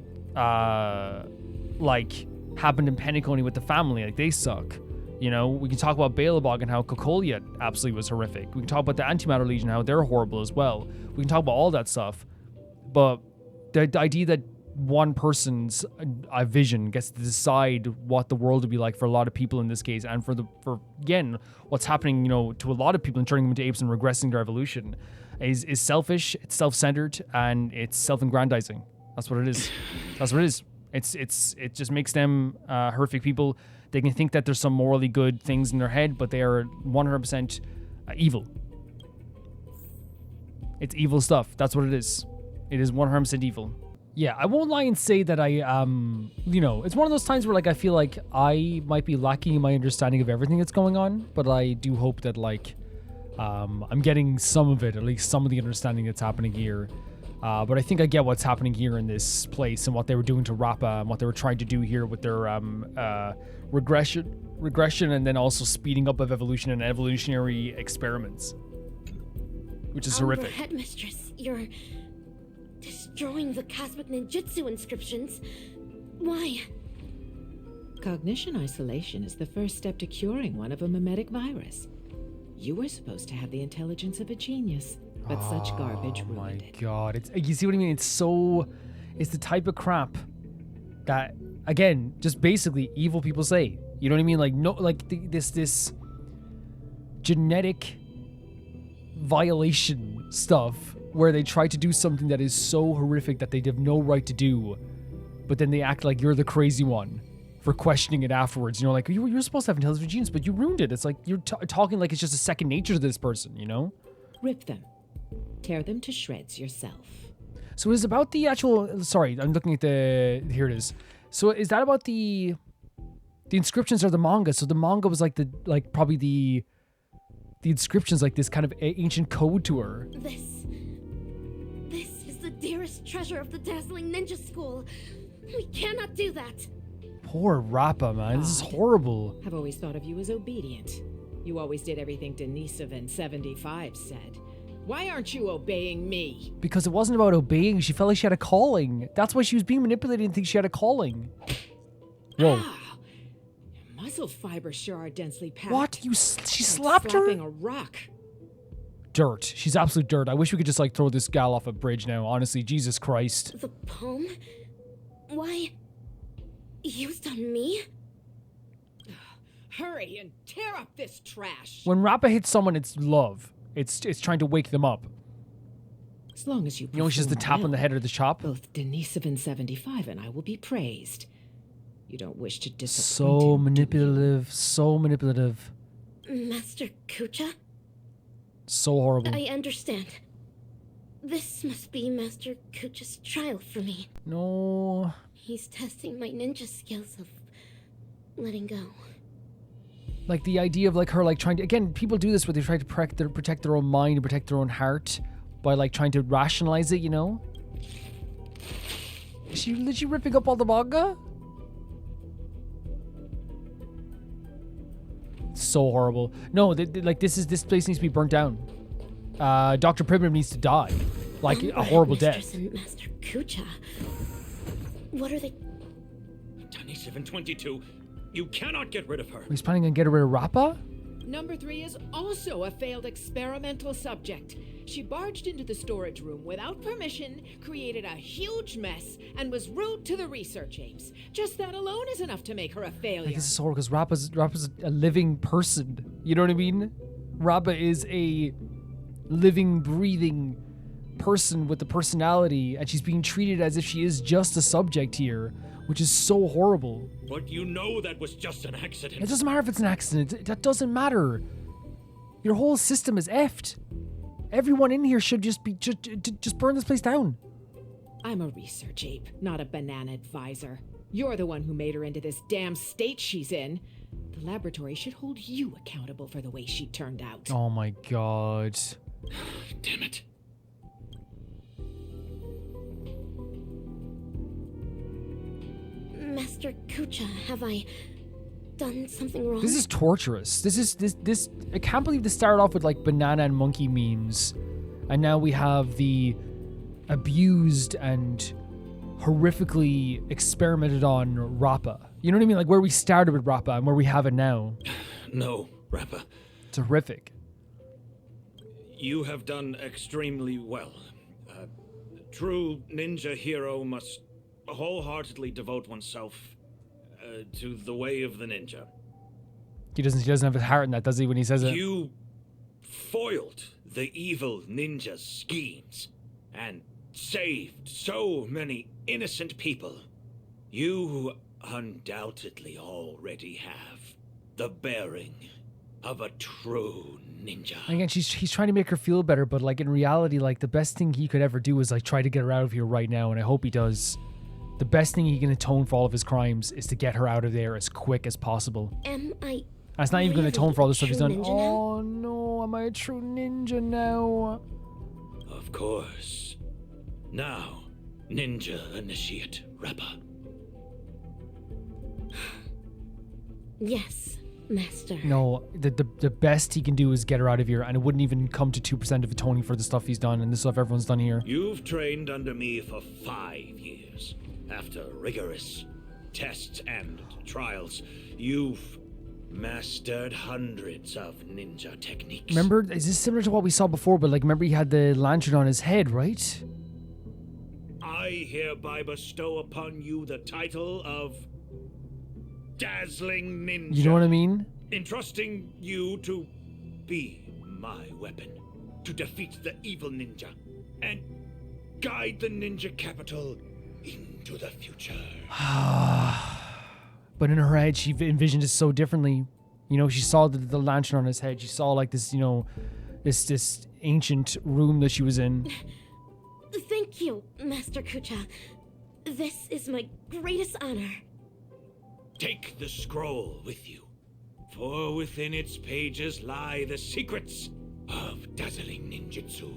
in Penacony with the family, they suck. We can talk about Epilogue and how Cocolia absolutely was horrific. We can talk about the Antimatter Legion, how they're horrible as well. We can talk about all that stuff. But the idea that one person's vision gets to decide what the world would be like for a lot of people in this case, and for again, what's happening, to a lot of people and turning them into apes and regressing their evolution is selfish, it's self-centered, and it's self-aggrandizing. That's what it is. That's what it is. It just makes them horrific people. They can think that there's some morally good things in their head, but they are 100% evil. It's evil stuff. That's what it is. It is 100% evil. Yeah, I won't lie and say that I, it's one of those times where, like, I feel like I might be lacking in my understanding of everything that's going on, but I do hope that, like, I'm getting some of it, at least some of the understanding that's happening here. But I think I get what's happening here in this place and what they were doing to Rappa and what they were trying to do here with their regression and then also speeding up of evolution and evolutionary experiments, which is horrific. Headmistress, you're destroying the cosmic ninjutsu inscriptions. Why? Cognition isolation is the first step to curing one of a mimetic virus. You were supposed to have the intelligence of a genius, but such garbage ruined it. Oh my god. You see what I mean? It's the type of crap that, again, just basically evil people say. You know what I mean? Like, no, like this genetic violation stuff where they try to do something that is so horrific that they have no right to do, but then they act like you're the crazy one for questioning it afterwards. You know, like, you're supposed to have intelligent genes, but you ruined it. It's like you're talking like it's just a second nature to this person, you know? Rip them. Tear them to shreds yourself. So it's about the actual... Sorry, I'm looking at the... Here it is. So is that about the inscriptions or the manga? So the manga was like probably the inscriptions, like this kind of ancient code to her. This is the dearest treasure of the dazzling ninja school. We cannot do that. Poor Rappa, man. This is horrible. I've always thought of you as obedient. You always did everything Denisovin 75 said. Why aren't you obeying me? Because it wasn't about obeying. She felt like she had a calling. That's why she was being manipulated and think she had a calling. Whoa. Your muscle fibers sure are densely packed. What? She slapped her? Slapping a rock. Dirt. She's absolute dirt. I wish we could just, like, throw this gal off a bridge now. Honestly, Jesus Christ. The poem? Why? Used on me? Hurry and tear up this trash. When Rappa hits someone, it's love. It's trying to wake them up. As long as you know, she's the tap on the head or the chop. Both Denisovin 75 and I will be praised. You don't wish to disappoint So him, manipulative. So manipulative. Master Kucha? So horrible. I understand. This must be Master Kucha's trial for me. No. He's testing my ninja skills of letting go. Like the idea of like her like trying to, again, people do this where they try to protect their own mind and protect their own heart by like trying to rationalize it, you know? Is she literally ripping up all the manga? So horrible. No, like this place needs to be burnt down. Dr. Primitive needs to die. Like a horrible death. And Master Kucha. What are they? Denisovin 22. You cannot get rid of her. He's planning on getting rid of Rappa? Number 3 is also a failed experimental subject. She barged into the storage room without permission, created a huge mess, and was rude to the research apes. Just that alone is enough to make her a failure. Like, this is horrible because Rappa's a living person. You know what I mean? Rappa is a living, breathing person with a personality, and she's being treated as if she is just a subject here, which is so horrible. But you know that was just an accident. It doesn't matter if it's an accident. That doesn't matter. Your whole system is effed. Everyone in here should just burn this place down. I'm a research ape, not a banana advisor. You're the one who made her into this damn state she's in. The laboratory should hold you accountable for the way she turned out. Oh my god. Damn it. Master Kucha, have I done something wrong? This is torturous. This I can't believe this started off with like banana and monkey memes, and now we have the abused and horrifically experimented on Rappa. You know what I mean? Like where we started with Rappa and where we have it now. No, Rappa. It's horrific. You have done extremely well. A true ninja hero must wholeheartedly devote oneself to the way of the ninja. He doesn't have his heart in that, does he, when he says it? You foiled the evil ninja's schemes and saved so many innocent people. You undoubtedly already have the bearing of a true ninja. Again, he's trying to make her feel better, but like in reality, like the best thing he could ever do is like try to get her out of here right now, and I hope he does. The best thing he can atone for all of his crimes is to get her out of there as quick as possible. Am I? That's not even going to atone for all the stuff he's done. Ninja now? Oh no, am I a true ninja now? Of course. Now, Ninja Initiate Rappa. Yes, Master. No, the best he can do is get her out of here, and it wouldn't even come to 2% of atoning for the stuff he's done and the stuff everyone's done here. You've trained under me for 5 years. After rigorous tests and trials, you've mastered hundreds of ninja techniques. Remember, is this similar to what we saw before? But like, remember he had the lantern on his head, right? I hereby bestow upon you the title of Dazzling Ninja. You know what I mean? Entrusting you to be my weapon, to defeat the evil ninja, and guide the ninja capital into the future. But in her head, she envisioned it so differently. You know, she saw the lantern on his head. She saw like this, you know, this ancient room that she was in. Thank you, Master Kucha. This is my greatest honor. Take the scroll with you, for within its pages lie the secrets of dazzling ninjutsu.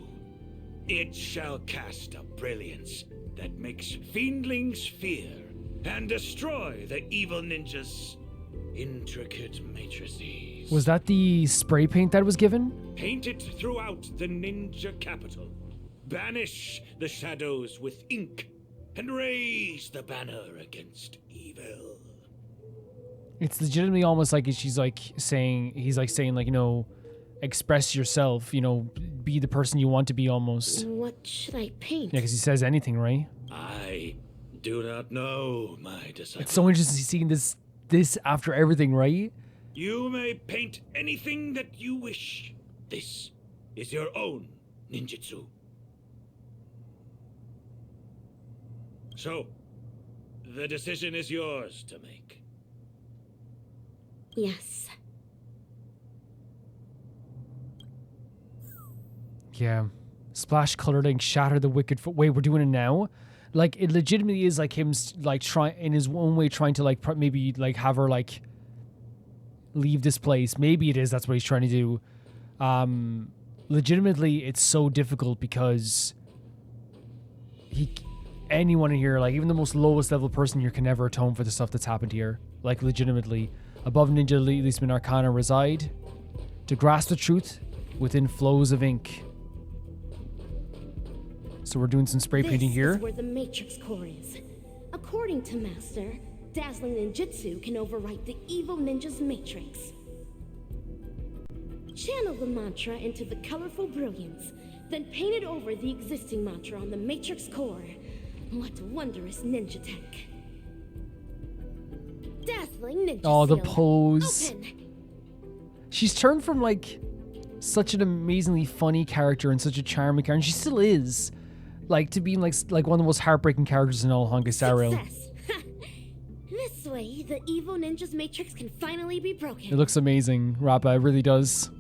It shall cast a brilliance that makes fiendlings fear and destroy the evil ninja's intricate matrices. Was that the spray paint that was given? Paint it throughout the ninja capital. Banish the shadows with ink and raise the banner against evil. It's legitimately almost like he's like saying, like, you know, express yourself, you know, be the person you want to be almost. What should I paint? Yeah, because he says anything, right? I do not know, my disciple. It's so interesting seeing this after everything, right? You may paint anything that you wish. This is your own ninjutsu. So, the decision is yours to make. Yes. Yeah. Splash colored ink, shatter the wicked foot. Wait, we're doing it now? Like, it legitimately is like him, like, trying in his own way, trying to, like, maybe, like, have her, like, leave this place. Maybe it is. That's what he's trying to do. Legitimately, it's so difficult because anyone in here, like, even the most lowest level person here can never atone for the stuff that's happened here. Like, legitimately. Above Ninja Leastman Arcana reside to grasp the truth within flows of ink. So we're doing some spray painting here. This is where the Matrix core is. According to Master, dazzling ninjutsu can overwrite the evil ninja's matrix. Channel the mantra into the colorful brilliance, then paint it over the existing mantra on the Matrix core. What wondrous ninja tech. Dazzling ninja Oh, the seal. pose. Open. She's turned from, like, such an amazingly funny character and such a charming character, and she still is, like, to being, like one of the most heartbreaking characters in all Honkai Star Rail. Success. This way, the evil ninja's matrix can finally be broken. It looks amazing, Rappa. It really does.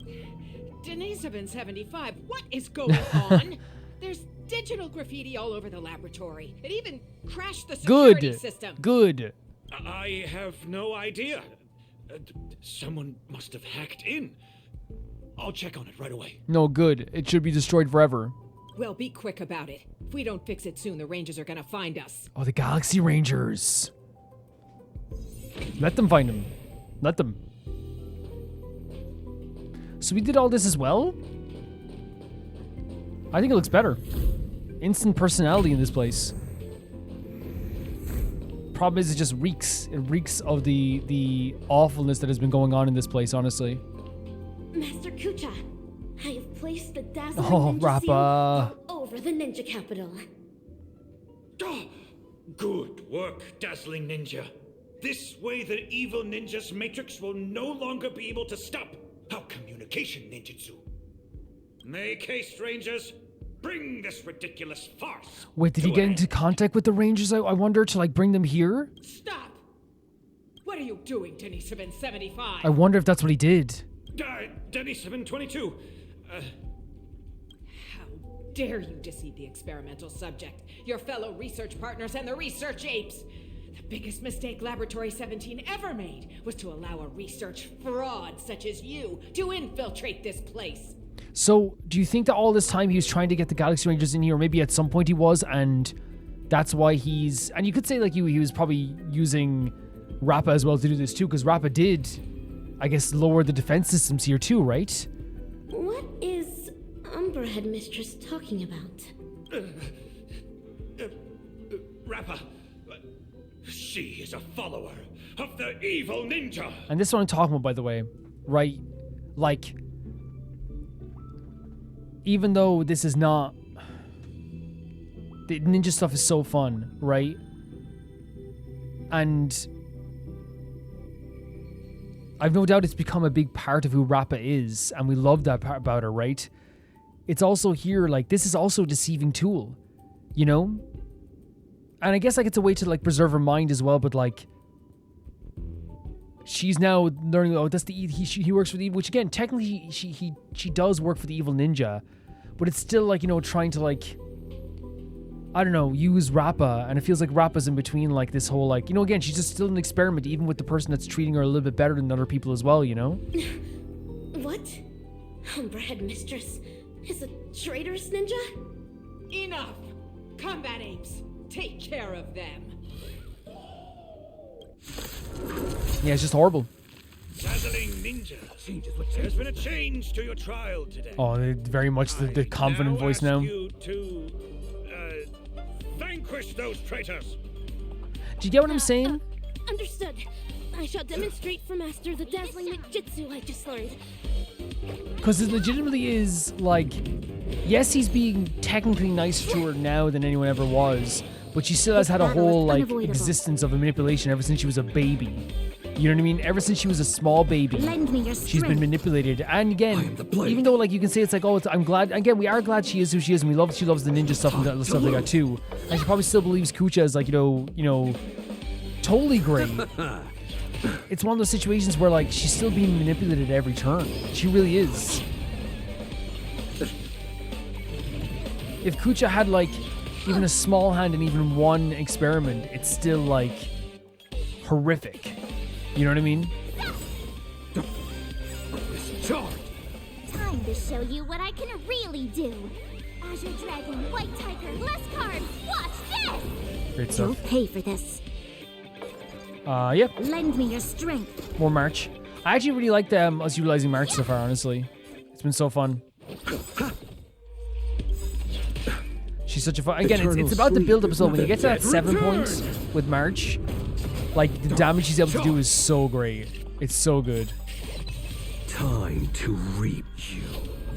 Denisovin 75, what is going on? There's digital graffiti all over the laboratory. It even crashed the security system. Good. I have no idea. Someone must have hacked in. I'll check on it right away. No, good. It should be destroyed forever. Well, be quick about it. If we don't fix it soon, the Rangers are gonna find us. Oh, the Galaxy Rangers. Let them find him. Let them. So we did all this as well? I think it looks better. Instant personality in this place. Problem is, it just reeks. It reeks of the awfulness that has been going on in this place, honestly. Master Kucha, I have placed the dazzling Oh, ninja seal Rappa. all over the ninja capital. Oh, good work, Dazzling Ninja. This way the evil ninja's matrix will no longer be able to stop our communication ninjutsu. Make haste, Rangers. Bring this ridiculous farce. Wait, did he get into contact with the Rangers? I wonder, to like bring them here? Stop! What are you doing, Denis 75? I wonder if that's what he did. Denny 722. How dare you deceive the experimental subject, your fellow research partners, and the research apes? The biggest mistake Laboratory 17 ever made was to allow a research fraud such as you to infiltrate this place. So, do you think that all this time he was trying to get the Galaxy Rangers in here, or maybe at some point he was, and that's why he's... And you could say like he was probably using Rappa as well to do this too, because Rappa did, I guess, lower the defense systems here too, right? What is Umbra Headmistress talking about? Rappa. She is a follower of the evil ninja. And this is what I'm talking about, by the way, right? Like, even though this is not... The ninja stuff is so fun, right? And I've no doubt it's become a big part of who Rappa is, and we love that part about her, right? It's also here, like, this is also a deceiving tool, you know? And I guess, like, it's a way to, like, preserve her mind as well, but, like, she's now learning, oh, that's the he works for the evil, which, again, technically, she does work for the evil ninja, but it's still, like, you know, trying to, like, I don't know, use Rappa, and it feels like Rappa's in between, like, this whole, like, you know, again, she's just still an experiment, even with the person that's treating her a little bit better than other people as well, you know? What? Umbra Headmistress is a traitorous ninja? Enough! Combat apes! Take care of them. Yeah, it's just horrible. Dazzling ninja. There's been a change to your trial today. Oh, very much the confident voice now. You to vanquish those traitors. Do you get what I'm saying? Understood. I shall demonstrate for Master the dazzling ninjutsu I just learned. Because it legitimately is, like, yes, he's being technically nicer to her now than anyone ever was, but she still has had a whole, like, existence of a manipulation ever since she was a baby. You know what I mean? Ever since she was a small baby, she's been manipulated. And again, even though, like, you can say it's like, oh, I'm glad. Again, we are glad she is who she is, and she loves the ninja stuff and the stuff like that too. And she probably still believes Kucha is, like, you know, totally great. It's one of those situations where, like, she's still being manipulated at every turn. She really is. If Kucha had, like, even a small hand in even one experiment, it's still, like, horrific. You know what I mean? Time to show you what I can really do. Azure Dragon, White Tiger, less cards. Watch this! Great stuff. You'll pay for this. Yep. Lend me your strength. More March. I actually really like us utilizing March so far, honestly. It's been so fun. She's such a fun... Again, it's about the build-up as well. When you get to that 7 points with March, like, the damage she's able to do is so great. It's so good. Time to reap. You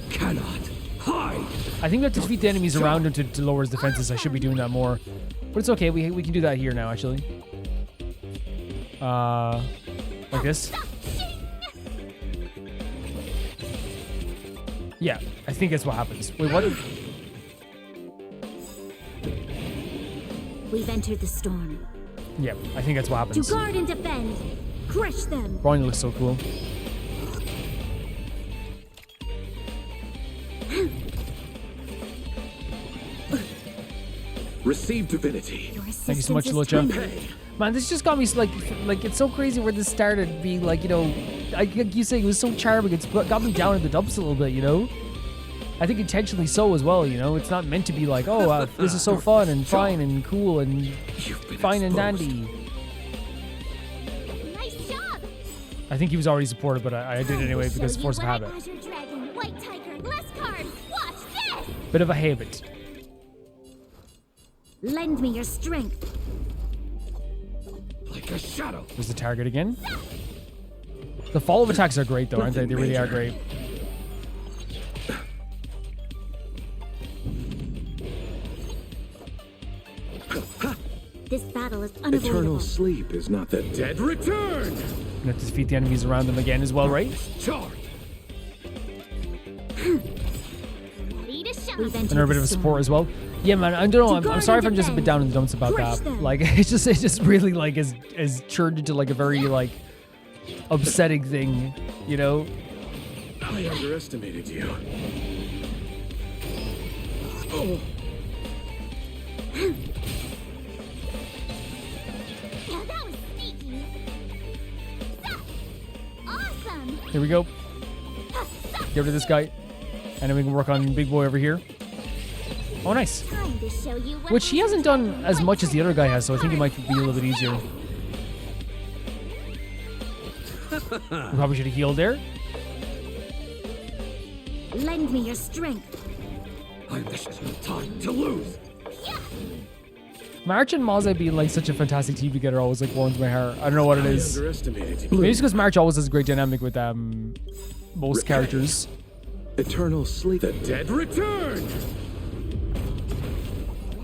cannot hide. I think we have to defeat the enemies around him to lower his defenses. I should be doing that more. But it's okay. We can do that here now, actually. Like this. Yeah, I think that's what happens. Wait, what? We've entered the storm. Yeah, I think that's what happens. To guard and defend. Crush them. Brony looks so cool. Receive divinity. Thank you so much, Lucha. Man, this just got me like it's so crazy where this started being like, you know, like you say, it was so charming. It's got me down in the dumps a little bit, you know. I think intentionally so as well, you know. It's not meant to be like, oh, this is so fun and fine and cool and fine and dandy. Nice job. I think he was already supported, but I did it anyway because force of habit. Azure Dragon, White Tiger, less cards. Watch this. Bit of a habit. Lend me your strength. Like a shadow. There's the target again. The follow-up attacks are great though, aren't they? They really are great. This battle is unavoidable. Eternal sleep is not the dead return. You have to defeat the enemies around them again as well, right? Charge. Ready to shine. We've And they're a bit of a support as well. Yeah, man, I don't know. I'm sorry if I'm just a bit down in the dumps about that. Like, it just really like is turned into like a very like upsetting thing, you know? I underestimated you. Oh. Yeah, that was sneaky. Awesome. Here we go. Get rid of this guy. And then we can work on Big Boy over here. Oh, nice. Time to show you what Which he hasn't done as much as the other guy has, so I think it might be a little bit easier. We probably should have healed there. Lend me your strength. This is no time to lose. March and Maze being like such a fantastic team together always like warms my heart. I don't know what it is. Maybe it's because March always has a great dynamic with most characters. Eternal sleep. The dead return.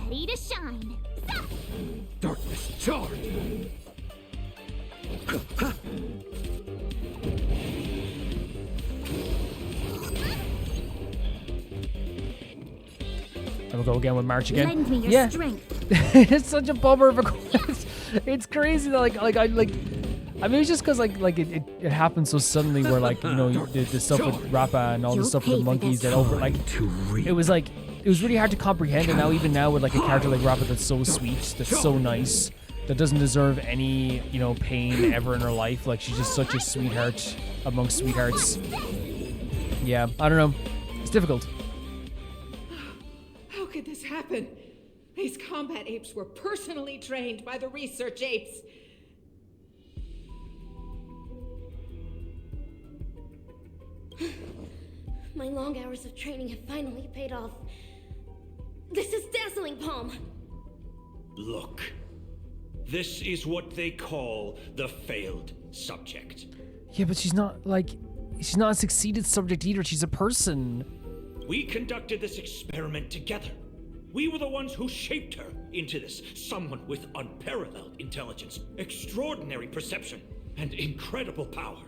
Ready to shine. Darkness charge. And we'll go again with March again. Lend me your Yeah. strength. It's such a bummer of a quest. It's crazy that I mean, it's just because it happened so suddenly where like, you know, the stuff with Rappa and all the stuff with the monkeys that over like it was really hard to comprehend. And now even now with like a character like Rappa that's so sweet, that's so nice, that doesn't deserve any, you know, pain ever in her life. Like she's just such a sweetheart amongst sweethearts. Yeah, I don't know. It's difficult. How could this happen? These combat apes were personally trained by the research apes. My long hours of training have finally paid off. This is dazzling, Palm. Look. This is what they call the failed subject. Yeah, but she's not a succeeded subject either. She's a person. We conducted this experiment together. We were the ones who shaped her into this. Someone with unparalleled intelligence, extraordinary perception, and incredible power.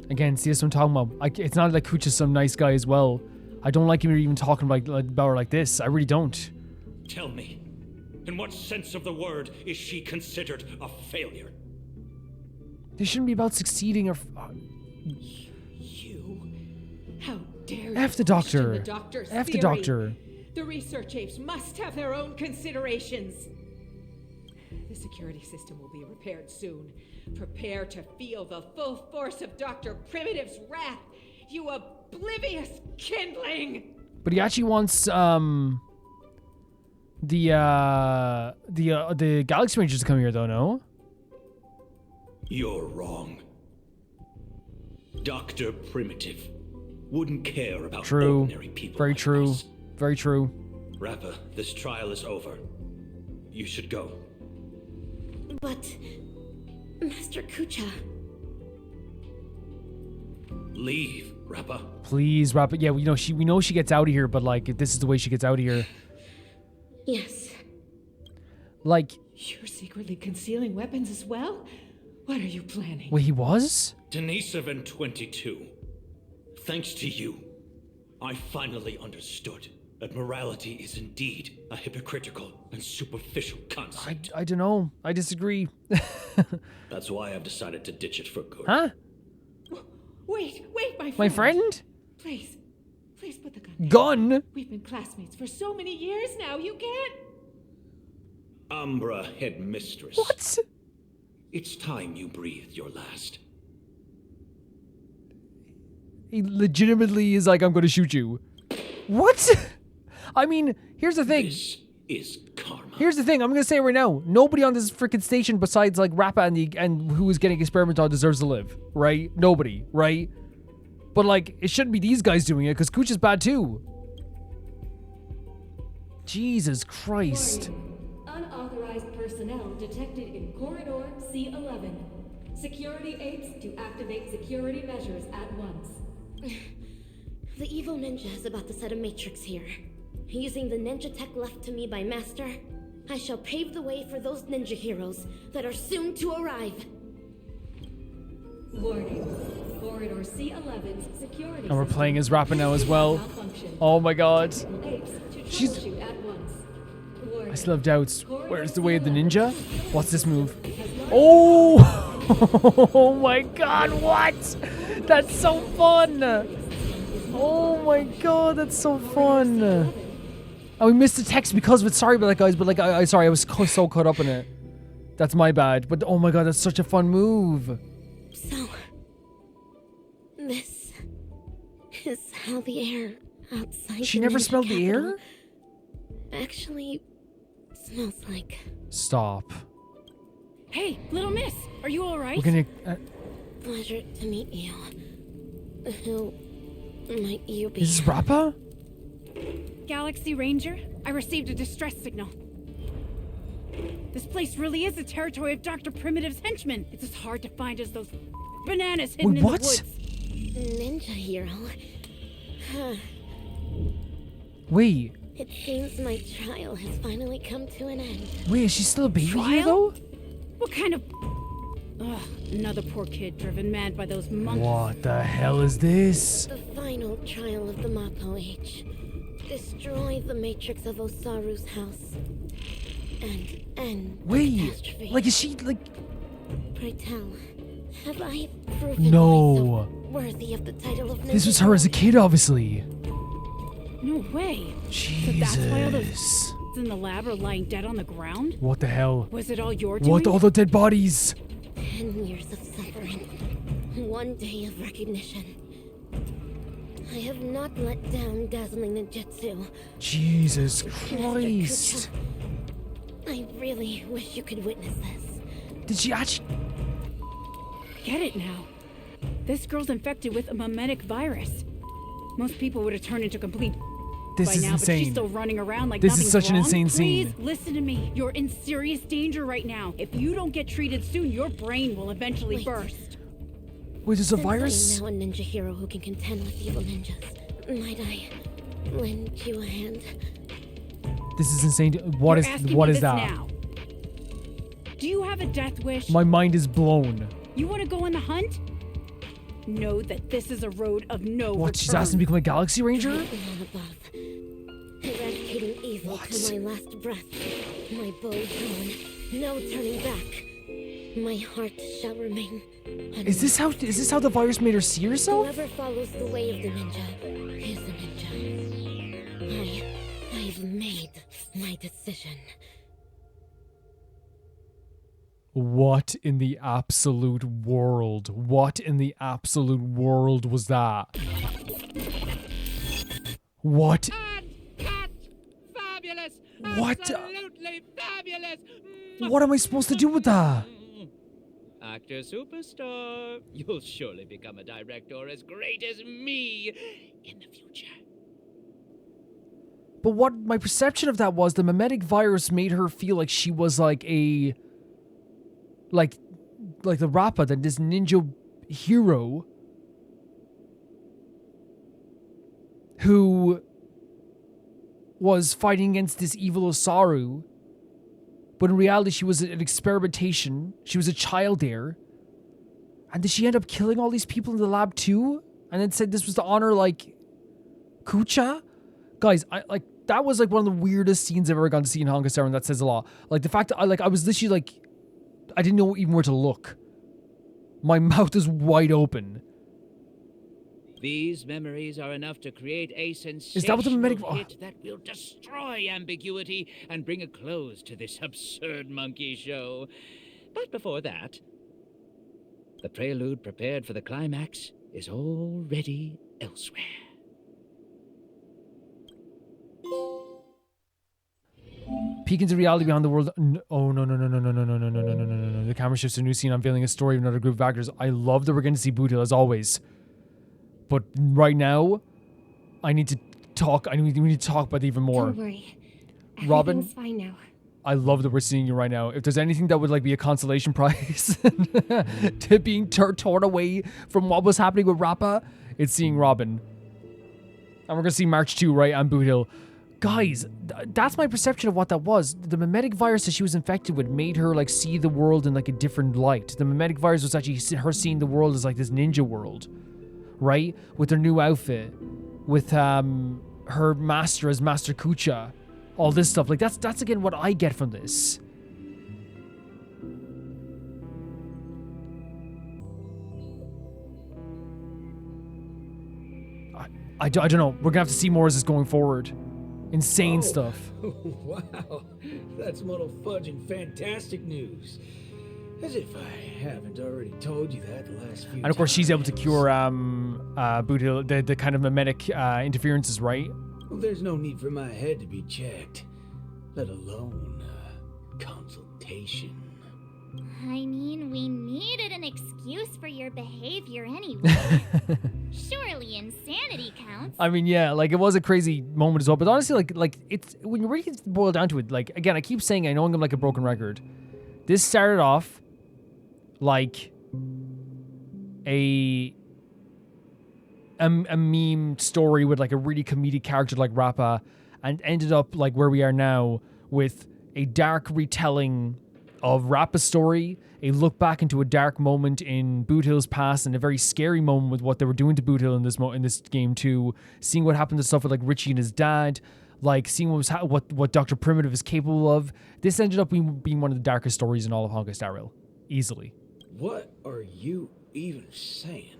Again, see, that's what I'm talking about. It's not like Kucha's some nice guy as well. I don't like him even talking about her like this. I really don't. Tell me, in what sense of the word is she considered a failure? This shouldn't be about succeeding or... How dare you F the question doctor. the doctor's F the theory? doctor. The research apes must have their own considerations. The security system will be repaired soon. Prepare to feel the full force of Dr. Primitive's wrath, you oblivious kindling! But he actually wants the Galaxy Rangers to come here, though, no? You're wrong. Dr. Primitive wouldn't care about True. ordinary people. Very like true. us. Very true. Rappa, this trial is over. You should go. But... Master Kucha... Leave, Rappa. Please, Rappa. Yeah, we know she gets out of here, but like, if this is the way she gets out of here. Yes. Like... You're secretly concealing weapons as well? What are you planning? Wait, he was? Denisovan 22. Thanks to you, I finally understood that morality is indeed a hypocritical and superficial concept. I don't know. I disagree. That's why I've decided to ditch it for good. Huh? Wait, my friend. My friend? Please put the gun down. Gun? We've been classmates for so many years now, you can't... Umbra headmistress. What? It's time you breathed your last. He legitimately is like, I'm going to shoot you. What? I mean, here's the thing. This is karma. Here's the thing. I'm going to say it right now. Nobody on this freaking station besides like Rappa and who is getting experimented on deserves to live, right? Nobody, right? But like, it shouldn't be these guys doing it because Cooch is bad too. Jesus Christ. Unauthorized personnel detected in Corridor C11. Security apes to activate security measures at once. The evil ninja is about to set a matrix here. Using the ninja tech left to me by Master, I shall pave the way for those ninja heroes that are soon to arrive. Warning. Corridor C11's security. And we're playing as Rappa now as well. Malfunction. Oh my god. Apes to She's... troubleshoot at once. I still have doubts. Where's the way of the ninja? What's this move? Oh! Oh my god, what? That's so fun! Oh my god, that's so fun! And we missed the text because of it. Sorry about that, guys, but like, sorry, I was so caught up in it. That's my bad. But oh my god, that's such a fun move. So, this is how the air outside. She the never ninja smelled the capital air? Actually, smells like. Stop. Hey, little miss, are you all right? We're gonna. Pleasure to meet you. Who might you be? Is this Rappa? Galaxy Ranger, I received a distress signal. This place really is the territory of Dr. Primitive's henchmen. It's as hard to find as those bananas hidden Wait, in what? the woods. Ninja hero. Wait. It seems my trial has finally come to an end. Wait, is she still a baby here Trial? though? What kind of... Ugh, another poor kid driven mad by those monkeys. What the hell is this? The final trial of the Mako Age. Destroy the matrix of Osaru's house. And end the Wait, catastrophe. like is she like... Pray tell, have I proven No. myself worthy of the title of This Ninja was her as a kid, obviously. No way. Jesus. So that's why all those in the lab are lying dead on the ground? What the hell? Was it all your doing? What, all the dead bodies? 10 years of suffering. 1 day of recognition. I have not let down dazzling ninjutsu. Jesus Mr. Christ. Kucha, I really wish you could witness this. Did she actually... Get it now. This girl's infected with a mimetic virus. Most people would have turned into complete This by is now, but she's insane. still running around like This nothing's is such an wrong. insane Please scene. listen to me. You're in serious danger right now. If you don't get treated soon, your brain will eventually burst. Wait, there's a Since virus? I'm now a ninja hero who can contend with evil ninjas, might I lend you a hand? This is insane. What You're is asking what me is this that? now. Do you have a death wish? My mind is blown. You want to go on the hunt? Know that this is a road of no What? return. She's asking to become a Galaxy Ranger? All above. Eradicating evil to my last breath. My bow drawn. No turning back. My heart shall remain. Is this how the virus made her see herself? Whoever follows the way of the ninja is a ninja. I've made my decision. What in the absolute world? What in the absolute world was that? What? Fabulous! What? Absolutely fabulous! What am I supposed to do with that? Actor superstar. You'll surely become a director as great as me in the future. But what my perception of that was, the mimetic virus made her feel like she was like a... Like the Rappa, this ninja hero who was fighting against this evil Osaru. But in reality, she was an experimentation. She was a child there. And did she end up killing all these people in the lab too? And then said this was to honor, like, Kucha? Guys, that was, like, one of the weirdest scenes I've ever gone to see in Honkai Star, and that says a lot. Like, the fact that I was literally, like, I didn't know even where to look. My mouth is wide open. These memories are enough to create a sensational Is that what the mimetic... hit that will destroy ambiguity and bring a close to this absurd monkey show. But before that, the prelude prepared for the climax is already elsewhere. Peek into reality beyond the world. Oh, no. The camera shifts to a new scene, unveiling a story of another group of actors. I love that we're going to see Bootill as always. But right now, I need to talk. We need to talk about it even more. Don't worry. Robin, Everything's fine now. I love that we're seeing you right now. If there's anything that would like be a consolation prize to being torn away from what was happening with Rappa, it's seeing Robin. And we're going to see March 2, right, on Bootill. Guys, that's my perception of what that was. The mimetic virus that she was infected with made her like see the world in like a different light. The mimetic virus was actually her seeing the world as like this ninja world, right? With her new outfit, with her master as Master Kucha, all this stuff. Like that's again what I get from this. I don't know. We're gonna have to see more as this going forward. Insane stuff. Wow, that's muddle fudge and fantastic news. As if I haven't already told you that the last few And of course, times. she's able to cure Bootill, the kind of mimetic interferences, right? Well, there's no need for my head to be checked, let alone consultation. I mean, we needed an excuse for your behavior anyway. Surely insanity counts. I mean, yeah, like it was a crazy moment as well. But honestly, like it's when you really boil down to it, like again, I keep saying I know I'm like a broken record. This started off like a meme story with like a really comedic character like Rappa, and ended up like where we are now with a dark retelling of Rappa's story, a look back into a dark moment in Bootill's past, and a very scary moment with what they were doing to Bootill in this game too. Seeing what happened to stuff with like Richie and his dad, like seeing what Dr. Primitive is capable of. This ended up being one of the darkest stories in all of Honkai Star Rail, easily. What are you even saying?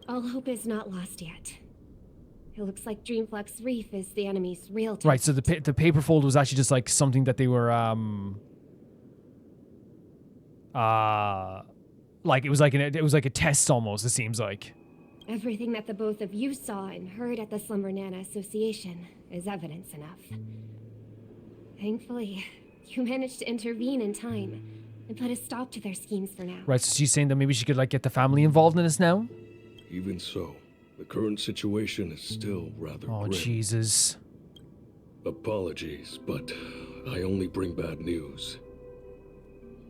All hope is not lost yet. It looks like Dreamflux Reef is the enemy's real test. Right. So the paper fold was actually just like something that they were like it was like a test almost. It seems like Everything that the both of you saw and heard at the Slumbernana Association is evidence enough. Thankfully, you managed to intervene in time and put a stop to their schemes for now. right. So she's saying that maybe she could like get the family involved in this now. Even so, the current situation is still rather Oh grim. Jesus! Apologies, but I only bring bad news.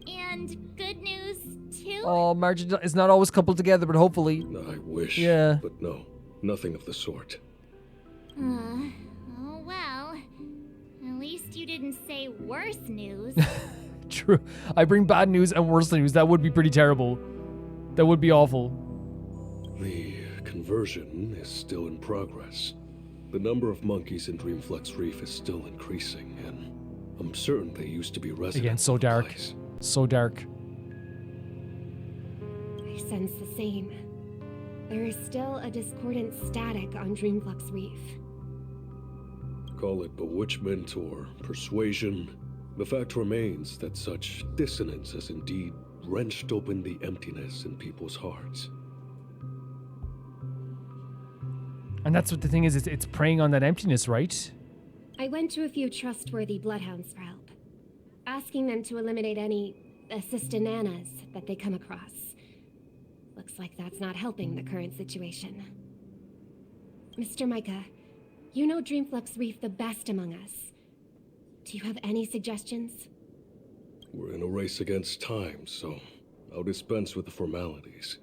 And good news, too? Oh, marriage is not always coupled together, but hopefully. I wish. Yeah. But no, nothing of the sort. Oh, well. At least you didn't say worse news. True. I bring bad news and worse news. That would be pretty terrible. That would be awful. The conversion is still in progress. The number of monkeys in Dreamflux Reef is still increasing, and I'm certain they used to be residents. Again, so of the dark. place. So dark. I sense the same. There is still a discordant static on Dreamflux Reef. Call it bewitchment or persuasion, the fact remains that such dissonance has indeed wrenched open the emptiness in people's hearts. And that's what the thing is, it's preying on that emptiness, right? I went to a few trustworthy bloodhounds for help, asking them to eliminate any assistananas that they come across. Looks like that's not helping the current situation. Mr. Micah, you know Dreamflux Reef the best among us. Do you have any suggestions? We're in a race against time, so I'll dispense with the formalities.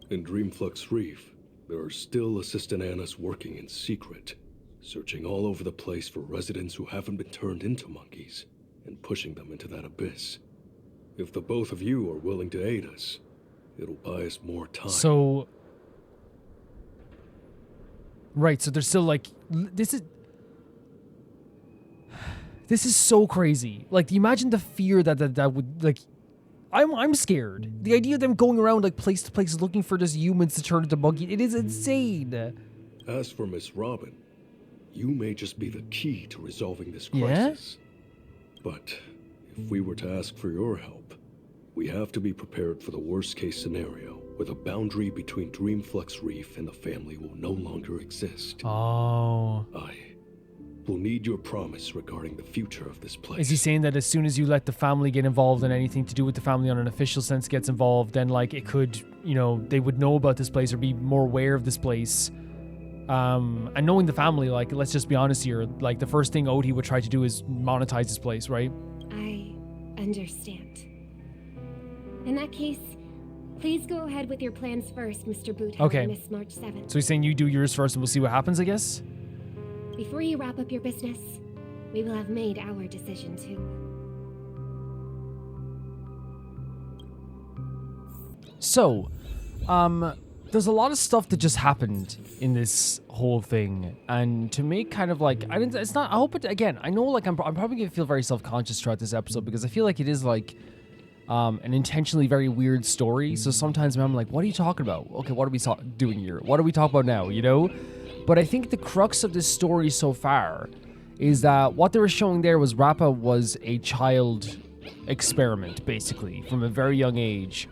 In Dreamflux Reef, there are still assistananas working in secret, searching all over the place for residents who haven't been turned into monkeys, and pushing them into that abyss. If the both of you are willing to aid us, it'll buy us more time. So... Right, so they're still like... This is so crazy. Like, imagine the fear that would, like... I'm scared. The idea of them going around, like, place to place looking for just humans to turn into monkeys, it is insane. As for Miss Robin, you may just be the key to resolving this Yeah? crisis. But if we were to ask for your help, we have to be prepared for the worst-case scenario, where the boundary between Dreamflux Reef and the family will no longer exist. Oh. I will need your promise regarding the future of this place. Is he saying that as soon as you let the family get involved and anything to do with the family on an official sense gets involved, then, like, it could, you know, they would know about this place or be more aware of this place? And knowing the family, like, let's just be honest here, like, the first thing Odie would try to do is monetize this place, right? I understand. In that case, please go ahead with your plans first, Mr. Bootill Okay. and Miss March 7th. So he's saying you do yours first and we'll see what happens, I guess? Before you wrap up your business, we will have made our decision too. So, there's a lot of stuff that just happened in this whole thing, and to make kind of like, it's not, I hope it, again, I know like I'm probably gonna feel very self-conscious throughout this episode because I feel like it is like an intentionally very weird story. So sometimes I'm like, what are you talking about? Okay, what are we doing here? What are we talking about now, you know? But I think the crux of this story so far is that what they were showing there was Rappa was a child experiment, basically, from a very young age.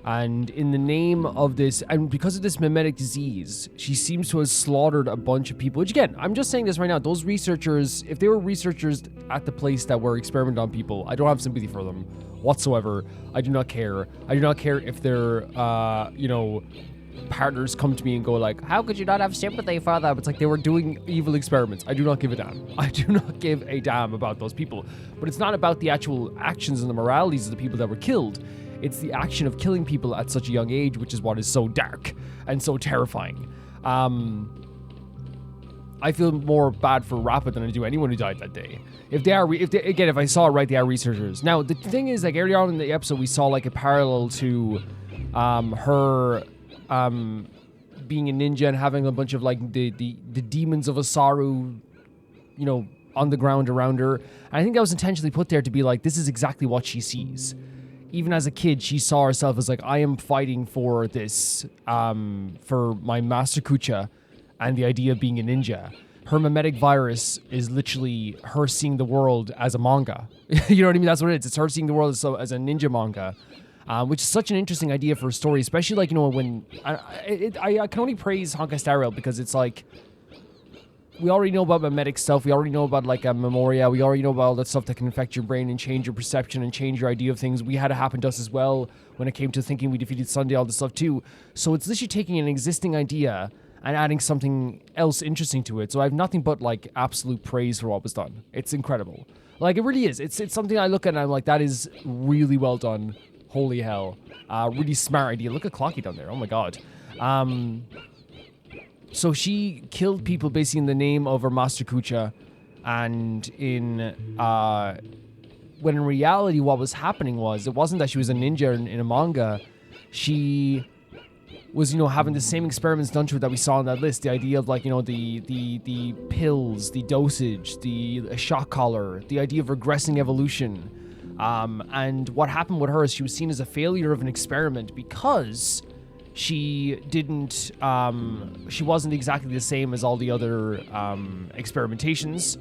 And in the name of this, and because of this mimetic disease, she seems to have slaughtered a bunch of people. Which again, I'm just saying this right now, those researchers, if they were researchers at the place that were experimenting on people, I don't have sympathy for them whatsoever. I do not care. I do not care if their, you know, partners come to me and go like, how could you not have sympathy for them? It's like they were doing evil experiments. I do not give a damn. I do not give a damn about those people. But it's not about the actual actions and the moralities of the people that were killed. It's the action of killing people at such a young age, which is what is so dark and so terrifying. I feel more bad for Rappa than I do anyone who died that day. If I saw it right, they are researchers. Now, the thing is, like, earlier on in the episode, we saw, like, a parallel to her being a ninja and having a bunch of, like, the demons of Asaru, you know, on the ground around her. And I think that was intentionally put there to be like, this is exactly what she sees. Even as a kid, she saw herself as like, I am fighting for this, for my Master Kucha and the idea of being a ninja. Her mimetic virus is literally her seeing the world as a manga. You know what I mean? That's what it is. It's her seeing the world as a ninja manga, which is such an interesting idea for a story, especially like, you know, when I can only praise Honkai Star Rail because it's like, we already know about mimetic stuff. We already know about like a memoria. We already know about all that stuff that can affect your brain and change your perception and change your idea of things. We had it happen to us as well when it came to thinking we defeated Sunday, all this stuff too. So it's literally taking an existing idea and adding something else interesting to it. So I have nothing but like absolute praise for what was done. It's incredible. Like it really is. It's something I look at and I'm like, that is really well done. Holy hell. Really smart idea. Look at Clocky down there. Oh my God. So she killed people basically in the name of her Master Kucha, and when in reality what was happening was, it wasn't that she was a ninja in a manga, she was, you know, having the same experiments done to her that we saw on that list, the idea of like, you know, the pills, the dosage, the shock collar, the idea of regressing evolution, and what happened with her is she was seen as a failure of an experiment because she didn't, she wasn't exactly the same as all the other experimentations,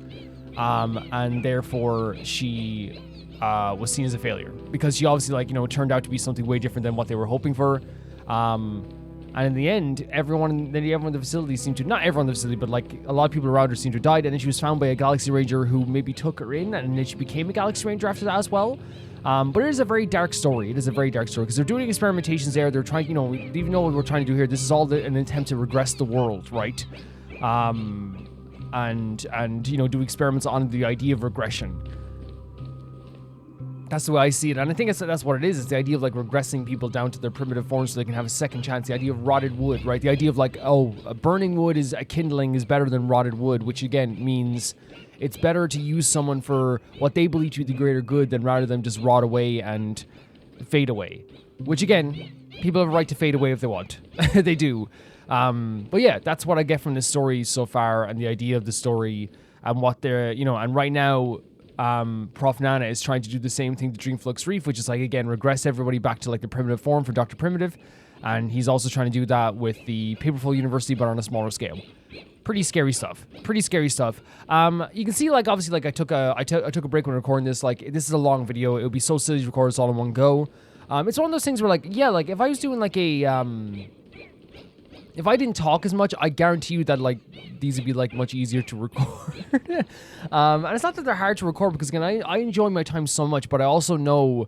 and therefore she was seen as a failure because she obviously, like, you know, turned out to be something way different than what they were hoping for. And in the end, everyone in the facility seemed to, not everyone in the facility, but like a lot of people around her seemed to have died, and then she was found by a Galaxy Ranger who maybe took her in, and then she became a Galaxy Ranger after that as well. But it is a very dark story. It is a very dark story because they're doing experimentations there. They're trying, you know, even know what we're trying to do here. This is all an attempt to regress the world, right? And you know, do experiments on the idea of regression. That's the way I see it, and I think that's what it is. It's the idea of like regressing people down to their primitive forms so they can have a second chance. The idea of rotted wood, right? The idea of like, oh, burning wood is a kindling is better than rotted wood, which again means it's better to use someone for what they believe to be the greater good than rather than just rot away and fade away. Which again, people have a right to fade away if they want. They do. But yeah, that's what I get from this story so far, and the idea of the story and what they're, you know, and right now, Prof. Nana is trying to do the same thing to Dreamflux Reef, which is like, again, regress everybody back to like the primitive form for Dr. Primitive. And he's also trying to do that with the Paperful University, but on a smaller scale. Pretty scary stuff. Pretty scary stuff. You can see, like, obviously, like, I took a break when recording this. Like, this is a long video. It would be so silly to record this all in one go. It's one of those things where, like, yeah, like, if I was doing, like, if I didn't talk as much, I guarantee you that, like, these would be, like, much easier to record. And it's not that they're hard to record, because, again, I enjoy my time so much, but I also know...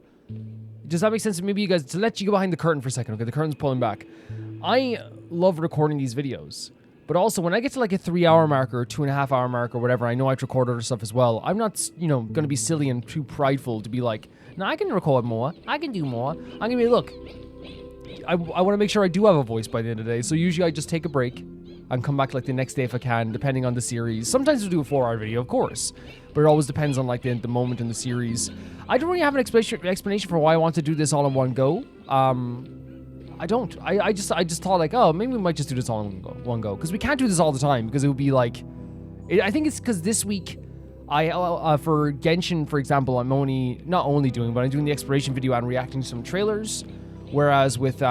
Does that make sense? Maybe you guys... To let you go behind the curtain for a second, okay? The curtain's pulling back. I love recording these videos. But also, when I get to, like, a 3-hour mark or 2.5-hour mark or whatever, I know I have to record other stuff as well. I'm not, you know, going to be silly and too prideful to be like, no, I can record more. I can do more. I'm going to be, look... I want to make sure I do have a voice by the end of the day, so usually I just take a break, and come back like the next day if I can, depending on the series. Sometimes we'll do a 4-hour video, of course, but it always depends on like the moment in the series. I don't really have an explanation for why I want to do this all in one go. I don't. I just thought like, oh, maybe we might just do this all in one go, because we can't do this all the time, because it would be like, I think it's because this week, for Genshin, for example, I'm not only doing the exploration video and reacting to some trailers, whereas with you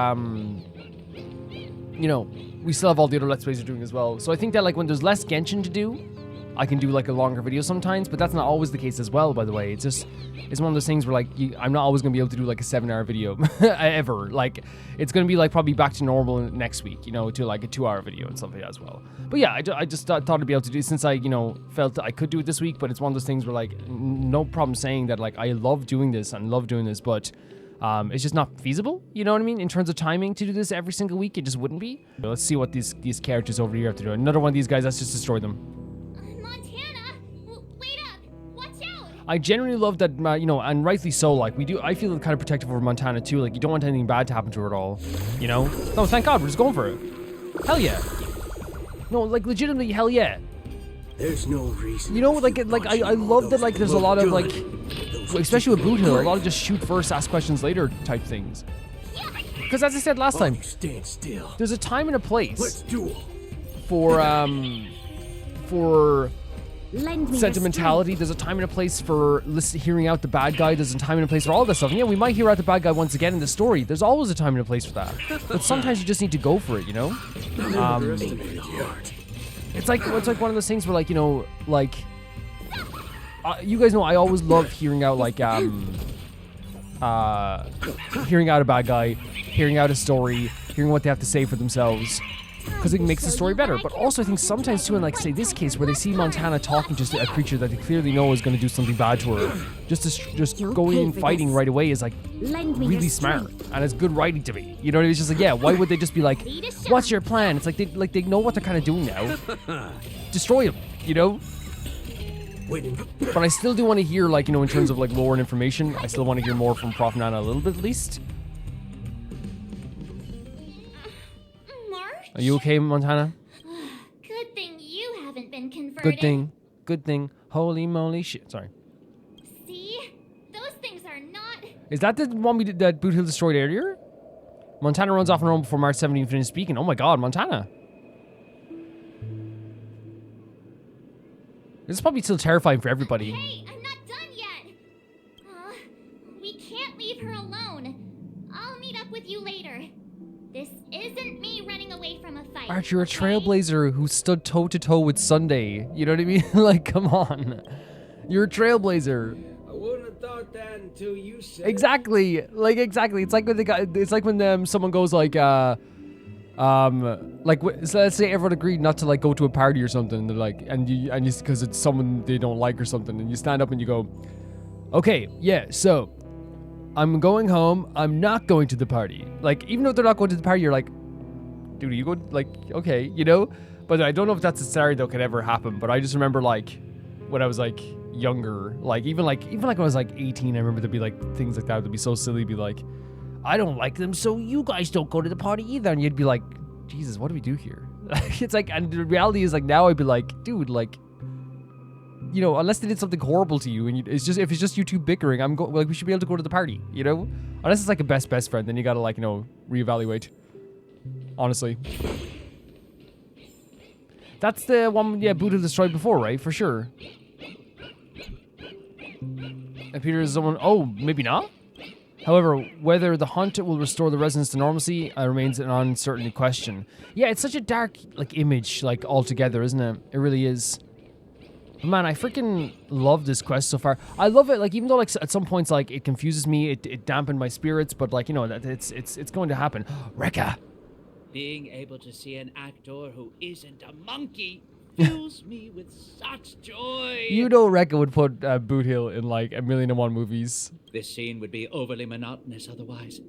know, we still have all the other Let's Plays we're doing as well. So I think that like when there's less Genshin to do, I can do like a longer video sometimes, but that's not always the case as well, by the way. It's just, it's one of those things where like, I'm not always going to be able to do like a 7-hour video ever. Like, it's going to be like probably back to normal next week, you know, to like a 2-hour video and stuff like that as well. But yeah, I just thought I'd be able to do, since I, you know, felt that I could do it this week, but it's one of those things where like, no problem saying that like, I love doing this and love doing this, but it's just not feasible, you know what I mean? In terms of timing to do this every single week, it just wouldn't be. But let's see what these characters over here have to do. Another one of these guys, let's just destroy them. I generally love that, you know, and rightly so, like, I feel kind of protective over Montana, too. Like, you don't want anything bad to happen to her at all, you know? No, thank God, we're just going for it. Hell yeah. No, like, legitimately, hell yeah. There's no reason. You know, like I love that, like, there's a lot of, like, especially with Bootill, a lot of just shoot first, ask questions later type things. Because, as I said last time, stand still. There's a time and a place. Let's duel. For sentimentality, there's a time and a place for hearing out the bad guy, there's a time and a place for all this stuff. And yeah, we might hear out the bad guy once again in the story. There's always a time and a place for that. But sometimes you just need to go for it, you know? It's like one of those things where, like, you know, like, you guys know I always love hearing out, like, hearing out a bad guy, hearing out a story, hearing what they have to say for themselves, because it makes the story better. But also I think sometimes too, in like say this case where they see Montana talking to a creature that they clearly know is going to do something bad to her, just going and fighting right away is like really smart, and it's good writing to me. You know what I mean? It's just like, yeah, why would they just be like, what's your plan? It's like they know what they're kind of doing now. Destroy him, you know? But I still do want to hear, like, you know, in terms of like lore and information, I still want to hear more from Prof Nana a little bit at least. Are you okay, Montana? Good thing you haven't been converted. Good thing. Good thing. Holy moly shit. Sorry. See? Those things are not... Is that the one that Bootill destroyed earlier? Montana runs off on her own before March 17 finishes speaking. Oh my god, Montana. This is probably still terrifying for everybody. Hey, I'm not done yet. We can't leave her alone. I'll meet up with you later. This isn't me running away from a fight. Art, you're a trailblazer who stood toe-to-toe with Sunday. You know what I mean? Like, come on. You're a trailblazer. I wouldn't have thought that until you said Exactly. Like, exactly. It's like when someone goes like, so let's say everyone agreed not to like go to a party or something. They're like, and you because it's someone they don't like or something, and you stand up and you go, okay, yeah, so I'm going home. I'm not going to the party. Like, even though they're not going to the party, you're like, dude, you go, like, okay, you know? But I don't know if that's a scenario that could ever happen. But I just remember, like, when I was, like, younger, like, even when I was, like, 18, I remember there'd be, like, things like that would be so silly. Be like, I don't like them, so you guys don't go to the party either. And you'd be like, Jesus, what do we do here? It's like, and the reality is, like, now I'd be like, dude, like, you know, unless they did something horrible to you, and if it's just you two bickering, we should be able to go to the party, you know? Unless it's like a best friend, then you gotta, like, you know, reevaluate. Honestly. That's the one, yeah, Bootill destroyed before, right? For sure. And Peter is someone, oh, maybe not? However, whether the hunt will restore the residents to normalcy remains an uncertain question. Yeah, it's such a dark, like, image, like, altogether, isn't it? It really is. Man, I freaking love this quest so far. I love it, like, even though, like, at some points, like, it confuses me, it dampened my spirits, but, like, you know, it's going to happen. Rekka! Being able to see an actor who isn't a monkey fills me with such joy. You know Rekka would put Bootill in, like, 1,000,001 movies. This scene would be overly monotonous otherwise.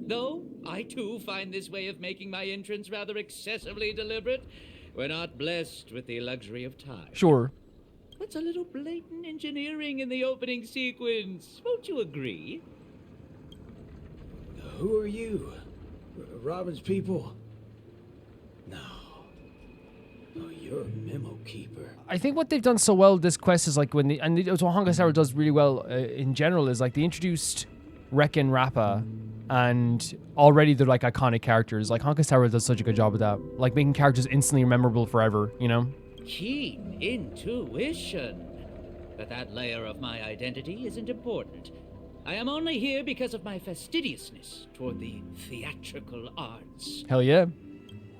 Though, I too find this way of making my entrance rather excessively deliberate. We're not blessed with the luxury of time. Sure. That's a little blatant engineering in the opening sequence. Won't you agree? Who are you? Robin's people? You're a memo keeper. I think what they've done so well this quest is like when they, and it's what Honkai Star Rail does really well in general is like they introduced Rek and Rappa, and already they're like iconic characters. Like Honkai Star Rail does such a good job of that, like making characters instantly memorable forever. You know. Keen intuition. But that layer of my identity isn't important. I am only here because of my fastidiousness toward the theatrical arts. Hell yeah.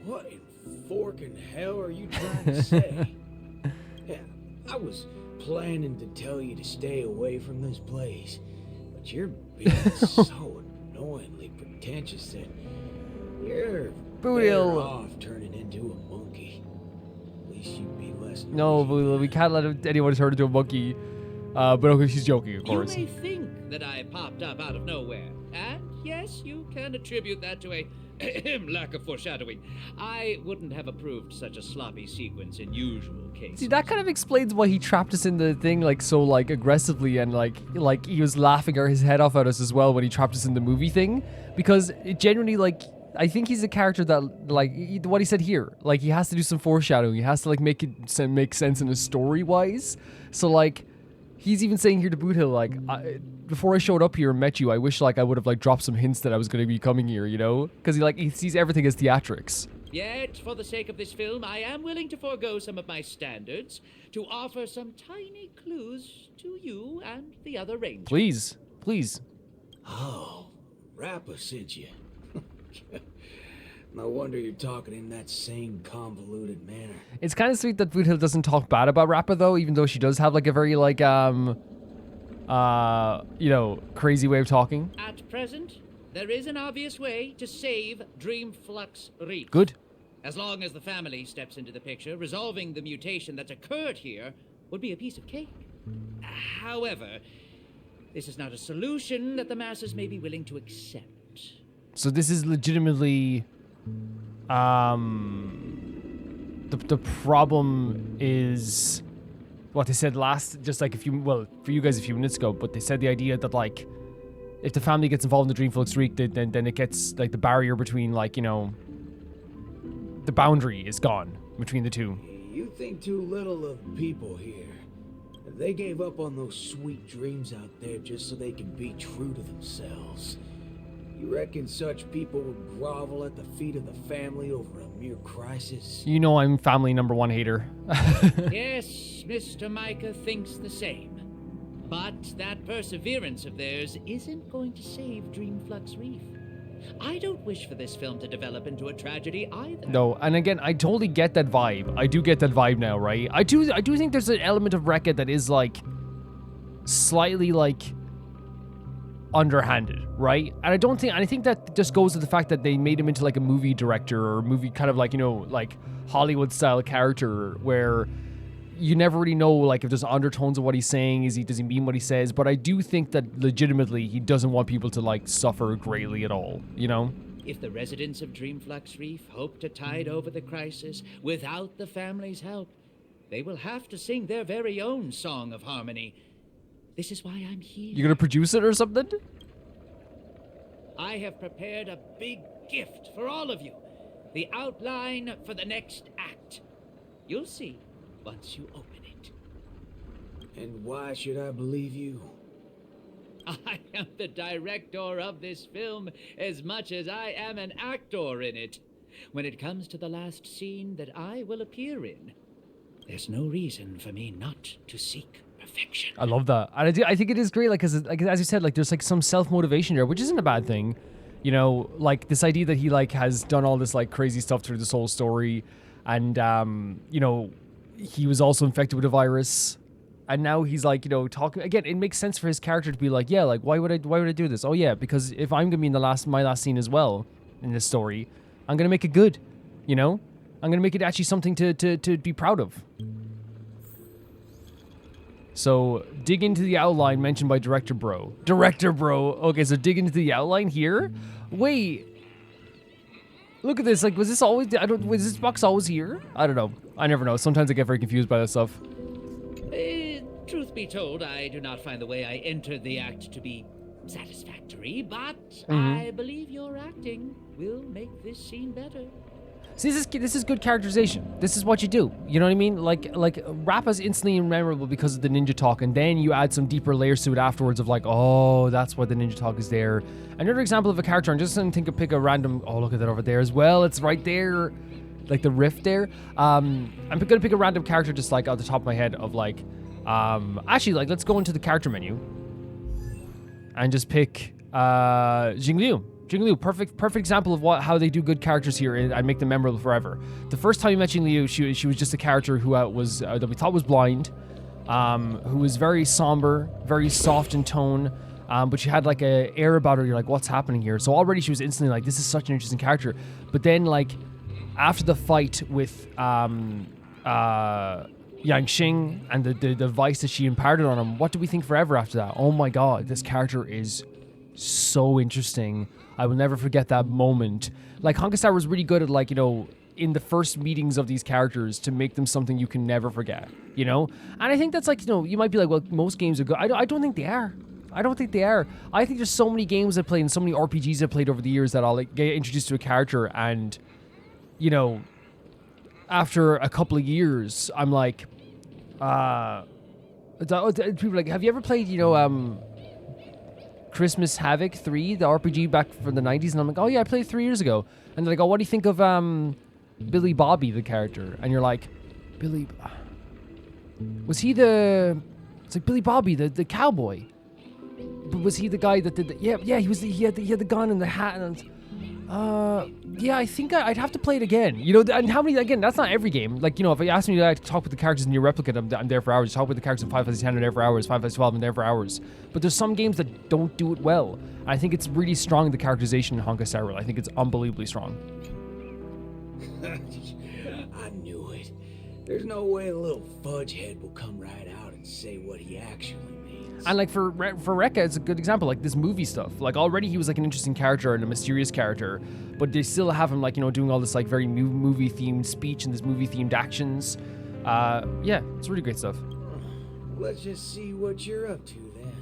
What in forking hell are you trying to say? Yeah, I was planning to tell you to stay away from this place, but you're being so annoyingly pretentious that you're better off turning into a monkey. At least you'd be less. No, we can't let anyone turn into a monkey. But okay, she's joking, of course. You may think that I popped up out of nowhere, and yes, you can attribute that to a lack of foreshadowing. I wouldn't have approved such a sloppy sequence in usual cases. See, that kind of explains why he trapped us in the thing like so like aggressively, and like he was laughing his head off at us as well when he trapped us in the movie thing, because it genuinely like I think he's a character that like what he said here, like he has to do some foreshadowing. He has to like make it make sense in a story wise. So like he's even saying here to Bootill, like, before I showed up here and met you, I wish like I would have like dropped some hints that I was going to be coming here, you know? Because he sees everything as theatrics. Yet, for the sake of this film, I am willing to forego some of my standards to offer some tiny clues to you and the other rangers. Please, please. Oh, Rappa sent you. No wonder you're talking in that same convoluted manner. It's kind of sweet that Bootill doesn't talk bad about Rappa though, even though she does have like a very like you know, crazy way of talking. At present, there is an obvious way to save Dreamflux Reef. Good. As long as the family steps into the picture, resolving the mutation that's occurred here would be a piece of cake. However, this is not a solution that the masses may be willing to accept. So this is legitimately the problem is what they said last, just like for you guys a few minutes ago, but they said the idea that like if the family gets involved in the Dreamflux Reef, then it gets like the barrier between like, you know, the boundary is gone between the two. You think too little of people here. They gave up on those sweet dreams out there just so they can be true to themselves. You reckon such people would grovel at the feet of the family over a mere crisis? You know I'm family #1 hater. Yes, Mr. Micah thinks the same. But that perseverance of theirs isn't going to save Dreamflux Reef. I don't wish for this film to develop into a tragedy either. No, and again, I totally get that vibe. I do get that vibe now, right? I do think there's an element of Wreck-It that is like slightly like underhanded, right? And I think that just goes to the fact that they made him into like a movie director or movie kind of like, you know, like Hollywood style character where you never really know like if there's undertones of what he's saying. Does he mean what he says? But I do think that legitimately he doesn't want people to like suffer greatly at all, you know? If the residents of Dreamflux Reef hope to tide over the crisis without the family's help, they will have to sing their very own song of harmony. This is why I'm here. You're gonna produce it or something? I have prepared a big gift for all of you. The outline for the next act. You'll see once you open it. And why should I believe you? I am the director of this film as much as I am an actor in it. When it comes to the last scene that I will appear in, there's no reason for me not to seek perfection. I love that. And I think it is great, like, cause like, as you said, like, there's like some self-motivation there, which isn't a bad thing. You know, like this idea that he like has done all this like crazy stuff through this whole story. And, you know, he was also infected with a virus. And now he's like, you know, talking again. It makes sense for his character to be like, yeah, like why would I do this? Oh yeah, because if I'm gonna be in my last scene as well in this story, I'm gonna make it good. You know, I'm gonna make it actually something to be proud of. So dig into the outline mentioned by Director Bro. Okay, so dig into the outline here. Wait, look at this. Like, was this this box always here? I don't know. I never know. Sometimes I get very confused by that stuff. Truth be told, I do not find the way I entered the act to be satisfactory, but I believe your acting will make this scene better. See, this is good characterization. This is what you do. You know what I mean? Like Rappa's instantly memorable because of the ninja talk, and then you add some deeper layers to it afterwards of like, oh, that's why the ninja talk is there. Another example of a character, I'm just gonna pick a random. Oh, look at that over there as well. It's right there, like the rift there. I'm gonna pick a random character just like off the top of my head of like, actually like let's go into the character menu and just pick Jingliu. Jingliu, perfect example of how they do good characters here and make them memorable forever. The first time you met Jingliu, she was just a character who was that we thought was blind, who was very somber, very soft in tone, but she had like a air about her. You're like, what's happening here? So already she was instantly like, this is such an interesting character. But then like after the fight with Yang Xing and the vice that she imparted on him, what do we think forever after that? Oh my god, this character is so interesting. I will never forget that moment. Like, Honkai Star was really good at, like, you know, in the first meetings of these characters to make them something you can never forget, you know? And I think that's like, you know, you might be like, well, most games are good. I don't think they are. I don't think they are. I think there's so many games I played and so many RPGs I played over the years that I'll like get introduced to a character and, you know, after a couple of years, I'm like, people are like, have you ever played, you know, Christmas Havoc 3, the RPG back from the 90s? And I'm like, oh yeah, I played 3 years ago. And they're like, oh, what do you think of Billy Bobby, the character? And you're like, Billy, was he the, it's like Billy Bobby, the cowboy. But was he the guy that did the, yeah, he was he had the gun and the hat and, yeah, I think I'd have to play it again. You know, and how many, again, that's not every game. Like, you know, if you ask me to talk with the characters in your replicate, I'm there for hours. Talk with the characters in Final Fantasy X, I'm there for hours. Final Fantasy 12, I'm there for hours. But there's some games that don't do it well. I think it's really strong, the characterization in Honkai Star Rail. I think it's unbelievably strong. I knew it. There's no way a little fudge head will come right out and say what he actually means. And like for Rekka, it's a good example, like this movie stuff. Like already he was like an interesting character and a mysterious character, but they still have him like, you know, doing all this like very new movie themed speech and this movie themed actions. Yeah, it's really great stuff. Let's just see what you're up to then.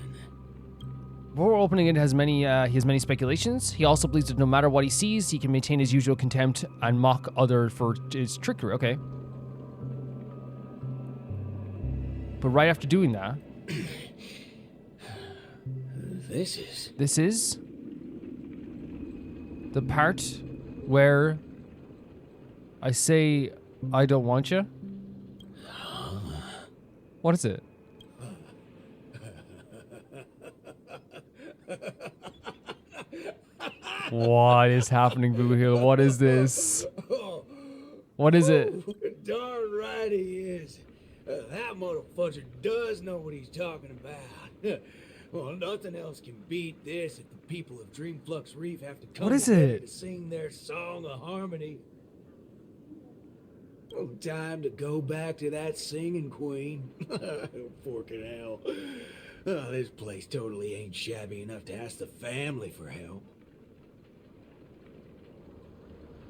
Before opening it, he has many speculations. He also believes that no matter what he sees, he can maintain his usual contempt and mock other for his trickery. Okay. But right after doing that, This is the part where I say I don't want you. What is it? What is happening, Bootill? What is this? What is it? Darn right he is. That motherfucker does know what he's talking about. Well, nothing else can beat this if the people of Dreamflux Reef have to come together to sing their song of harmony. Oh, time to go back to that singing queen. Forking hell. Oh, this place totally ain't shabby enough to ask the family for help.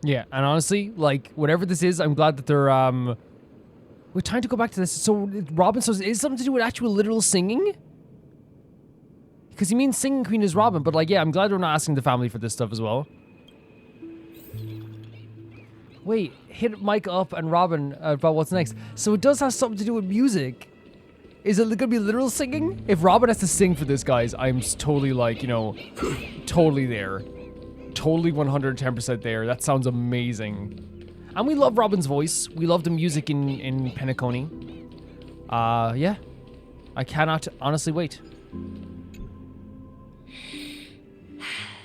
Yeah, and honestly, like, whatever this is, I'm glad that they're, we're trying to go back to this. So, Robin, so is something to do with actual literal singing? Because he means singing queen is Robin, but like, yeah, I'm glad we're not asking the family for this stuff as well. Wait, hit Mike up and Robin about what's next. So it does have something to do with music. Is it gonna be literal singing? If Robin has to sing for this, guys, I'm totally like, you know, totally there. Totally 110% there. That sounds amazing. And we love Robin's voice. We love the music in Penacony. Yeah. I cannot honestly wait.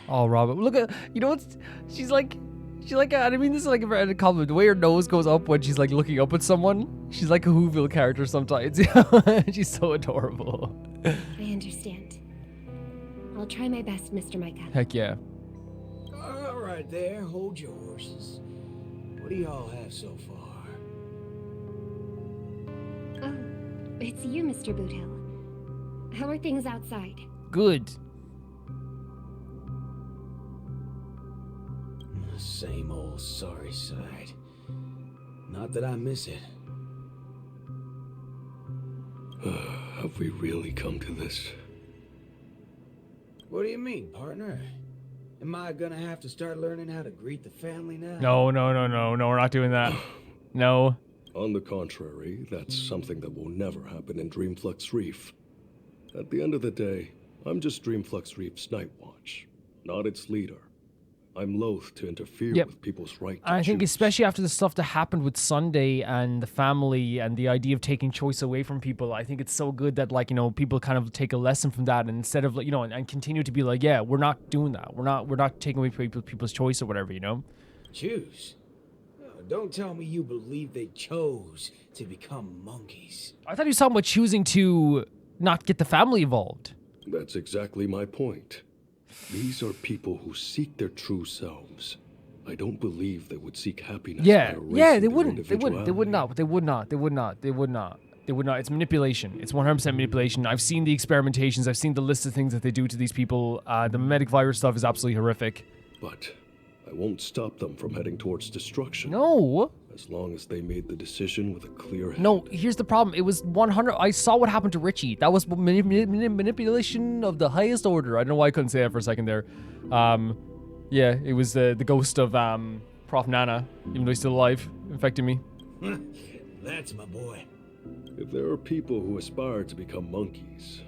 Oh, Robin, look at, you know what's, she's like, I mean this is like a compliment. The way her nose goes up when she's like looking up at someone. She's like a Whoville character sometimes. She's so adorable. I understand. I'll try my best, Mr. Micah. Heck yeah. All right there, hold your horses. What do y'all have so far? Oh, it's you, Mr. Bootill. How are things outside? Good. Same old sorry side. Not that I miss it. Have we really come to this? What do you mean, partner? Am I gonna have to start learning how to greet the family now? No, we're not doing that. No. On the contrary, that's something that will never happen in Dreamflux Reef. At the end of the day, I'm just Dreamflux Reef's Night Watch, not its leader. I'm loath to interfere with people's right to I think choose. especially after the stuff that happened with Sunday and the family and the idea of taking choice away from people, I think it's so good that, like, you know, people kind of take a lesson from that, and instead of, like, you know, and continue to be like, yeah, we're not doing that. We're not taking away people's choice or whatever, you know? Choose? Oh, don't tell me you believe they chose to become monkeys. I thought he was talking about choosing to not get the family involved. That's exactly my point. These are people who seek their true selves. I don't believe they would seek happiness. Yeah, by erasing they their wouldn't. They would not. It's manipulation. It's 100% manipulation. I've seen the experimentations. I've seen the list of things that they do to these people. The mimetic virus stuff is absolutely horrific. But I won't stop them from heading towards destruction. No. As long as they made the decision with a clear head. No, here's the problem. It was 100. I saw what happened to Richie. That was manipulation of the highest order. I don't know why I couldn't say that for a second there. Yeah, it was the ghost of Prof. Nana, even though he's still alive, infecting me. That's my boy. If there are people who aspire to become monkeys,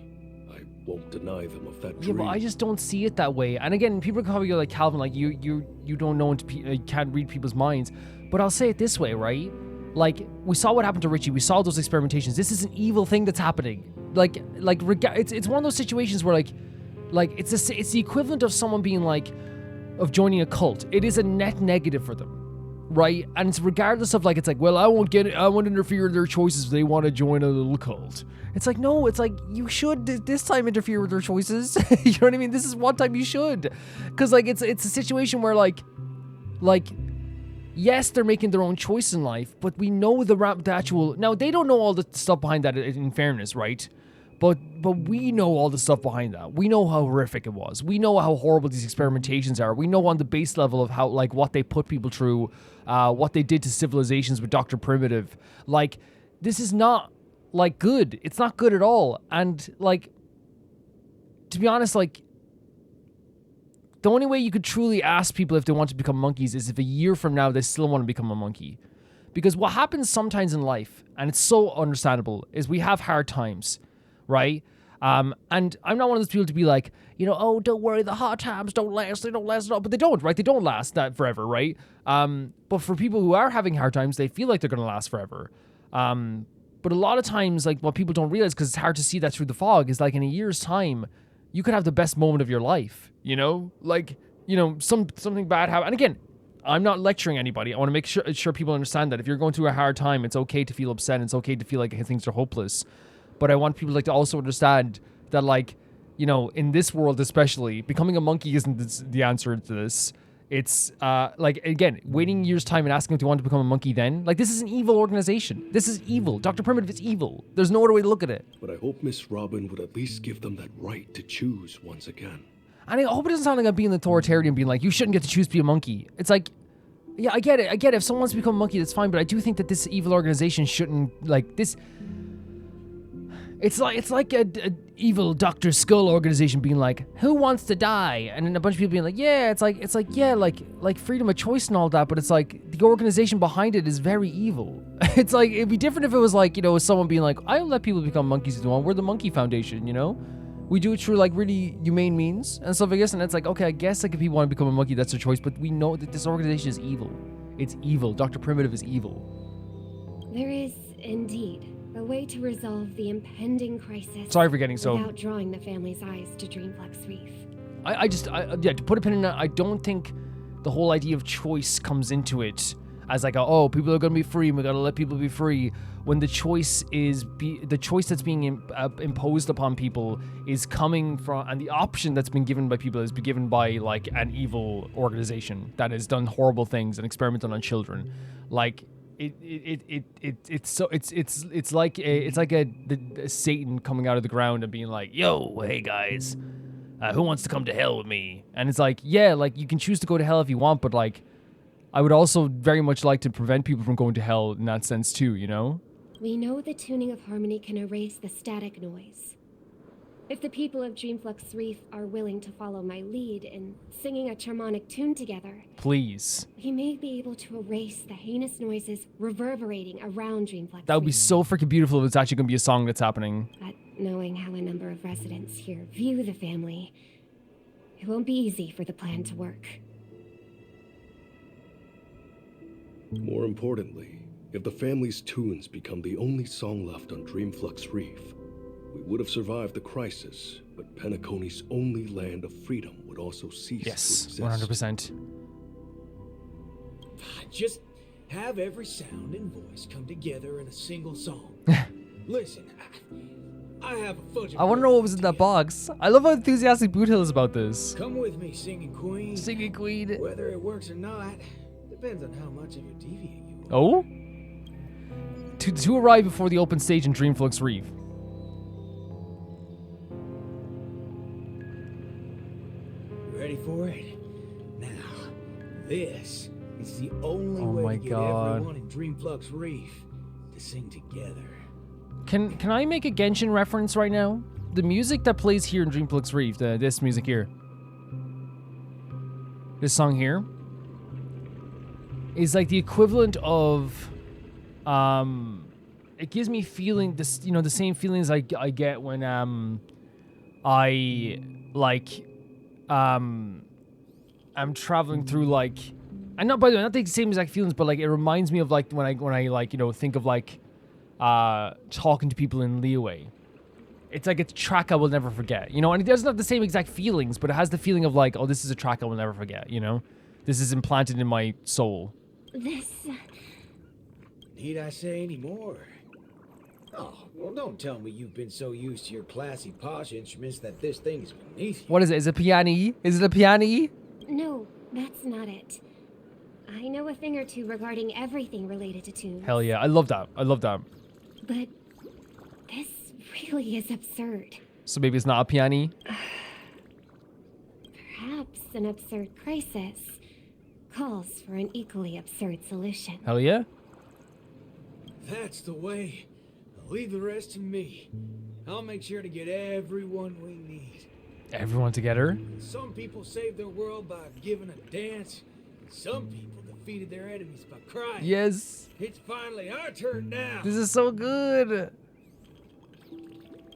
I won't deny them of that dream. Yeah, but I just don't see it that way. And again, people can probably go like, Calvin, like you don't know, you can't read people's minds. But I'll say it this way, right? Like, we saw what happened to Richie. We saw those experimentations. This is an evil thing that's happening. It's one of those situations where like it's the equivalent of someone being like, of joining a cult. It is a net negative for them, right? And it's regardless of, like, it's like, well, I won't interfere in their choices if they want to join a little cult. It's like, no, it's like, you should this time interfere with their choices. You know what I mean? This is one time you should. Because, like, it's a situation where, like, yes, they're making their own choice in life, but we know the actual... Now, they don't know all the stuff behind that, in fairness, right? But we know all the stuff behind that. We know how horrific it was. We know how horrible these experimentations are. We know on the base level of how, like, what they put people through, what they did to civilizations with Dr. Primitive. Like, this is not, like, good. It's not good at all. And, like, to be honest, like, the only way you could truly ask people if they want to become monkeys is if a year from now they still want to become a monkey. Because what happens sometimes in life, and it's so understandable, is we have hard times, right? And I'm not one of those people to be like, you know, oh, don't worry, the hard times don't last, they don't last at all. But they don't, right? They don't last that forever, right? But for people who are having hard times, they feel like they're going to last forever. But a lot of times, like, what people don't realize, because it's hard to see that through the fog, is like in a year's time, you could have the best moment of your life, you know? Like, you know, something bad happen. And again, I'm not lecturing anybody. I want to make sure people understand that if you're going through a hard time, it's okay to feel upset. It's okay to feel like things are hopeless. But I want people, like, to also understand that, like, you know, in this world especially, becoming a monkey isn't the answer to this. It's, like, again, waiting a year's time and asking if they want to become a monkey then. Like, this is an evil organization. This is evil. Dr. Primitive is evil. There's no other way to look at it. But I hope Miss Robin would at least give them that right to choose once again. And I hope it doesn't sound like I'm being authoritarian, being like, you shouldn't get to choose to be a monkey. It's like, yeah, I get it. If someone wants to become a monkey, that's fine. But I do think that this evil organization shouldn't, like, this... It's like a evil Dr. Skull organization being like, who wants to die? And then a bunch of people being like, yeah, it's like yeah, like freedom of choice and all that, but it's like the organization behind it is very evil. It's like, it'd be different if it was like, you know, someone being like, I'll let people become monkeys if they want. We're the Monkey Foundation, you know? We do it through, like, really humane means and stuff, I guess. And it's like, okay, I guess, like, if people want to become a monkey, that's their choice, but we know that this organization is evil. It's evil. Dr. Primitive is evil. There is, indeed, a way to resolve the impending crisis. Sorry for getting so... without drawing the family's eyes to Dreamflux Reef. Yeah, to put a pin in that, I don't think the whole idea of choice comes into it as like, oh, people are going to be free, and we got to let people be free, when the choice that's being imposed upon people is coming from, and the option that's been given by people is given by, like, an evil organization that has done horrible things and experimented on children. Like, it's like a Satan coming out of the ground and being like, yo, hey guys, who wants to come to hell with me? And it's like, yeah, like, you can choose to go to hell if you want, but, like, I would also very much like to prevent people from going to hell in that sense too, you know? We know the tuning of harmony can erase the static noise. If the people of Dreamflux Reef are willing to follow my lead in singing a charmonic tune together, Please. we may be able to erase the heinous noises reverberating around Dreamflux That would be Reef. so freaking beautiful if it's actually going to be a song that's happening. But knowing how a number of residents here view the family, it won't be easy for the plan to work. More importantly, if the family's tunes become the only song left on Dreamflux Reef, we would have survived the crisis, but Penacony's only land of freedom would also cease Yes, to exist. 100%. Just have every sound and voice come together in a single song. Listen, I have a fudge. I want to know what was in that box. I love how enthusiastic Bootill is about this. Come with me, singing queen. Singing queen. Whether it works or not depends on how much of a deviant you are. Oh? To arrive before the open stage in Dreamflux Reef. Ready for it? Now, this is the only Oh way my to get God. everyone in Dreamflux Reef to sing together. Can I make a Genshin reference right now? The music that plays here in Dreamflux Reef, this music here, this song here, is like the equivalent of, it gives me feeling this, you know, the same feelings I get when I like I'm traveling through like, and not, by the way, not the same exact feelings, but like it reminds me of like when I like, you know, think of like talking to people in Leeway. It's like a track I will never forget, you know, and it doesn't have the same exact feelings, but it has the feeling of like, oh, this is a track I will never forget, you know? This is implanted in my soul. This... Need I say any more? Oh, well, don't tell me you've been so used to your classy posh instruments that this thing is beneath you. What is it? Is it piano? Is it a piano? No, that's not it. I know a thing or two regarding everything related to tunes. Hell yeah, I love that. I love that. But this really is absurd. So maybe it's not a piano? Perhaps an absurd crisis calls for an equally absurd solution. Hell yeah. That's the way. Leave the rest to me. I'll make sure to get everyone we need. Everyone together? Some people saved their world by giving a dance. Some people defeated their enemies by crying. Yes. It's finally our turn now. This is so good.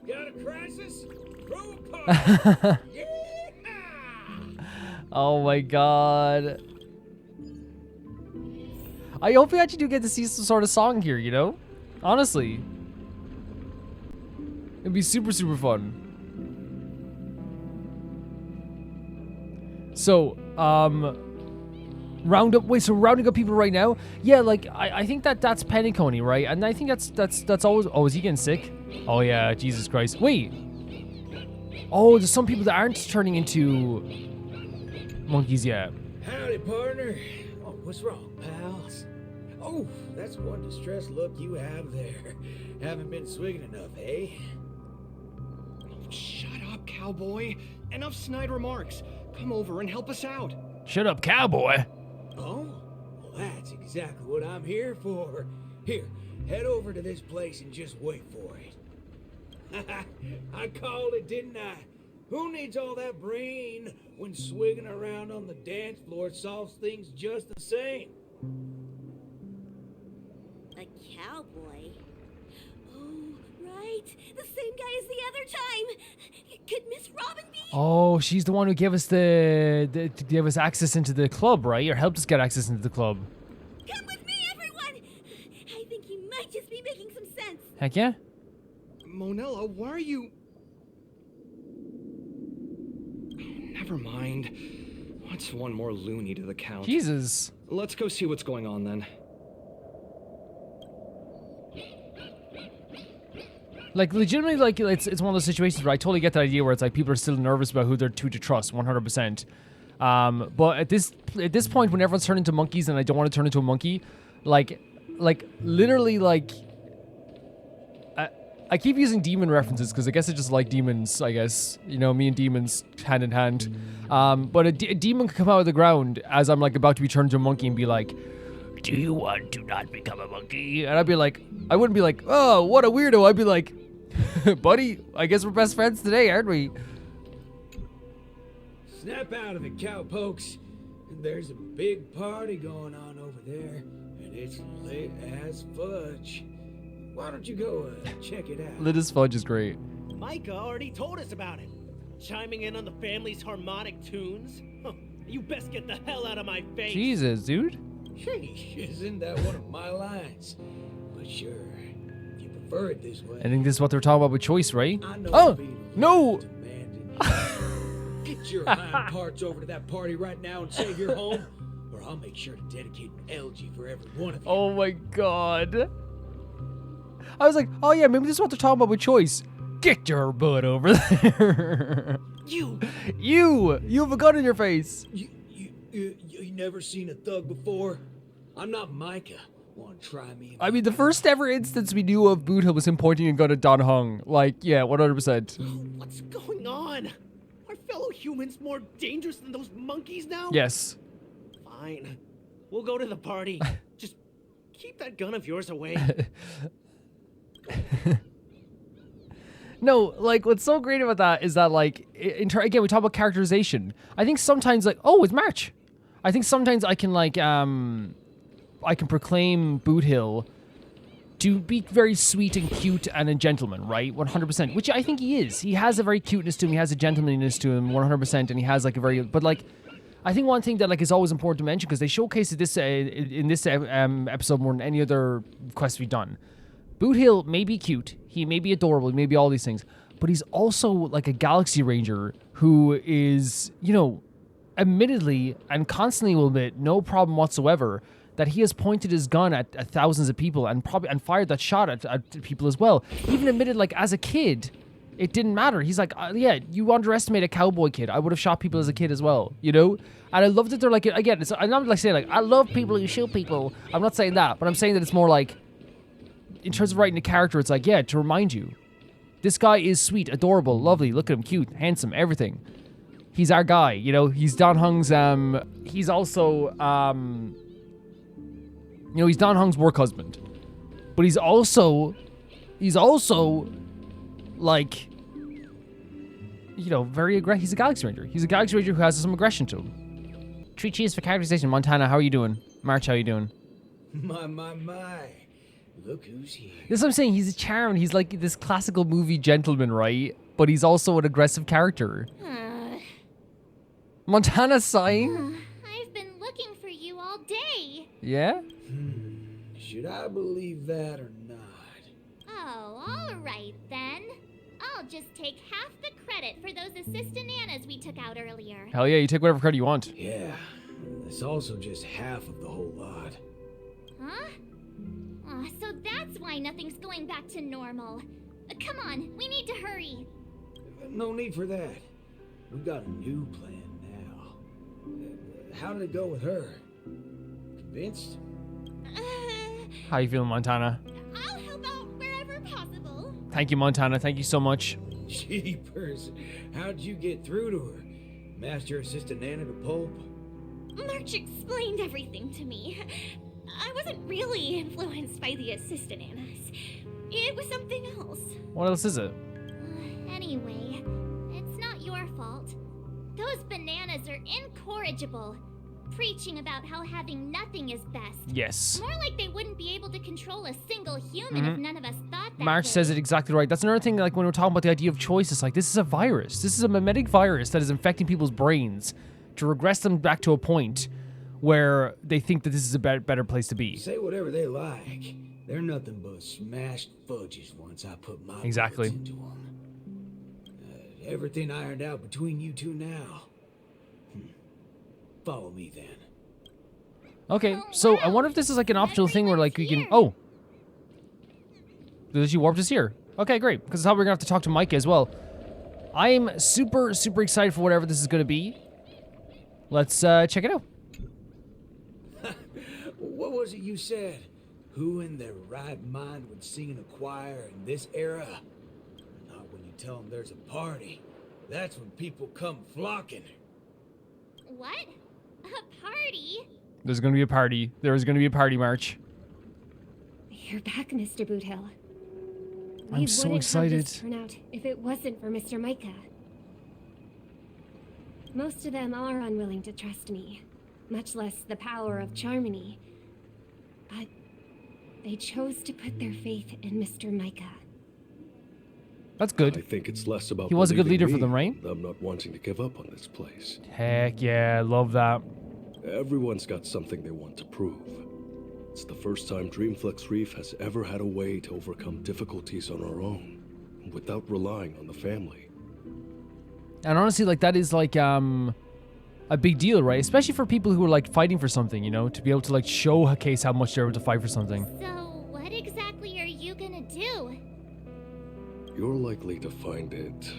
Got a crisis? Throw a party. Yeah! Oh my god. I hope we actually do get to see some sort of song here, you know? Honestly. It'd be super, super fun. So, rounding up people right now? Yeah, like, I think that's penacony, right? And I think that's always... Oh, is he getting sick? Oh yeah, Jesus Christ. Wait. Oh, there's some people that aren't turning into monkeys yet. Howdy, partner. Oh, what's wrong, pals? Oh, that's one distressed look you have there. Haven't been swigging enough, eh? Shut up, cowboy. Enough snide remarks. Come over and help us out. Shut up, cowboy. Oh? Well, that's exactly what I'm here for. Here, head over to this place and just wait for it. I called it, didn't I? Who needs all that brain when swigging around on the dance floor solves things just the same? A cowboy? Oh, right. The same guy as the other time. Could Miss Robin be? Oh, she's the one who gave us gave us access into the club, right? Or helped us get access into the club. Come with me, everyone! I think he might just be making some sense. Heck yeah. Monella, why are you... Never mind. What's one more loony to the count? Jesus. Let's go see what's going on then. Like, legitimately, like, it's one of those situations where I totally get that idea where it's like people are still nervous about who they're to trust, 100%. But at this point, when everyone's turned into monkeys and I don't want to turn into a monkey, like literally, like, I keep using demon references because I guess I just like demons, I guess. You know, me and demons hand in hand. But a demon could come out of the ground as I'm, like, about to be turned into a monkey and be like, do you want to not become a monkey? And I'd be like, I wouldn't be like, oh, what a weirdo. I'd be like, Buddy, I guess we're best friends today, aren't we? Snap out of it, cowpokes. There's a big party going on over there, and it's lit as fudge. Why don't you go check it out? Lit as fudge is great. Micah already told us about it. Chiming in on the family's harmonic tunes? Huh, you best get the hell out of my face. Jesus, dude. Isn't that one of my lines? But sure, if you prefer it this way. I think this is what they're talking about with choice, right? I know Oh, being no. Get your hind parts over to that party right now and save your home, or I'll make sure to dedicate an elegy for every one of you. Oh my god. I was like, oh yeah, maybe this is what they're talking about with choice. Get your butt over there. You have a gun in your face. You never seen a thug before? I'm not Micah. Want to try me? I mean, the first ever instance we knew of Bootill was him pointing a gun at Don Hung. Like, yeah, 100%. What's going on? Are fellow humans more dangerous than those monkeys now? Yes. Fine. We'll go to the party. Just keep that gun of yours away. No, like, what's so great about that is that, like, again, we talk about characterization. I think sometimes, like, oh, it's March. I think sometimes I can, like, I can proclaim Bootill to be very sweet and cute and a gentleman, right? 100%, which I think he is. He has a very cuteness to him. He has a gentlemanliness to him, 100%, and he has, like, a very, but, like, I think one thing that, like, is always important to mention, because they showcased this in this episode more than any other quest we've done. Bootill may be cute, he may be adorable, he may be all these things, but he's also like a Galaxy Ranger who is, you know, admittedly and constantly will admit, no problem whatsoever, that he has pointed his gun at thousands of people and fired that shot at people as well. Even admitted, like, as a kid, it didn't matter. He's like, yeah, you underestimate a cowboy kid. I would have shot people as a kid as well, you know? And I love that they're like, again, I'm not like saying, like, I love people who shoot people. I'm not saying that, but I'm saying that it's more like, in terms of writing a character, it's like, yeah, to remind you, this guy is sweet, adorable, lovely, look at him, cute, handsome, everything. He's our guy, you know, he's Don Hung's, he's also, you know, he's Don Hung's work husband. But he's also, like, you know, very aggressive. He's a Galaxy Ranger. He's a Galaxy Ranger who has some aggression to him. 3 cheers for characterization. Montana, how are you doing? March, how are you doing? My. Look who's here. This is what I'm saying. He's a charm. He's like this classical movie gentleman, right? But he's also an aggressive character. Montana's sighing. I've been looking for you all day. Yeah? Should I believe that or not? Oh, all right then. I'll just take half the credit for those assistananas we took out earlier. Hell yeah, you take whatever credit you want. Yeah, it's also just half of the whole lot. Huh? So that's why nothing's going back to normal. Come on, we need to hurry. No need for that. We've got a new plan now. How did it go with her? Convinced? How you feeling, Montana? I'll help out wherever possible. Thank you, Montana. Thank you so much. Jeepers. How'd you get through to her? Master Assistant Nana to Pulp? March explained everything to me. I wasn't really influenced by the assistananas. It was something else. What else is it? Anyway, it's not your fault. Those bananas are incorrigible. Preaching about how having nothing is best. Yes. More like they wouldn't be able to control a single human if none of us thought that March way. says it exactly right. That's another thing, like, when we're talking about the idea of choice, it's like, this is a virus. This is a mimetic virus that is infecting people's brains to regress them back to a point where they think that this is a better place to be. Say whatever they like. They're nothing but smashed fudges once I put my exactly words into them. Everything ironed out between you two now. Follow me then. Okay, so I wonder if this is like an optional thing where, like, we can... Oh! Did she warp us here? Okay, great, because it's how we're gonna have to talk to Micah as well. I'm super, super excited for whatever this is gonna be. Let's check it out. What was it you said? Who in their right mind would sing in a choir in this era? Not when you tell them there's a party. That's when people come flocking. What? A party? There's gonna be a party. There is gonna be a party, March. You're back, Mr. Bootill. I'm so wouldn't excited. have this turn out if it wasn't for Mr. Micah. Most of them are unwilling to trust me, much less the power of Charmony. But they chose to put their faith in Mr. Micah. That's good. I think it's less about He was a good believing leader for me them, right? than I'm not wanting to give up on this place. Heck yeah, love that. Everyone's got something they want to prove. It's the first time Dreamflux Reef has ever had a way to overcome difficulties on our own, without relying on the family. And honestly, like, that is like a big deal, right? Especially for people who are like fighting for something, you know, to be able to like show a case how much they're able to fight for something. So, what exactly are you gonna do? You're likely to find it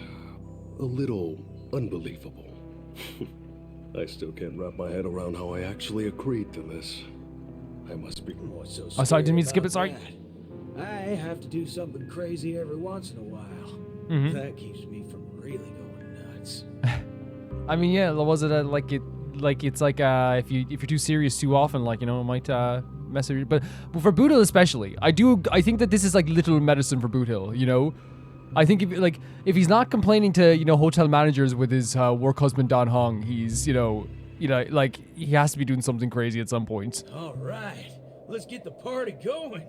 a little unbelievable. I still can't wrap my head around how I actually agreed to this. I must be more so. Oh, sorry, didn't mean to skip it, sorry. I have to do something crazy every once in a while. Mhm. That keeps me from really going nuts. I mean, yeah, was it it's like if you're too serious too often, like, you know, it might mess with you. But for Bootill especially, I think that this is like little medicine for Bootill, you know. I think if he's not complaining to, you know, hotel managers with his work husband Don Hong, he's you know like he has to be doing something crazy at some point. All right, let's get the party going.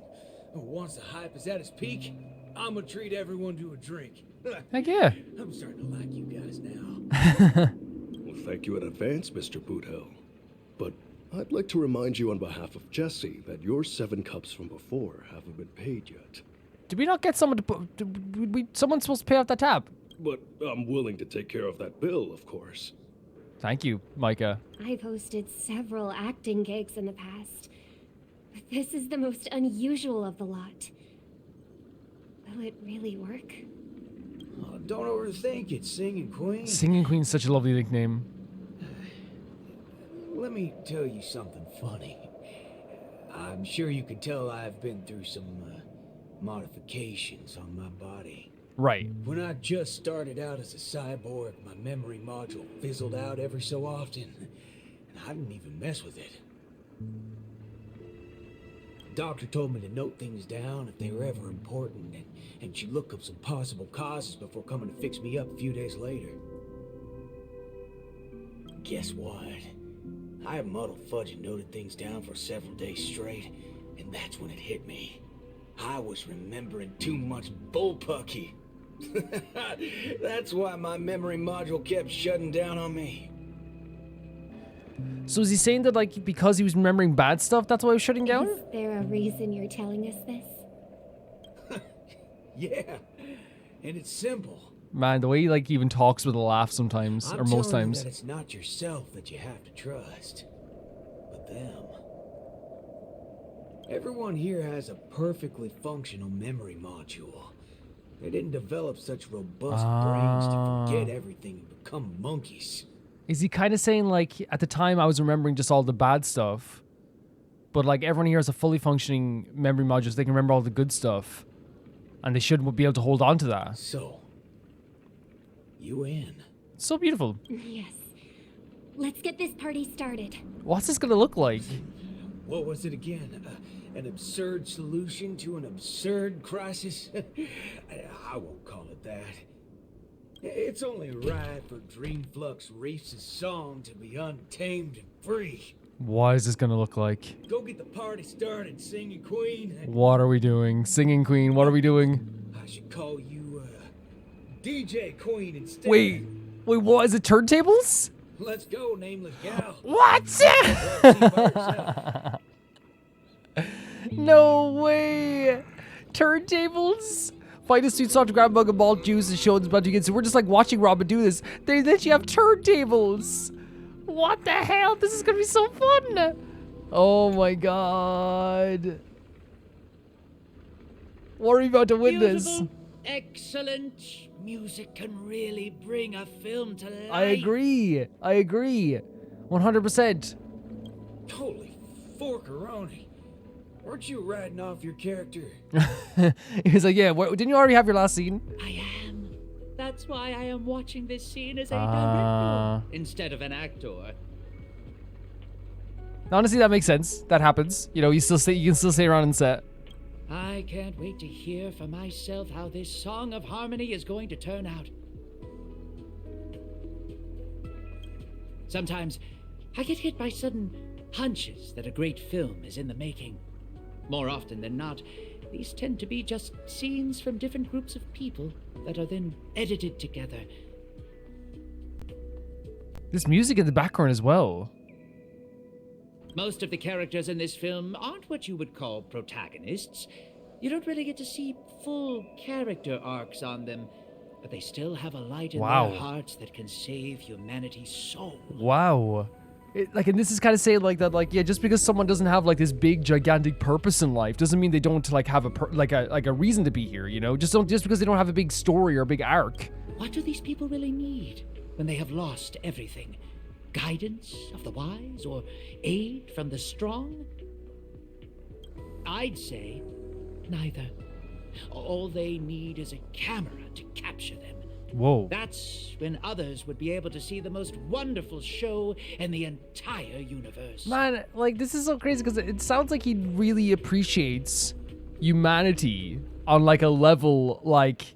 Once the hype is at its peak, I'm gonna treat everyone to a drink. Heck yeah. I'm starting to like you guys now. Well, thank you in advance, Mr. Bootill. But I'd like to remind you on behalf of Jesse that your 7 cups from before haven't been paid yet. Did we not get someone to put? Someone's supposed to pay off that tab? But I'm willing to take care of that bill, of course. Thank you, Micah. I've hosted several acting gigs in the past, but this is the most unusual of the lot. Will it really work? Oh, don't overthink it, Singing Queen. Singing Queen's such a lovely nickname. Let me tell you something funny. I'm sure you can tell I've been through some modifications on my body. Right. When I just started out as a cyborg, my memory module fizzled out every so often, and I didn't even mess with it. The doctor told me to note things down if they were ever important, and she'd look up some possible causes before coming to fix me up a few days later. Guess what? I muddle fudge and noted things down for several days straight, and that's when it hit me. I was remembering too much bullpucky. That's why my memory module kept shutting down on me. So is he saying that, like, because he was remembering bad stuff, that's why he was shutting down? Is there a reason you're telling us this? Yeah, and it's simple. Man, the way he, like, even talks with a laugh sometimes, or most telling times. You that it's not yourself that you have to trust, but them. Everyone here has a perfectly functional memory module. They didn't develop such robust brains to forget everything and become monkeys. Is he kind of saying, like, at the time I was remembering just all the bad stuff, but, like, everyone here has a fully functioning memory module, so they can remember all the good stuff, and they should be able to hold on to that. So, you in? So beautiful. Yes. Let's get this party started. What's this gonna look like? What was it again? An absurd solution to an absurd crisis? I won't call it that. It's only right for Dreamflux Reef's song to be untamed and free. What is this gonna look like? Go get the party started, Singing Queen. What are we doing? Singing Queen, what are we doing? I should call you, DJ Queen instead. Wait, what? Is it turntables? Let's go, nameless gal. What? No way! Turntables? Find a sweet soft grab mug of malt juice and show it's about to get. So we're just like watching Robin do this. They literally have turntables. What the hell? This is gonna be so fun. Oh my god. What are we about to witness? Beautiful, excellent. Music can really bring a film to life. I agree. 100%. Holy forkeroni. Weren't you riding off your character? He's like, yeah, didn't you already have your last scene? I am. That's why I am watching this scene as a director instead of an actor. Honestly, that makes sense. That happens. You know, you can still stay around and set. I can't wait to hear for myself how this Song of Harmony is going to turn out. Sometimes I get hit by sudden hunches that a great film is in the making. More often than not, these tend to be just scenes from different groups of people that are then edited together. There's music in the background as well. Most of the characters in this film aren't what you would call protagonists. You don't really get to see full character arcs on them, but they still have a light in their hearts that can save humanity's soul. Wow. And this is kind of saying like that, like, yeah, just because someone doesn't have like this big gigantic purpose in life doesn't mean they don't like have a reason to be here, you know? Just because they don't have a big story or a big arc. What do these people really need when they have lost everything? Guidance of the wise or aid from the strong? I'd say neither. All they need is a camera to capture them. Whoa. That's when others would be able to see the most wonderful show in the entire universe. Man, like, this is so crazy because it sounds like he really appreciates humanity on like a level like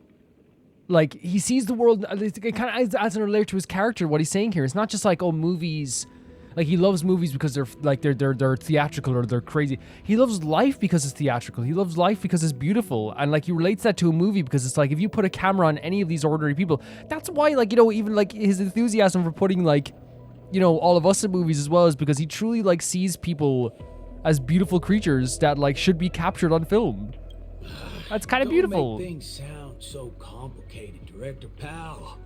he sees the world. It kind of adds an layer to his character. What he's saying here, it's not just like, oh, movies. Like, he loves movies because they're theatrical or they're crazy. He loves life because it's theatrical. He loves life because it's beautiful. And like, he relates that to a movie because it's like, if you put a camera on any of these ordinary people, that's why, like, you know, even like his enthusiasm for putting like, you know, all of us in movies as well is because he truly like sees people as beautiful creatures that like should be captured on film. That's kind of beautiful. Don't make things sound so complicated, Director Pal.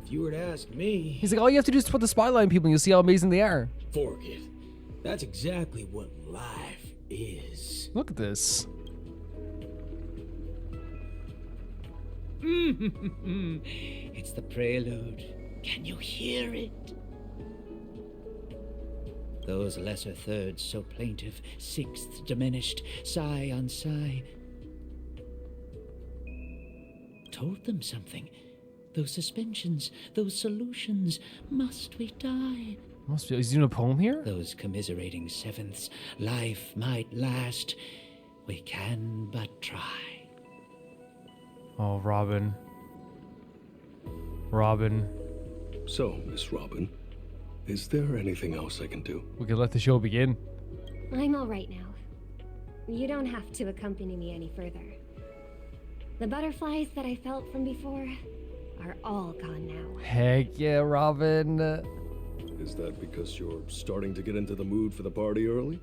If you were to ask me... He's like, all you have to do is put the spotlight on people and you'll see how amazing they are. Forget it. That's exactly what life is. Look at this. It's the prelude. Can you hear it? Those lesser thirds so plaintive, sixths diminished, sigh on sigh. Told them something. Those suspensions, those solutions, must we die? Must be. He's doing a poem here? Those commiserating sevenths, life might last. We can but try. Oh, Robin. Robin. So, Miss Robin, is there anything else I can do? We can let the show begin. I'm all right now. You don't have to accompany me any further. The butterflies that I felt from before are all gone now. Heck yeah, Robin. Is that because you're starting to get into the mood for the party early?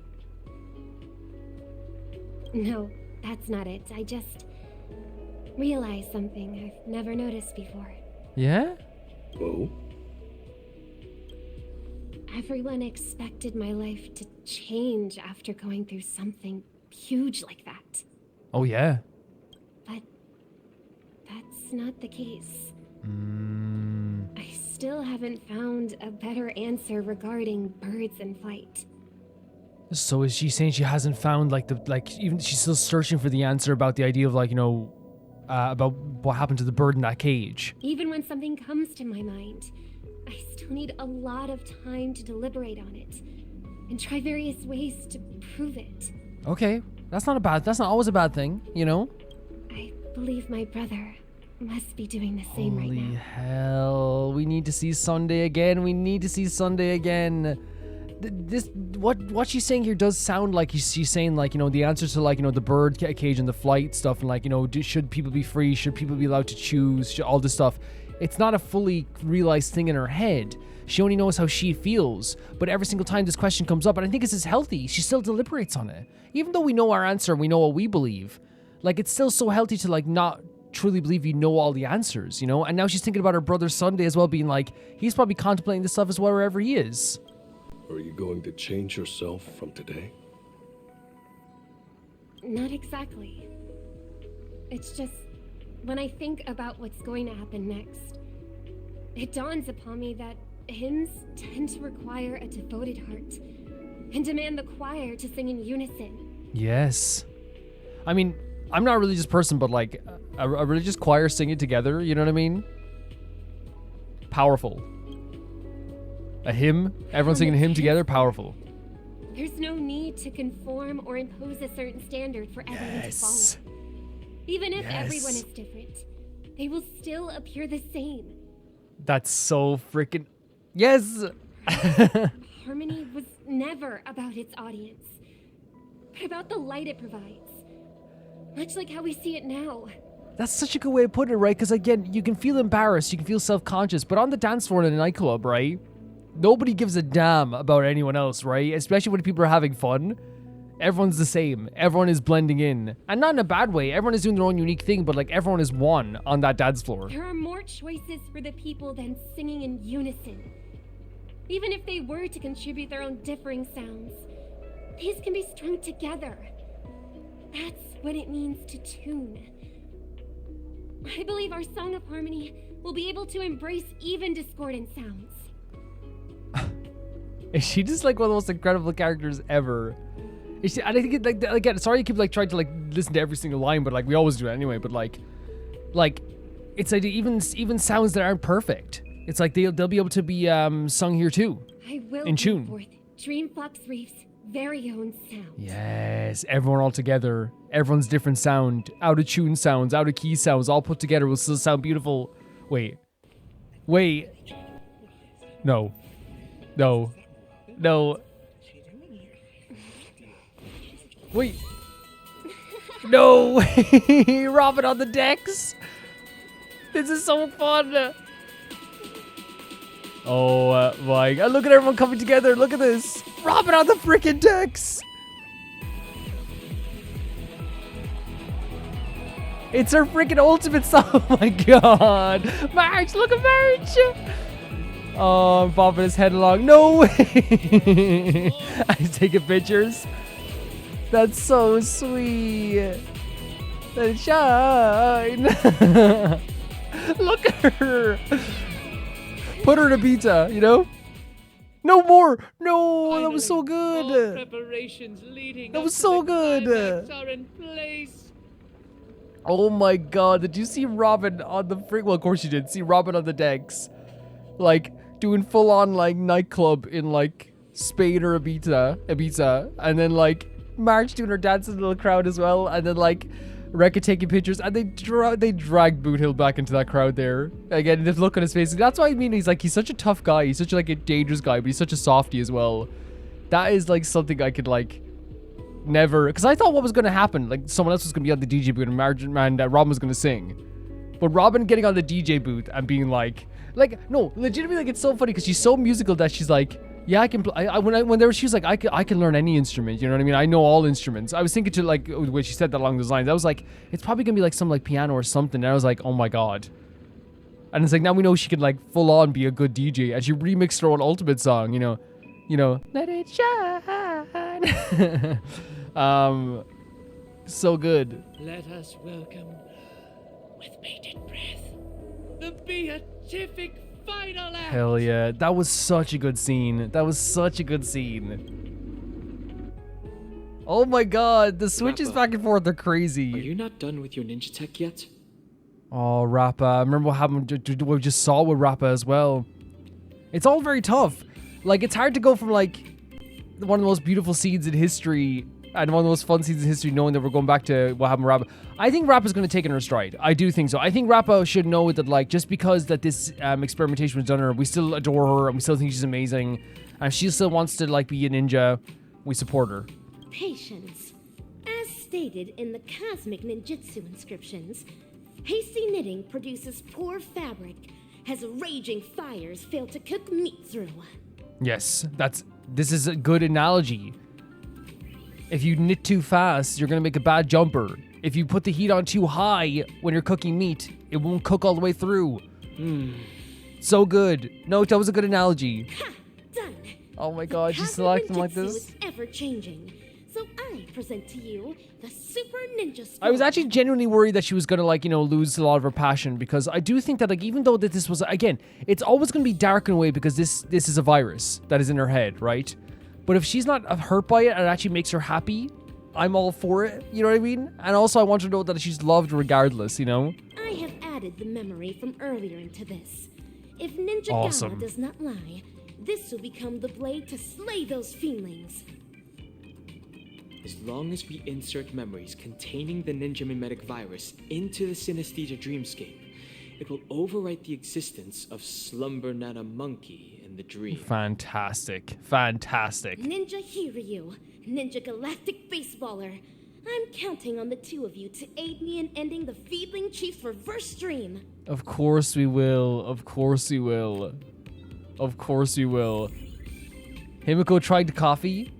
No, that's not it. I just realized something I've never noticed before. Yeah? Oh? Everyone expected my life to change after going through something huge like that. Oh, yeah. But that's not the case. I still haven't found a better answer regarding birds in flight. So is she saying she hasn't found even she's still searching for the answer about the idea of like, you know, about what happened to the bird in that cage? Even when something comes to my mind, I still need a lot of time to deliberate on it and try various ways to prove it. Okay, that's not always a bad thing, you know? I believe my brother must be doing the same right now. Holy hell, we need to see Sunday again. What she's saying here does sound like she's saying, like, you know, the answer to, like, you know, the bird cage and the flight stuff, and like, you know, should people be free? Should people be allowed to choose? All this stuff. It's not a fully realized thing in her head. She only knows how she feels. But every single time this question comes up, and I think this is healthy, she still deliberates on it. Even though we know our answer, we know what we believe. Like, it's still so healthy to, like, not truly believe you know all the answers, you know? And now she's thinking about her brother Sunday as well, being like, he's probably contemplating this stuff as well wherever he is. Are you going to change yourself from today? Not exactly. It's just, when I think about what's going to happen next, it dawns upon me that hymns tend to require a devoted heart and demand the choir to sing in unison. Yes. I mean, I'm not a religious person, but like a religious choir singing together, you know what I mean? Powerful. A hymn, everyone singing a hymn together, powerful. There's no need to conform or impose a certain standard for everyone to follow. Even if everyone is different, they will still appear the same. That's so freaking... Yes! Harmony was never about its audience, but about the light it provides. Much like how we see it now. That's such a good way of putting it, right? Because again, you can feel embarrassed, you can feel self-conscious, but on the dance floor in a nightclub, right? Nobody gives a damn about anyone else, right? Especially when people are having fun. Everyone's the same. Everyone is blending in. And not in a bad way. Everyone is doing their own unique thing, but like everyone is one on that dance floor. There are more choices for the people than singing in unison. Even if they were to contribute their own differing sounds, these can be strung together. That's what it means to tune. I believe our Song of Harmony will be able to embrace even discordant sounds. Is she just like one of the most incredible characters ever? Is she, and I think it, like again, sorry I keep like trying to like listen to every single line, but like we always do it anyway. But like it's like even sounds that aren't perfect. It's like they'll be able to be sung here too. I will in tune. Forth Dreamflux Reef's very own sound. Yes, everyone all together. Everyone's different sound, out of tune sounds, out of key sounds, all put together will still sound beautiful. Wait. No. Wait. No. Robin on the decks. This is so fun. Oh my God. Look at everyone coming together. Look at this. Robin on the freaking decks. It's her freaking ultimate song. Oh my God. March, look at March. Oh, I'm bobbing his head along. No way. I'm taking pictures. That's so sweet. Let it shine. Look at her. Put her in a pizza, you know? No more. No, Finally, that was so good. All preparations leading That up was to so the good. climax are in place. Oh my God. Did you see Robin on the well, of course you did. See Robin on the decks. Like, doing full on like nightclub in like Spain or Ibiza. And then like March doing her dance in the little crowd as well. And then like Rekka taking pictures. And they dragged Bootill back into that crowd there. Again, the look on his face. That's what I mean. He's such a tough guy. He's such like a dangerous guy, but he's such a softie as well. That is like something I could like never, because I thought what was going to happen, like someone else was going to be on the DJ booth and Robin was going to sing. But Robin getting on the DJ booth and being like no, legitimately, like it's so funny because she's so musical that she's like, yeah, I can play. She was like, I can learn any instrument. You know what I mean? I know all instruments. I was thinking to like when she said that along those lines, I was like, it's probably gonna be like some like piano or something. And I was like, oh my God. And it's like now we know she can like full on be a good DJ, and she remixed her own ultimate song. You know, let it shine. So good. Let us welcome, with bated breath, the beatific final act. Hell yeah. That was such a good scene. Oh my God. The switches Rappa, back and forth are crazy. Are you not done with your ninja tech yet? Oh, Rappa. Remember what happened? What we just saw with Rappa as well. It's all very tough. Like, it's hard to go from, like, one of the most beautiful scenes in history and one of the most fun scenes in history knowing that we're going back to what happened with Rappa. I think Rappa's going to take it in her stride. I do think so. I think Rappa should know that, like, just because that this experimentation was done on her, we still adore her and we still think she's amazing. And if she still wants to, like, be a ninja, we support her. Patience. As stated in the cosmic ninjutsu inscriptions, hasty knitting produces poor fabric, as raging fires fail to cook meat through. Yes, this is a good analogy. If you knit too fast, you're gonna make a bad jumper. If you put the heat on too high when you're cooking meat, it won't cook all the way through. So good. No, that was a good analogy. Ha! Done. Oh my God, she selected them like this. Is ever changing. So I present to you the Super Ninja Storm. I was actually genuinely worried that she was gonna, like, you know, lose a lot of her passion, because I do think that, like, even though that this was, again, it's always gonna be dark in a way because this is a virus that is in her head, right? But if she's not hurt by it and it actually makes her happy, I'm all for it, you know what I mean? And also I want her to know that she's loved regardless, you know? I have added the memory from earlier into this. If Ninja Awesome. Gala does not lie, this will become the blade to slay those feelings. As long as we insert memories containing the ninja mimetic virus into the synesthesia dreamscape, it will overwrite the existence of Slumbernana monkey in the dream. Fantastic. Fantastic. Ninja Hiryu, Ninja Galactic Baseballer. I'm counting on the two of you to aid me in ending the Feedling Chief's reverse stream. Of course we will. Of course we will. Of course we will. Himiko tried coffee.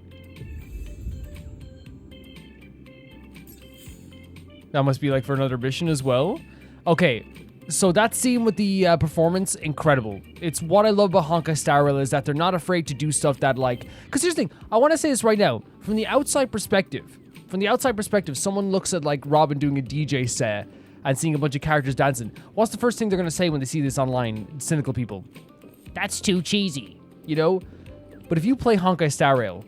That must be like for another mission as well. Okay, so that scene with the performance, incredible. It's what I love about Honkai Star Rail is that they're not afraid to do stuff that like... Because here's the thing, I want to say this right now. From the outside perspective, someone looks at like Robin doing a DJ set and seeing a bunch of characters dancing. What's the first thing they're going to say when they see this online? Cynical people. That's too cheesy, you know? But if you play Honkai Star Rail,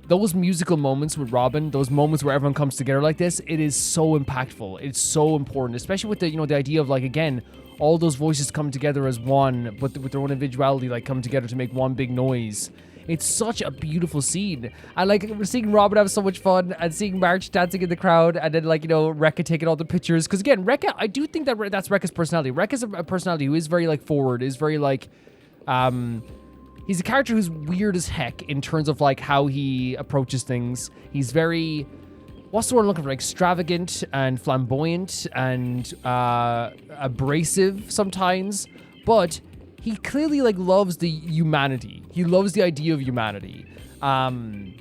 those musical moments with Robin, those moments where everyone comes together like this, it is so impactful. It's so important, especially with the, you know, the idea of like, again, all those voices come together as one, but with their own individuality, like come together to make one big noise. It's such a beautiful scene. I like seeing Robin have so much fun and seeing March dancing in the crowd and then like, you know, Rekka taking all the pictures. Because again, Rekka, I do think that that's Rekka's personality. Rekka's a personality who is very like forward, is very like, he's a character who's weird as heck in terms of like how he approaches things. He's very, what's the word I'm looking for? Extravagant and flamboyant and abrasive sometimes, but he clearly like loves the humanity. He loves the idea of humanity. And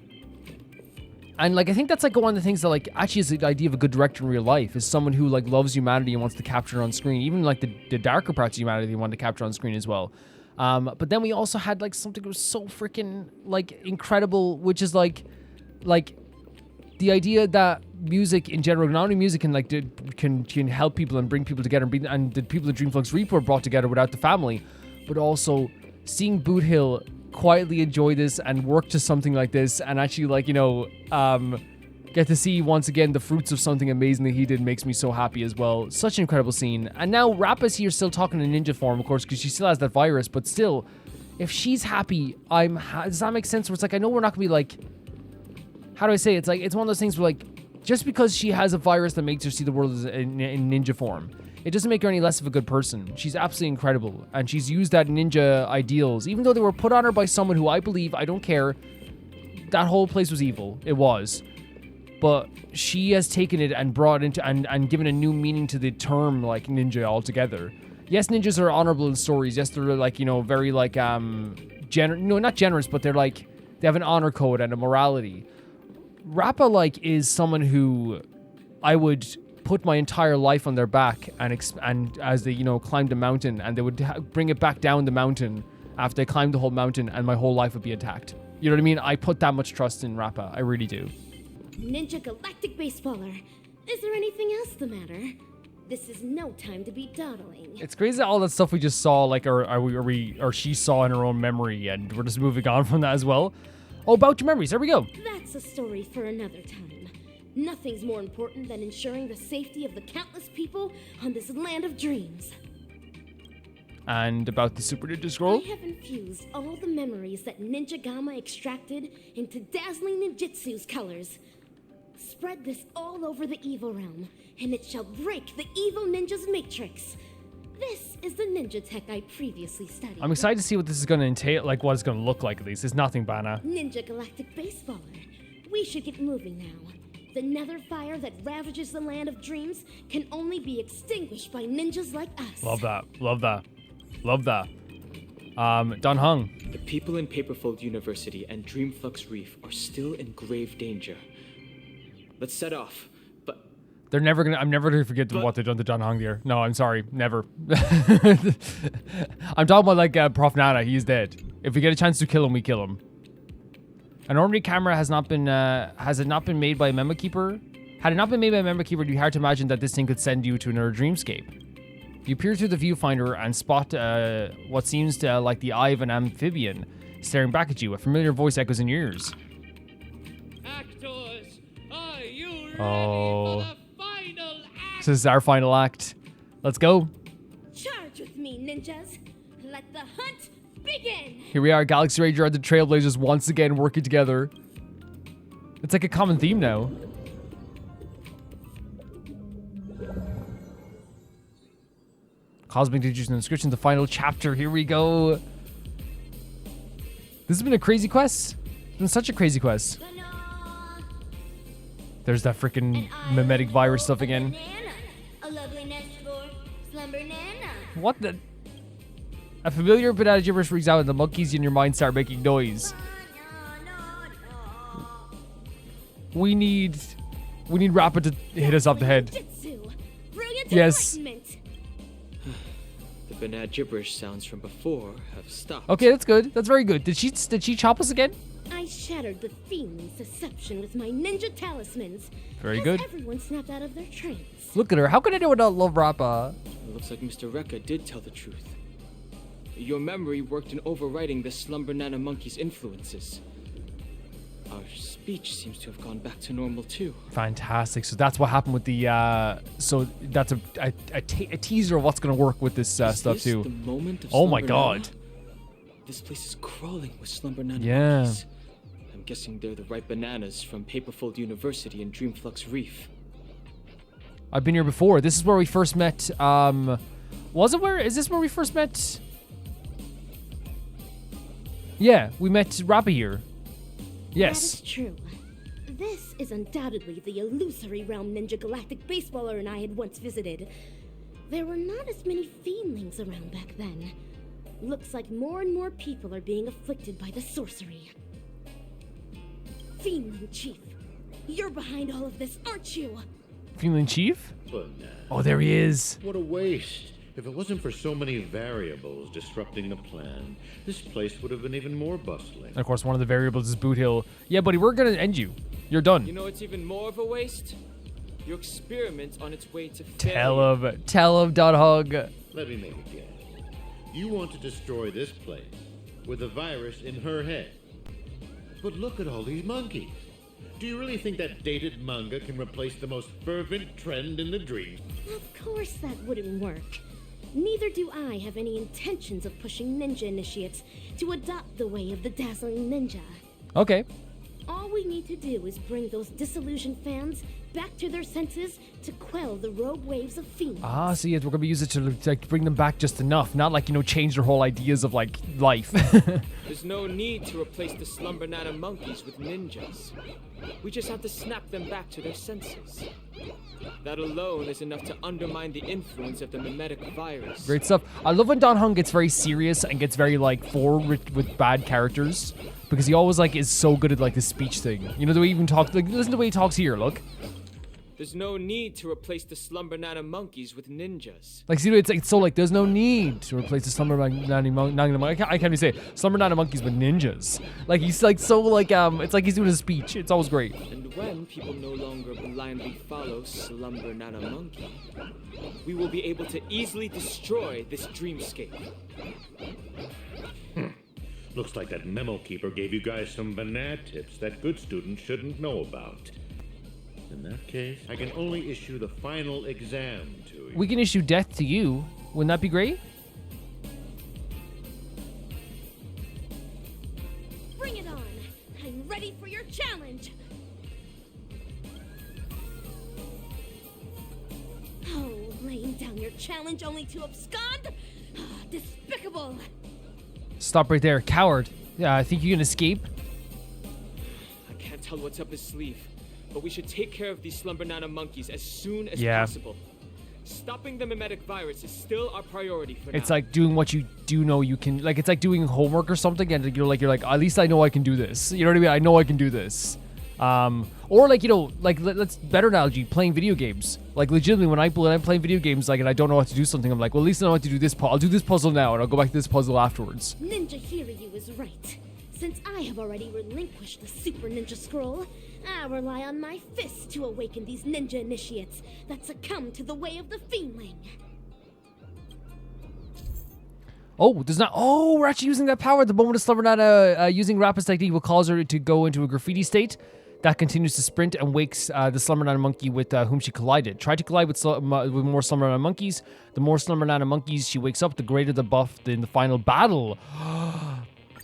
like I think that's like one of the things that like actually is the idea of a good director in real life, is someone who like loves humanity and wants to capture it on screen. Even like the darker parts of humanity they want to capture on screen as well. But then we also had like something that was so freaking like incredible, which is like the idea that music in general, not only music can like can help people and bring people together, and the people at Dreamflux Reef were brought together without the family, but also seeing Bootill quietly enjoy this and work to something like this, and actually like, you know, get to see once again the fruits of something amazing that he did makes me so happy as well. Such an incredible scene. And now Rappa's here still talking in ninja form, of course, because she still has that virus, but still, if she's happy, does that make sense? Where it's like, I know we're not gonna be like, how do I say it? It's like, it's one of those things where like, just because she has a virus that makes her see the world in ninja form, it doesn't make her any less of a good person. She's absolutely incredible, and she's used that ninja ideals, even though they were put on her by someone who I believe, I don't care, that whole place was evil. It was. But she has taken it and brought it into and given a new meaning to the term like ninja altogether. Yes, ninjas are honorable in stories. Yes, they're like, you know, very like not generous, but they're like, they have an honor code and a morality. Rappa like is someone who I would put my entire life on their back and as they, you know, climbed a mountain, and they would bring it back down the mountain after they climbed the whole mountain, and my whole life would be intact. You know what I mean? I put that much trust in Rappa. I really do. Ninja Galactic Baseballer. Is there anything else the matter? This is no time to be dawdling. It's crazy that all that stuff we just saw, like, or she saw in her own memory, and we're just moving on from that as well. Oh, about your memories. There we go. That's a story for another time. Nothing's more important than ensuring the safety of the countless people on this land of dreams. And about the Super Ninja Scroll? I have infused all the memories that Ninja Gamma extracted into dazzling ninjutsu's colors. Spread this all over the evil realm, and it shall break the evil ninja's matrix. This is the ninja tech I previously studied. I'm excited to see what this is going to entail, like what it's going to look like at least. It's nothing, Bana. Ninja Galactic Baseballer. We should get moving now. The nether fire that ravages the land of dreams can only be extinguished by ninjas like us. Love that. Love that. Love that. Dan Hung. The people in Paperfold University and Dreamflux Reef are still in grave danger. Let's set off, but... I'm never gonna forget what they've done to Dan Hung here. No, I'm sorry. Never. I'm talking about like Prof Nana. He's dead. If we get a chance to kill him, we kill him. An ordinary camera has it not been made by a Memo Keeper? Had it not been made by a Memo Keeper, it'd be hard to imagine that this thing could send you to another dreamscape. You peer through the viewfinder and spot what seems to like the eye of an amphibian staring back at you. A familiar voice echoes in your ears. Actors, are you ready Oh. for the final act? This is our final act. Let's go. Charge with me, ninjas. Let the hunt begin. Here we are, Galaxy Ranger and the Trailblazers once again working together. It's like a common theme now. Cosmic Digits and Inscription, the final chapter. Here we go. This has been a crazy quest. It's been such a crazy quest. There's that freaking mimetic virus stuff again. A lovely nest for Slumbernana. What the? A familiar banana gibberish rings out and the monkeys in your mind start making noise. We need Rappa to hit us off the head. Yes. The banana gibberish sounds from before have stopped. Okay, that's good. That's very good. Did she chop us again? I shattered the fiend's deception with my ninja talismans. Very Has good. Everyone snapped out of their trance. Look at her. How could anyone not love Rappa? It looks like Mr. Rekka did tell the truth. Your memory worked in overriding the Slumbernana monkey's influences. Our speech seems to have gone back to normal too. Fantastic. So that's what happened with the. So that's a teaser of what's gonna work with this stuff too. The moment of oh my Slumbernana? god. This place is crawling with Slumbernana Yeah. monkeys. I'm guessing they're the right bananas from Paperfold University and Dreamflux Reef. I've been here before. This is where we first met. Was it where? Is this where we first met? Yeah, we met Rappa here. Yes. That is true. This is undoubtedly the illusory realm Ninja Galactic Baseballer and I had once visited. There were not as many fiendlings around back then. Looks like more and more people are being afflicted by the sorcery. Fiendling Chief, you're behind all of this, aren't you? Feeling Chief? But Oh, there he is. what a waste. If it wasn't for so many variables disrupting the plan, this place would have been even more bustling. And of course, one of the variables is Bootill. Yeah, buddy, we're gonna end you. You're done. You know it's even more of a waste? Your experiment on its way to failure. Tell him, Hug. Let me make a guess. You want to destroy this place with a virus in her head. But look at all these monkeys. Do you really think that dated manga can replace the most fervent trend in the dream? Of course that wouldn't work. Neither do I have any intentions of pushing ninja initiates to adopt the way of the dazzling ninja. Okay. All we need to do is bring those disillusioned fans back to their senses to quell the rogue waves of fiends. Ah, so yeah, we're gonna be using it to like bring them back just enough, not like change their whole ideas of like life. There's no need to replace the Slumbernana monkeys with ninjas. We just have to snap them back to their senses. That alone is enough to undermine the influence of the mimetic virus. Great stuff. I love when Don Hung gets very serious and gets very like forward with bad characters, because he always like is so good at like the speech thing. You know the way he even talks. Like listen to the way he talks here. Look. There's no need to replace the Slumbernana monkeys with ninjas. Like, see, it's so like, there's no need to replace the Slumbernana monkey. I can't even say it. Slumbernana monkeys with ninjas. Like, he's like so like, it's like he's doing a speech. It's always great. And when people no longer blindly follow Slumbernana monkey, we will be able to easily destroy this dreamscape. Looks like that memo keeper gave you guys some banana tips that good students shouldn't know about. In that case, I can only issue the final exam to you. We can issue death to you. Wouldn't that be great? Bring it on! I'm ready for your challenge! Oh, laying down your challenge only to abscond? Ah, despicable! Stop right there, coward. Yeah, I think you can escape. I can't tell what's up his sleeve, but we should take care of these Slumbernana monkeys as soon as Yeah. possible. Stopping the mimetic virus is still our priority for now. It's like doing what you do know you can. Like, it's like doing homework or something, and you're like, at least I know I can do this. You know what I mean? I know I can do this. Or like, let's better analogy, playing video games. Like, legitimately, when I'm playing video games, like, and I don't know how to do something, I'm like, well, at least I know how to do this. I'll do this puzzle now, and I'll go back to this puzzle afterwards. Ninja Hiryu is right. Since I have already relinquished the Super Ninja Scroll, I rely on my fists to awaken these ninja initiates that succumb to the way of the fiendling. Oh, there's not. Oh, we're actually using that power. The moment of Slumbernana using Rappa's technique will cause her to go into a graffiti state that continues to sprint and wakes the Slumbernana monkey with whom she collided. Try to collide with more Slumbernana monkeys. The more Slumbernana monkeys she wakes up, the greater the buff in the final battle.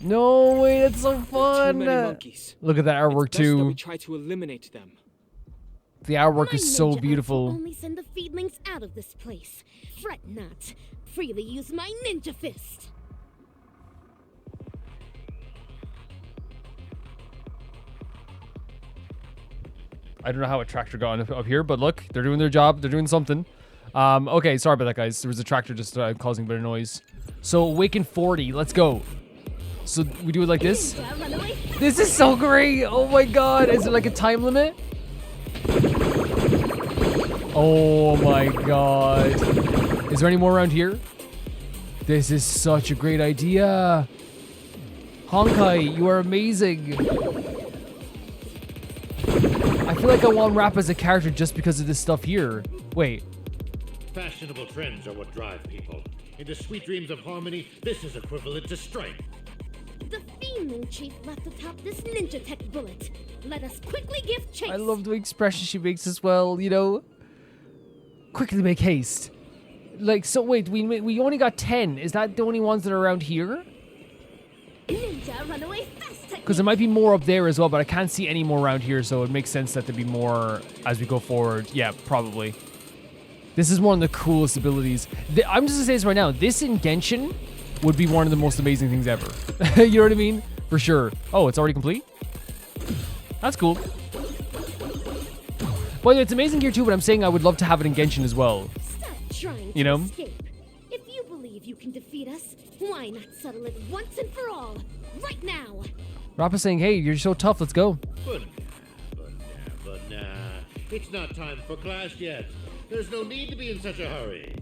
No way, that's so There are fun. too many monkeys. Look at that artwork It's best that we too. try to eliminate them. The artwork My is so ninja arts will beautiful. only send the feedlings out of this place. Fret not. Freely use my ninja fist. I don't know how a tractor got up here, but look, they're doing their job. They're doing something. Okay, sorry about that, guys. There was a tractor just causing a bit of noise. So, awaken 40. Let's go. So, we do it like this. This is so great. Oh my god. Is it like a time limit? Oh my god. Is there any more around here? This is such a great idea. Honkai, you are amazing. I feel like I want Rappa as a character just because of this stuff here. Wait. Fashionable trends are what drive people. In the sweet dreams of harmony, this is equivalent to strength. The Fiendling Chief left atop this ninja tech bullet. Let us quickly give chase. I love the expression she makes as well, you know. Quickly make haste. Like, so wait, we only got 10. Is that the only ones that are around here? Ninja runaway fast technique. Because there might be more up there as well, but I can't see any more around here, so it makes sense that there'd be more as we go forward. Yeah, probably. This is one of the coolest abilities. I'm just gonna say this right now. This in Genshin would be one of the most amazing things ever. You know what I mean? For sure. Oh, it's already complete? That's cool. By the way, it's amazing here too, but I'm saying I would love to have it in Genshin as well. Stop trying You know? to escape. If you believe you can defeat us, why not settle it once and for all? Right now. Rappa's saying, hey, you're so tough, let's go. But nah. It's not time for class yet. There's no need to be in such a hurry.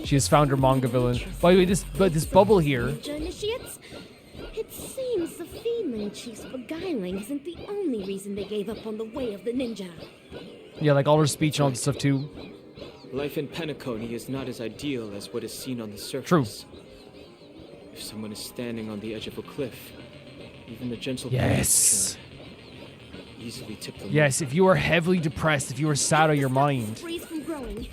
She has found her manga villain. By the way, this bubble here. Ninja initiates? It seems the Fiendling Chief's beguiling isn't the only reason they gave up on the way of the ninja. Yeah, like all her speech and all this stuff too. Life in Penacony is not as ideal as what is seen on the surface. True. If someone is standing on the edge of a cliff, even the gentle Yes. breeze can easily tip them. Yes, if you are heavily depressed, if you are sad on your mind. Freeze from growing.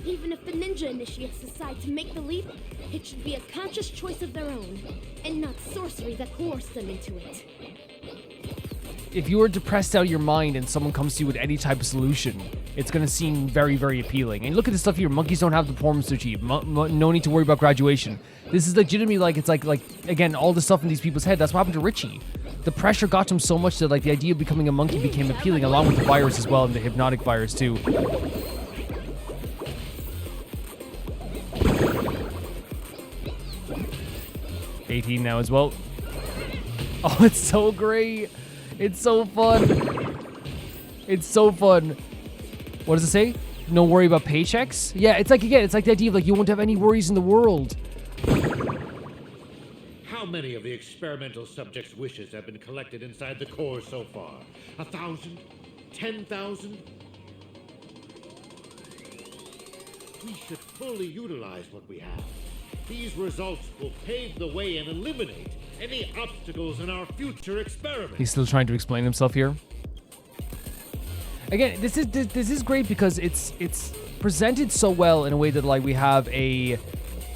Even if the ninja initiates decide to make the leap, it should be a conscious choice of their own, and not sorcery that coerced them into it. If you are depressed out of your mind and someone comes to you with any type of solution, it's going to seem very, very appealing. And look at this stuff here. Monkeys don't have the performance to achieve. No need to worry about graduation. This is legitimately like, it's like, again, all the stuff in these people's head. That's what happened to Richie. The pressure got to him so much that, like, the idea of becoming a monkey became appealing, along with the virus as well, and the hypnotic virus, too. $18 now as well. Oh, it's so great. It's so fun. It's so fun. What does it say? No worry about paychecks? Yeah, it's like, again, it's like the idea of like you won't have any worries in the world. How many of the experimental subjects' wishes have been collected inside the core so far? 1,000? 10,000? We should fully utilize what we have. These results will pave the way and eliminate any obstacles in our future experiments. He's still trying to explain himself here. Again, this is great because it's presented so well in a way that like we have a,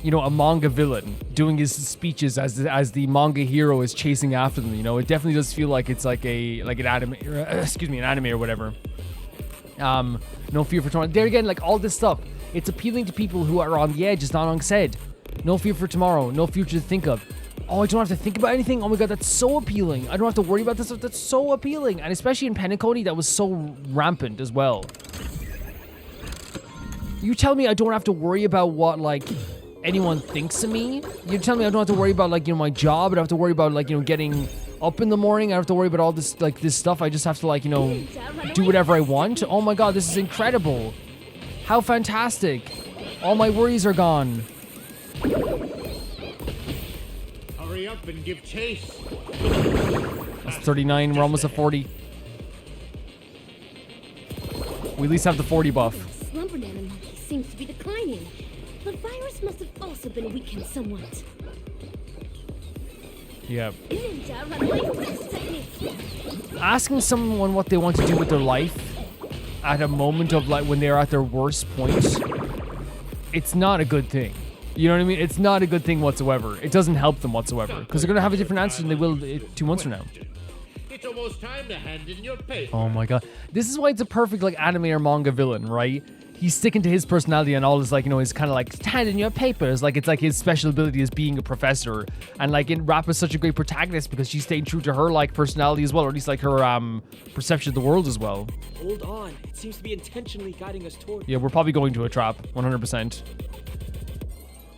you know, a manga villain doing his speeches as the manga hero is chasing after them. You know, it definitely does feel like it's like an anime, an anime or whatever. No fear for tomorrow. There again, like all this stuff, it's appealing to people who are on the edge, as Nanong said. No fear for tomorrow, no future to think of. Oh, I don't have to think about anything? Oh my god, that's so appealing. I don't have to worry about this stuff. That's so appealing. And especially in Penacony, that was so rampant as well. You tell me I don't have to worry about what, like, anyone thinks of me? You tell me I don't have to worry about, like, you know, my job. I don't have to worry about, like, you know, getting up in the morning. I don't have to worry about all this, like, this stuff. I just have to, like, you know, do whatever I want. Oh my god, this is incredible. How fantastic. All my worries are gone. Hurry up and give chase. That's 39. We're almost at 40. We at least have the 40 buff. Slumbernana monkey seems to be declining. The virus must have also been weakened somewhat. Yeah. Ninja runaway fast technique. Asking someone what they want to do with their life at a moment of like when they're at their worst point, it's not a good thing. You know what I mean? It's not a good thing whatsoever. It doesn't help them whatsoever. Because they're going to have a different answer than they will 2 months from now. It's almost time to hand in your paper. Oh my god. This is why it's a perfect like anime or manga villain, right? He's sticking to his personality and all his like, you know, he's kind of like, hand in your papers. Like, it's like his special ability is being a professor. And like, Rappa's such a great protagonist because she's staying true to her like personality as well, or at least like her perception of the world as well. Hold on. It seems to be intentionally guiding us toward... Yeah, we're probably going to a trap, 100%.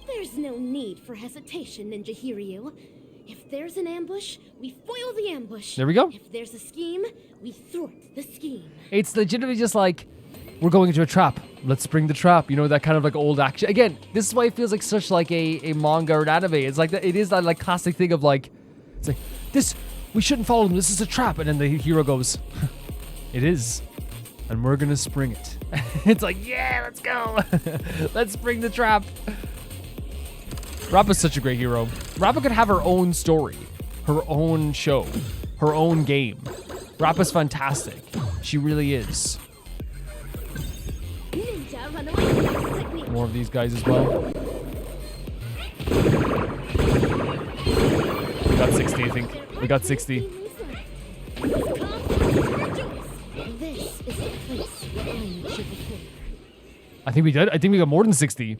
There's no need for hesitation, Ninja Hiryu. If there's an ambush, we foil the ambush. There we go. If there's a scheme, we thwart the scheme. It's legitimately just like, we're going into a trap. Let's spring the trap. You know, that kind of like old action. Again, this is why it feels like such like a manga or an anime. It's like, it is that like classic thing of like, it's like, this, we shouldn't follow them. This is a trap. And then the hero goes, it is. And we're going to spring it. It's like, yeah, let's go. Let's spring the trap. Rappa's such a great hero. Rappa could have her own story, her own show, her own game. Rappa's fantastic. She really is. More of these guys as well. We got 60, I think. We got 60. This is the place where I met you before. I think we did. I think we got more than 60.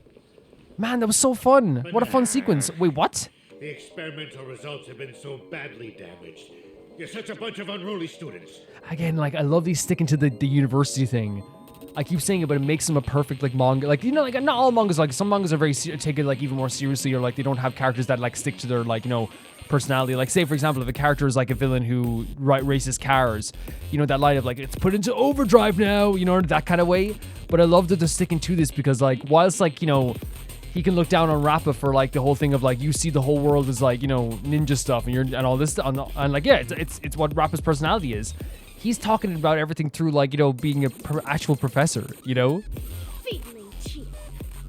Man, that was so fun. What a fun sequence. Wait, what? The experimental results have been so badly damaged. You're such a bunch of unruly students. Again, like, I love these sticking to the university thing. I keep saying it, but it makes them a perfect, like, manga. Like, you know, like, not all mangas, like, some mangas are very, take it, like, even more seriously, or, like, they don't have characters that, like, stick to their, like, you know, personality. Like, say, for example, if a character is, like, a villain who races cars, you know, that line of, like, it's put into overdrive now, you know, that kind of way. But I love that they're sticking to this because, like, whilst, like, you know, he can look down on Rappa for like the whole thing of like you see the whole world as like, you know, ninja stuff and all this and like, yeah, it's what Rappa's personality is. He's talking about everything through like, you know, being a actual professor, you know. Feedling chief,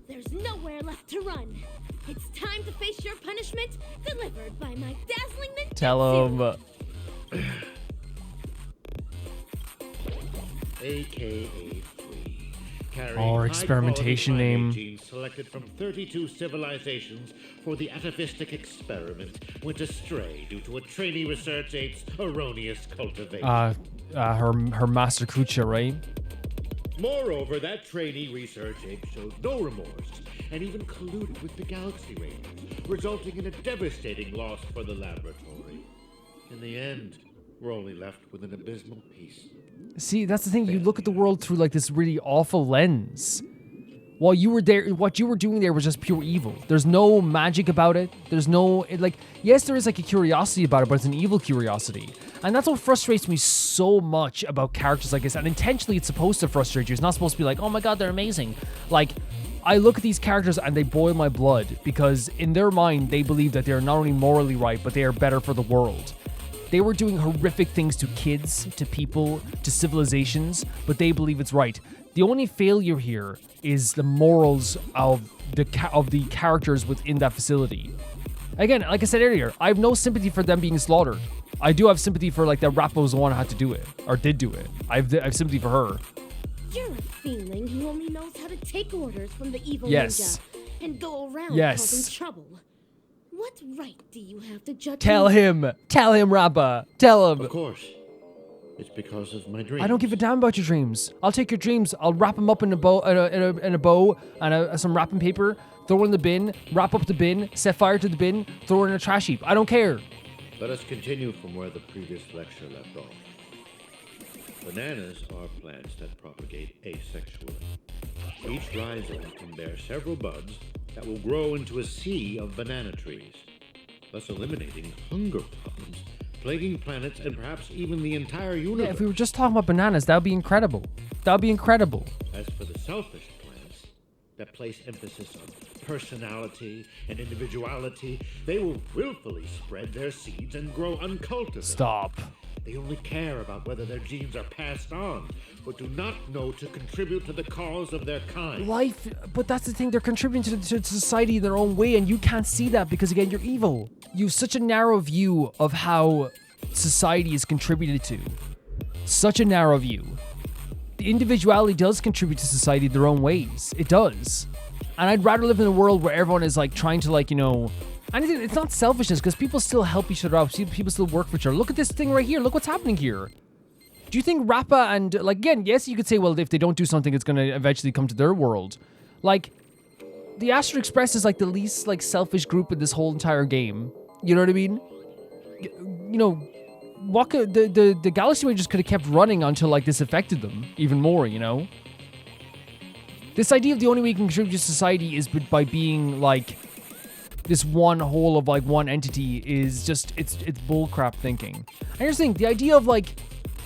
there's nowhere left to run. It's time to face your punishment delivered by my dazzling ninja. Tell him. AKA Our experimentation name. Genes selected from 32 civilizations for the atavistic experiment went astray due to a trainee research ape's erroneous cultivation. Her master Kucha, right? Moreover, that trainee research ape showed no remorse and even colluded with the Galaxy Rangers, resulting in a devastating loss for the laboratory. In the end, we're only left with an abysmal piece. See, that's the thing. You look at the world through like this really awful lens. While you were there, what you were doing there was just pure evil. There's no magic about it. There's no, like, yes, there is like a curiosity about it, but it's an evil curiosity. And that's what frustrates me so much about characters like this. And intentionally, it's supposed to frustrate you. It's not supposed to be like, oh my god, they're amazing. Like, I look at these characters and they boil my blood because in their mind, they believe that they're not only morally right, but they are better for the world. They were doing horrific things to kids, to people, to civilizations, but they believe it's right. The only failure here is the morals of the characters within that facility. Again, like I said earlier, I have no sympathy for them being slaughtered. I do have sympathy for like that Rappa was the one who had to do it, or did do it. I have sympathy for her. You're a feeling who only knows how to take orders from the evil Yes. ninja and go around Yes. causing trouble. What right do you have to judge Tell me? him, Rappa, tell him. Of course. It's because of my dreams. I don't give a damn about your dreams. I'll take your dreams. I'll wrap them up in a bow, in a bow and some wrapping paper. Throw in the bin. Wrap up the bin. Set fire to the bin. Throw it in a trash heap. I don't care. Let us continue from where the previous lecture left off. Bananas are plants that propagate asexually. Each rhizome can bear several buds that will grow into a sea of banana trees, thus eliminating hunger problems, plaguing planets and perhaps even the entire universe. Yeah, if we were just talking about bananas, that would be incredible. That would be incredible. As for the selfish plants that place emphasis on personality and individuality, they will willfully spread their seeds and grow uncultivated. Stop. They only care about whether their genes are passed on, but do not know to contribute to the cause of their kind. Life, but that's the thing, they're contributing to society in their own way, and you can't see that because, again, you're evil. You have such a narrow view of how society is contributed to. Such a narrow view. The individuality does contribute to society in their own ways. It does. And I'd rather live in a world where everyone is like trying to like, you know, and it's not selfishness because people still help each other out. People still work for each other. Look at this thing right here. Look what's happening here. Do you think Rappa and, like, again, yes, you could say, well, if they don't do something, it's going to eventually come to their world. Like, the Astral Express is, like, the least, like, selfish group in this whole entire game. You know what I mean? You know, what could, the Galaxy Rangers could have kept running until, like, this affected them even more, you know? This idea of the only way you can contribute to society is by being, like, this one whole of, like, one entity is just, it's bullcrap thinking. And here's the thing, the idea of, like,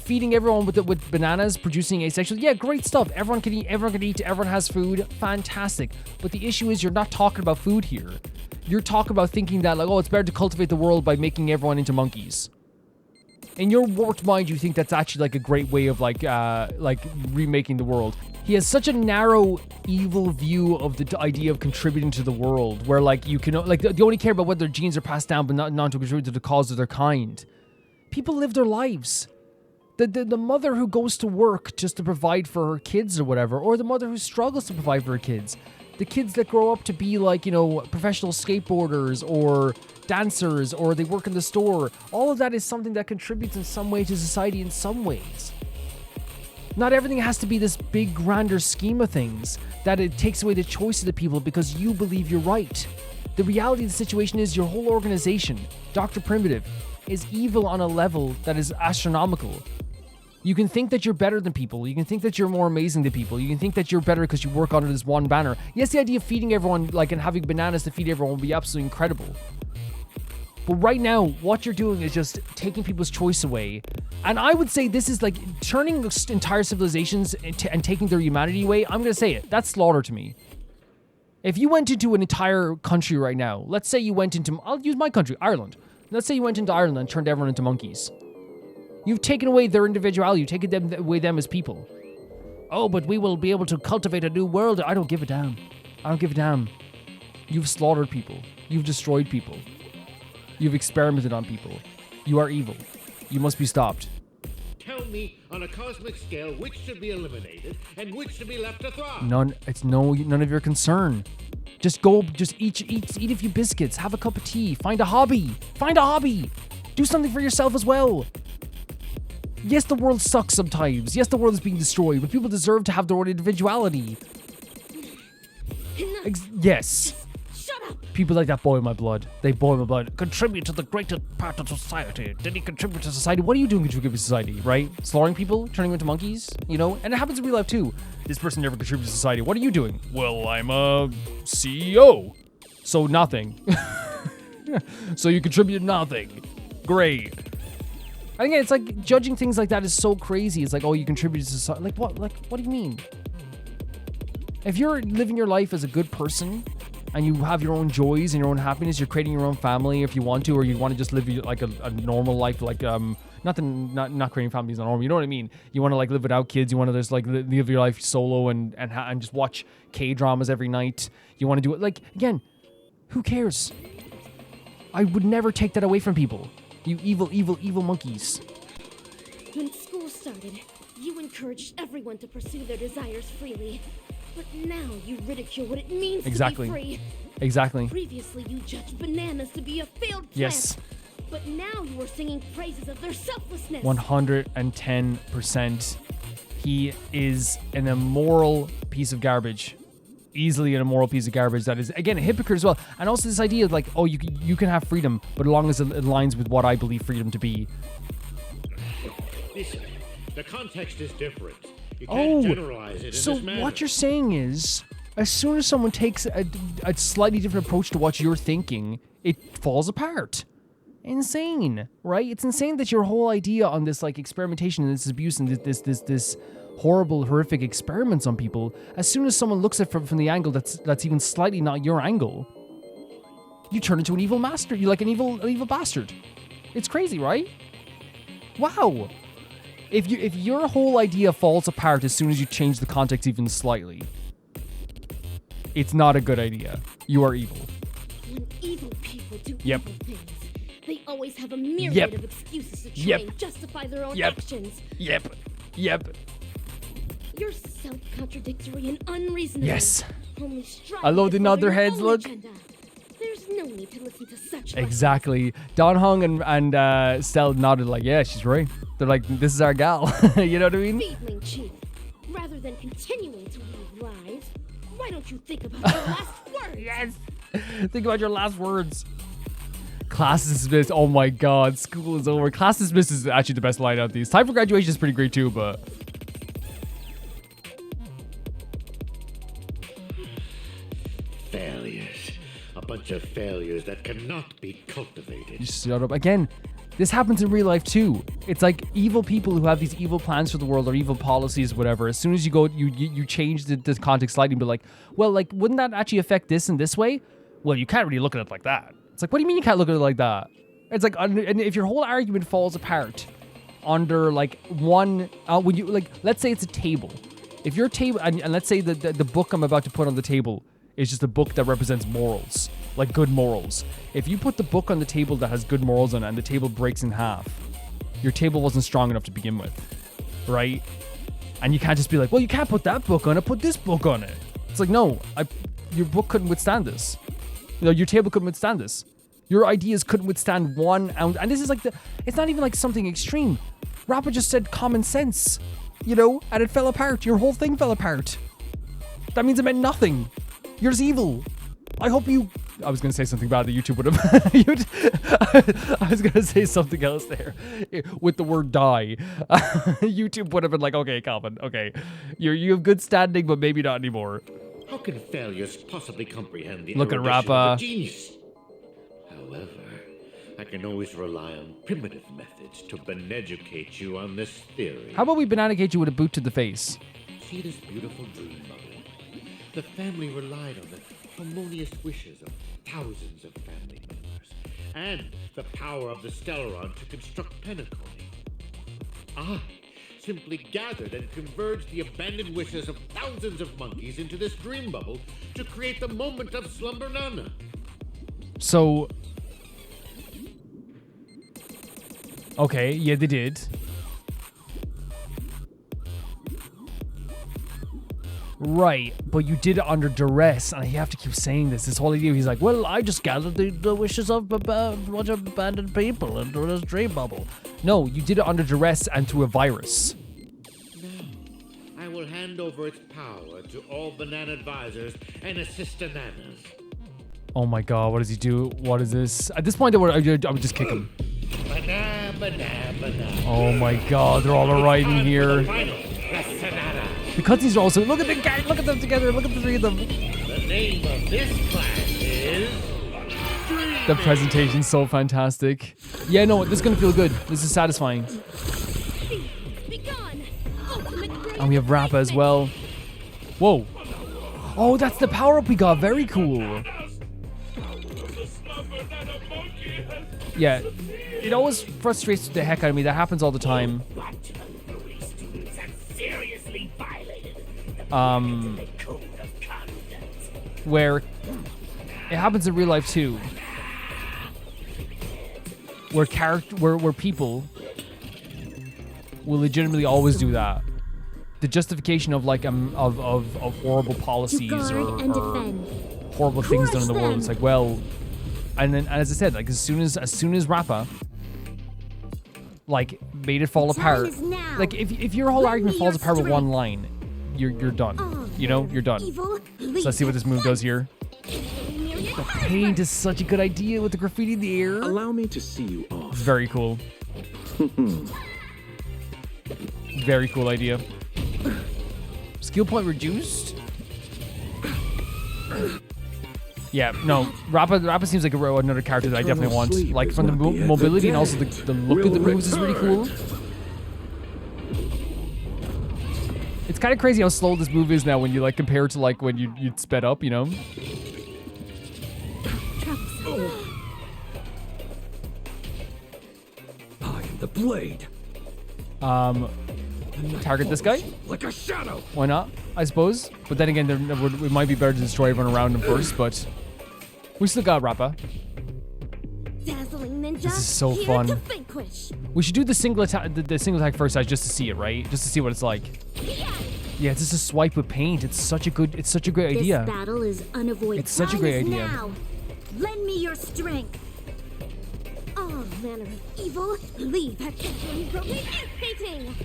feeding everyone with bananas, producing asexual, yeah, great stuff. Everyone can eat, everyone has food, fantastic. But the issue is you're not talking about food here. You're talking about thinking that, like, oh, it's better to cultivate the world by making everyone into monkeys. In your warped mind, you think that's actually, like, a great way of, like remaking the world. He has such a narrow, evil view of the idea of contributing to the world, where, like, you can, like, they only care about whether their genes are passed down, but not to contribute to the cause of their kind. People live their lives. The mother who goes to work just to provide for her kids or whatever, or the mother who struggles to provide for her kids. The kids that grow up to be, like, you know, professional skateboarders or dancers, or they work in the store. All of that is something that contributes in some way to society in some ways. Not everything has to be this big, grander scheme of things that it takes away the choice of the people because you believe you're right. The reality of the situation is your whole organization, Dr. Primitive, is evil on a level that is astronomical. You can think that you're better than people. You can think that you're more amazing than people. You can think that you're better because you work under this one banner. Yes, the idea of feeding everyone, like, and having bananas to feed everyone would be absolutely incredible. But right now, what you're doing is just taking people's choice away. And I would say this is like turning entire civilizations and taking their humanity away. I'm going to say it. That's slaughter to me. If you went into an entire country right now, let's say you went into, I'll use my country, Ireland. Let's say you went into Ireland and turned everyone into monkeys. You've taken away their individuality. You've taken away them as people. Oh, but we will be able to cultivate a new world. I don't give a damn. I don't give a damn. You've slaughtered people. You've destroyed people. You've experimented on people. You are evil. You must be stopped. Tell me, on a cosmic scale, which should be eliminated and which should be left to thrive. None of your concern. Just eat a few biscuits. Have a cup of tea. Find a hobby. Do something for yourself as well. Yes, the world sucks sometimes. Yes, the world is being destroyed, but people deserve to have their own individuality. Yes. Shut up! People like that boil my blood. They boil my blood. Contribute to the greater part of society. Did he contribute to society? What are you doing to contribute to society, right? Slaughtering people? Turning them into monkeys? You know? And it happens in real life too. This person never contributes to society. What are you doing? Well, I'm a CEO. So nothing. So you contribute nothing. Great. And again, it's like judging things like that is so crazy. It's like, oh, you contribute to society. Like what? Like, what do you mean? If you're living your life as a good person and you have your own joys and your own happiness, you're creating your own family if you want to, or you want to just live like a normal life, like not creating families on normal. You know what I mean? You want to like live without kids. You want to just like live your life solo and just watch K-dramas every night. You want to do it like, again, who cares? I would never take that away from people. You evil, evil, evil monkeys. When school started, you encouraged everyone to pursue their desires freely. But now you ridicule what it means to be free. Exactly. Previously, you judged bananas to be a failed plant. Yes. But now you are singing praises of their selflessness. 110%. He is an immoral piece of garbage. Easily an immoral piece of garbage that is, again, a hypocrite as well. And also this idea of like, oh, you can have freedom, but as long as it aligns with what I believe freedom to be. Listen, the context is different. You can't generalize it in so this manner. What you're saying is, as soon as someone takes a slightly different approach to what you're thinking, it falls apart. Insane, right? It's insane that your whole idea on this like experimentation and this abuse and this horrible, horrific experiments on people, as soon as someone looks at it from the angle that's even slightly not your angle, you turn into an evil master. You're like an evil bastard. It's crazy, right? Wow. If your whole idea falls apart as soon as you change the context even slightly, it's not a good idea. You are evil. When evil people do Yep. evil things, they always have a myriad of excuses to try and justify their own actions. Yep. You're self-contradictory and unreasonable. Yes. Only strive I love to they nod further their your heads, own look. agenda. There's no need to listen to such Exactly. Don Hung and Stell nodded like, yeah, she's right. They're like, this is our gal. You know what I mean? Feedling Chief, rather than continuing to leave lies, why don't you think about your last words? Yes. Think about your last words. Class dismissed. Oh my god, school is over. Class dismissed is actually the best line out of these. Time for graduation is pretty great too, but... Failures. A bunch of failures that cannot be cultivated. You shut up. Again, this happens in real life too. It's like evil people who have these evil plans for the world or evil policies, whatever. As soon as you go, you change the context slightly and be like, well, like, wouldn't that actually affect this in this way? Well, you can't really look at it like that. It's like, what do you mean you can't look at it like that? It's like, and if your whole argument falls apart under like one, when you like, let's say it's a table. If your table, and let's say the book I'm about to put on the table is just a book that represents morals, like good morals. If you put the book on the table that has good morals on it and the table breaks in half, your table wasn't strong enough to begin with, right? And you can't just be like, well, you can't put that book on it, put this book on it. It's like, no, your book couldn't withstand this. You know, your table couldn't withstand this. Your ideas couldn't withstand 1 ounce. And this is like it's not even like something extreme. Rappa just said common sense, you know, and it fell apart. Your whole thing fell apart. That means it meant nothing. You're just evil. I hope you... I was going to say something bad that YouTube would have... I was going to say something else there. With the word die. YouTube would have been like, okay, Calvin, okay. You have good standing, but maybe not anymore. How can failures possibly comprehend the Look at erudition Rappa. of a genius? However, I can always rely on primitive methods to beneducate you on this theory. How about we bananacate you with a boot to the face? See this beautiful dream bubble? The family relied on the harmonious wishes of thousands of family members and the power of the Stellaron to construct penacony. I simply gathered and converged the abandoned wishes of thousands of monkeys into this dream bubble to create the moment of Slumbernana. So... Okay, yeah, they did. Right, but you did it under duress, and you have to keep saying this whole idea. He's like, well, I just gathered the wishes of a bunch of abandoned people into this dream bubble. No, you did it under duress and through a virus. Now, I will hand over its power to all banana advisors and assistananas. Oh my god, what does he do? What is this? At this point, I would just kick him. Oh my god, they're all arriving here. The cutscenes are also... Look at the guys, look at them together, look at the three of them. The name of this class is... The presentation's so fantastic. Yeah, no, this is gonna feel good. This is satisfying. And we have Rappa as well. Whoa. Oh, that's the power-up we got. Very cool. Yeah, it always frustrates the heck out of me. That happens all the time. Where it happens in real life too. Where people will legitimately always do that. The justification of like of horrible policies or horrible things done in the world. It's like, well, and then as I said, like as soon as Rappa like made it fall apart, like if your whole argument falls apart with one line, you're done. You know, you're done. So let's see what this move does here. The paint is such a good idea with the graffiti in the air. Allow me to see you off. Very cool. Very cool idea. Skill point reduced? Yeah, no, Rappa seems like another character that I definitely want. Like from the mobility and also the look of the moves is really cool. It's kind of crazy how slow this move is now when you like compare it to like when you'd sped up, you know? I am the blade. Target this guy? Like a shadow. Why not? I suppose. But then again, it might be better to destroy everyone around him first, but we still got Rappa. Dazzling ninja, this is so here fun. to vanquish. We should do the single attack first, just to see it, right? Just to see what it's like. Yeah, it's just a swipe with paint. It's such a great idea. This battle is unavoidable. It's such a great idea. Now. Lend me your strength. All manner of evil, leave that entering painting.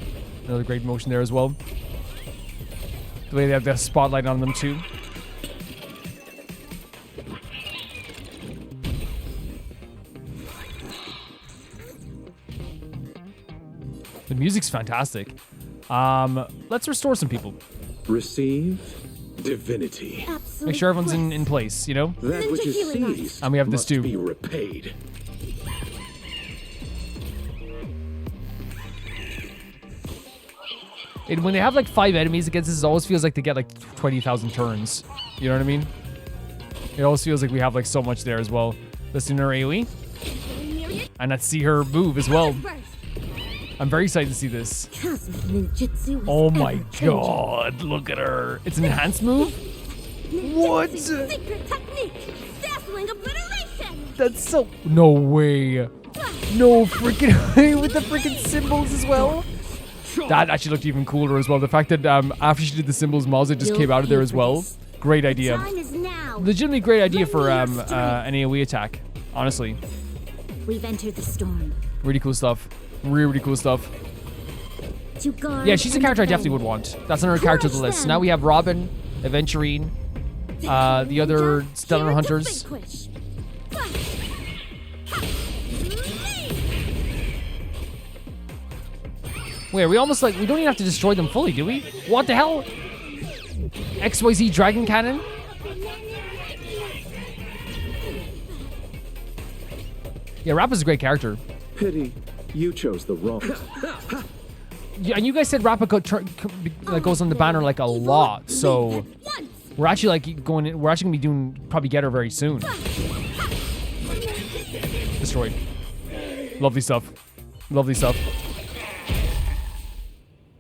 Another great motion there as well. The way they have the spotlight on them too. The music's fantastic. Let's restore some people. Receive divinity. Make sure everyone's in place, you know? That which is seized and we have this must too. be repaid. And when they have like 5 enemies against us, it always feels like they get like 20,000 turns. You know what I mean? It always feels like we have like so much there as well. Let's do her AoE. And let's see her move as well. I'm very excited to see this. Oh my god, look at her. It's an enhanced move? What? That's so... No way. No freaking way with the freaking symbols as well. That actually looked even cooler as well. The fact that after she did the symbols, Mazza just came out of there as well. Great idea. Legitimately great idea for an AoE attack. Honestly. We've entered the storm. Really cool stuff. Really cool stuff. Yeah, she's a character I definitely would want. That's another character on the list. Now we have Robin, Aventurine, the other Stellar Hunters. Wait, are we almost like... We don't even have to destroy them fully, do we? What the hell? XYZ Dragon Cannon? Yeah, Rappa's a great character. Pity you chose the wrong. Yeah, and you guys said Rappa goes on the banner like a lot, so we're actually like going in, we're actually gonna be doing probably get her very soon. Destroyed. Lovely stuff. Lovely stuff.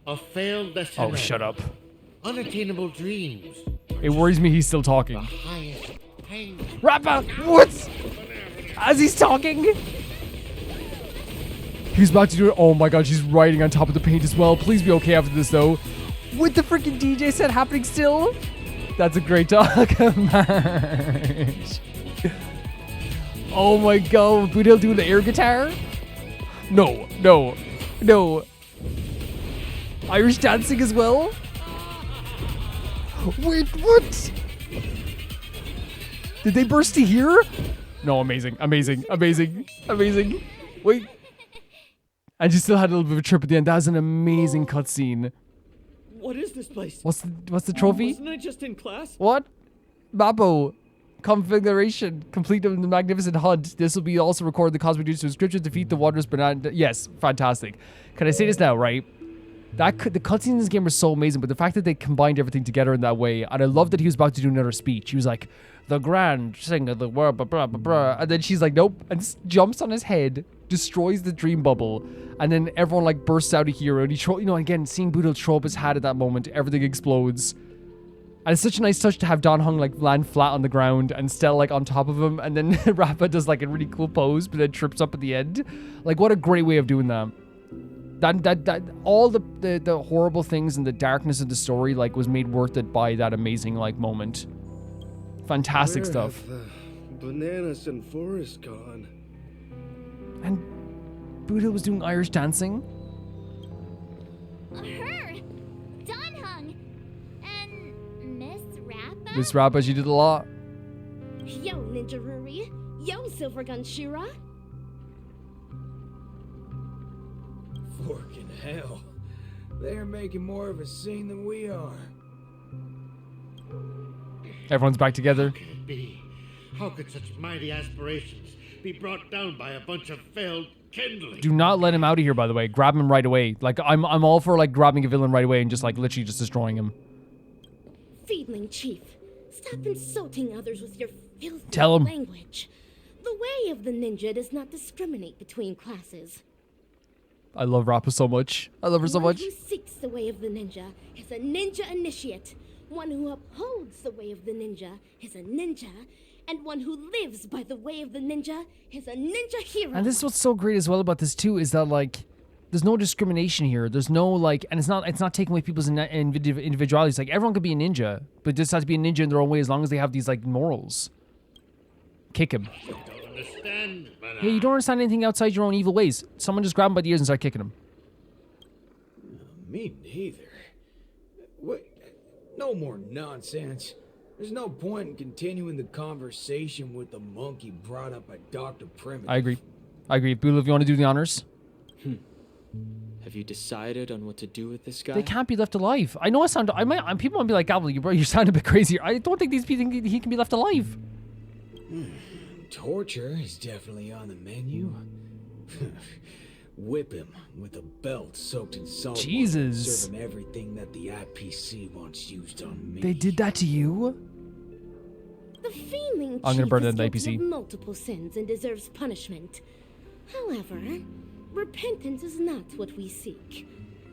A failed destination. Oh, shut up. Unattainable dreams. It worries me he's still talking. Highest pain. Rappa! What? As he's talking? He's about to do it. Oh my god, she's riding on top of the paint as well. Please be okay after this, though. With the freaking DJ set happening still? That's a great talk match. Oh my god, Bootill doing the air guitar? No, no, no. Irish dancing as well? Wait, what? Did they burst to here? No, amazing, amazing, amazing, amazing. Wait. And she still had a little bit of a trip at the end. That was an amazing cutscene. What is this place? What's the trophy? Wasn't I just in class? What? Mappo. Configuration. Complete the magnificent hunt. This will be also record the cosmic duties to inscription. Defeat the wondrous banana. Yes, fantastic. Can I say this now, right? The cutscenes in this game are so amazing, but the fact that they combined everything together in that way, and I love that he was about to do another speech. He was like, the grand singer, the word, blah, blah, blah, blah. And then she's like, nope, and jumps on his head, destroys the dream bubble, and then everyone like bursts out of here, and he you know, again, seeing Bootill throw up his hat at that moment, everything explodes. And it's such a nice touch to have Dan Heng like land flat on the ground and Stella like on top of him, and then Rappa does like a really cool pose, but then trips up at the end. Like, what a great way of doing that. That all the horrible things and the darkness of the story like was made worth it by that amazing like moment. Fantastic stuff. The bananas and forest gone. And Bootill was doing Irish dancing. Her, Dan Heng, and Miss Rappa. Miss Rappa, she did a lot. Yo, Ninja Ruri. Yo, Silvergun Shira. Forking hell. They're making more of a scene than we are. Everyone's back together. How can it be? How could such mighty aspirations be brought down by a bunch of failed kindling? Do not let him out of here, by the way. Grab him right away. Like, I'm all for, like, grabbing a villain right away and just, like, literally just destroying him. Feedling Chief, stop insulting others with your filthy Tell him. language. The way of the ninja does not discriminate between classes. I love Rappa so much. I love her so much. One who seeks the way of the ninja is a ninja initiate. One who upholds the way of the ninja is a ninja. And one who lives by the way of the ninja is a ninja hero. And this is what's so great as well about this too, is that like, There's no discrimination here. There's no like, and it's not taking away people's individualities. Like everyone could be a ninja, but just has to be a ninja in their own way as long as they have these like morals. Kick him. Hey, you don't understand anything outside your own evil ways. Someone just grab him by the ears and start kicking him. Me neither. Wait, no more nonsense. There's no point in continuing the conversation with the monkey brought up by Dr. Primitive. I agree. Bootill, if you want to do the honors. Have you decided on what to do with this guy? They can't be left alive. I know people might be like, Gavel, you sound a bit crazy. I don't think these people think he can be left alive. Torture is definitely on the menu. Whip him with a belt soaked in salt water, Jesus. serving everything that the IPC wants used on me. They did that to you? The Fiendling I'm gonna burn it in the Chief is guilty IPC. of multiple sins and deserves punishment. However, repentance is not what we seek.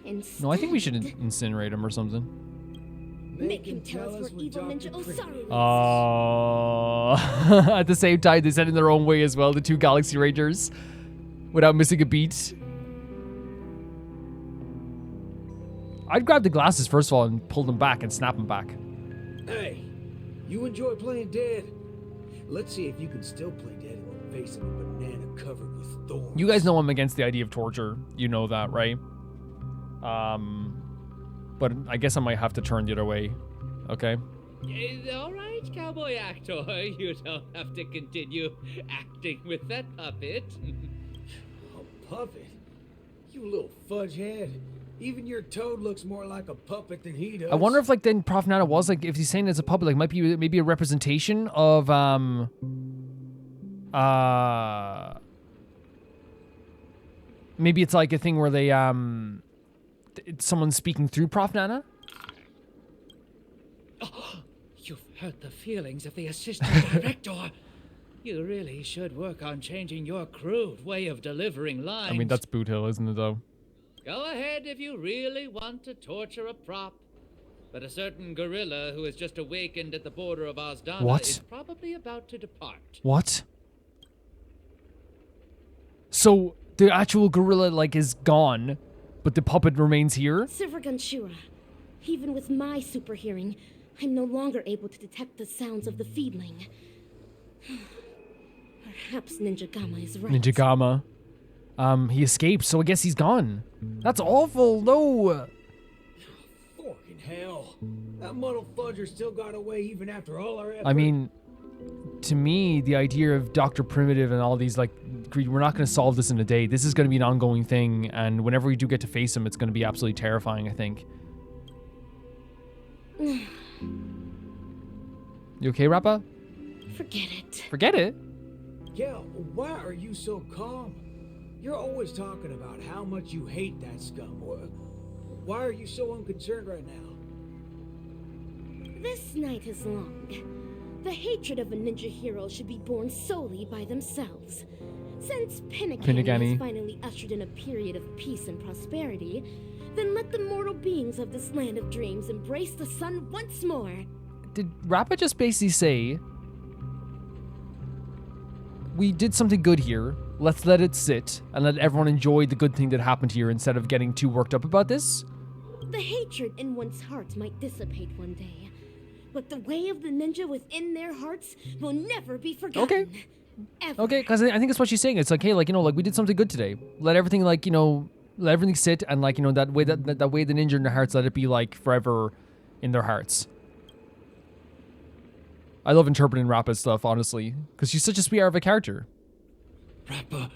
Instead, No, I think we should incinerate him or something. Make him tell us where evil Ninja Osaru is. Oh. At the same time, they said in their own way as well, the two Galaxy Rangers, without missing a beat. I'd grab the glasses first of all and pull them back and snap them back. Hey, you enjoy playing dead? Let's see if you can still play dead in the face of a banana covered with thorns. You guys know I'm against the idea of torture. You know that, right? But I guess I might have to turn the other way. Okay? All right, cowboy actor. You don't have to continue acting with that puppet. A puppet? You little fudge head. Even your toad looks more like a puppet than he does. I wonder if like then Prof Nana was like, if he's saying it's a puppet, like might be maybe a representation of maybe it's like a thing where they it's someone speaking through Prof Nana. Oh, you've hurt the feelings of the assistant director. You really should work on changing your crude way of delivering lines. I mean, that's Bootill, isn't it, though? Go ahead if you really want to torture a prop. But a certain gorilla who has just awakened at the border of Ozdana is probably about to depart. What? So the actual gorilla, like, is gone, but the puppet remains here? Silvergun, even with my super hearing, I'm no longer able to detect the sounds of the Fiendling. Perhaps Ninja Gamma is right. Ninja Gamma. He escaped, so I guess he's gone. That's awful, no! Fucking hell. That muddle fudger still got away even after all our efforts. I mean, to me, the idea of Dr. Primitive and all these, like, we're not going to solve this in a day. This is going to be an ongoing thing, and whenever we do get to face him, it's going to be absolutely terrifying, I think. You okay, Rappa? Forget it. Forget it? Yeah, why are you so calm? You're always talking about how much you hate that scum. Why are you so unconcerned right now? This night is long. The hatred of a ninja hero should be borne solely by themselves. Since penacony has finally ushered in a period of peace and prosperity, then let the mortal beings of this land of dreams embrace the sun once more. Did Rappa just basically say, we did something good here, let's let it sit and let everyone enjoy the good thing that happened here instead of getting too worked up about this? The hatred in one's heart might dissipate one day, but the way of the ninja within their hearts will never be forgotten. Okay. Ever. Okay, because I think that's what she's saying. It's like, hey, like, you know, like, we did something good today. Let everything, like, you know, let everything sit, and, like, you know, that way the ninja in their hearts, let it be, like, forever in their hearts. I love interpreting Rappa's stuff, honestly, because she's such a sweetheart of a character. Rappa,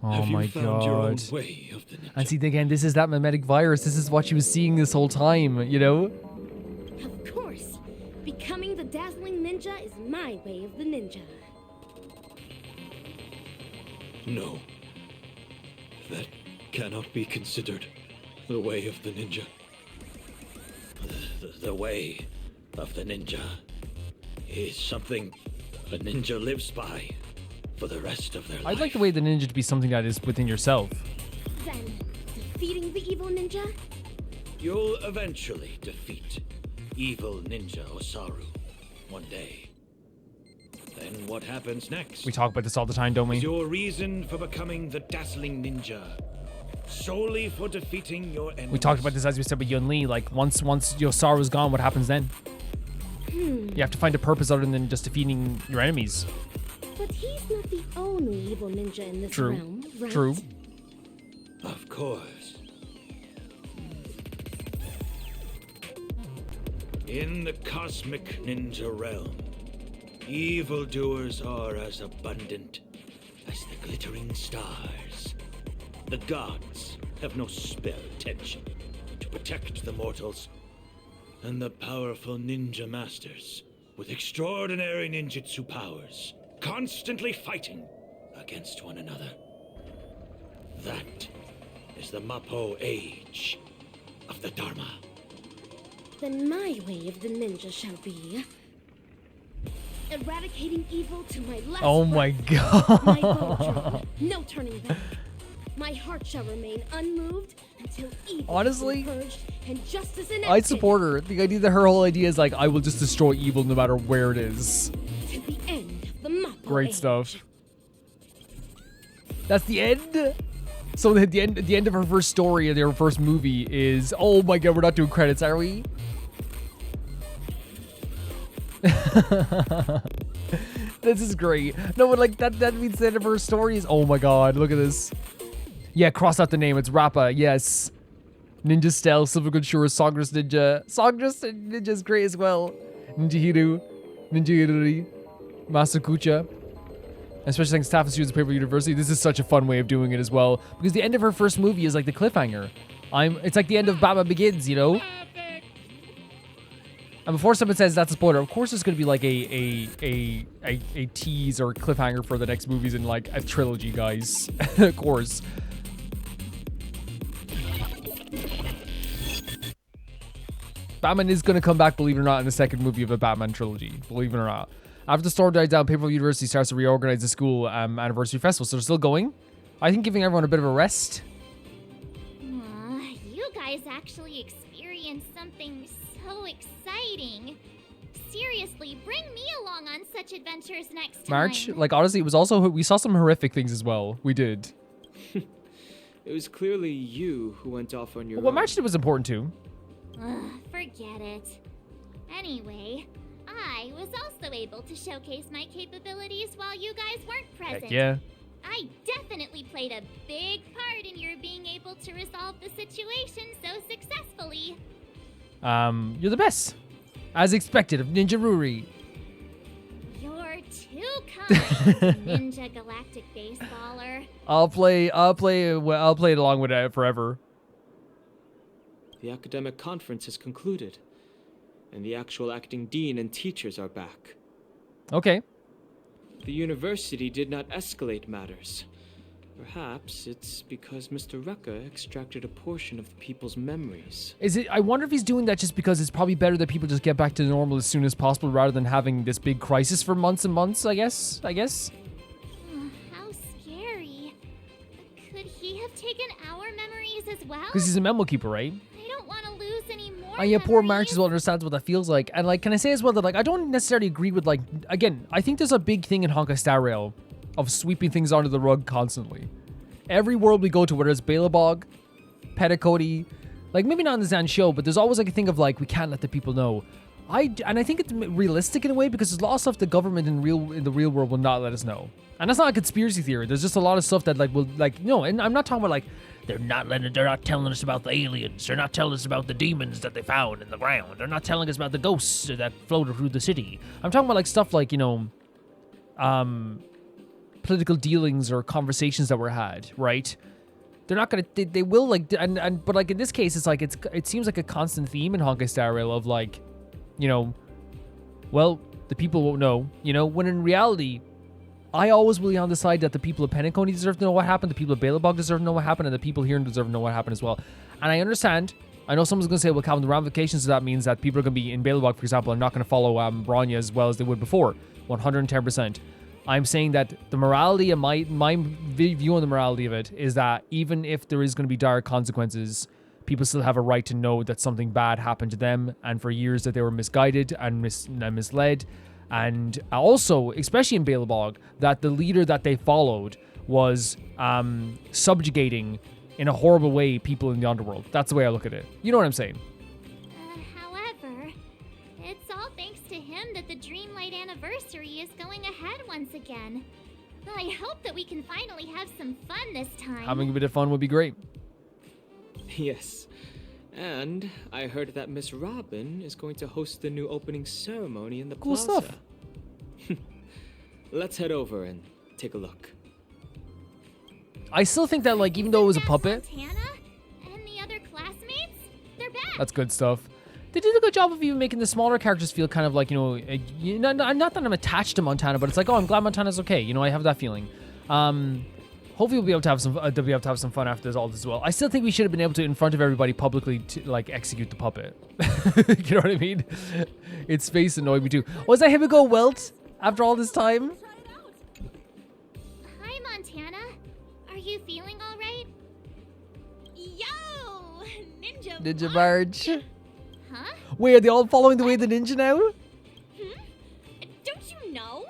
oh my found your own god. way of the ninja? And see, again, this is that mimetic virus. This is what she was seeing this whole time, you know? Of course. Becoming the dazzling ninja is my way of the ninja. No. That cannot be considered the way of the ninja. The way of the ninja is something a ninja lives by for the rest of their life. I'd like the way of the ninja to be something that is within yourself. Then, defeating the evil ninja? You'll eventually defeat evil ninja Osaru one day. Then what happens next? We talk about this all the time, don't we? Is your reason for becoming the dazzling ninja solely for defeating your enemies? We talked about this as we said with Yun Li. Like once Yosara's gone, what happens then? You have to find a purpose other than just defeating your enemies. But he's not the only evil ninja in this True. realm, right? True. Of course. In the cosmic ninja realm, evildoers are as abundant as the glittering stars. The gods have no spare attention to protect the mortals, and the powerful ninja masters with extraordinary ninjutsu powers constantly fighting against one another. That is the Mappo age of the Dharma. Then my way of the ninja shall be eradicating evil to my last Oh my breath. god. My bow drawn, no turning back. My heart shall remain unmoved until evil Honestly, is purged and justice enacted. I'd support her. The idea that her whole idea is like, I will just destroy evil no matter where it is. To the end of the Mappo Great age. stuff. That's the end? So the end of her first story and her first movie is, oh my god, we're not doing credits, are we? This is great. No, but like that means the end of her story is, oh my god, look at this. Yeah, cross out the name. It's Rappa. Yes. Ninja Stealth, Silvergood Shore, Songras Ninja. Songras Ninja is great as well. Ninja Hiru, Ninja Hiruri, Masakucha. Especially thanks to staff and students at Paper University. This is such a fun way of doing it as well. Because the end of her first movie is like the cliffhanger. It's like the end of Batman Begins, you know? And before someone says that's a spoiler, of course it's going to be like a tease or cliffhanger for the next movies in like a trilogy, guys. Of course. Batman is going to come back, believe it or not, in the second movie of a Batman trilogy. Believe it or not. After the storm died down, Paper University starts to reorganize the school anniversary festival. So they're still going. I think giving everyone a bit of a rest. You guys actually experienced something so exciting. Seriously, bring me along on such adventures next time. March, like honestly, it was also, we saw some horrific things as well. We did. It was clearly you who went off on your What own. March did was important too. Forget it. Anyway, I was also able to showcase my capabilities while you guys weren't present. Heck yeah. I definitely played a big part in your being able to resolve the situation so successfully. You're the best. As expected of Ninja Ruri. You're too kind, Ninja Galactic Baseballer. I'll play it along with it forever. The academic conference has concluded, and the actual acting dean and teachers are back. Okay. The university did not escalate matters. Perhaps it's because Mr. Rucka extracted a portion of the people's memories. Is it? I wonder if he's doing that just because it's probably better that people just get back to normal as soon as possible rather than having this big crisis for months and months, I guess? How scary. Could he have taken our memories as well? Because he's a memo keeper, right? I don't want to lose any more. Oh yeah, poor March as well understands what that feels like. And like, can I say as well that like, I don't necessarily agree with like, again, I think there's a big thing in Honkai Star Rail of sweeping things under the rug constantly. Every world we go to, whether it's Epilogue, penacony, like maybe not in the Zan show, but there's always like a thing of like, we can't let the people know. I think it's realistic in a way because there's a lot of stuff the government in the real world will not let us know. And that's not a conspiracy theory. There's just a lot of stuff that like will like, no, and I'm not talking about like, they're not telling us about the aliens. They're not telling us about the demons that they found in the ground. They're not telling us about the ghosts that floated through the city. I'm talking about like stuff like, you know, political dealings or conversations that were had, right? They're not gonna, they will like, but like in this case, it's like, it seems like a constant theme in Honkai Star Rail of like, you know, well, the people won't know, you know, when in reality, I always will be on the side that the people of Penacony deserve to know what happened, the people of Epilogue deserve to know what happened, and the people here deserve to know what happened as well. And I understand, I know someone's going to say, well, Calvin, the ramifications of that means that people are going to be in Epilogue, for example, are not going to follow Bronya as well as they would before. 110%. I'm saying that the morality of my view on the morality of it is that even if there is going to be dire consequences, people still have a right to know that something bad happened to them and for years that they were misguided and misled And also, especially in Epilogue, that the leader that they followed was subjugating in a horrible way people in the underworld. That's the way I look at it. You know what I'm saying? However, it's all thanks to him that the Dreamlight anniversary is going ahead once again. I hope that we can finally have some fun this time. Having a bit of fun would be great. Yes. And I heard that Miss Robin is going to host the new opening ceremony in the Cool plaza. stuff. Let's head over and take a look. I still think that, like, even though it was a puppet, Montana and the other classmates, they're back. that's good stuff. They did a good job of even making the smaller characters feel kind of like, not that I'm attached to Montana, but it's like, oh, I'm glad Montana's okay. You know, I have that feeling. Hopefully we'll be able to have some fun after this all as well. I still think we should have been able to, in front of everybody, publicly to, like, execute the puppet. You know what I mean? Its face annoyed me too. Was that Himiko Welt after all this time? Hi, Montana. Are you feeling all right? Yo, Ninja. Ninja March. Huh? Wait, are they all following the way of the ninja now? Don't you know?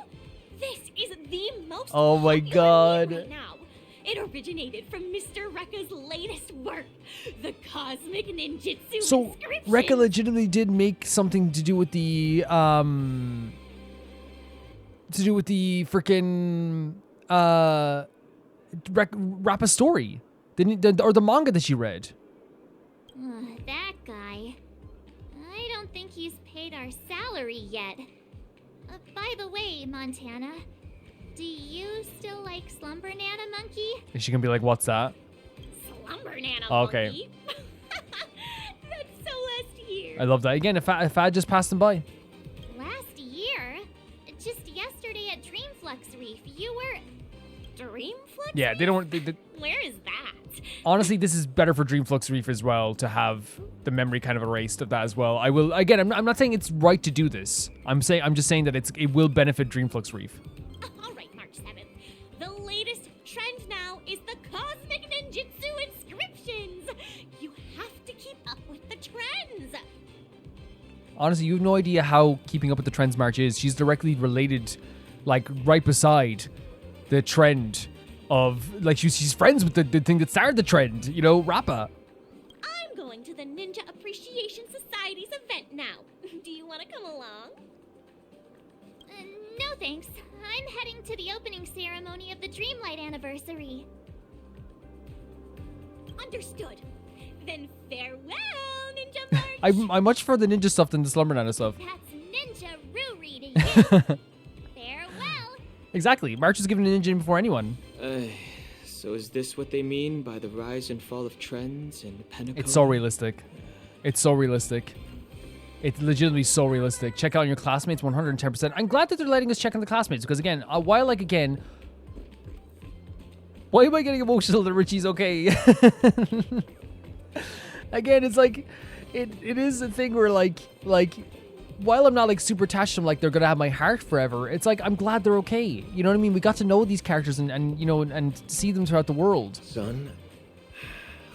This is the most Oh my popular god. meme right now. It originated from Mr. Rekka's latest work, the Cosmic Ninjutsu So Inscription. Rekka legitimately did make something to do with the freaking Rappa story, or the manga that she read. That guy. I don't think he's paid our salary yet. By the way, Montana, do you still like Slumbernana Monkey? Is she gonna be like, what's that? Slumbernana Okay. Monkey. That's so last year. I love that. Again, if I just passed them by. Last year? Just yesterday at Dreamflux Reef, you were... Dreamflux? Yeah, they don't. Where is that? Honestly, this is better for Dreamflux Reef as well, to have the memory kind of erased of that as well. I will, again, I'm not saying it's right to do this. I'm just saying that it will benefit Dreamflux Reef. All right, March 7th. The latest trend now is the Cosmic Ninjutsu Inscriptions. You have to keep up with the trends. Honestly, you have no idea how keeping up with the trends March is. She's directly related, like, right beside the trend of, like, she's friends with the thing that started the trend, you know, Rappa. I'm going to the Ninja Appreciation Society's event now. Do you want to come along? No thanks. I'm heading to the opening ceremony of the Dreamlight anniversary. Understood. Then farewell, Ninja March. I much prefer the ninja stuff than the Slumbernana stuff. That's Ninja Ruri to you. Farewell. Exactly. March is given a ninja before anyone. So is this what they mean by the rise and fall of trends and penacony? It's so realistic. It's so realistic. It's legitimately so realistic. Check out your classmates 110%. I'm glad that they're letting us check on the classmates because, again, why am I getting emotional that Richie's okay? Again, it's like, it is a thing where, like, while I'm not, like, super attached to them, like, they're gonna have my heart forever, it's like, I'm glad they're okay. You know what I mean? We got to know these characters and you know, and see them throughout the world. Son,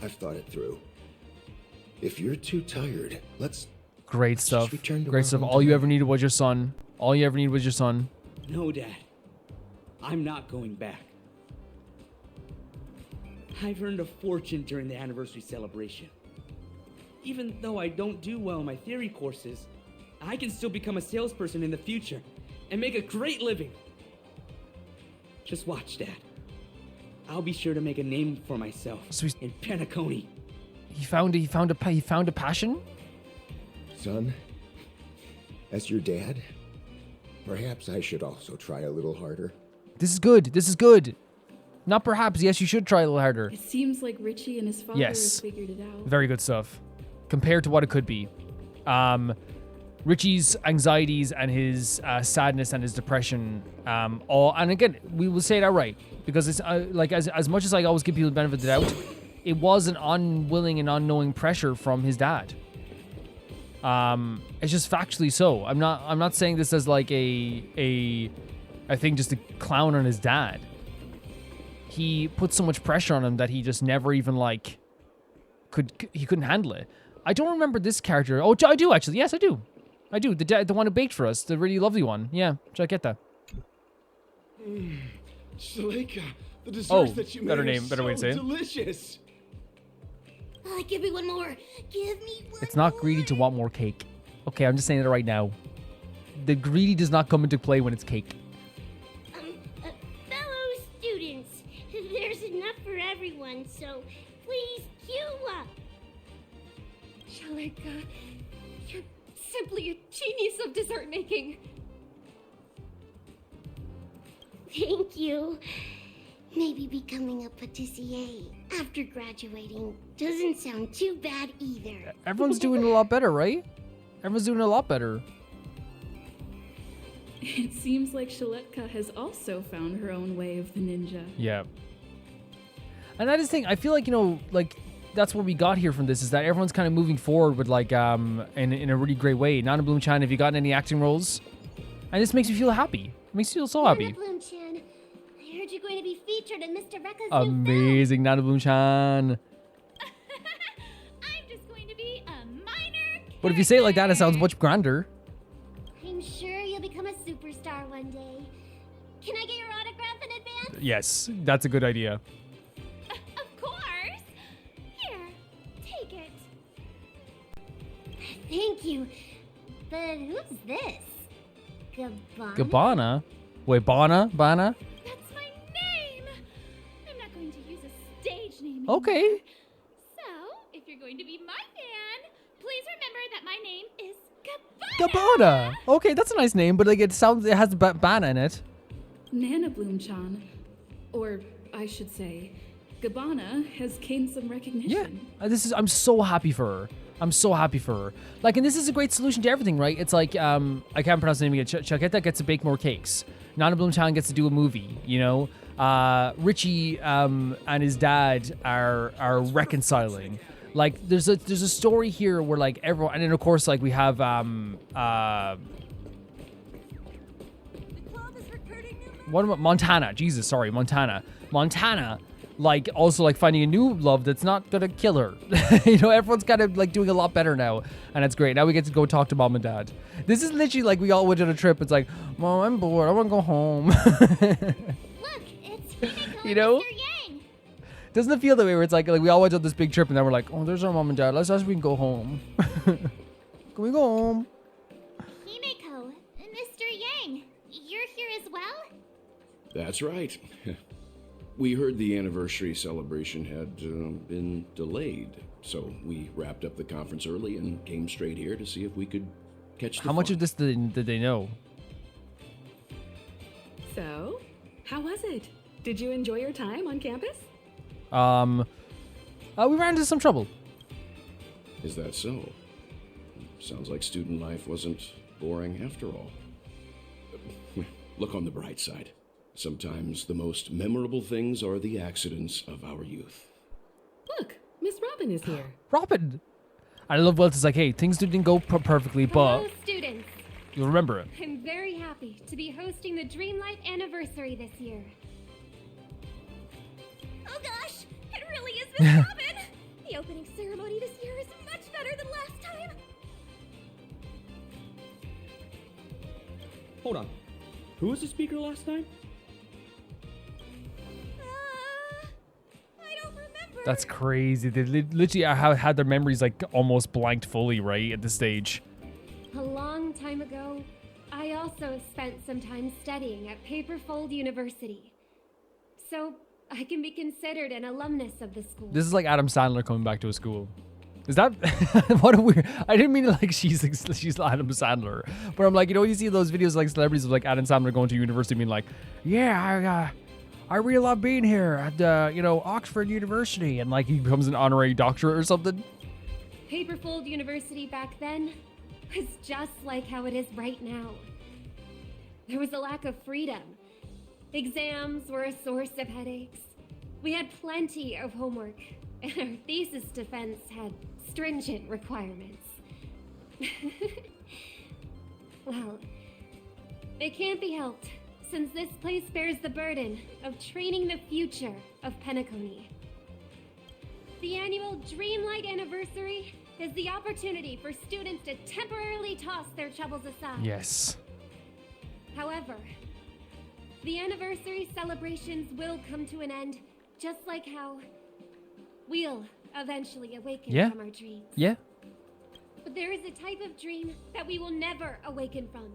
I've thought it through. If you're too tired, let's... Great stuff. return to Great our stuff. home All you town. ever needed was your son. All you ever needed was your son. No, Dad. I'm not going back. I've earned a fortune during the anniversary celebration. Even though I don't do well in my theory courses, I can still become a salesperson in the future and make a great living. Just watch, Dad. I'll be sure to make a name for myself in Penacony. He found a passion? Son, as your dad, perhaps I should also try a little harder. This is good. This is good. Not perhaps. Yes, you should try a little harder. It seems like Richie and his father Yes. have figured it out. Very good stuff. Compared to what it could be. Richie's anxieties and his sadness and his depression, and again, we will say it outright, because it's like, as much as I always give people the benefit of the doubt, it was an unwilling and unknowing pressure from his dad. It's just factually so. I'm not saying this as like a thing just to clown on his dad. He put so much pressure on him that he just never even he couldn't handle it. I don't remember this character. Oh, I do actually. Yes, I do. I do. The one who baked for us. The really lovely one. Yeah, should I get that? Shalika, the desserts that you made better are name, better way to say it. delicious. Give me one more. Give me one. It's not greedy to want more cake. Okay, I'm just saying it right now. The greedy does not come into play when it's cake. Fellow students, there's enough for everyone, so please queue up. Shalika, you're simply a genius of dessert making. Thank you. Maybe becoming a patissier after graduating doesn't sound too bad either. Everyone's doing a lot better, right? Everyone's doing a lot better. It seems like Shaletka has also found her own way of the ninja. Yeah. And I just think, I feel like, you know, like, that's what we got here from this, is that everyone's kind of moving forward with, like, in a really great way. Nana Bloom-chan, have you gotten any acting roles? And this makes me feel happy. It makes me feel so happy. Nana Bloom-chan, I heard you're going to be featured in Mr. Rekka's Amazing, Nana Bloom-chan. I'm just going to be a minor. But if you say it like that, it sounds much grander. I'm sure you'll become a superstar one day. Can I get your autograph in advance? Yes, that's a good idea. Of course. Here, take it. Thank you. But who's this? Gabbana? Gabbana? Wait, Bana? That's my name. I'm not going to use a stage name. Okay. Anymore. So, if you're going to be my fan, please remember that my name is Gabbana. Okay, that's a nice name, but like it has Bana in it. Nana Bloom-chan, or I should say, Gabbana has gained some recognition. Yeah, I'm so happy for her. I'm so happy for her. Like, and this is a great solution to everything, right? It's like, I can't pronounce the name again. Chaqueta gets to bake more cakes. Nana Bloom-chan gets to do a movie, you know? Richie and his dad are reconciling. Like, there's a story here where, like, everyone... And then, of course, like, we have, what about Montana? Jesus, sorry, Montana. Montana, like, also, like, finding a new love that's not gonna kill her. You know, everyone's kind of, like, doing a lot better now. And it's great. Now we get to go talk to mom and dad. This is literally, like, we all went on a trip. It's like, Mom, I'm bored. I want to go home. Look, it's Himeko You know? and Mr. Yang. Doesn't it feel that way where it's like we all went on this big trip and then we're like, oh, there's our mom and dad. Let's ask if we can go home. Can we go home? Himeko, Mr. Yang, you're here as well? That's right. We heard the anniversary celebration had been delayed, so we wrapped up the conference early and came straight here to see if we could catch the How much fun. of this did they know? So, how was it? Did you enjoy your time on campus? We ran into some trouble. Is that so? Sounds like student life wasn't boring after all. Look on the bright side. Sometimes the most memorable things are the accidents of our youth. Look, Miss Robin is here. Robin! I love Welts is like, hey, things didn't go perfectly, but Hello, students. you'll remember it. I'm very happy to be hosting the Dreamlight anniversary this year. Oh gosh, it really is Miss Robin! The opening ceremony this year is much better than last time. Hold on. Who was the speaker last time? I don't remember. That's crazy. They literally had their memories like almost blanked fully, right, at this stage. A long time ago, I also spent some time studying at Paperfold University. So I can be considered an alumnus of the school. This is like Adam Sandler coming back to a school. Is that what a weird? I didn't mean like she's Adam Sandler, but I'm like, you know, you see those videos like celebrities of like Adam Sandler going to university, being like, yeah, I really love being here at you know, Oxford University, and like he becomes an honorary doctorate or something. Paperfold University back then was just like how it is right now. There was a lack of freedom. Exams were a source of headaches. We had plenty of homework, and our thesis defense had stringent requirements. Well, it can't be helped, since this place bears the burden of training the future of penacony. The annual Dreamlight anniversary is the opportunity for students to temporarily toss their troubles aside. Yes. However, the anniversary celebrations will come to an end, just like how we'll eventually awaken from our dreams. Yeah. But there is a type of dream that we will never awaken from,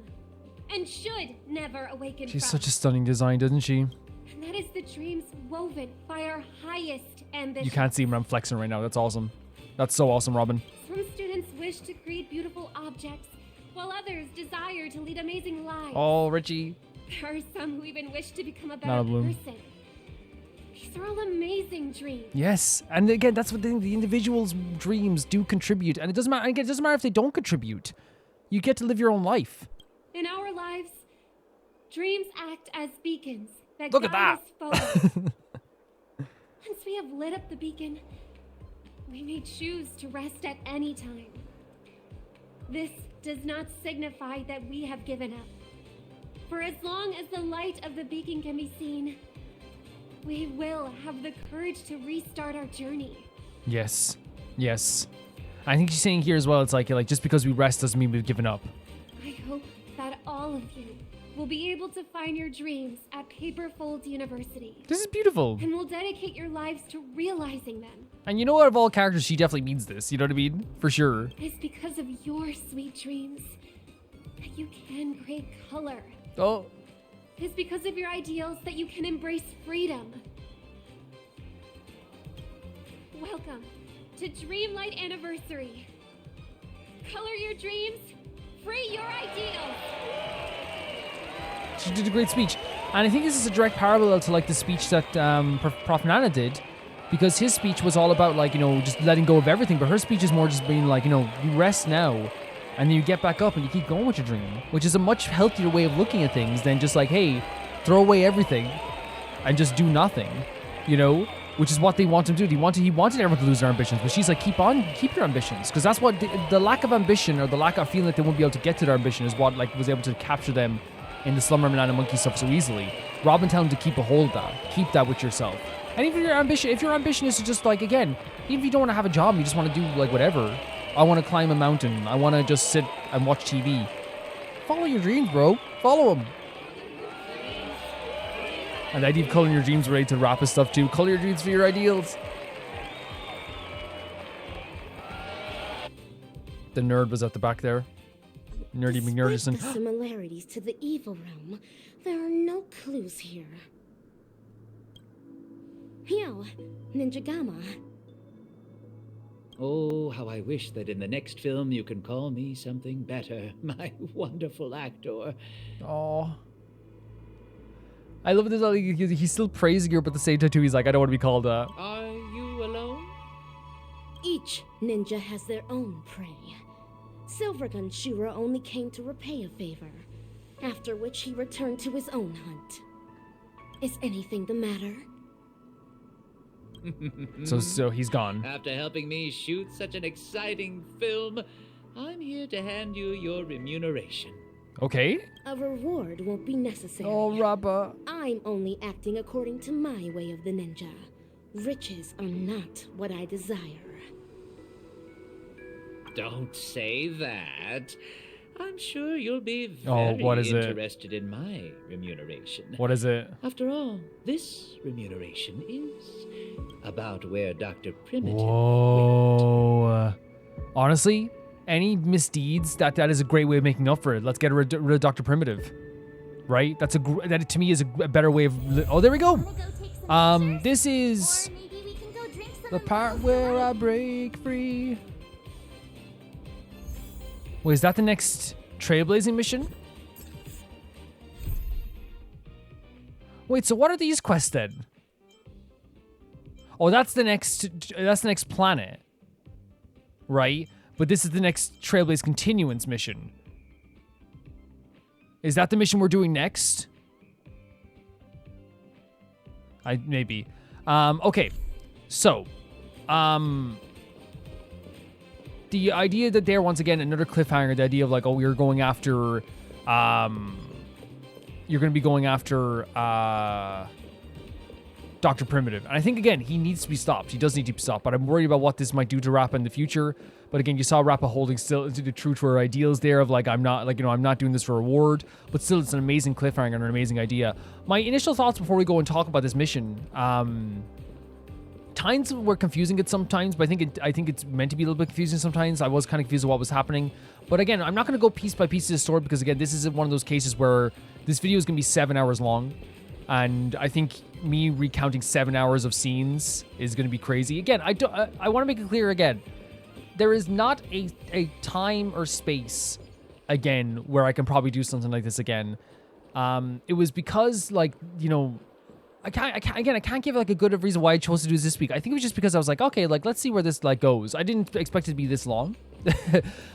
and should never awaken She's from. such a stunning design, doesn't she? And that is the dreams woven by our highest ambition. You can't see him, I'm flexing right now. That's awesome. That's so awesome, Robin. Some students wish to create beautiful objects, while others desire to lead amazing lives. Oh, Richie. There are some who even wish to become a Not better a bloom. person. These are all amazing dreams. Yes, and again, that's what the individual's dreams do contribute, and it doesn't matter. Again, it doesn't matter if they don't contribute. You get to live your own life. In our lives, dreams act as beacons that Look at guide that. us forward. Once we have lit up the beacon, we may choose to rest at any time. This does not signify that we have given up. For as long as the light of the beacon can be seen, we will have the courage to restart our journey. Yes, yes. I think she's saying here as well. It's like just because we rest doesn't mean we've given up. I hope that all of you will be able to find your dreams at Paperfold University. This is beautiful. And will dedicate your lives to realizing them. And you know what? Of all characters, she definitely means this. You know what I mean? For sure. It's because of your sweet dreams that you can create color. Oh. It's because of your ideals that you can embrace freedom. Welcome to Dreamlight Anniversary. Color your dreams, free your ideals. She did a great speech. And I think this is a direct parallel to the speech that Prof. Nana did. Because his speech was all about just letting go of everything. But her speech is more just being you rest now. And then you get back up and you keep going with your dream. Which is a much healthier way of looking at things than just hey, throw away everything and just do nothing. Which is what they want him to do. He wanted everyone to lose their ambitions. But she's like, keep your ambitions. Because that's what the lack of ambition or the lack of feeling that they won't be able to get to their ambition is what was able to capture them in the Slumbernana monkey stuff so easily. Robin telling them to keep a hold of that. Keep that with yourself. And even if your ambition is to just again, even if you don't want to have a job, you just want to do whatever. I want to climb a mountain. I want to just sit and watch TV. Follow your dreams, bro. Follow them. And the idea of coloring your dreams related to Rappa stuff too. Color your dreams for your ideals. The nerd was at the back there. Nerdy McNerderson. Despite the similarities to the evil realm, there are no clues here. Yo, Ninja Gamma. Oh, how I wish that in the next film you can call me something better, my wonderful actor. Oh. I love this. He's still praising her, but at the same time too, he's like, I don't want to be called that. Are you alone? Each ninja has their own prey. Silvergun Shura only came to repay a favor, after which he returned to his own hunt. Is anything the matter? So he's gone. After helping me shoot such an exciting film, I'm here to hand you your remuneration. Okay. A reward won't be necessary. Oh, Rappa. I'm only acting according to my way of the ninja. Riches are not what I desire. Don't say that. I'm sure you'll be Oh, what is it? interested in my remuneration. What is it? After all, this remuneration is about where Dr. Primitive Whoa. Honestly, any misdeeds, that is a great way of making up for it. Let's get rid of Dr. Primitive. Right? That to me is a better way of... Oh, there we go. This is the part where I break free. Wait, is that the next trailblazing mission? Wait, so what are these quests then? Oh, that's the next planet. Right? But this is the next Trailblaze Continuance mission. Is that the mission we're doing next? Maybe. Okay. So, the idea that there, once again, another cliffhanger, the idea of you're going after, you're going to be going after, Dr. Primitive. And I think, again, he needs to be stopped. He does need to be stopped. But I'm worried about what this might do to Rappa in the future. But again, you saw Rappa holding still to the true to her ideals there of like, I'm not doing this for reward. But still, it's an amazing cliffhanger and an amazing idea. My initial thoughts before we go and talk about this mission, times were confusing at sometimes, but I think it's meant to be a little bit confusing sometimes. I was kind of confused with what was happening. But again, I'm not going to go piece by piece to the story because, again, this is one of those cases where this video is going to be 7 hours long. And I think me recounting 7 hours of scenes is going to be crazy. Again, I want to make it clear again. There is not a time or space, again, where I can probably do something like this again. It was because, like, you know, I can't give like a good reason why I chose to do this week. I think it was just because I was like, okay, like, let's see where this like goes. I didn't expect it to be this long.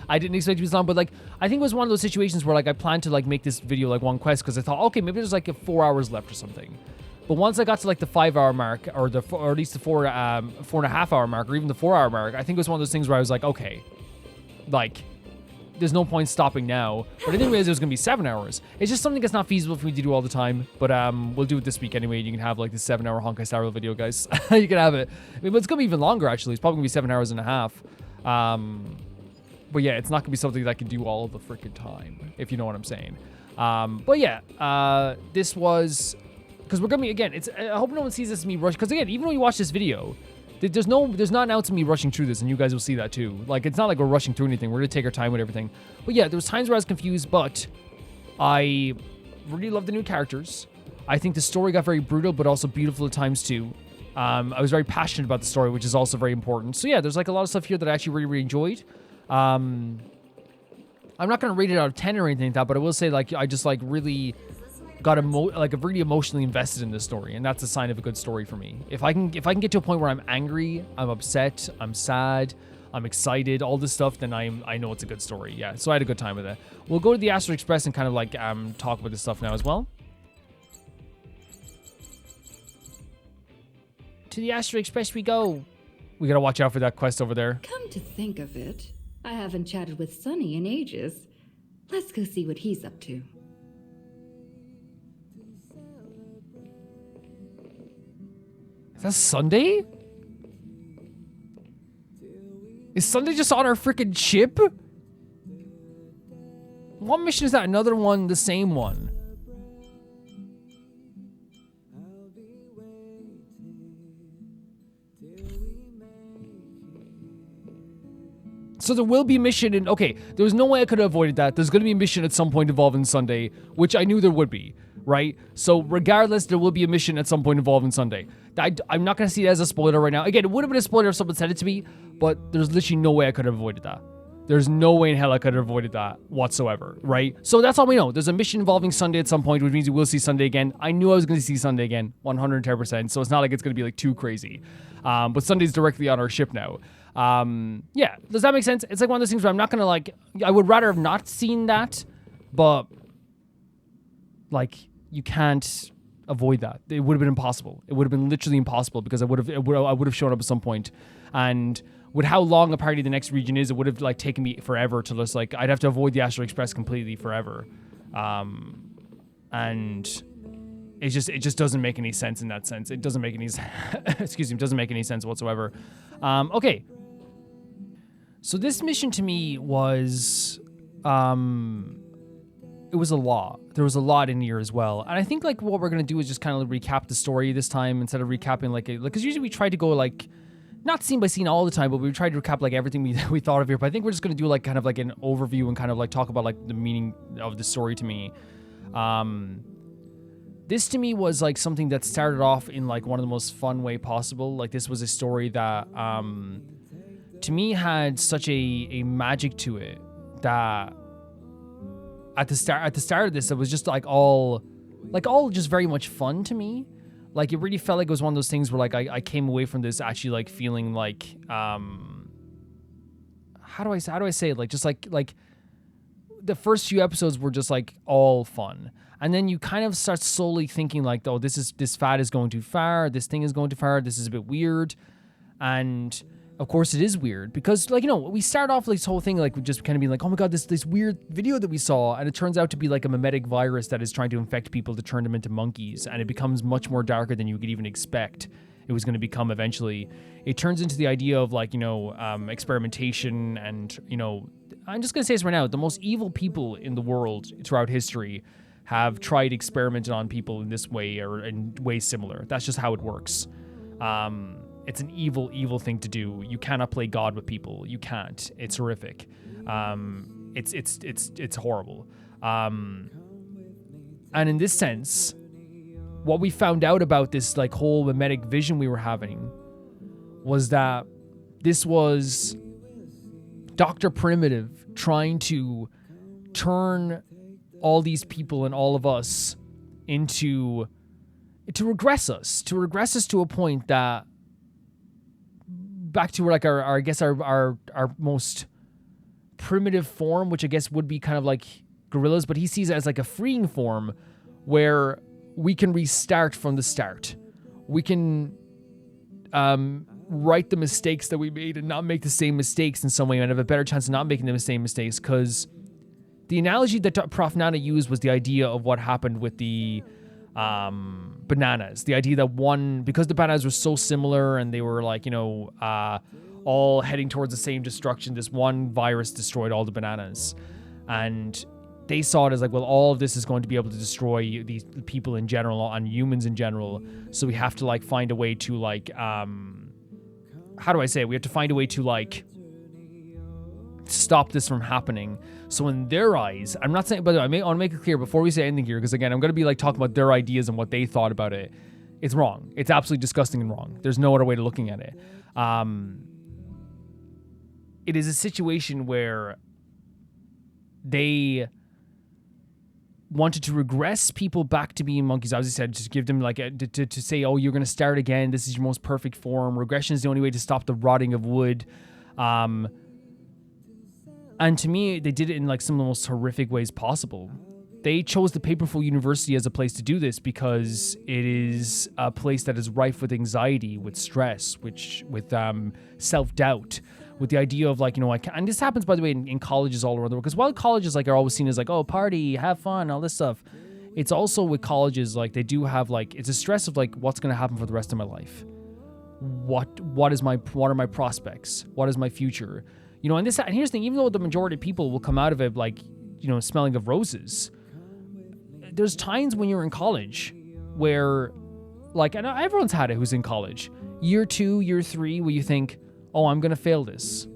I didn't expect it to be this long, but like, I think it was one of those situations where like I planned to like make this video like one quest because I thought, okay, maybe there's like 4 hours left or something. But once I got to like the 5 hour mark, or at least the 4.5 hour mark, or even the 4 hour mark, I think it was one of those things where I was like, okay, like, there's no point stopping now. But I didn't realize it was gonna be 7 hours. It's just something that's not feasible for me to do all the time. But we'll do it this week anyway. You can have like the 7 hour Honkai Star Rail video, guys. You can have it. I mean, but it's gonna be even longer actually. It's probably gonna be 7.5 hours. But yeah, it's not gonna be something that I can do all the freaking time, if you know what I'm saying. But yeah, this was, because we're gonna be, again, I hope no one sees this as me rush, because again, even when you watch this video, there's not an ounce of me rushing through this, and you guys will see that too. Like, it's not like we're rushing through anything. We're gonna take our time with everything. But yeah, there was times where I was confused, but I really love the new characters. I think the story got very brutal, but also beautiful at times too. I was very passionate about the story, which is also very important. So yeah, there's like a lot of stuff here that I actually really, really enjoyed. I'm not gonna rate it out of 10 or anything like that, but I will say, like, I just like really got really emotionally invested in this story, and that's a sign of a good story for me. If I can get to a point where I'm angry, I'm upset, I'm sad, I'm excited, all this stuff, then I know it's a good story. Yeah, so I had a good time with it. We'll go to the Astro Express and kind of like talk about this stuff now as well. To the Astro Express we go. We gotta watch out for that quest over there. Come to think of it, I haven't chatted with Sonny in ages. Let's go see what he's up to. Is that Sunday? Is Sunday just on our freaking ship? What mission is that? Another one, the same one. So there will be a mission in... Okay, there was no way I could have avoided that. There's going to be a mission at some point involving Sunday, which I knew there would be, right? So regardless, there will be a mission at some point involving Sunday. I'm not going to see it as a spoiler right now. Again, it would have been a spoiler if someone said it to me, but there's literally no way I could have avoided that. There's no way in hell I could have avoided that whatsoever, right? So that's all we know. There's a mission involving Sunday at some point, which means we will see Sunday again. I knew I was going to see Sunday again, 110%, so it's not like it's going to be like too crazy. But Sunday's directly on our ship now. Yeah, does that make sense? It's like one of those things where I'm not going to like... I would rather have not seen that, but like, you can't avoid that. It would have been impossible. It would have been literally impossible because I would have shown up at some point. And with how long apparently the next region is, it would have like taken me forever to just like... I'd have to avoid the Astro Express completely forever. And it just doesn't make any sense in that sense. It doesn't make any excuse me, it doesn't make any sense whatsoever. Okay. So this mission to me was it was a lot. There was a lot in here as well. And I think like what we're going to do is just kind of recap the story this time instead of recapping like because usually we try to go like not scene by scene all the time, but we tried to recap like everything we thought of here. But I think we're just going to do like kind of like an overview and kind of like talk about like the meaning of the story to me. This to me was like something that started off in like one of the most fun way possible. Like this was a story that to me had such a magic to it that at the start of this it was just like all just very much fun to me. Like it really felt like it was one of those things where like I came away from this actually like feeling like how do I say it? Like just like the first few episodes were just like all fun. And then you kind of start slowly thinking like, oh, this fad is going too far. This thing is going too far. This is a bit weird. And of course it is weird because, like, we start off this whole thing like we just kind of being like, oh my god, this weird video that we saw, and it turns out to be like a mimetic virus that is trying to infect people to turn them into monkeys, and it becomes much more darker than you could even expect it was going to become eventually. It turns into the idea of like, experimentation, and, I'm just going to say this right now, the most evil people in the world throughout history have tried experimenting on people in this way or in ways similar. That's just how it works. It's an evil, evil thing to do. You cannot play God with people. You can't. It's horrific. It's horrible. And in this sense, what we found out about this like whole mimetic vision we were having was that this was Dr. Primitive trying to turn all these people and all of us to regress us to a point that back to like our most primitive form, which I guess would be kind of like gorillas, but he sees it as like a freeing form where we can restart from the start. We can right the mistakes that we made and not make the same mistakes in some way, and have a better chance of not making the same mistakes, because the analogy that Prof. Nana used was the idea of what happened with the bananas. The idea that because the bananas were so similar and they were like, all heading towards the same destruction, this one virus destroyed all the bananas. And they saw it as like, well, all of this is going to be able to destroy these people in general and humans in general. So we have to like find a way to like, how do I say it? We have to find a way to like stop this from happening. So in their eyes, I'm not saying, by the way, I want to make it clear before we say anything here, because again, I'm going to be like talking about their ideas and what they thought about it. It's wrong. It's absolutely disgusting and wrong. There's no other way to looking at it. It is a situation where they wanted to regress people back to being monkeys. As I said, to give them like to say, oh, you're going to start again. This is your most perfect form. Regression is the only way to stop the rotting of wood. And to me, they did it in like some of the most horrific ways possible. They chose the Paperful University as a place to do this because it is a place that is rife with anxiety, with stress, with self-doubt, with the idea of like, and this happens, by the way, in colleges all over the world. Because while colleges like are always seen as like, oh, party, have fun, all this stuff, it's also with colleges like they do have like, it's a stress of like, what's going to happen for the rest of my life? What are my prospects? What is my future? And here's the thing, even though the majority of people will come out of it like, smelling of roses, there's times when you're in college where, like, I know everyone's had it who's in college, year 2, year 3, where you think, oh, I'm going to fail this.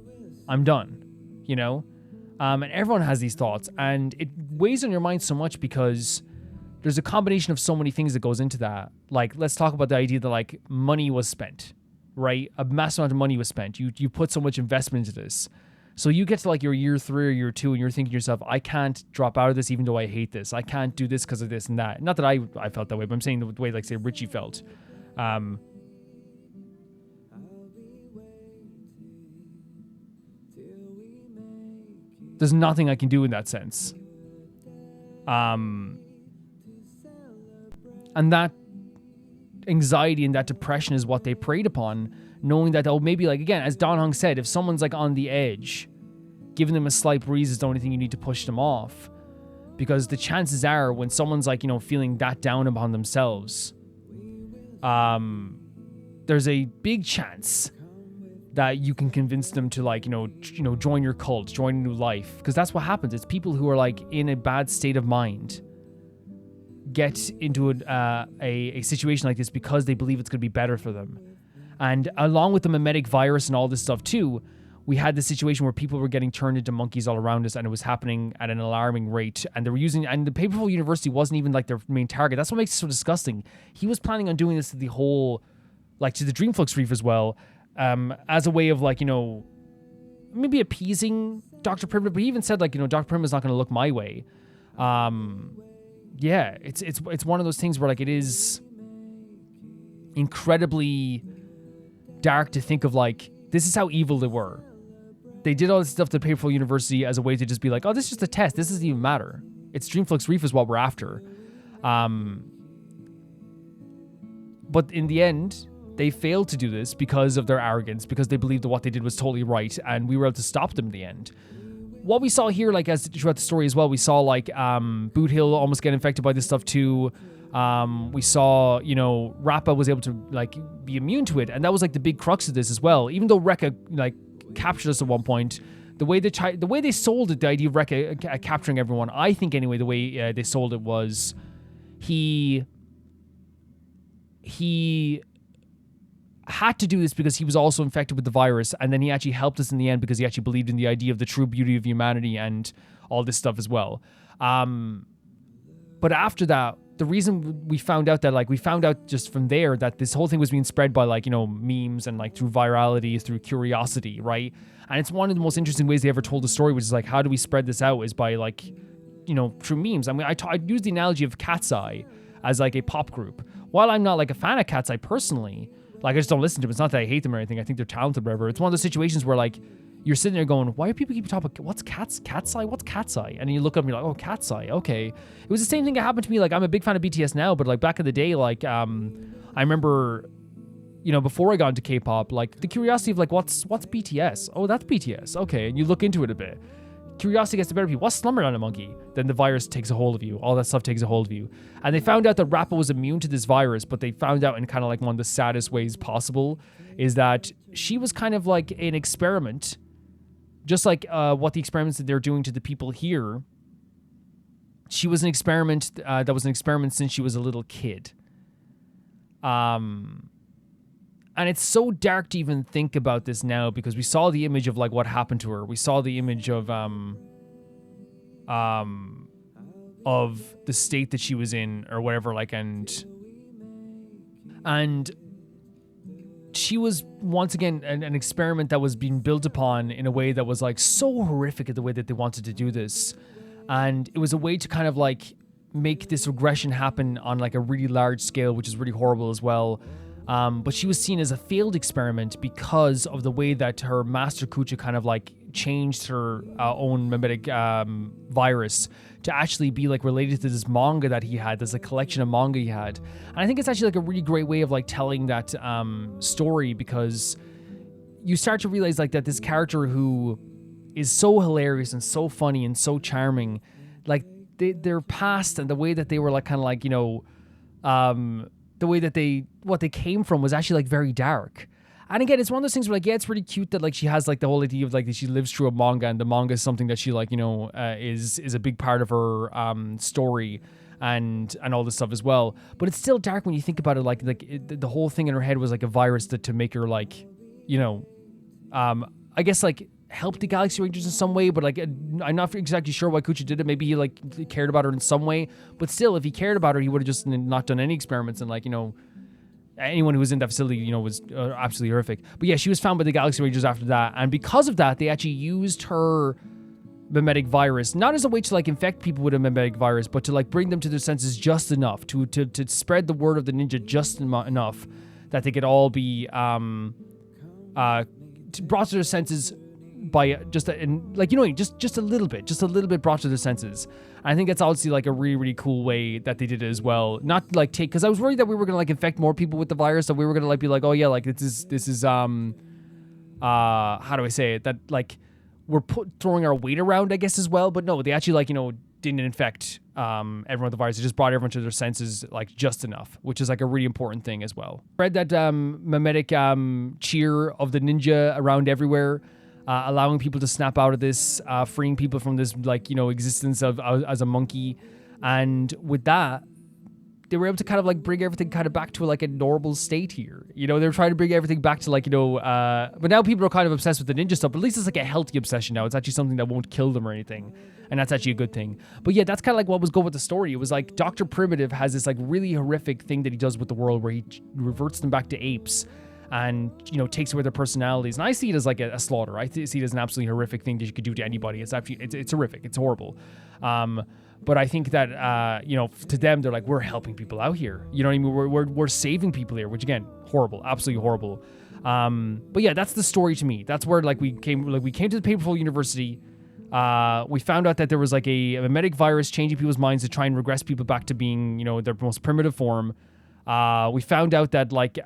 I'm done, and everyone has these thoughts, and it weighs on your mind so much because there's a combination of so many things that goes into that. Like, let's talk about the idea that, like, money was spent, right? A massive amount of money was spent. You put so much investment into this. So you get to, like, your year 3 or year 2, and you're thinking to yourself, I can't drop out of this even though I hate this. I can't do this because of this and that. Not that I felt that way, but I'm saying the way, like, say, Richie felt. There's nothing I can do in that sense. And that anxiety and that depression is what they preyed upon, knowing that, oh, maybe, like, again, as Don Hung said, if someone's like on the edge, giving them a slight breeze is the only thing you need to push them off. Because the chances are when someone's like, feeling that down upon themselves, there's a big chance that you can convince them to, like, join your cult, join a new life. Because that's what happens. It's people who are like in a bad state of mind get into a situation like this because they believe it's going to be better for them. And along with the mimetic virus and all this stuff too, we had this situation where people were getting turned into monkeys all around us, and it was happening at an alarming rate. And they were and the Paperful University wasn't even like their main target. That's what makes it so disgusting. He was planning on doing this to the whole, like, to the Dreamflux Reef as well, as a way of, like, maybe appeasing Dr. Primitive. But he even said, like, Dr. Primitive is not going to look my way. Yeah, it's one of those things where, like, it is incredibly dark to think of, like, this is how evil they were. They did all this stuff to the Paperful University as a way to just be like, oh, this is just a test. This doesn't even matter. It's Dreamflux Reef is what we're after. But in the end, they failed to do this because of their arrogance, because they believed that what they did was totally right, and we were able to stop them in the end. What we saw here, like, as throughout the story as well, we saw, like, Bootill almost get infected by this stuff too. We saw, you know, Rappa was able to, like, be immune to it, and that was, like, the big crux of this as well. Even though Rekka, like, captured us at one point, the way they sold it, the idea of Rekka capturing everyone, I think anyway, the way they sold it was he had to do this because he was also infected with the virus, and then he actually helped us in the end because he actually believed in the idea of the true beauty of humanity and all this stuff as well. But after that, the reason we found out that, like, we found out just from there that this whole thing was being spread by, like, you know, memes and, like, through virality, through curiosity, right? And it's one of the most interesting ways they ever told the story, which is, like, how do we spread this out, is by, like, you know, through memes. I mean, I use the analogy of Cat's Eye as, like, a pop group. While I'm not, like, a fan of Cat's Eye personally, like, I just don't listen to them. It's not that I hate them or anything. I think they're talented, whatever. It's one of those situations where, like, you're sitting there going, why do people keep talking about, what's Cat's Eye? What's Cat's Eye? And then you look up and you're like, oh, Cat's Eye. Okay. It was the same thing that happened to me. Like, I'm a big fan of BTS now, but, like, back in the day, like, I remember, you know, before I got into K-pop, like, the curiosity of, like, what's BTS? Oh, that's BTS. Okay. And you look into it a bit. Curiosity gets the better of you. What's Slumbernana monkey? Then the virus takes a hold of you. All that stuff takes a hold of you. And they found out that Rappa was immune to this virus, but they found out in kind of like one of the saddest ways possible, is that she was kind of like an experiment, just like what the experiments that they're doing to the people here. She was an experiment that was an experiment since she was a little kid. And it's so dark to even think about this now, because we saw the image of, like, what happened to her. We saw the image of the state that she was in or whatever, like, and she was once again an experiment that was being built upon in a way that was, like, so horrific at the way that they wanted to do this. And it was a way to kind of, like, make this regression happen on, like, a really large scale, which is really horrible as well. But she was seen as a failed experiment because of the way that her master Kucha kind of, like, changed her own mimetic virus to actually be, like, related to this manga that he had. There's a collection of manga he had. And I think it's actually, like, a really great way of, like, telling that story, because you start to realize, like, that this character who is so hilarious and so funny and so charming, like, their past and the way that they were, like, kind of like, you know, the way that what they came from was actually, like, very dark. And again, it's one of those things where, like, yeah, it's pretty cute that, like, she has, like, the whole idea of, like, that she lives through a manga, and the manga is something that she, like, you know, is a big part of her story and all this stuff as well. But it's still dark when you think about it. Like the whole thing in her head was, like, a virus to make her, like, you know, I guess, like, help the Galaxy Rangers in some way, but, like, I'm not exactly sure why Kucha did it. Maybe he, like, cared about her in some way, but still, if he cared about her, he would have just not done any experiments, and, like, you know, anyone who was in that facility, you know, was absolutely horrific. But yeah, she was found by the Galaxy Rangers after that, and because of that, they actually used her mimetic virus, not as a way to, like, infect people with a mimetic virus, but to, like, bring them to their senses just enough, to spread the word of the ninja just enough that they could all be brought to their senses by just a little bit brought to their senses. And I think that's obviously, like, a really, really cool way that they did it as well. Not, like, because I was worried that we were gonna, like, infect more people with the virus, that we were gonna, like, be like, oh yeah, like, this is how do I say it, that, like, we're throwing our weight around, I guess, as well. But no, they actually, like, you know, didn't infect everyone with the virus. They just brought everyone to their senses, like, just enough, which is, like, a really important thing as well. Spread that mimetic cheer of the ninja around everywhere. Allowing people to snap out of this, freeing people from this, like, you know, existence of as a monkey. And with that, they were able to kind of, like, bring everything kind of back to, like, a normal state here. You know, they're trying to bring everything back to, like, you know, but now people are kind of obsessed with the ninja stuff, but at least it's, like, a healthy obsession now. It's actually something that won't kill them or anything. And that's actually a good thing. But yeah, that's kind of like what was going with the story. It was like Dr. Primitive has this, like, really horrific thing that he does with the world where he reverts them back to apes and, you know, takes away their personalities. And I see it as, like, a slaughter. I see it as an absolutely horrific thing that you could do to anybody. It's actually, it's horrific. It's horrible. But I think that, you know, to them, they're like, we're helping people out here. You know what I mean? We're saving people here, which, again, horrible, absolutely horrible. But yeah, that's the story to me. That's where, like, we came to the Paperful University. We found out that there was, like, a mimetic virus changing people's minds to try and regress people back to being, you know, their most primitive form. We found out that, like,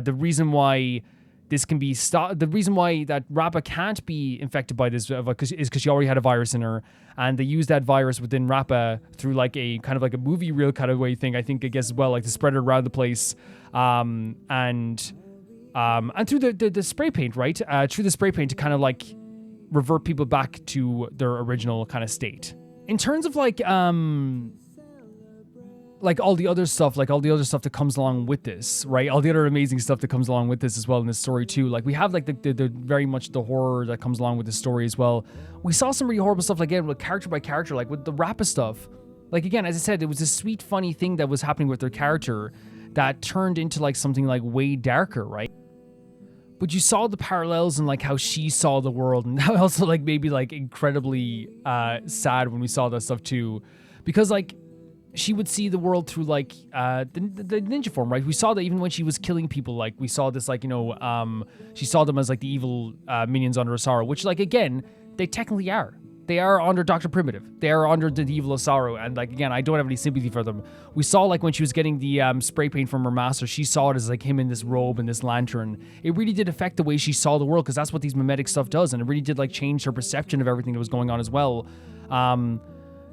the reason why this can be the reason why that Rappa can't be infected by this is because she already had a virus in her, and they used that virus within Rappa through like a kind of like a movie reel kind of way thing, I think, I guess, as well, like to spread it around the place, and through the spray paint, right? Through the spray paint to kind of like revert people back to their original kind of state. In terms of like all the other stuff, that comes along with this, right? All the other amazing stuff that comes along with this as well in this story too. Like we have like the very much the horror that comes along with the story as well. We saw some really horrible stuff, like again, with character by character, like with the Rappa stuff. Like again, as I said, it was this sweet, funny thing that was happening with their character that turned into like something like way darker, right? But you saw the parallels and like how she saw the world, and that also like maybe like incredibly sad when we saw that stuff too, because like she would see the world through like the ninja form, right? We saw that even when she was killing people, like we saw this like, you know, she saw them as like the evil minions under Asaro, which like again, they technically are. They are under Dr. Primitive. They are under the evil Asaro, and like again, I don't have any sympathy for them. We saw like when she was getting the spray paint from her master, she saw it as like him in this robe and this lantern. It really did affect the way she saw the world, because that's what these mimetic stuff does, and it really did like change her perception of everything that was going on as well.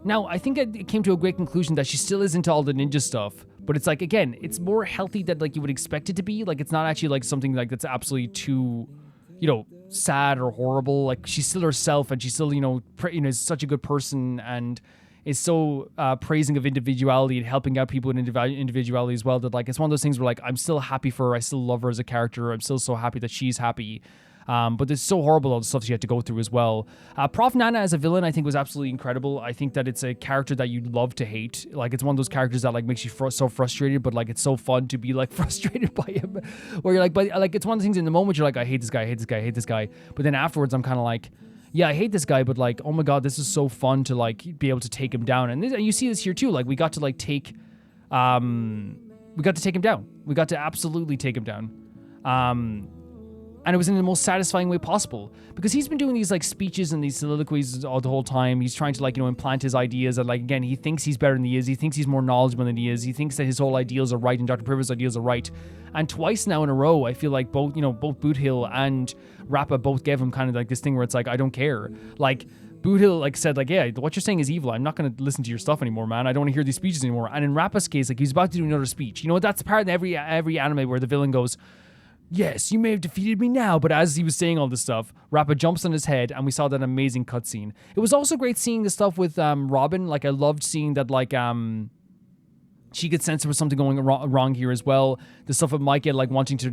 Now, I think it came to a great conclusion that she still is into all the ninja stuff, but it's like, again, it's more healthy than like you would expect it to be. Like, it's not actually like something like that's absolutely too, you know, sad or horrible. Like, she's still herself, and she's still, you know, is such a good person, and is so praising of individuality and helping out people in individuality as well, that like it's one of those things where like I'm still happy for her. I still love her as a character. I'm still so happy that she's happy. But it's so horrible, all the stuff she had to go through as well. Prof. Nana as a villain, I think, was absolutely incredible. I think that it's a character that you'd love to hate. Like, it's one of those characters that like makes you so frustrated, but like it's so fun to be like frustrated by him. Where you're like, but like it's one of the things in the moment you're like, I hate this guy, I hate this guy, I hate this guy. But then afterwards, I'm kind of like, yeah, I hate this guy, but like, oh my god, this is so fun to like be able to take him down. And you see this here too. Like, we got to like take him down. We got to absolutely take him down. And it was in the most satisfying way possible, because he's been doing these like speeches and these soliloquies all the whole time. He's trying to like, you know, implant his ideas, and like, again, he thinks he's better than he is. He thinks he's more knowledgeable than he is. He thinks that his whole ideals are right and Dr. Privative's ideals are right. And twice now in a row, I feel like both Bootill and Rappa both gave him kind of like this thing where it's like, I don't care. Like, Bootill like said like, yeah, what you're saying is evil. I'm not going to listen to your stuff anymore, man. I don't want to hear these speeches anymore. And in Rappa's case, like, he's about to do another speech. You know, that's the part in every anime where the villain goes, yes, you may have defeated me now, but as he was saying all this stuff, Rappa jumps on his head, and we saw that amazing cutscene. It was also great seeing the stuff with Robin. Like, I loved seeing that, like, she could sense there was something going wrong here as well. The stuff with Micah, like, wanting to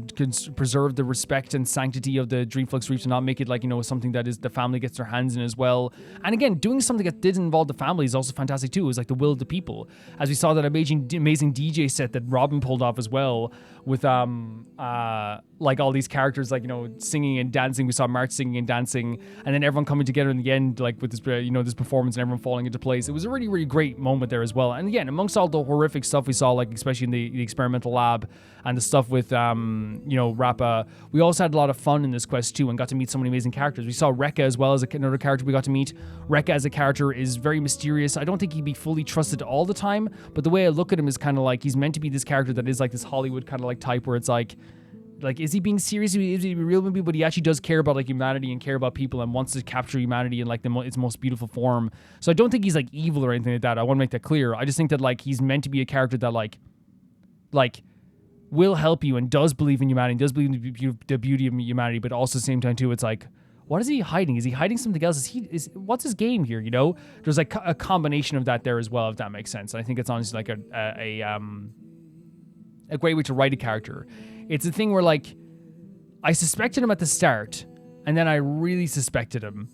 preserve the respect and sanctity of the Dreamflux Reef, to not make it, like, you know, something that is the family gets their hands in as well. And again, doing something that did involve the family is also fantastic too. It was like the will of the people. As we saw that amazing DJ set that Robin pulled off as well, with like all these characters, like, you know, singing and dancing. We saw March singing and dancing, and then everyone coming together in the end, like with this, you know, this performance, and everyone falling into place. It was a really, really great moment there as well. And again, amongst all the horrific stuff we saw, like especially in the experimental lab and the stuff with you know, Rappa, we also had a lot of fun in this quest too, and got to meet so many amazing characters. We saw Rekka as well as another character we got to meet. Rekka as a character is very mysterious. I don't think he'd be fully trusted all the time, but the way I look at him is kind of like he's meant to be this character that is like this Hollywood kind of like type, where it's like, is he being serious? Is he real movie? But he actually does care about like humanity and care about people, and wants to capture humanity in like its most beautiful form. So I don't think he's like evil or anything like that. I want to make that clear. I just think that like he's meant to be a character that like will help you and does believe in humanity, does believe in the beauty of humanity, but also at the same time too, it's like, what is he hiding? Is he hiding something else? What's his game here? You know, there's like a combination of that there as well, if that makes sense. And I think it's honestly like a great way to write a character. It's a thing where like I suspected him at the start, and then I really suspected him,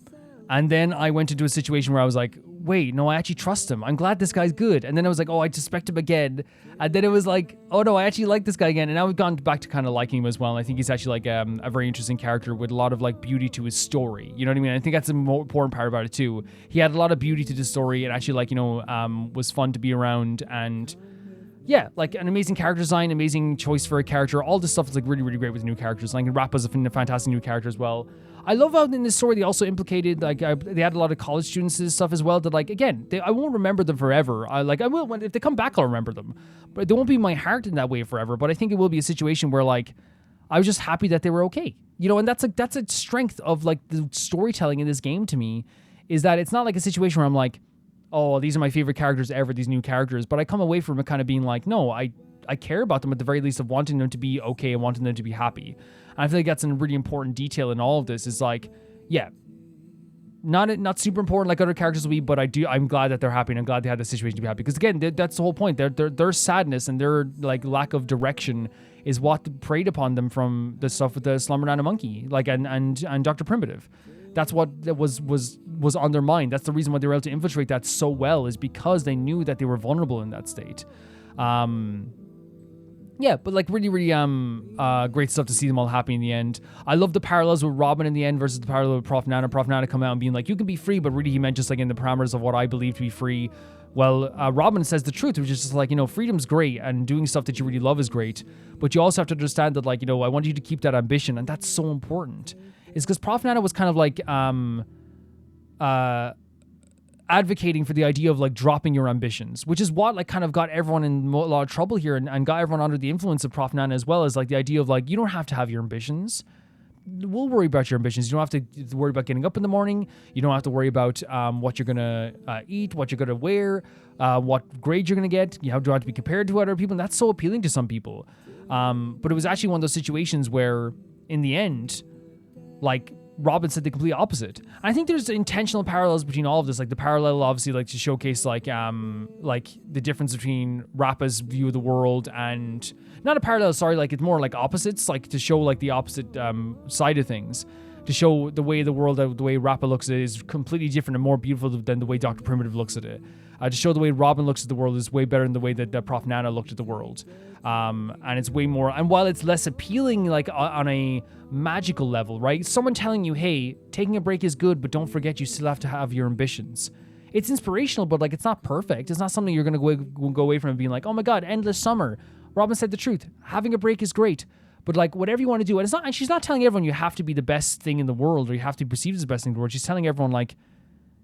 and then I went into a situation where I was like, wait, no, I actually trust him. I'm glad this guy's good. And then I was like, oh, I suspect him again. And then it was like, oh no, I actually like this guy again. And now we've gone back to kind of liking him as well. And I think he's actually like a very interesting character with a lot of like beauty to his story. You know what I mean? I think that's the more important part about it too. He had a lot of beauty to the story, and actually like, you know, was fun to be around, and yeah, like an amazing character design, amazing choice for a character. All this stuff is like really, really great with new characters. Like Rappa's a fantastic new character as well. I love how in this story they also implicated, like, they had a lot of college students and stuff as well that, like, again, I won't remember them forever. I will, if they come back, I'll remember them. But they won't be in my heart in that way forever. But I think it will be a situation where, like, I was just happy that they were okay. You know, and that's a strength of, like, the storytelling in this game to me, is that it's not like a situation where I'm like, oh, these are my favorite characters ever, these new characters. But I come away from it kind of being like, no, I care about them at the very least of wanting them to be okay and wanting them to be happy. And I feel like that's a really important detail in all of this, is like, yeah, not super important like other characters will be, but I'm glad that they're happy, and I'm glad they had the situation to be happy. Because again, that's the whole point. Their sadness and their, like, lack of direction is what preyed upon them from the stuff with the Slumbernana monkey, like, and Dr. Primitive. That's what was on their mind. That's the reason why they were able to infiltrate that so well, is because they knew that they were vulnerable in that state. Yeah, but like really, really great stuff to see them all happy in the end. I love the parallels with Robin in the end versus the parallel with Prof Nana. Prof Nana come out and being like, you can be free, but really he meant just like in the parameters of what I believe to be free. Well, Robin says the truth, which is just like, you know, freedom's great and doing stuff that you really love is great, but you also have to understand that, like, you know, I want you to keep that ambition, and that's so important. Is because Prof Nana was kind of like advocating for the idea of like dropping your ambitions, which is what like kind of got everyone in a lot of trouble here, and got everyone under the influence of Prof Nana as well, as like the idea of like, you don't have to have your ambitions. We'll worry about your ambitions. You don't have to worry about getting up in the morning. You don't have to worry about what you're gonna eat, what you're gonna wear, what grade you're gonna get. You don't have to be compared to other people, and that's so appealing to some people. But it was actually one of those situations where, in the end, like, Robin said the complete opposite. And I think there's intentional parallels between all of this, like the parallel obviously like to showcase like the difference between Rappa's view of the world, and not a parallel, sorry, like it's more like opposites, like to show like the opposite side of things, to show the way the world, the way Rappa looks at it is completely different and more beautiful than the way Dr. Primitive looks at it. To show the way Robin looks at the world is way better than the way that Prof Nana looked at the world. And it's way more, and while it's less appealing like on a magical level, right? Someone telling you, hey, taking a break is good, but don't forget you still have to have your ambitions. It's inspirational, but like it's not perfect. It's not something you're going to go away from and being like, oh my God, endless summer. Robin said the truth. Having a break is great. But like whatever you want to do, and it's not, and she's not telling everyone you have to be the best thing in the world or you have to be perceived as the best thing in the world. She's telling everyone like,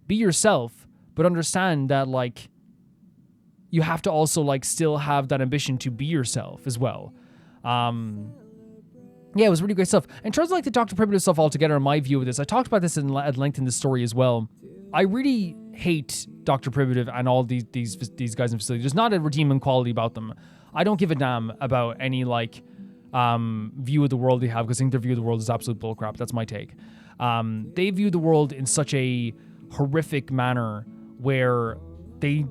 be yourself, but understand that like you have to also like still have that ambition to be yourself as well. Yeah, it was really great stuff. In terms of like the Dr. Primitive stuff altogether, in my view of this, I talked about this at length in the story as well. I really hate Dr. Primitive and all these guys in facility. There's not a redeeming quality about them. I don't give a damn about any like view of the world they have, because I think their view of the world is absolute bullcrap. That's my take. They view the world in such a horrific manner where they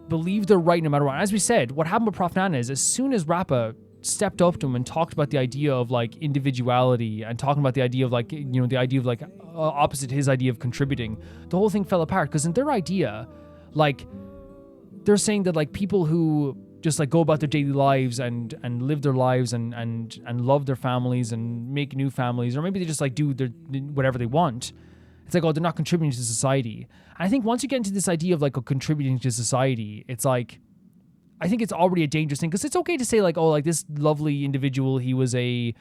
believe they're right no matter what. As we said, what happened with Prof Nana is as soon as Rappa stepped up to him and talked about the idea of like individuality and talking about the idea of like, you know, the idea of like opposite his idea of contributing, the whole thing fell apart. Because in their idea, like they're saying that like people who just like go about their daily lives and live their lives and love their families and make new families, or maybe they just like do their whatever they want. It's like, oh, they're not contributing to society. And I think once you get into this idea of like contributing to society, it's like, I think it's already a dangerous thing, because it's okay to say like, oh, like this lovely individual, he was a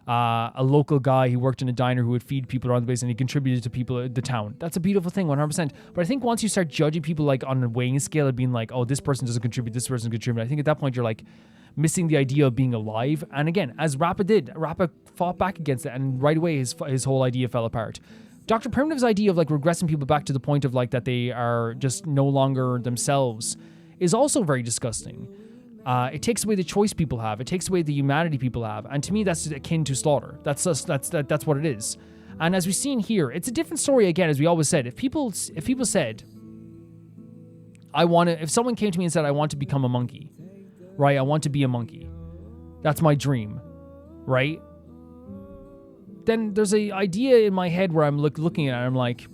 local guy, he worked in a diner who would feed people around the base and he contributed to people at the town. That's a beautiful thing, 100%. But I think once you start judging people like on a weighing scale of being like, oh, this person doesn't contribute, this person contribute, I think at that point you're like missing the idea of being alive. And again, as Rappa did, Rappa fought back against it, and right away his whole idea fell apart. Dr. Primitive's idea of like regressing people back to the point of like that they are just no longer themselves is also very disgusting. It takes away the choice people have. It takes away the humanity people have. And to me, that's akin to slaughter. That's what it is. And as we've seen here, it's a different story again, as we always said. If people said, if someone came to me and said, I want to become a monkey, right? I want to be a monkey. That's my dream, right? Then there's an idea in my head where I'm looking at it and I'm like,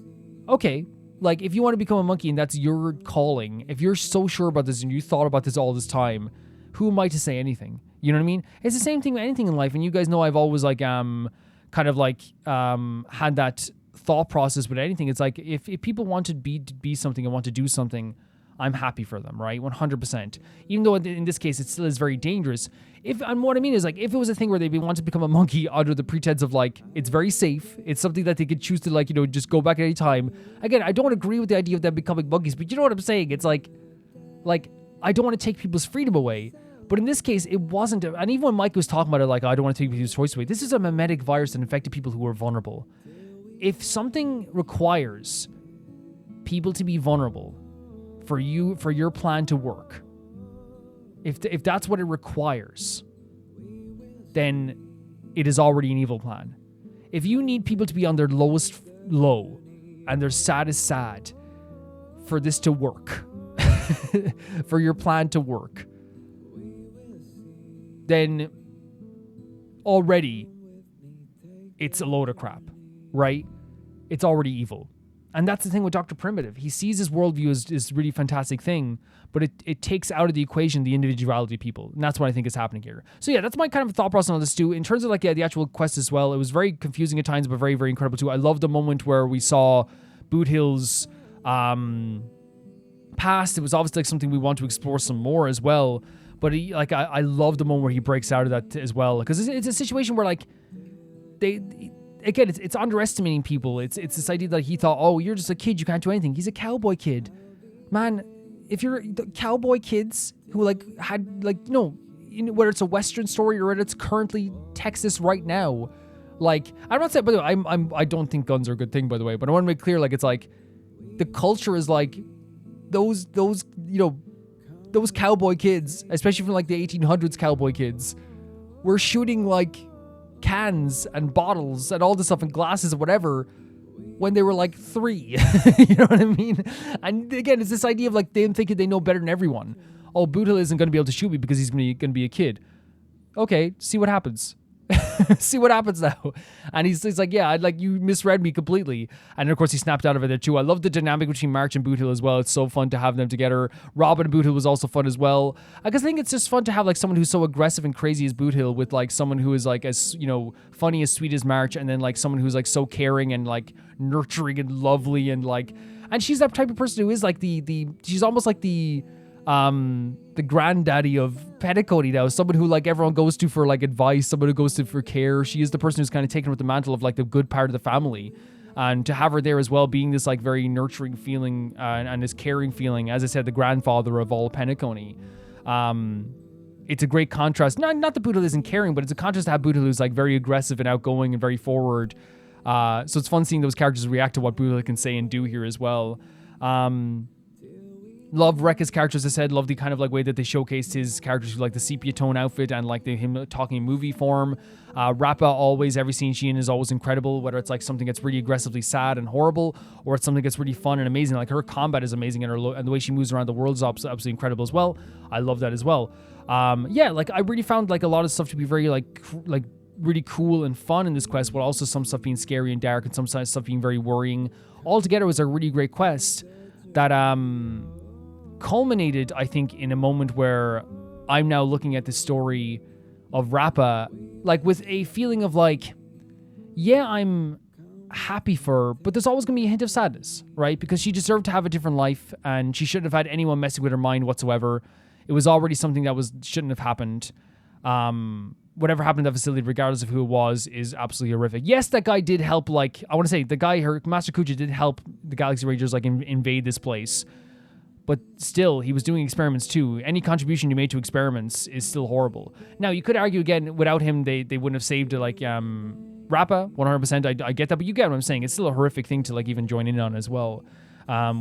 okay, like if you want to become a monkey and that's your calling, if you're so sure about this and you thought about this all this time, who am I to say anything? You know what I mean? It's the same thing with anything in life. And you guys know I've always like kind of like had that thought process with anything. It's like if people want to be something and want to do something, I'm happy for them, right? 100%. Even though in this case it still is very dangerous. And what I mean is, like, if it was a thing where they want to become a monkey under the pretense of, like, it's very safe, it's something that they could choose to, like, just go back at any time. Again, I don't agree with the idea of them becoming monkeys, but you know what I'm saying? It's like I don't want to take people's freedom away. But in this case, it wasn't. And even when Mike was talking about it, like, I don't want to take people's choice away. This is a mimetic virus that infected people who are vulnerable. If something requires people to be vulnerable for your plan to work, if that's what it requires, then it is already an evil plan. If you need people to be on their lowest low and their saddest sad for this to work, for your plan to work, then already it's a load of crap, right? It's already evil. And that's the thing with Dr. Primitive. He sees his worldview as this really fantastic thing, but it takes out of the equation the individuality of people. And that's what I think is happening here. So yeah, that's my kind of thought process on this too. In terms of like, yeah, the actual quest as well, it was very confusing at times, but very, very incredible too. I love the moment where we saw Bootill's past. It was obviously like something we want to explore some more as well. But I love the moment where he breaks out of that as well. Because it's a situation where like, it's underestimating people. It's this idea that he thought, oh, you're just a kid, you can't do anything. He's a cowboy kid. Man, if you're the cowboy kids who like had like, whether it's a Western story or whether it's currently Texas right now, like, I'm not saying, by the way, I don't think guns are a good thing, by the way, but I want to make clear, like, it's like, the culture is like, those cowboy kids, especially from like the 1800s cowboy kids, were shooting like cans and bottles and all this stuff and glasses and whatever when they were like 3. You know what I mean? And again, it's this idea of like them thinking they know better than everyone. Oh, Bootill isn't going to be able to shoot me because he's going to be a kid. Okay, see what happens. See what happens now. And he's like, yeah, you misread me completely. And of course he snapped out of it there too. I love the dynamic between March and Bootill as well. It's so fun to have them together. Robin and Bootill was also fun as well. I think it's just fun to have like someone who's so aggressive and crazy as Bootill with like someone who is like as, funny as sweet as March, and then like someone who's like so caring and like nurturing and lovely and like, and she's that type of person who is like she's almost like the granddaddy of penacony now, someone who like everyone goes to for like advice, someone who goes to for care. She is the person who's kind of taken with the mantle of like the good part of the family, and to have her there as well, being this like very nurturing feeling and this caring feeling, as I said, the grandfather of all penacony. It's a great contrast. Not that Bootill isn't caring, but it's a contrast to have Bootill who's like very aggressive and outgoing and very forward. So it's fun seeing those characters react to what Bootill can say and do here as well. Love Rekka's character, as I said. Love the kind of like way that they showcased his characters with like the sepia tone outfit and like him talking in movie form. Rappa, always, every scene she in is always incredible, whether it's like something that's really aggressively sad and horrible or it's something that's really fun and amazing. Like her combat is amazing and the way she moves around the world is absolutely incredible as well. I love that as well. Like I really found like a lot of stuff to be very like really cool and fun in this quest, but also some stuff being scary and dark and some stuff being very worrying. Altogether, it was a really great quest that culminated, I think, in a moment where I'm now looking at the story of Rappa, like with a feeling of like, yeah, I'm happy for her, but there's always going to be a hint of sadness, right? Because she deserved to have a different life and she shouldn't have had anyone messing with her mind whatsoever. It was already something that shouldn't have happened. Whatever happened to that facility, regardless of who it was, is absolutely horrific. Yes, that guy did help, like, I want to say, the guy, Master Kuja did help the Galaxy Rangers, like, invade this place. But still, he was doing experiments too. Any contribution you made to experiments is still horrible. Now, you could argue again, without him, they wouldn't have saved like Rappa, 100%. I get that, but you get what I'm saying. It's still a horrific thing to like even join in on as well.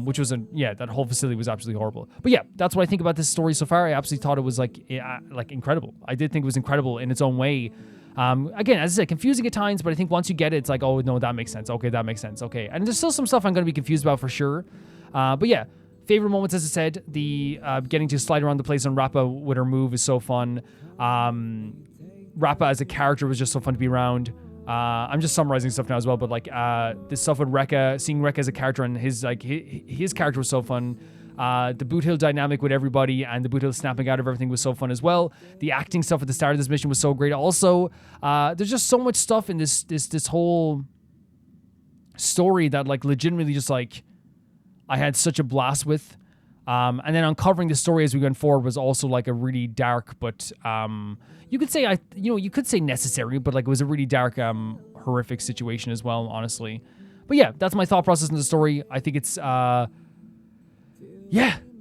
Which was that whole facility was absolutely horrible. But yeah, that's what I think about this story so far. I absolutely thought it was like incredible. I did think it was incredible in its own way. Again, as I said, confusing at times, but I think once you get it, it's like, oh no, that makes sense. Okay, that makes sense. Okay, and there's still some stuff I'm going to be confused about for sure. But yeah. Favorite moments, as I said, the getting to slide around the place on Rappa with her move is so fun. Rappa as a character was just so fun to be around. I'm just summarizing stuff now as well, but like this stuff with Rekka, seeing Rekka as a character and his character was so fun. The Bootill dynamic with everybody and the Bootill snapping out of everything was so fun as well. The acting stuff at the start of this mission was so great. Also, there's just so much stuff in this whole story that like legitimately just like I had such a blast with. And then uncovering the story as we went forward was also like a really dark, but you could say you could say necessary, but like it was a really dark, horrific situation as well, honestly. But yeah, that's my thought process in the story. I think it's yeah,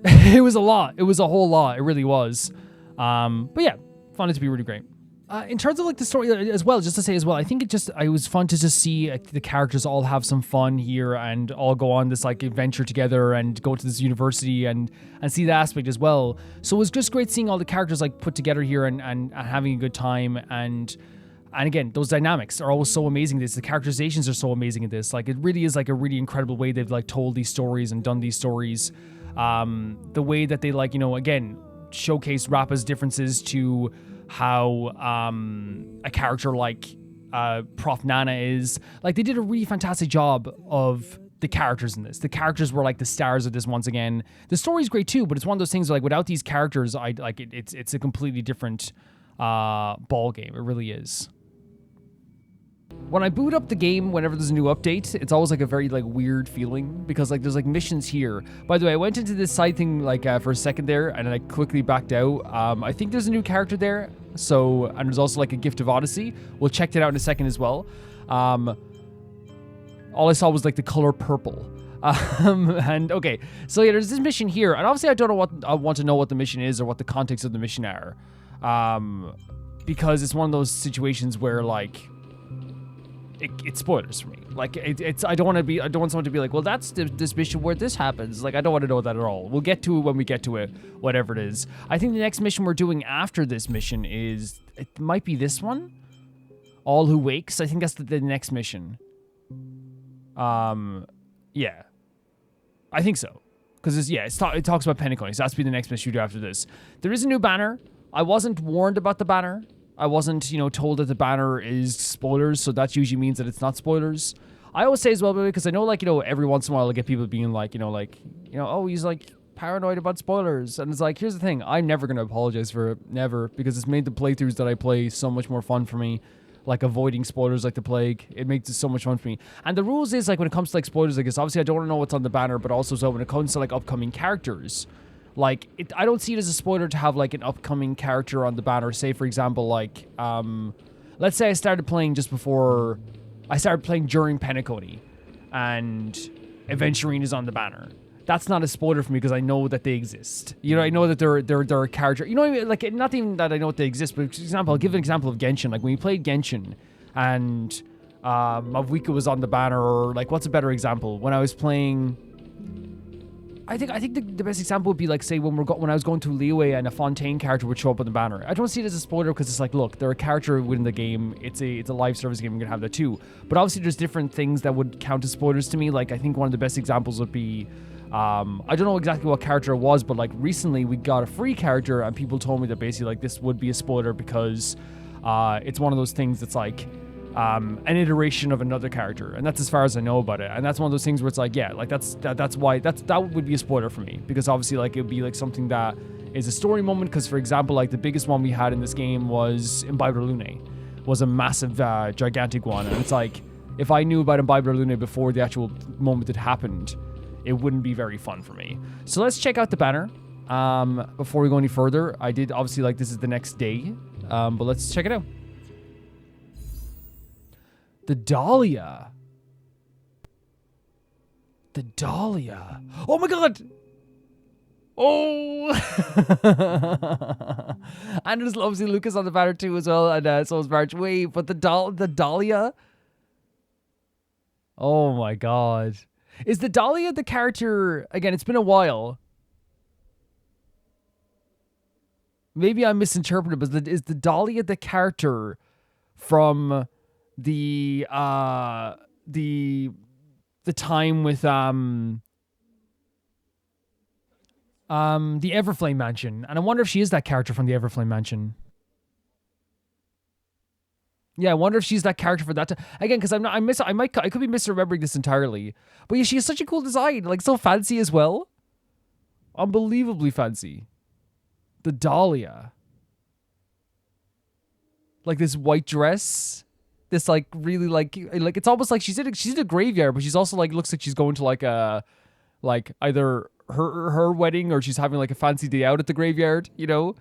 it was a lot. It was a whole lot. It really was. But yeah, found it to be really great. In terms of like the story as well, just to say as well, I think it was fun to just see the characters all have some fun here and all go on this like adventure together and go to this university and see the aspect as well. So it was just great seeing all the characters like put together here and having a good time. And again, those dynamics are always so amazing. The characterizations are so amazing in this. Like it really is like a really incredible way they've like told these stories and done these stories. The way that they like, again, showcase Rappa's differences to how a character like Prof Nana is. Like they did a really fantastic job of the characters in this. The characters were like the stars of this once again. The story's great too, but it's one of those things where, like without these characters, it's a completely different ball game. It really is. When I boot up the game, whenever there's a new update, it's always like a very like weird feeling because like there's like missions here. By the way, I went into this side thing like for a second there and then I quickly backed out. I think there's a new character there. So, and there's also like a Gift of Odyssey. We'll check that out in a second as well. All I saw was like the color purple. And okay, so yeah, there's this mission here. And obviously I want to know what the mission is or what the context of the mission are. Because it's one of those situations where like, it's spoilers for me. Like I don't want someone to be like, well, that's this mission where this happens. Like I don't want to know that at all. We'll get to it when we get to it, whatever it is. I think the next mission we're doing after this mission it might be this one, All Who Wakes. I think that's the next mission. Yeah, I think so. Because it talks about penacony. So that's be the next mission you do after this. There is a new banner. I wasn't warned about the banner. I wasn't, told that the banner is spoilers, so that usually means that it's not spoilers. I always say as well, because I know, like, every once in a while I get people being like, oh, he's, like, paranoid about spoilers. And it's like, here's the thing. I'm never going to apologize for it. Never. Because it's made the playthroughs that I play so much more fun for me. Like, avoiding spoilers like the plague. It makes it so much fun for me. And the rules is, like, when it comes to, like, spoilers, like this, obviously I don't want to know what's on the banner, but also so when it comes to, like, upcoming characters... Like, I don't see it as a spoiler to have, like, an upcoming character on the banner. Say, for example, like, let's say I started playing just before... I started playing during Penacony, and Aventurine is on the banner. That's not a spoiler for me because I know that they exist. I know that they're a character. You know what I mean? Like, not even that I know that they exist, but for example, I'll give an example of Genshin. Like, when we played Genshin, and Mavuika was on the banner, or, like, what's a better example? When I was playing... I think the best example would be like, say, when I was going to Liyue and a Fontaine character would show up on the banner. I don't see it as a spoiler because it's like, look, they're a character within the game. It's a live service game. We're gonna have that too. But obviously, there's different things that would count as spoilers to me. Like, I think one of the best examples would be, I don't know exactly what character it was, but like recently we got a free character and people told me that basically like this would be a spoiler because it's one of those things that's like. An iteration of another character, and that's as far as I know about it. And that's one of those things where it's like, yeah, like that's why that would be a spoiler for me, because obviously like it would be like something that is a story moment. Because for example, like the biggest one we had in this game was Imbiber Lune, was a massive, gigantic one, and it's like if I knew about Imbiber Lune before the actual moment it happened, it wouldn't be very fun for me. So let's check out the banner. Before we go any further, I did obviously like this is the next day, but let's check it out. The Dahlia. The Dahlia. Oh my god! Oh! And there's obviously Lucas on the banner too as well, and so is March. Wait, but the Dahlia? Oh my god. Is the Dahlia the character... Again, it's been a while. Maybe I misinterpreted, but is the Dahlia the character from... the time with the Everflame Mansion, and I wonder if she is that character from the Everflame Mansion. Yeah, I wonder if she's that character for that again, because I could be misremembering this entirely. But yeah, she has such a cool design, like so fancy as well. Unbelievably fancy. The Dahlia. Like this white dress. This like really like it's almost like she's in a graveyard, but she's also like looks like she's going to like a either her wedding, or she's having like a fancy day out at the graveyard, you know?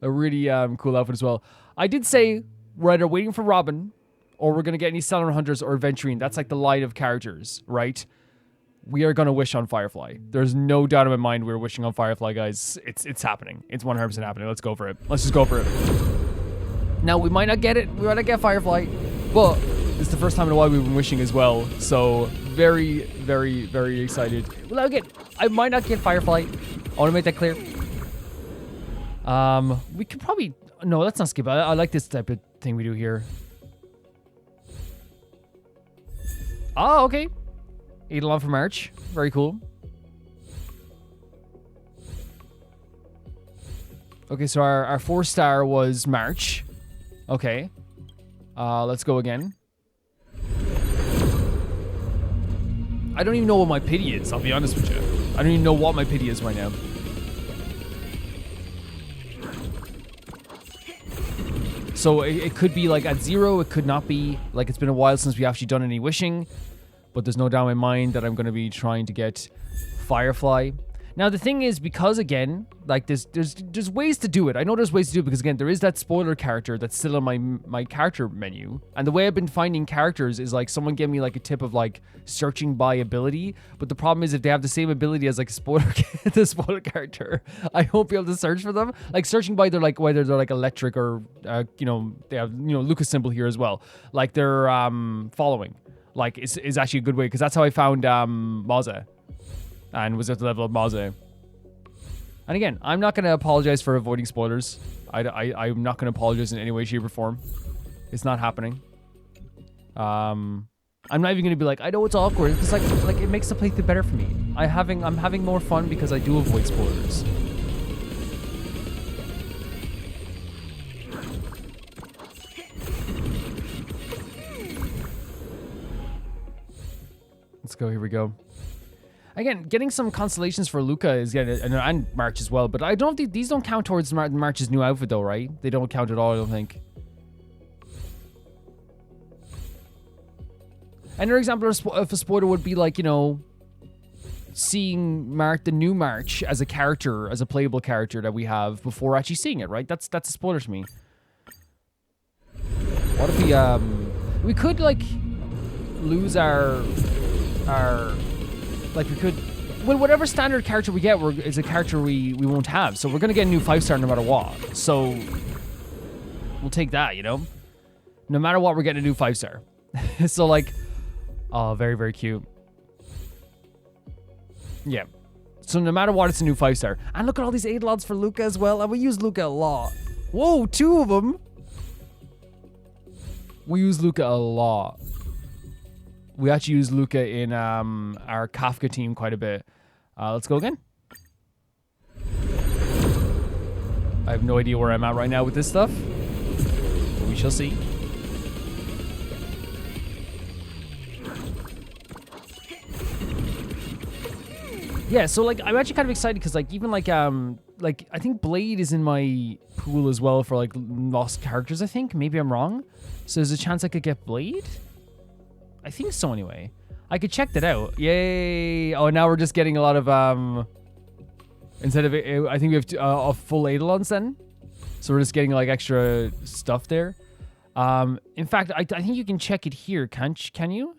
A really cool outfit as well. I did say we're either waiting for Robin, or we're going to get any Stellar Hunters or Aventurine. That's like the line of characters, right? We are going to wish on Firefly. There's no doubt in my mind we're wishing on Firefly, guys. It's happening. It's 100% happening. Let's go for it. Let's just go for it. Now, we might not get it. We might not get Firefly, but it's the first time in a while we've been wishing as well. So, very, very, very excited. Well, again, I might not get Firefly. I want to make that clear. We could probably... No, let's not skip. I like this type of thing we do here. Oh, okay. Eidolon for March. Very cool. Okay, so our 4-star was March. Okay. Let's go again. I don't even know what my pity is, I'll be honest with you. I don't even know what my pity is right now. So it could be like at 0, it could not be. Like it's been a while since we actually done any wishing. But there's no doubt in my mind that I'm going to be trying to get Firefly. Now the thing is, because again, like there's ways to do it. I know there's ways to do it because again, there is that spoiler character that's still on my character menu. And the way I've been finding characters is like someone gave me like a tip of like searching by ability. But the problem is if they have the same ability as like the spoiler character, I won't be able to search for them. Like searching by their like whether they're like electric or you know, they have Lucas symbol here as well. Like they're following. Like is actually a good way because that's how I found Maza. And was at the level of Maze. And again, I'm not going to apologize for avoiding spoilers. I'm not going to apologize in any way, shape, or form. It's not happening. I'm not even going to be like, I know it's awkward. Because like it makes the playthrough better for me. I'm having more fun because I do avoid spoilers. Let's go. Here we go. Again, getting some constellations for Luca is and March as well, but I don't think these don't count towards March's new outfit though, right? They don't count at all, I don't think. Another example of a spoiler would be like, you know, seeing the new March as a character, as a playable character that we have before actually seeing it, right? That's a spoiler to me. What if we could like lose our like we could, well, whatever standard character we get is a character we won't have. So we're going to get a new 5-star no matter what. So we'll take that, you know? No matter what, we're getting a new 5-star. So like, oh, very, very cute. Yeah. So no matter what, it's a new 5-star. And look at all these Eidolons for Luca as well. And we use Luca a lot. Whoa, 2 of them. We use Luca a lot. We actually use Luca in our Kafka team quite a bit. Let's go again. I have no idea where I'm at right now with this stuff. But we shall see. Yeah, so like I'm actually kind of excited because like even like I think Blade is in my pool as well for like lost characters, I think. Maybe I'm wrong. So there's a chance I could get Blade? I think so anyway. I could check that out. Yay! Oh, now we're just getting a lot of instead of I think we have full Eidolons then. So we're just getting like extra stuff there. In fact, I think you can check it here. Can you?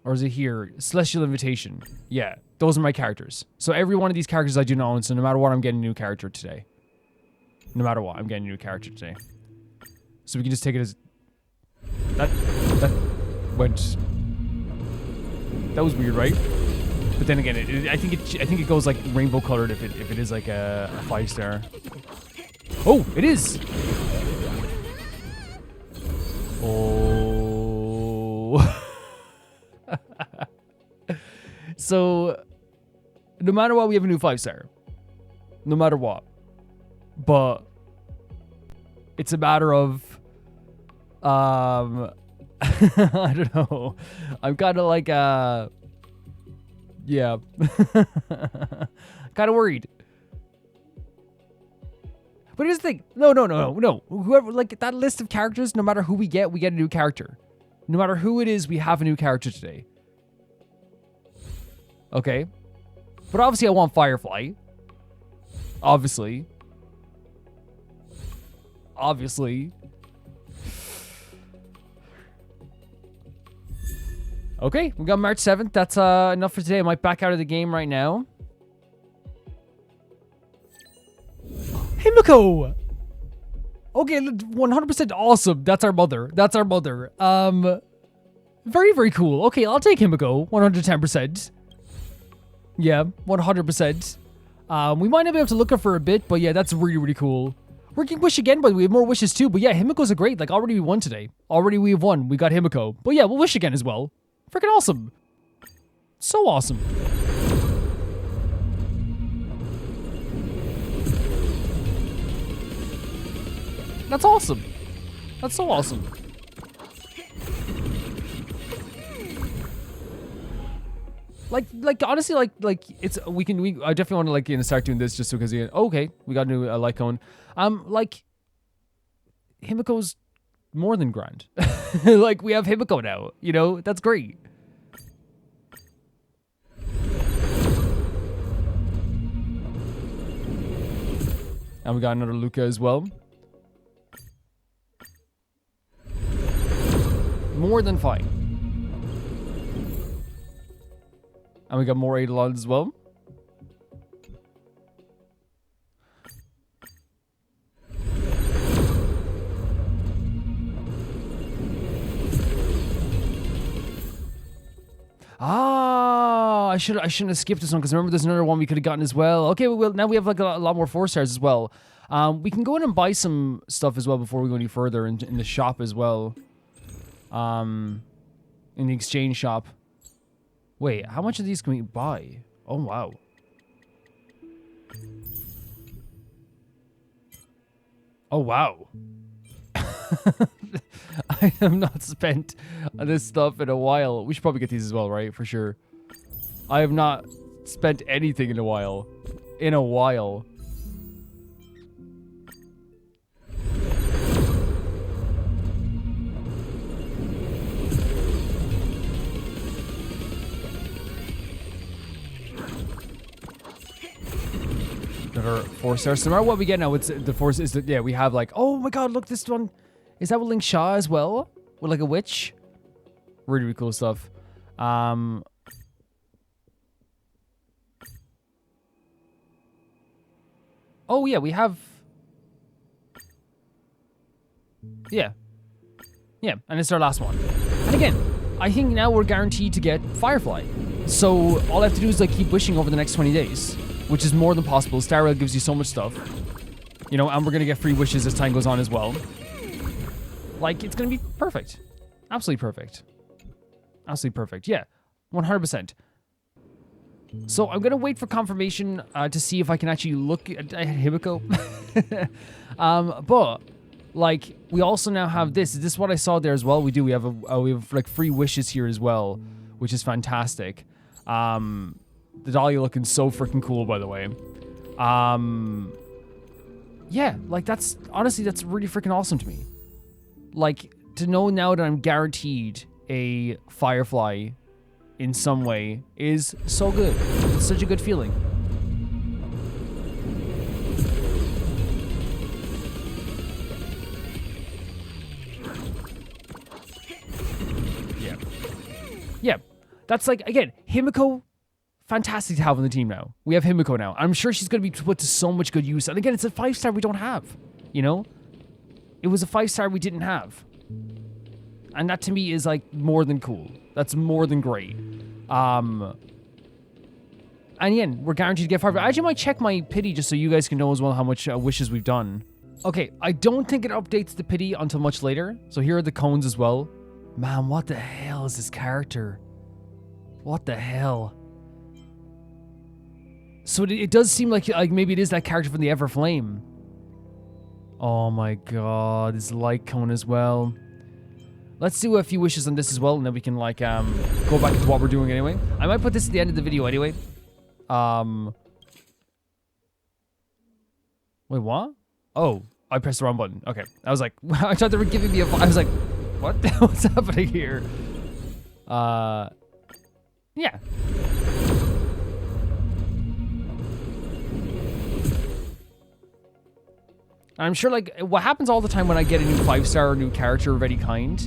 Or is it here? Celestial Invitation. Yeah, those are my characters. So every one of these characters I do not own. So no matter what, I'm getting a new character today. No matter what, I'm getting a new character today. So we can just take it as that went. That was weird, right? But then again, I think it goes like rainbow colored if it is like a 5-star. Oh, it is. Oh. So, no matter what, we have a new 5-star. No matter what. But it's a matter of I don't know. I'm kind of like yeah. Kind of worried. But here's the thing. No. Whoever, like that list of characters, no matter who we get a new character. No matter who it is, we have a new character today. Okay. But obviously I want Firefly. Obviously. Okay, we got March 7th. That's enough for today. I might back out of the game right now. Himiko! Okay, 100% awesome. That's our mother. Very, very cool. Okay, I'll take Himiko. 110%. Yeah, 100%. We might not be able to look her for a bit, but yeah, that's really, really cool. We can wish again, but we have more wishes too. But yeah, Himiko's a great. Like, already we won today. Already we have won. We got Himiko. But yeah, we'll wish again as well. Freaking awesome. So awesome. That's awesome. That's so awesome. Like honestly, it's I definitely want to like start doing this just because okay, we got a new light cone. Like Himiko's more than grand. Like we have Himiko now, you know, that's great. And we got another Luca as well. More than fine. And we got more Eidolons as well. Ah, I shouldn't have skipped this one because remember there's another one we could have gotten as well. Okay, well now we have like a lot more 4-stars as well. We can go in and buy some stuff as well before we go any further in the shop as well. In the exchange shop. Wait, how much of these can we buy? Oh, wow. Oh, wow. I have not spent this stuff in a while. We should probably get these as well, right? For sure. I have not spent anything in a while. Another 4-star. So no matter what we get now, it's the force is that yeah, we have like, oh my god, look, this one. Is that with Link Shaw as well? With like a witch? Really, really cool stuff. Oh yeah, we have. Yeah. Yeah, and it's our last one. And again, I think now we're guaranteed to get Firefly. So all I have to do is like keep wishing over the next 20 days. Which is more than possible. Star Rail gives you so much stuff. You know, and we're going to get free wishes as time goes on as well. Like, it's going to be perfect. Absolutely perfect. Absolutely perfect. Yeah, 100%. So I'm going to wait for confirmation to see if I can actually look at Himiko. But, like, we also now have this. Is this what I saw there as well? We do. We have like free wishes here as well, which is fantastic. The Dahlia looking so freaking cool, by the way. Yeah, like that's honestly really freaking awesome to me. Like to know now that I'm guaranteed a Firefly in some way is so good. It's such a good feeling. Yeah. Yeah. That's like again, Himiko. Fantastic to have on the team now. We have Himiko now. I'm sure she's going to be put to so much good use. And again, it's a 5-star we don't have. You know? It was a 5-star we didn't have. And that to me is like more than cool. That's more than great. And again, we're guaranteed to get 5. I actually might check my pity just so you guys can know as well how much wishes we've done. Okay, I don't think it updates the pity until much later. So here are the cones as well. Man, what the hell is this character? What the hell? So it does seem like maybe it is that character from the Everflame. Oh my god, this light cone as well. Let's do a few wishes on this as well, and then we can like go back into what we're doing anyway. I might put this at the end of the video anyway. Wait, what? Oh, I pressed the wrong button. Okay, I was like, I thought they were giving me a. I was like, what? What's happening here? Yeah. And I'm sure, like, what happens all the time when I get a new 5-star or new character of any kind,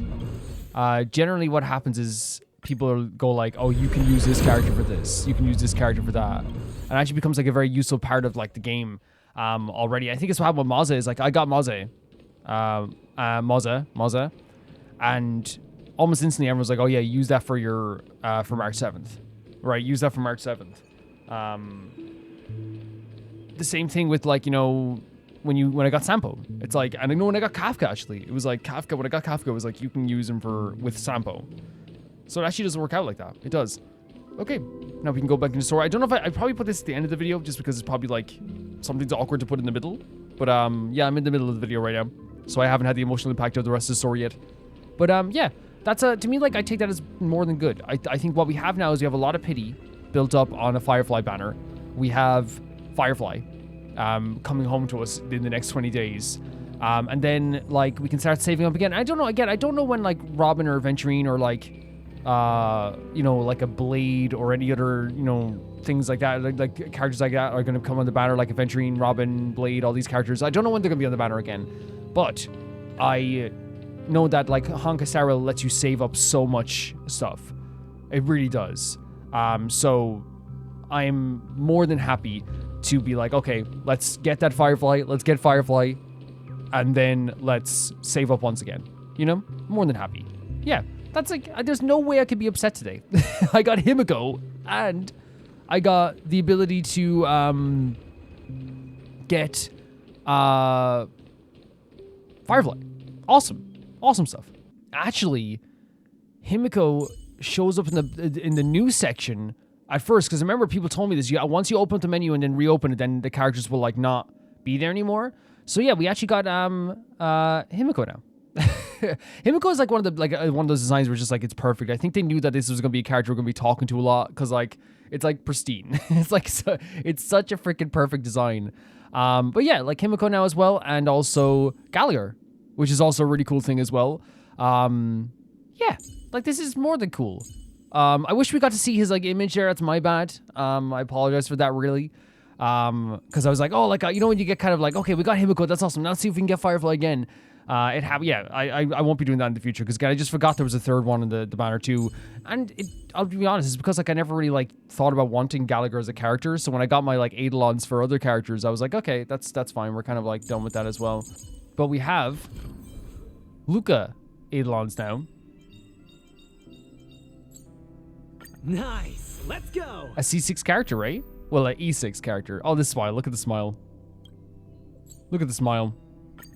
generally what happens is people go like, oh, you can use this character for this, you can use this character for that. And it actually becomes, like, a very useful part of, like, the game already. I think it's what happened with Maza is, like, I got Maza, and almost instantly everyone's like, oh, yeah, use that for your, for March 7th. Right, use that for March 7th. The same thing with, like, you know, when I got Sampo, it's like, and I know when I got Kafka, actually, it was like Kafka, when I got Kafka, it was like, you can use him with Sampo. So it actually doesn't work out like that. It does. Okay, now we can go back into the story. I don't know if I'd probably put this at the end of the video, just because it's probably like, something's awkward to put in the middle. But yeah, I'm in the middle of the video right now, so I haven't had the emotional impact of the rest of the story yet. But yeah, that's to me, like, I take that as more than good. I think what we have now is we have a lot of pity built up on a Firefly banner. We have Firefly coming home to us in the next 20 days. And then, like, we can start saving up again. I don't know, again, I don't know when, like, Robin or Venturine or, like, you know, like a Blade or any other, you know, things like that, like characters like that are going to come on the banner, like Venturine, Robin, Blade, all these characters. I don't know when they're going to be on the banner again. But I know that, like, Honkai Star Rail lets you save up so much stuff. It really does. So I'm more than happy to be like, okay, let's get that Firefly, let's get Firefly, and then let's save up once again. You know? More than happy. Yeah, that's like, there's no way I could be upset today. I got Himiko, and I got the ability to get Firefly. Awesome. Awesome stuff. Actually, Himiko shows up in the news section at first, because I remember people told me this. Once you open up the menu and then reopen it, then the characters will, like, not be there anymore. So yeah, we actually got Himiko now. Himiko is like one of those designs where it's just like, it's perfect. I think they knew that this was gonna be a character we're gonna be talking to a lot, because, like, it's like pristine. It's like it's such a freaking perfect design. But yeah, like Himiko now as well, and also Gallagher, which is also a really cool thing as well. Yeah, like, this is more than cool. I wish we got to see his, like, image there. That's my bad. I apologize for that, really. Because I was like, oh, like, you know, when you get kind of like, okay, we got Himiko, that's awesome. Now let's see if we can get Firefly again. Yeah, I won't be doing that in the future, because I just forgot there was a third one in the banner too. And I'll be honest, it's because, like, I never really, like, thought about wanting Gallagher as a character. So when I got my, like, Eidolons for other characters, I was like, okay, that's fine. We're kind of, like, done with that as well. But we have Luca Eidolons now. Nice. Let's go. A C6 character, right? Well, an E6 character. Oh, this smile. Look at the smile. Look at the smile.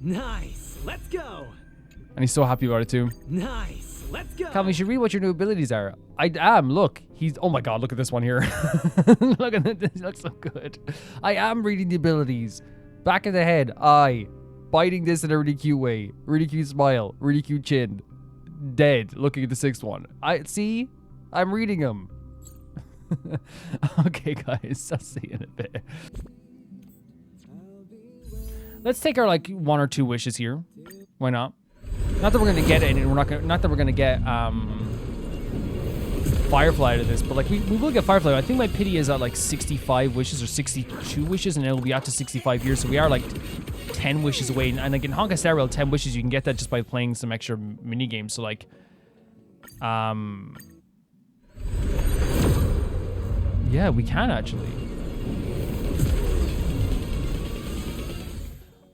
Nice. Let's go. And he's so happy about it too. Nice. Let's go. Calvin, you should read what your new abilities are. I am. Look. He's... Oh my god, look at this one here. Look at this. It looks so good. I am reading the abilities. Back of the head. Eye. Biting this in a really cute way. Really cute smile. Really cute chin. Dead. Looking at the sixth one. See? I'm reading them. Okay, guys. I'll see you in a bit. Let's take our, like, 1 or 2 wishes here. Why not? Not that we're gonna get it, and not that we're gonna get Firefly out of this, but, like, we will get Firefly. I think my pity is at, like, 65 wishes or 62 wishes, and it'll be out to 65 years. So we are, like, 10 wishes away. And, like, in Honkai Star Rail, 10 wishes, you can get that just by playing some extra mini games. So, like, yeah, we can actually.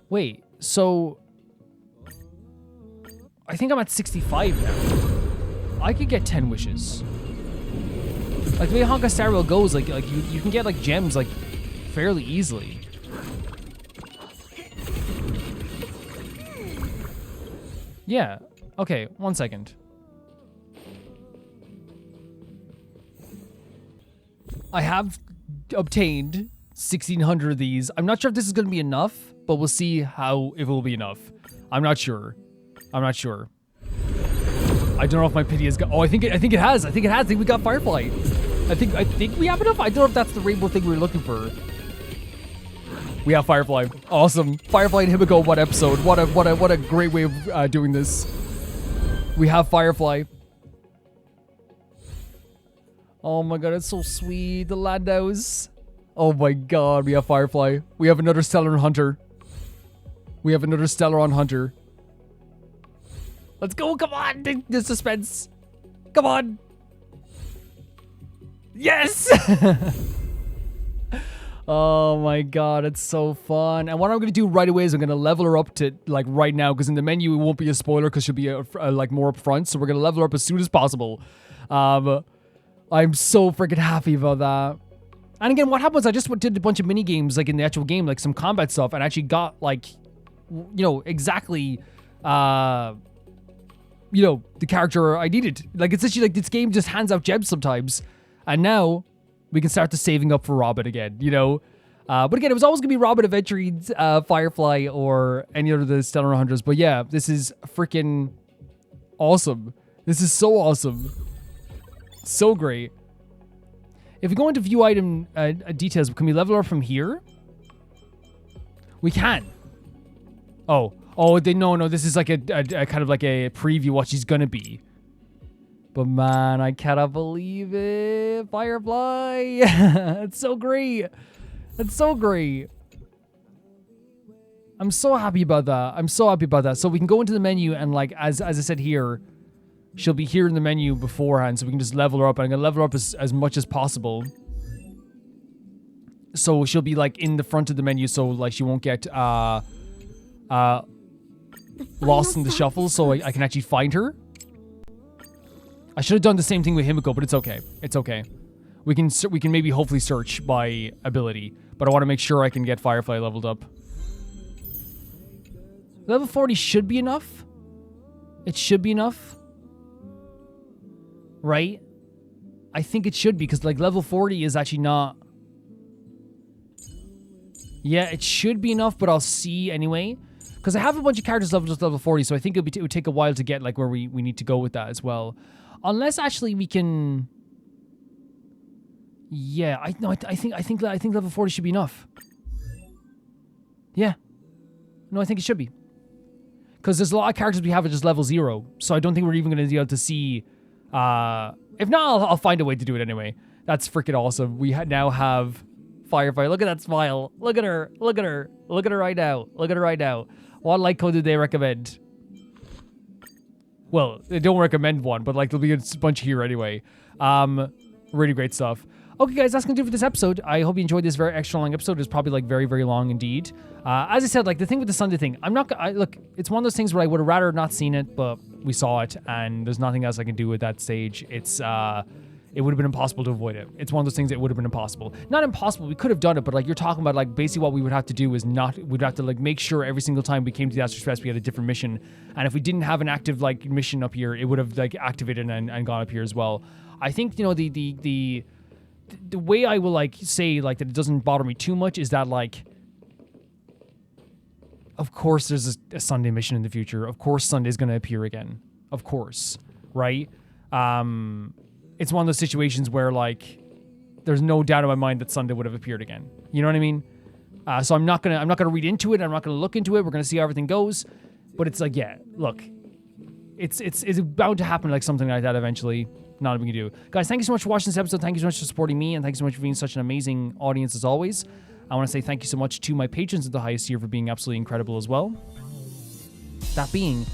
Wait, so I think I'm at 65 now. I could get 10 wishes. Like, the way Honkai Star Rail goes, like you can get, like, gems, like, fairly easily. Yeah. Okay, 1 second. I have obtained 1,600 of these. I'm not sure if this is going to be enough, but we'll see if it will be enough. I'm not sure. I'm not sure. I don't know if my pity has got... Oh, I think it has. I think it has. I think we got Firefly. I think we have enough. I don't know if that's the rainbow thing we were looking for. We have Firefly. Awesome. Firefly and Himiko, what episode? What a great way of doing this. We have Firefly. Oh my god, it's so sweet. The Landaus. Oh my god, we have Firefly. We have another Stellar Hunter. We have another Stellaron Hunter. Let's go. Come on. The suspense. Come on. Yes. Oh my god, it's so fun. And what I'm going to do right away is I'm going to level her up to, like, right now, because in the menu it won't be a spoiler because she'll be, like, more up front. So we're going to level her up as soon as possible. I'm so freaking happy about that. And again, what happens, I just did a bunch of mini games, like, in the actual game, like, some combat stuff, and actually got, like, you know, exactly, you know, the character I needed. Like, it's actually, like, this game just hands out gems sometimes. And now we can start the saving up for Robin again, you know? But again, it was always going to be Robin Adventures, Firefly, or any other of the Stellar Hunters. But yeah, this is freaking awesome. This is so awesome. So great. If we go into view item details, can we level her from here? We can. Oh, no, this is like a kind of like a preview what she's going to be. But man, I cannot believe it. Firefly. It's so great. It's so great. I'm so happy about that. I'm so happy about that. So we can go into the menu and, like, as I said here, she'll be here in the menu beforehand. So we can just level her up. And I'm going to level her up as much as possible. So she'll be, like, in the front of the menu. So, like, she won't get lost in the shuffle. So I can actually find her. I should have done the same thing with Himiko, but it's okay. It's okay. We can maybe hopefully search by ability, but I want to make sure I can get Firefly leveled up. Level 40 should be enough. It should be enough. Right? I think it should be, because, like, level 40 is actually not... Yeah, it should be enough, but I'll see anyway. Because I have a bunch of characters leveled to level 40, so I think it would take a while to get, like, where we need to go with that as well. Unless actually we can... Yeah, I think level 40 should be enough. Yeah. No, I think it should be. Because there's a lot of characters we have at just level 0. So I don't think we're even going to be able to see... if not, I'll find a way to do it anyway. That's freaking awesome. We now have Firefly. Look at that smile. Look at her. Look at her. Look at her right now. Look at her right now. What light code did they recommend? Well, they don't recommend one, but, like, there'll be a bunch here anyway. Really great stuff. Okay, guys, that's going to do it for this episode. I hope you enjoyed this very extra long episode. It's probably, like, very, very long indeed. As I said, like, the thing with the Sunday thing, I'm not... look, it's one of those things where I would have rather not seen it, but we saw it, and there's nothing else I can do at that stage. It's... it would have been impossible to avoid it. It's one of those things that would have been impossible. Not impossible, we could have done it, but, like, you're talking about, like, basically what we would have to do is we'd have to, like, make sure every single time we came to the Astro Express we had a different mission. And if we didn't have an active, like, mission up here, it would have, like, activated and gone up here as well. I think, you know, the way I will, like, say, like, that it doesn't bother me too much is that, like, of course there's a Sunday mission in the future. Of course Sunday's going to appear again. Of course. Right? It's one of those situations where, like, there's no doubt in my mind that Sunday would have appeared again. You know what I mean? So I'm not gonna read into it. I'm not gonna look into it. We're gonna see how everything goes. But it's like, yeah, look, it's bound to happen, like, something like that eventually. Not a big deal. Guys, thank you so much for watching this episode. Thank you so much for supporting me, and thank you so much for being such an amazing audience as always. I want to say thank you so much to my patrons at the highest tier for being absolutely incredible as well. That being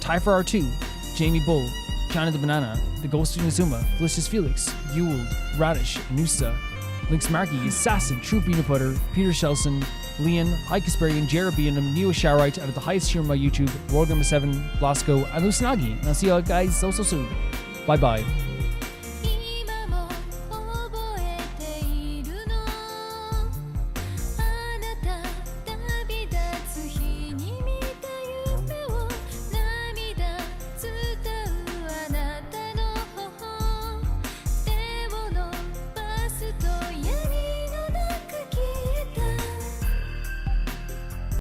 Typhor R2, Jamie Bull, China the Banana, The Ghost of Inazuma, Felicious Felix, Yule, Radish, Nusa, Lynx Markey, Assassin, True Peanut Butter, Peter Shelson, Leon, High Kasperian, Jerebian, Neo Showerite, and at the highest tier on my YouTube, World Number 7, Blasco, and Lucinagi. And I'll see you all guys so soon. Bye-bye.